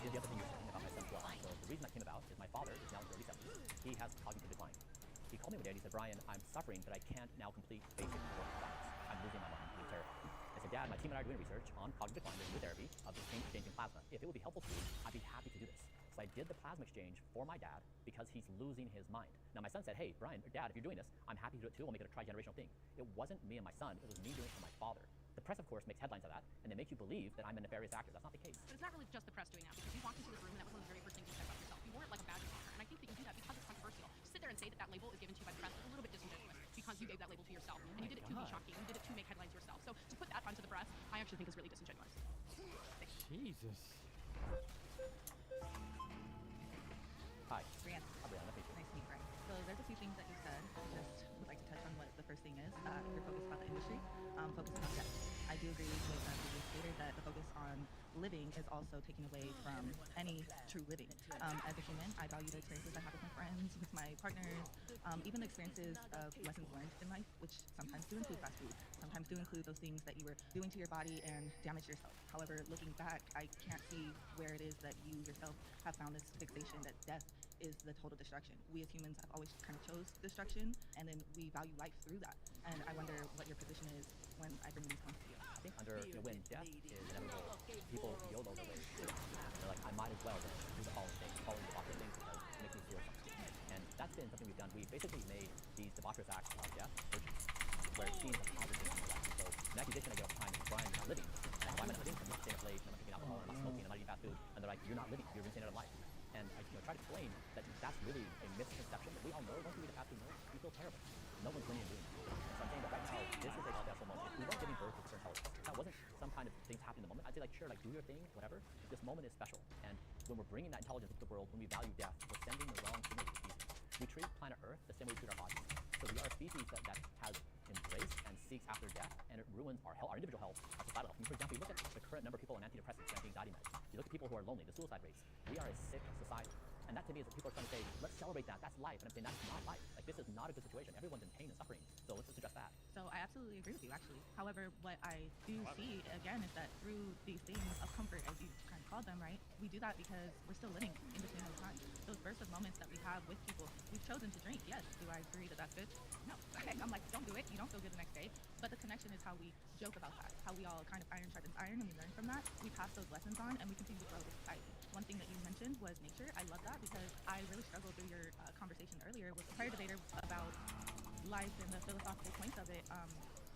here's the other thing you're saying about my son's blood. So, the reason that came about is my father is now in his early 70s. He has cognitive decline. He called me one day and he said, Brian, I'm suffering, but I can't now complete basic core science. I'm losing my mind. It's terrible. I said, Dad, my team and I are doing research on cognitive decline and new therapy of exchanging plasma. If it would be helpful to you, I'd be happy to do this. So I did the plasma exchange for my dad because he's losing his mind. Now my son said, hey, Brian, or Dad, if you're doing this, I'm happy to do it too. We'll make it a tri-generational thing. It wasn't me and my son. It was me doing it for my father. The press, of course, makes headlines of that, and they make you believe that I'm a nefarious actor. That's not the case. But it's not really just the press doing that, because you walked into this room and that was one of the very first things you said about yourself. You wore it like a badge of honor, and I think that you do that because it's controversial. To sit there and say that that label is given to you by the press is a little bit disingenuous, because you gave that label to yourself, and you did it to be shocking. You did it to make headlines yourself. So to put that onto the press, I actually think is really disingenuous. Jesus. Hi. Brianna. Hi, Brianna. Nice to Nice to meet you, Brian. So there's a few things that you said. I just would like to touch on what the first thing is. Your focus about the industry, focusing on death. I do agree with the previous stater that the focus on living is also taken away from any true living. As a human, I value the experiences I have with my friends, with my partners, even the experiences of lessons learned in life, which sometimes do include fast food, sometimes do include those things that you were doing to your body and damage yourself. However, looking back, I can't see where it is that you yourself have found this fixation that death is the total destruction. We as humans have always kind of chose destruction, and then we value life through that. And I wonder what your position is when I bring these points to you. I think when death is inevitable, people YOLO their way through it. They're like, I might as well just do the following things, following the popular things because it makes me feel something. And that's been something we've done. We basically made these debaucherous acts of death virtues, where it seems a positive thing in life. So an accusation I get all the time is, Brian, you're not living. And why am I not living? I'm not staying up late, I'm not drinking alcohol, I'm not smoking, I'm not eating fast food. And they're like, you're not living, you're rinsing out of life. And I try to explain that that's really a misconception that we all know. Once we eat a fast food meal, we feel terrible. No one's winning and doing that. So I'm saying that right now, this is a special moment. If we weren't giving birth to certain intelligence, that wasn't some kind of things happening in the moment, I'd say like, sure, like do your thing, whatever. This moment is special. And when we're bringing that intelligence into the world, when we value death, we're sending the wrong signal to the species. We treat planet Earth the same way we treat our bodies. So we are a species that has embraced and seeks after death, and it ruins our health, our individual health, our societal health. I mean, for example, you look at the current number of people on antidepressants and anxiety meds. You look at people who are lonely, the suicide rates. We are a sick society. And that to me is what people are trying to say, let's celebrate that, that's life. And I'm saying that's not life. Like, this is not a good situation. Everyone's in pain and suffering. So let's just address that. So I absolutely agree with you, actually. However, what I do see, again, is that through these things of comfort, as you kind of called them, right, we do that because we're still living in between those times. Those bursts of moments that we have with people, we've chosen to drink. Yes, do I agree that that's good? No. I'm like, don't do it. You don't feel good the next day. But the connection is how we joke about that, how we all kind of iron sharpens iron, and we learn from that. We pass those lessons on, and we continue to grow as a society. One thing that you mentioned was nature. I love that because I really struggled through your conversation earlier with the prior debater about life and the philosophical points of it.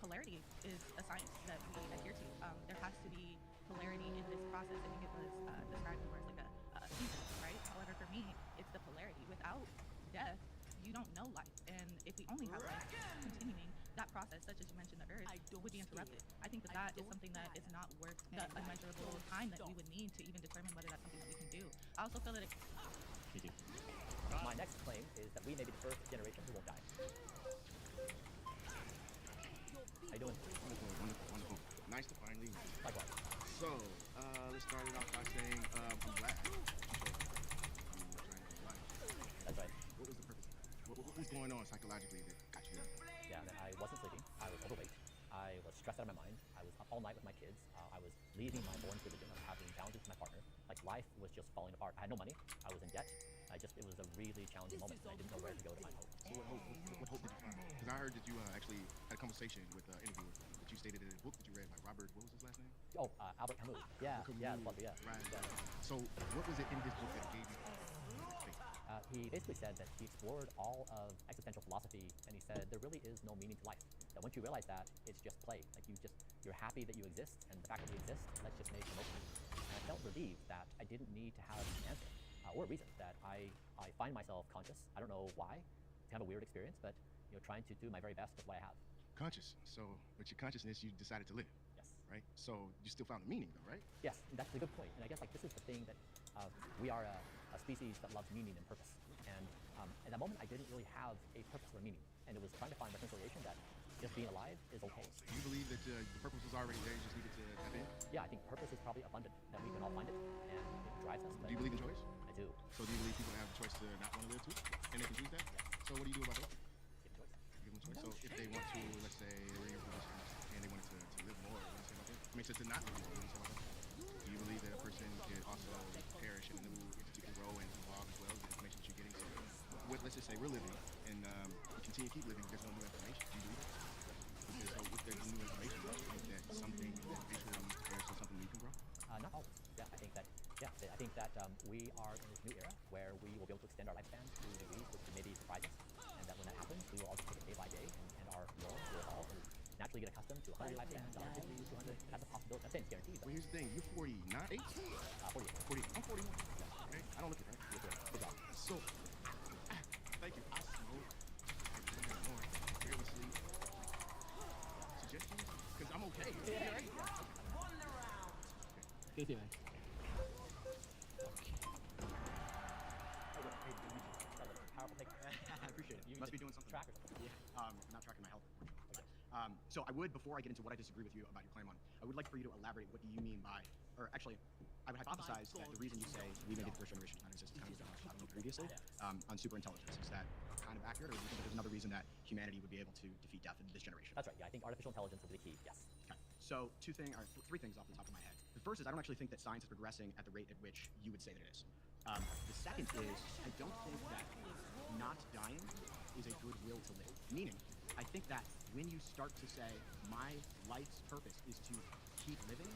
Polarity is a science that we adhere to. There has to be polarity in this process. I think it was described more as like a season, right? However, for me, it's the polarity. Without death, you don't know life. And if we only have life continuing, that process, such as you mentioned, the Earth, would be interrupted. I think that that is something that is not worth the unmeasurable time that we would need to even determine whether that's something that we can do. I also feel that it... My next claim is that we may be the first generation who won't die. How you doing? Wonderful, wonderful, wonderful. Nice to finally meet you. Likewise. So, let's start it off by saying, I'm black. That's right. What was the purpose of that? What was going on psychologically that got you there? Yeah, Yeah, that I wasn't sleeping. I was overweight. I was stressed out of my mind. I was up all night with my kids. I was leaving my boring religion. I was having challenges with my partner. Like, life was just falling apart. I had no money. I was in debt. It was a really challenging moment. I didn't know where to go to find hope. So what hope did you find? Because I heard that you actually had a conversation with an interviewer that you stated in a book that you read by Robert, what was his last name? Oh, Albert Camus. Yeah, yeah, Camus. yeah. Right. So what was it in this book that gave you faith? He basically said that he explored all of existential philosophy, and he said there really is no meaning to life. That once you realize that, it's just play. Like you're happy that you exist, and the fact that we exist, let's just make the most of it. And I felt relieved that I didn't need to have an answer or a reason. That I find myself conscious. I don't know why. It's kind of a weird experience, but trying to do my very best with what I have. Conscious. So with your consciousness, you decided to live. Yes. Right. So you still found the meaning, though, right? Yes, that's a good point. And I guess this is the thing that we are a species that loves meaning and purpose. And at that moment, I didn't really have a purpose or a meaning, and it was trying to find reconciliation that just being alive is okay. Do you believe that the purpose was already there, you just needed to tap in? Yeah, I think purpose is probably abundant, that we can all find it, and it drives us. Do you believe in choice? I do. So do you believe people have the choice to not want to live too? And they can choose that? Yes. So what do you do about that? Give them choice. Give them choice. So if they want to, let's say, they're in your position and they wanted to live more, what do you say about that? I mean, to not live more, what do you say about that? Do you believe that a person can also perish and a new entity can grow and evolve as well as the information that you're getting? So let's just say we're living and we continue to keep living, there's no new information. Do you believe that? So if there's new information, do you think that something eventually perish so something new can grow? Not always. Yeah, I think that we are in this new era where we will be able to extend our lifespan to degrees which could maybe surprise us, and that when that happens, we will all just take it day by day, and our world will evolve and naturally get accustomed to 100 lifespans, 150, 200. That's a possibility. I'm saying it's guaranteed. Well, here's the thing. You're 49? 48. 40. I'm 41. Okay? I don't look it, right? Good job. So, thank you. I smoke. I more. Barely sleep. Suggestions? Because I'm okay. Yeah. Right? Won the round. Good to see you, man. Powerful take. I appreciate it. You must be doing something. Track or something. Yeah. I'm not tracking my health, unfortunately. So I would, before I get into what I disagree with you about your claim on, I would like for you to elaborate what do you mean by, or actually, I would hypothesize that the reason you say we made it the first generation does not exist, kind of was talking about previously, on superintelligence. Is that kind of accurate, or do you think that there's another reason that humanity would be able to defeat death in this generation? That's right. Yeah, I think artificial intelligence will be the key. Yes. Okay. So three things off the top of my head. The first is I don't actually think that science is progressing at the rate at which you would say that it is. The second is I don't think that not dying is a good will to live. Meaning, I think that when you start to say my life's purpose is to keep living,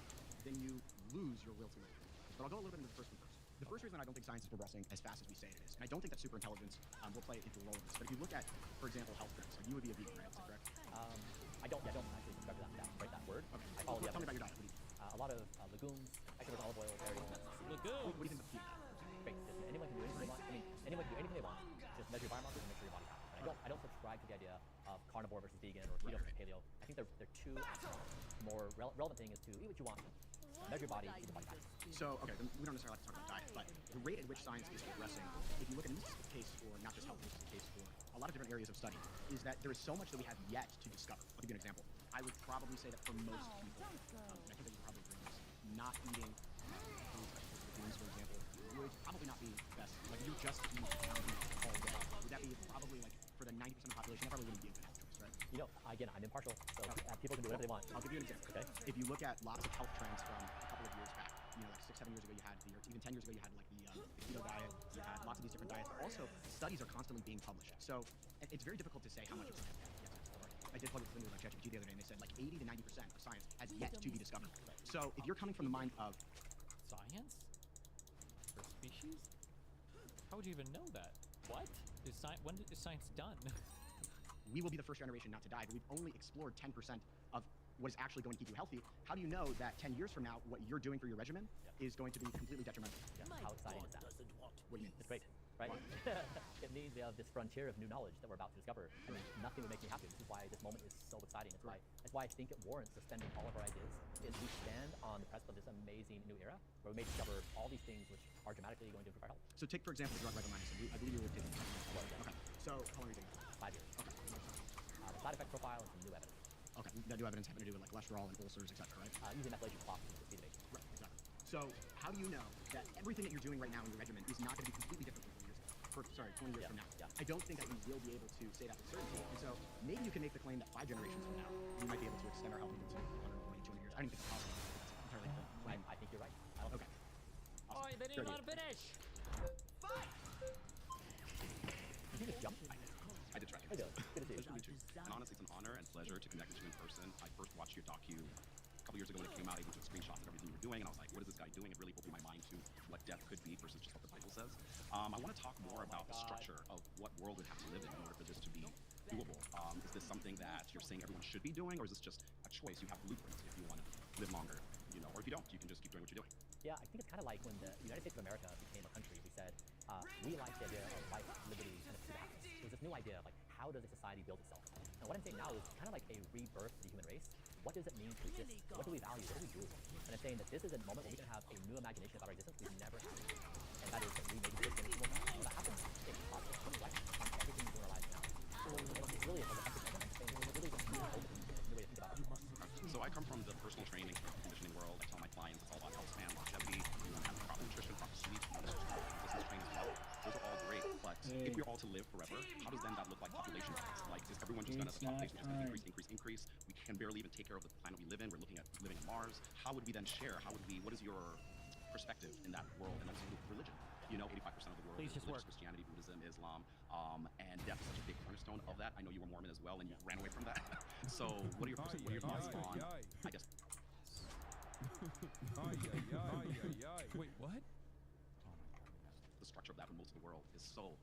then you lose your will to live. But I'll go a little bit into the first one first. The first reason I don't think science is progressing as fast as we say it is, and I don't think that superintelligence will play into a role in this. But if you look at, for example, health trends, like you would be a vegan, right? Is that correct? I don't actually subscribe to that word. Okay. I follow Tell me about your diet. What do you eat? A lot of legumes, extra virgin olive oil, dairy. What do you think about keto? Great. Anyone can do anything they want. I mean, anyone can do anything they want. Just measure your biomarkers and make sure your body's happy. And I don't subscribe to the idea of carnivore versus vegan or keto versus paleo. I think they're two more relevant thing is to eat what you want, measure your body, keep your body happy. So, okay, then we don't necessarily have to talk about diet, but the rate at which science is progressing, if you look at, and this is the case for not just health, this is the case for a lot of different areas of study, is that there is so much that we have yet to discover. I'll give you an example. I would probably say that for most people, and I think that you probably agree with this, not eating foods like legumes, for example, would probably not be best. Like, if you just eat ground beef all day, would that be probably, like, for the 90% of the population, that probably wouldn't be a good health choice, right? Again, I'm impartial, so people can do whatever they want. I'll give you an example, okay? If you look at lots of health trends from a couple of years back, like 6-7 years ago you had or even 10 years ago you had like the keto diet, you had lots of these different diets. Also, studies are constantly being published. So it's very difficult to say how much of science I did plug it with like ChatGPT the other day, and they said like 80 to 90% of science has yet to be discovered. So if you're coming from the mind of science for species, how would you even know that? What is science? When is science done? We will be the first generation not to die, but we've only explored 10% of what is actually going to keep you healthy. How do you know that 10 years from now, what you're doing for your regimen is going to be completely detrimental? Yeah. How exciting is that? What do you mean? It's great, right? It means we have this frontier of new knowledge that we're about to discover. I mean, nothing would make me happy. This is why this moment is so exciting. That's why I think it warrants suspending all of our ideas. Is we stand on the precipice of this amazing new era where we may discover all these things which are dramatically going to improve our health. So take, for example, the drug ribomycin. I believe you were taking it. Okay. So how long are you taking it? 5 years. Okay. The side effect profile and some new evidence. Okay, that new evidence having to do with like cholesterol and ulcers, etc., right? Using methylation clock to speed the base. Right, exactly. So how do you know that everything that you're doing right now in your regimen is not going to be completely different from 4 years ago? sorry, 20 years from now. I don't think that we will be able to say that with certainty. And so maybe you can make the claim that 5 generations from now, we might be able to extend our health even to 120, 200 years. I don't even think that's possible. That's entirely different claim. I think you're right. I don't Okay. Awesome. Oh, they didn't let him finish. Did you just jump? I did try. Hey, Dylan. Good to see you. Pleasure to meet you. And honestly, it's an honor and pleasure to connect with you in person. I first watched your docu a couple years ago when it came out. I even took screenshots of everything you were doing, and I was like, what is this guy doing? It really opened my mind to what death could be versus just what the Bible says. I want to talk more about the structure of what world would have to live in order for this to be doable. Is this something that you're saying everyone should be doing, or is this just a choice? You have blueprints if you want to live longer, or if you don't, you can just keep doing what you're doing. Yeah, I think it's kind of like when the United States of America became a country. We said, we like the idea of life, liberty, and pursuit of happiness. It was this new idea of like, how does a society build itself? And what I'm saying now is kind of like a rebirth to the human race. What does it mean to exist? What do we value? What do we do? And I'm saying that this is a moment where we can have a new imagination about our existence we've never had. And that is that we may be existing in what happens in positive reflect on everything we do in our lives now. So it's really a reflective moment. I'm saying it's really just new way to think about it. So I come from the personal training, conditioning world. I tell my clients it's all about health span, longevity. You want to have proper nutrition, proper sleep, business training as well. Those are all great, but if we're all to live forever, how does then that look like population-wise? Like, is everyone just going to, the population just going to increase? We can barely even take care of the planet we live in. We're looking at living on Mars. How would we then share? What is your perspective in that world and also religion? 85% of the world is religious, Christianity, Buddhism, Islam, and death is such a big cornerstone of that. I know you were Mormon as well, and you ran away from that. So what are your thoughts on, I guess... Wait, what? The structure of that in most of the world is so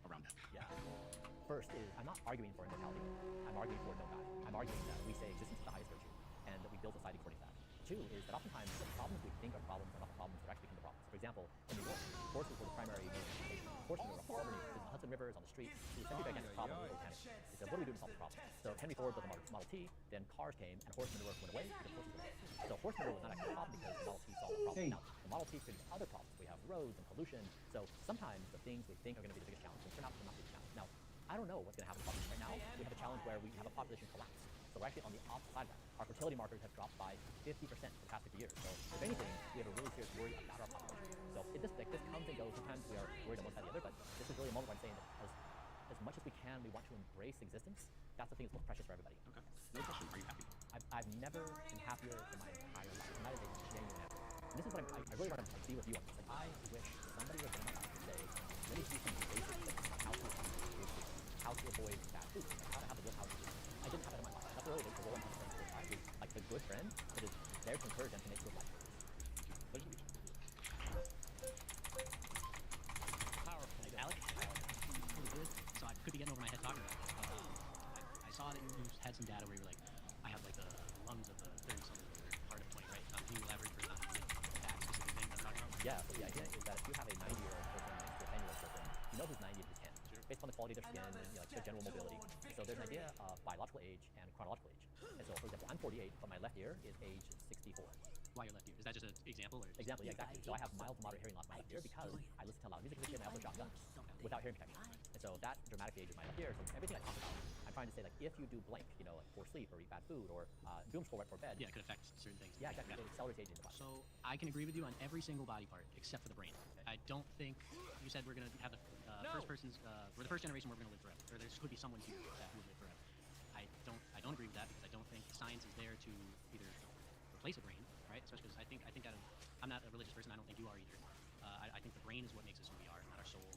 around that. Yeah. First is, I'm not arguing for immortality. I'm arguing for don't die. I'm arguing that we say existence is the highest virtue, and that we build society according to that. 2 is that oftentimes the problems we think are problems are not the problems that actually become the problems. For example, in New York, horses were the primary means of transportation. Horsemen were harmony. There's the Hudson Rivers on the streets. It was essentially a gigantic problem with mechanics. They said, what do we do to solve the problem? So Henry Ford built the Model T, then cars came, and horse manure went away because horses went away. So horse manure was not actually a problem because the Model T solved the problem. Now, the Model T created other problems. We have roads and pollution. So sometimes the things we think are going to be the biggest challenge turn out to not be the challenge. Now, I don't know what's going to happen with population right now. We have a challenge where we have a population collapse. So we're actually on the opposite side of that. Our fertility markers have dropped by 50% for the past 50 years. So if anything, we have a really serious worry about our population. So this comes and goes. Sometimes we are worried on one side or the other, but this is really a moment where I'm saying that as much as we can, we want to embrace existence. That's the thing that's most precious for everybody. Okay. No question. Are you happy? I've never been happier in my entire life. And that is a genuine happiness. And this is what I really want to be with you on this. Like, I wish somebody would have been able to say, let me do some basic things on how to avoid bad food, how to have a good house. I didn't have that in my life. That's really the role I'm playing for life is like the good friend that is there to encourage them to make good life choices. Powerful. Alex? Really good. So I could be getting over my head talking about it. I saw that you had some data where you were like, I have like the lungs of the 30-something or heart of 20, right? Can you elaborate for that specific thing I'm talking about? Yeah, so the idea is that if you have a 90-year-old person next to a 10-year-old person, you know who's 90 and who's 10. Sure. Based on the quality of their skin and like their general mobility. So there's an idea of biological age and chronological age. And so, for example, I'm 48, but my left ear is age 64. Why your left ear? Is that just an example? Or Example, yeah, exactly. So I have mild to moderate hearing loss in my left ear because I listen to loud music and I also shotgun without hearing protection. And so that dramatically ages my left ear. So everything I talk about, I'm trying to say, like, if you do blank, like poor sleep or eat bad food or doom scroll right before bed. Yeah, it could affect certain things. Yeah, exactly. It accelerates aging in the body. So I can agree with you on every single body part except for the brain. Okay. I don't think you said we're going to have the we're the first generation where we're going to live forever. Or there could be someone here that will live forever. I don't agree with that because I don't think science is there to either replace a brain, right? Especially because I think I'm not a religious person. I don't think you are either. I think the brain is what makes us who we are, not our soul.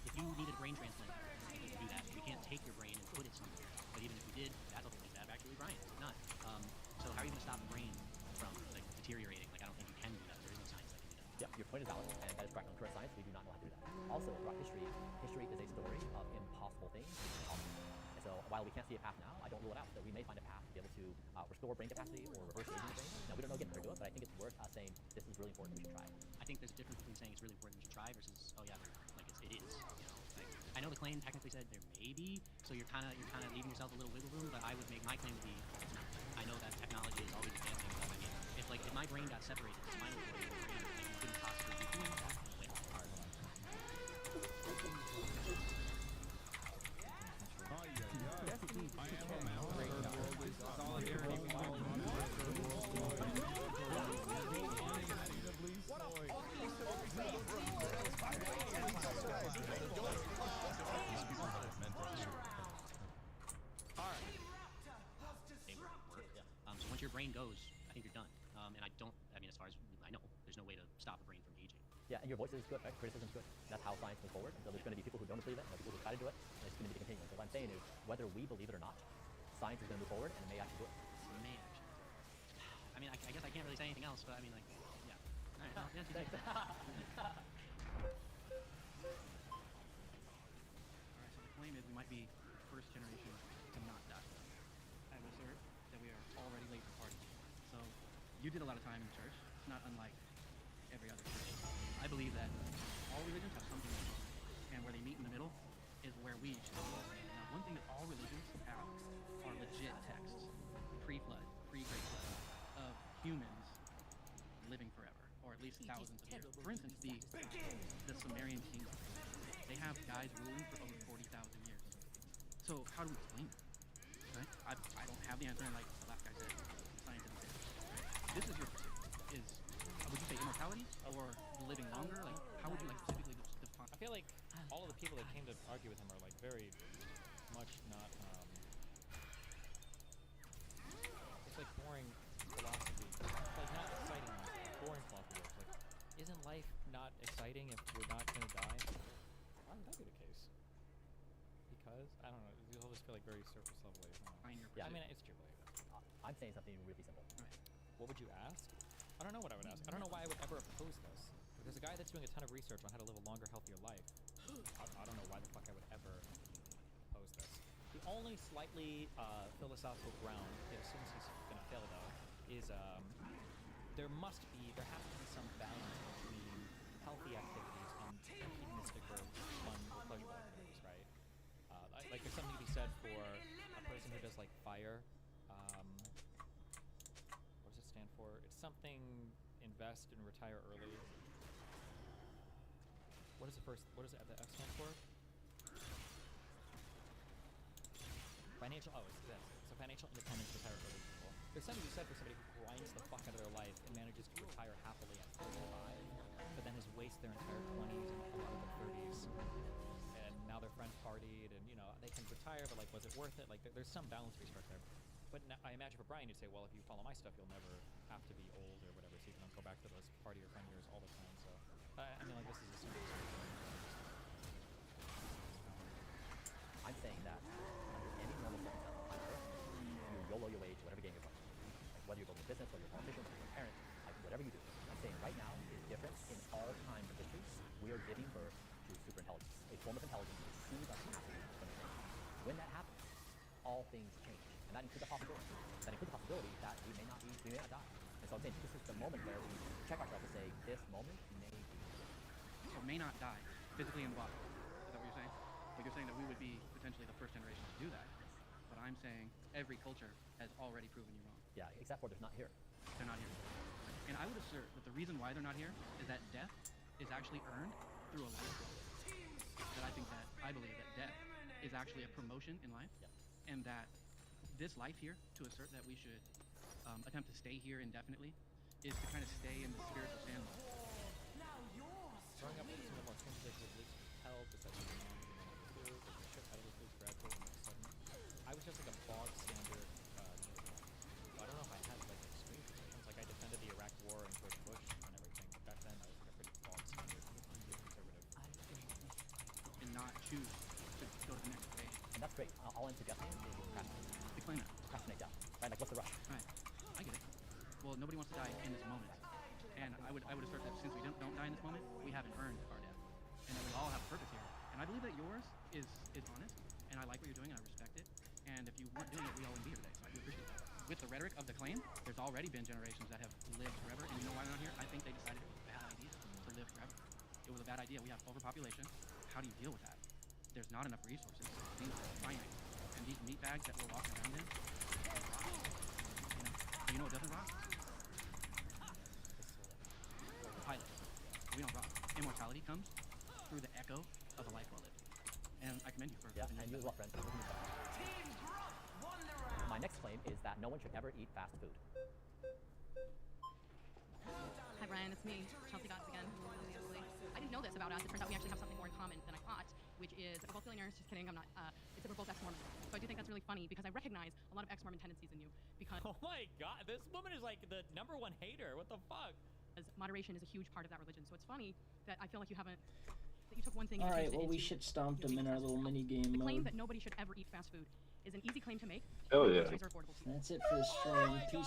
If you needed a brain transplant, you can do that. We can't take your brain and put it somewhere. But even if we did, that's ultimately bad. Actually, Brian, it's not. So how are you going to stop the brain from like deteriorating? Like I don't think you can do that. There is no science that can do that. Yeah, your point is valid, and that is correct. On current science, we do not know how to do that. Also, throughout history is a story of impossible things being possible. And so while we can't see a path now, I don't rule it out that we may find a path to be able to restore brain capacity or reverse aging the brain. Now, we don't know yet how to do it, but I think it's worth us saying this is really important, we should try. I think there's a difference between saying it's really important, we should try, versus, oh yeah, like it is. Like, I know the claim technically said there may be, so you're kind of leaving yourself a little wiggle room, but I would make my claim to be, I know that technology is always advancing, but I mean, if my brain got separated, it's spinal cord, your brain, like, you couldn't possibly do that. I am a master. Solidarity. What a fucking brain goes, I think you're done. And I mean, as far as I know, there's no way to stop a brain from aging. Yeah, and your voice is good, right? Criticism is good. That's how science moves forward. And so there's going to be people who don't believe it, and people who try to do it, and it's going to be continuing. So what I'm saying is, whether we believe it or not, science is going to move forward, and it may actually do it. May actually. I mean, I guess I can't really say anything else, but I mean, like, yeah. All right, well, yeah, Thanks. All right, so the claim is we might be the first generation to not die. I would assert that we are already late to the party. So you did a lot of time in the church. It's not unlike every other church. I believe that all religions have something in common, and where they meet in the middle is where we should be. Now, one thing that all religions have are legit texts, pre-flood, pre-great flood, of humans living forever, or at least thousands of years. For instance, the Sumerian kings, they have guys ruling for over 40,000 years. So how do we explain that? Right? I don't have the answer, and like the last guy said, scientific answer. Right? This is your pursuit. Would you say immortality or living longer? Like, how would you like specifically define? I feel like all of the people that came to argue with him are like very much not. It's like boring philosophy, like not exciting, boring philosophy. It's like, isn't life not exciting if we're not gonna die? Why would that be the case? Because I don't know. You'll just feel like very surface level. Yeah, I mean, it's true. I'm saying something really simple. What would you ask? I don't know what I would ask. I don't know why I would ever oppose this. There's a guy that's doing a ton of research on how to live a longer, healthier life. I don't know why the fuck I would ever oppose this. The only slightly philosophical ground, it assumes he's going to fail though, is there has to be some balance between healthy activities and hedonistic or fun or pleasurable activities, right? Like there's something to be said for a person who does like fire. What does it stand for? It's something invest and retire early. What does the F stand for? Financial, it's this. So financial independence, retire early people. There's something to be said for somebody who grinds the fuck out of their life and manages to retire happily at 35, but then has wasted their entire 20s and a lot of their 30s. And now their friends partied and, you know, they can retire, but like, was it worth it? Like, there's some balance to be struck there. But now, I imagine for Brian, you'd say, well, if you follow my stuff, you'll never have to be old or whatever, so you can go back to those party or fun years all the time. So, I mean, like, this is assuming I'm saying that under any normal circumstance on Earth, you YOLO your way to whatever game you're playing. Like whether you're building a business, whether you're a politician, whether you're a parent, like whatever you do. I'm saying right now is different in all times of history. We are giving birth to superintelligence, a form of intelligence that sees our capacity for change. When that happens, all things change. And that includes the possibility. That includes the possibility that we may not die. And so I'm saying this is the moment where we check ourselves and say, this moment may be. So may not die, physically in the body. Is that what you're saying? Like you're saying that we would be potentially the first generation to do that. But I'm saying every culture has already proven you wrong. Yeah, except for there's not here. They're not here. And I would assert that the reason why they're not here is that death is actually earned through a life. That I believe that death is actually a promotion in life. Yeah. And that this life here, to assert that we should attempt to stay here indefinitely, is to kind of stay in the spiritual sandbox. Growing up with some of the more primitive beliefs held, it's like I was just like a bog standard. I don't know if I had like extreme positions. Like I defended the Iraq War and George Bush and everything, but back then I was like a pretty bog standard conservative. And not choose to go to the next stage. And that's great. All I'm suggesting is procrastinate. Explain that. Procrastinate down. Right? Like what's the rush? Right. I get it. Well, nobody wants to die in this moment. And I would assert that since we don't die in this moment, we haven't earned our death. And that we all have a purpose here. And I believe that yours is honest, and I like what you're doing, and I respect it. And if you weren't doing it, we all wouldn't be here today, so I do appreciate that. With the rhetoric of the claim, there's already been generations that have lived forever, and you know why they're not here? I think they decided it was a bad idea to live forever. It was a bad idea. We have overpopulation. How do you deal with that? There's not enough resources. Things are finite. And these meat bags that we're walking around in, they rot. You know what doesn't rot? The pilot. We don't rot. Immortality comes through the echo of a life well lived. And I commend you for and you as well, friend. My next claim is that no one should ever eat fast food. Hi Brian, it's me, Chelsea Goss again. I didn't know this about us. It turns out we actually have something more in common than I thought. which is we're both billionaires. Just kidding. I'm not. It's that we're both ex-Mormons. So I do think that's really funny because I recognize a lot of ex-Mormon tendencies in you. Because Oh my God, this woman is like the #1 hater. What the fuck? Moderation is a huge part of that religion. So it's funny that I feel like you haven't. That you took one thing. All And right, changed it well we into, shit stomped him in our little mini game the claim mode. that nobody should ever eat fast food is an easy claim to make. Hell yeah. Groceries are affordable to you. That's it for the stream. Peace.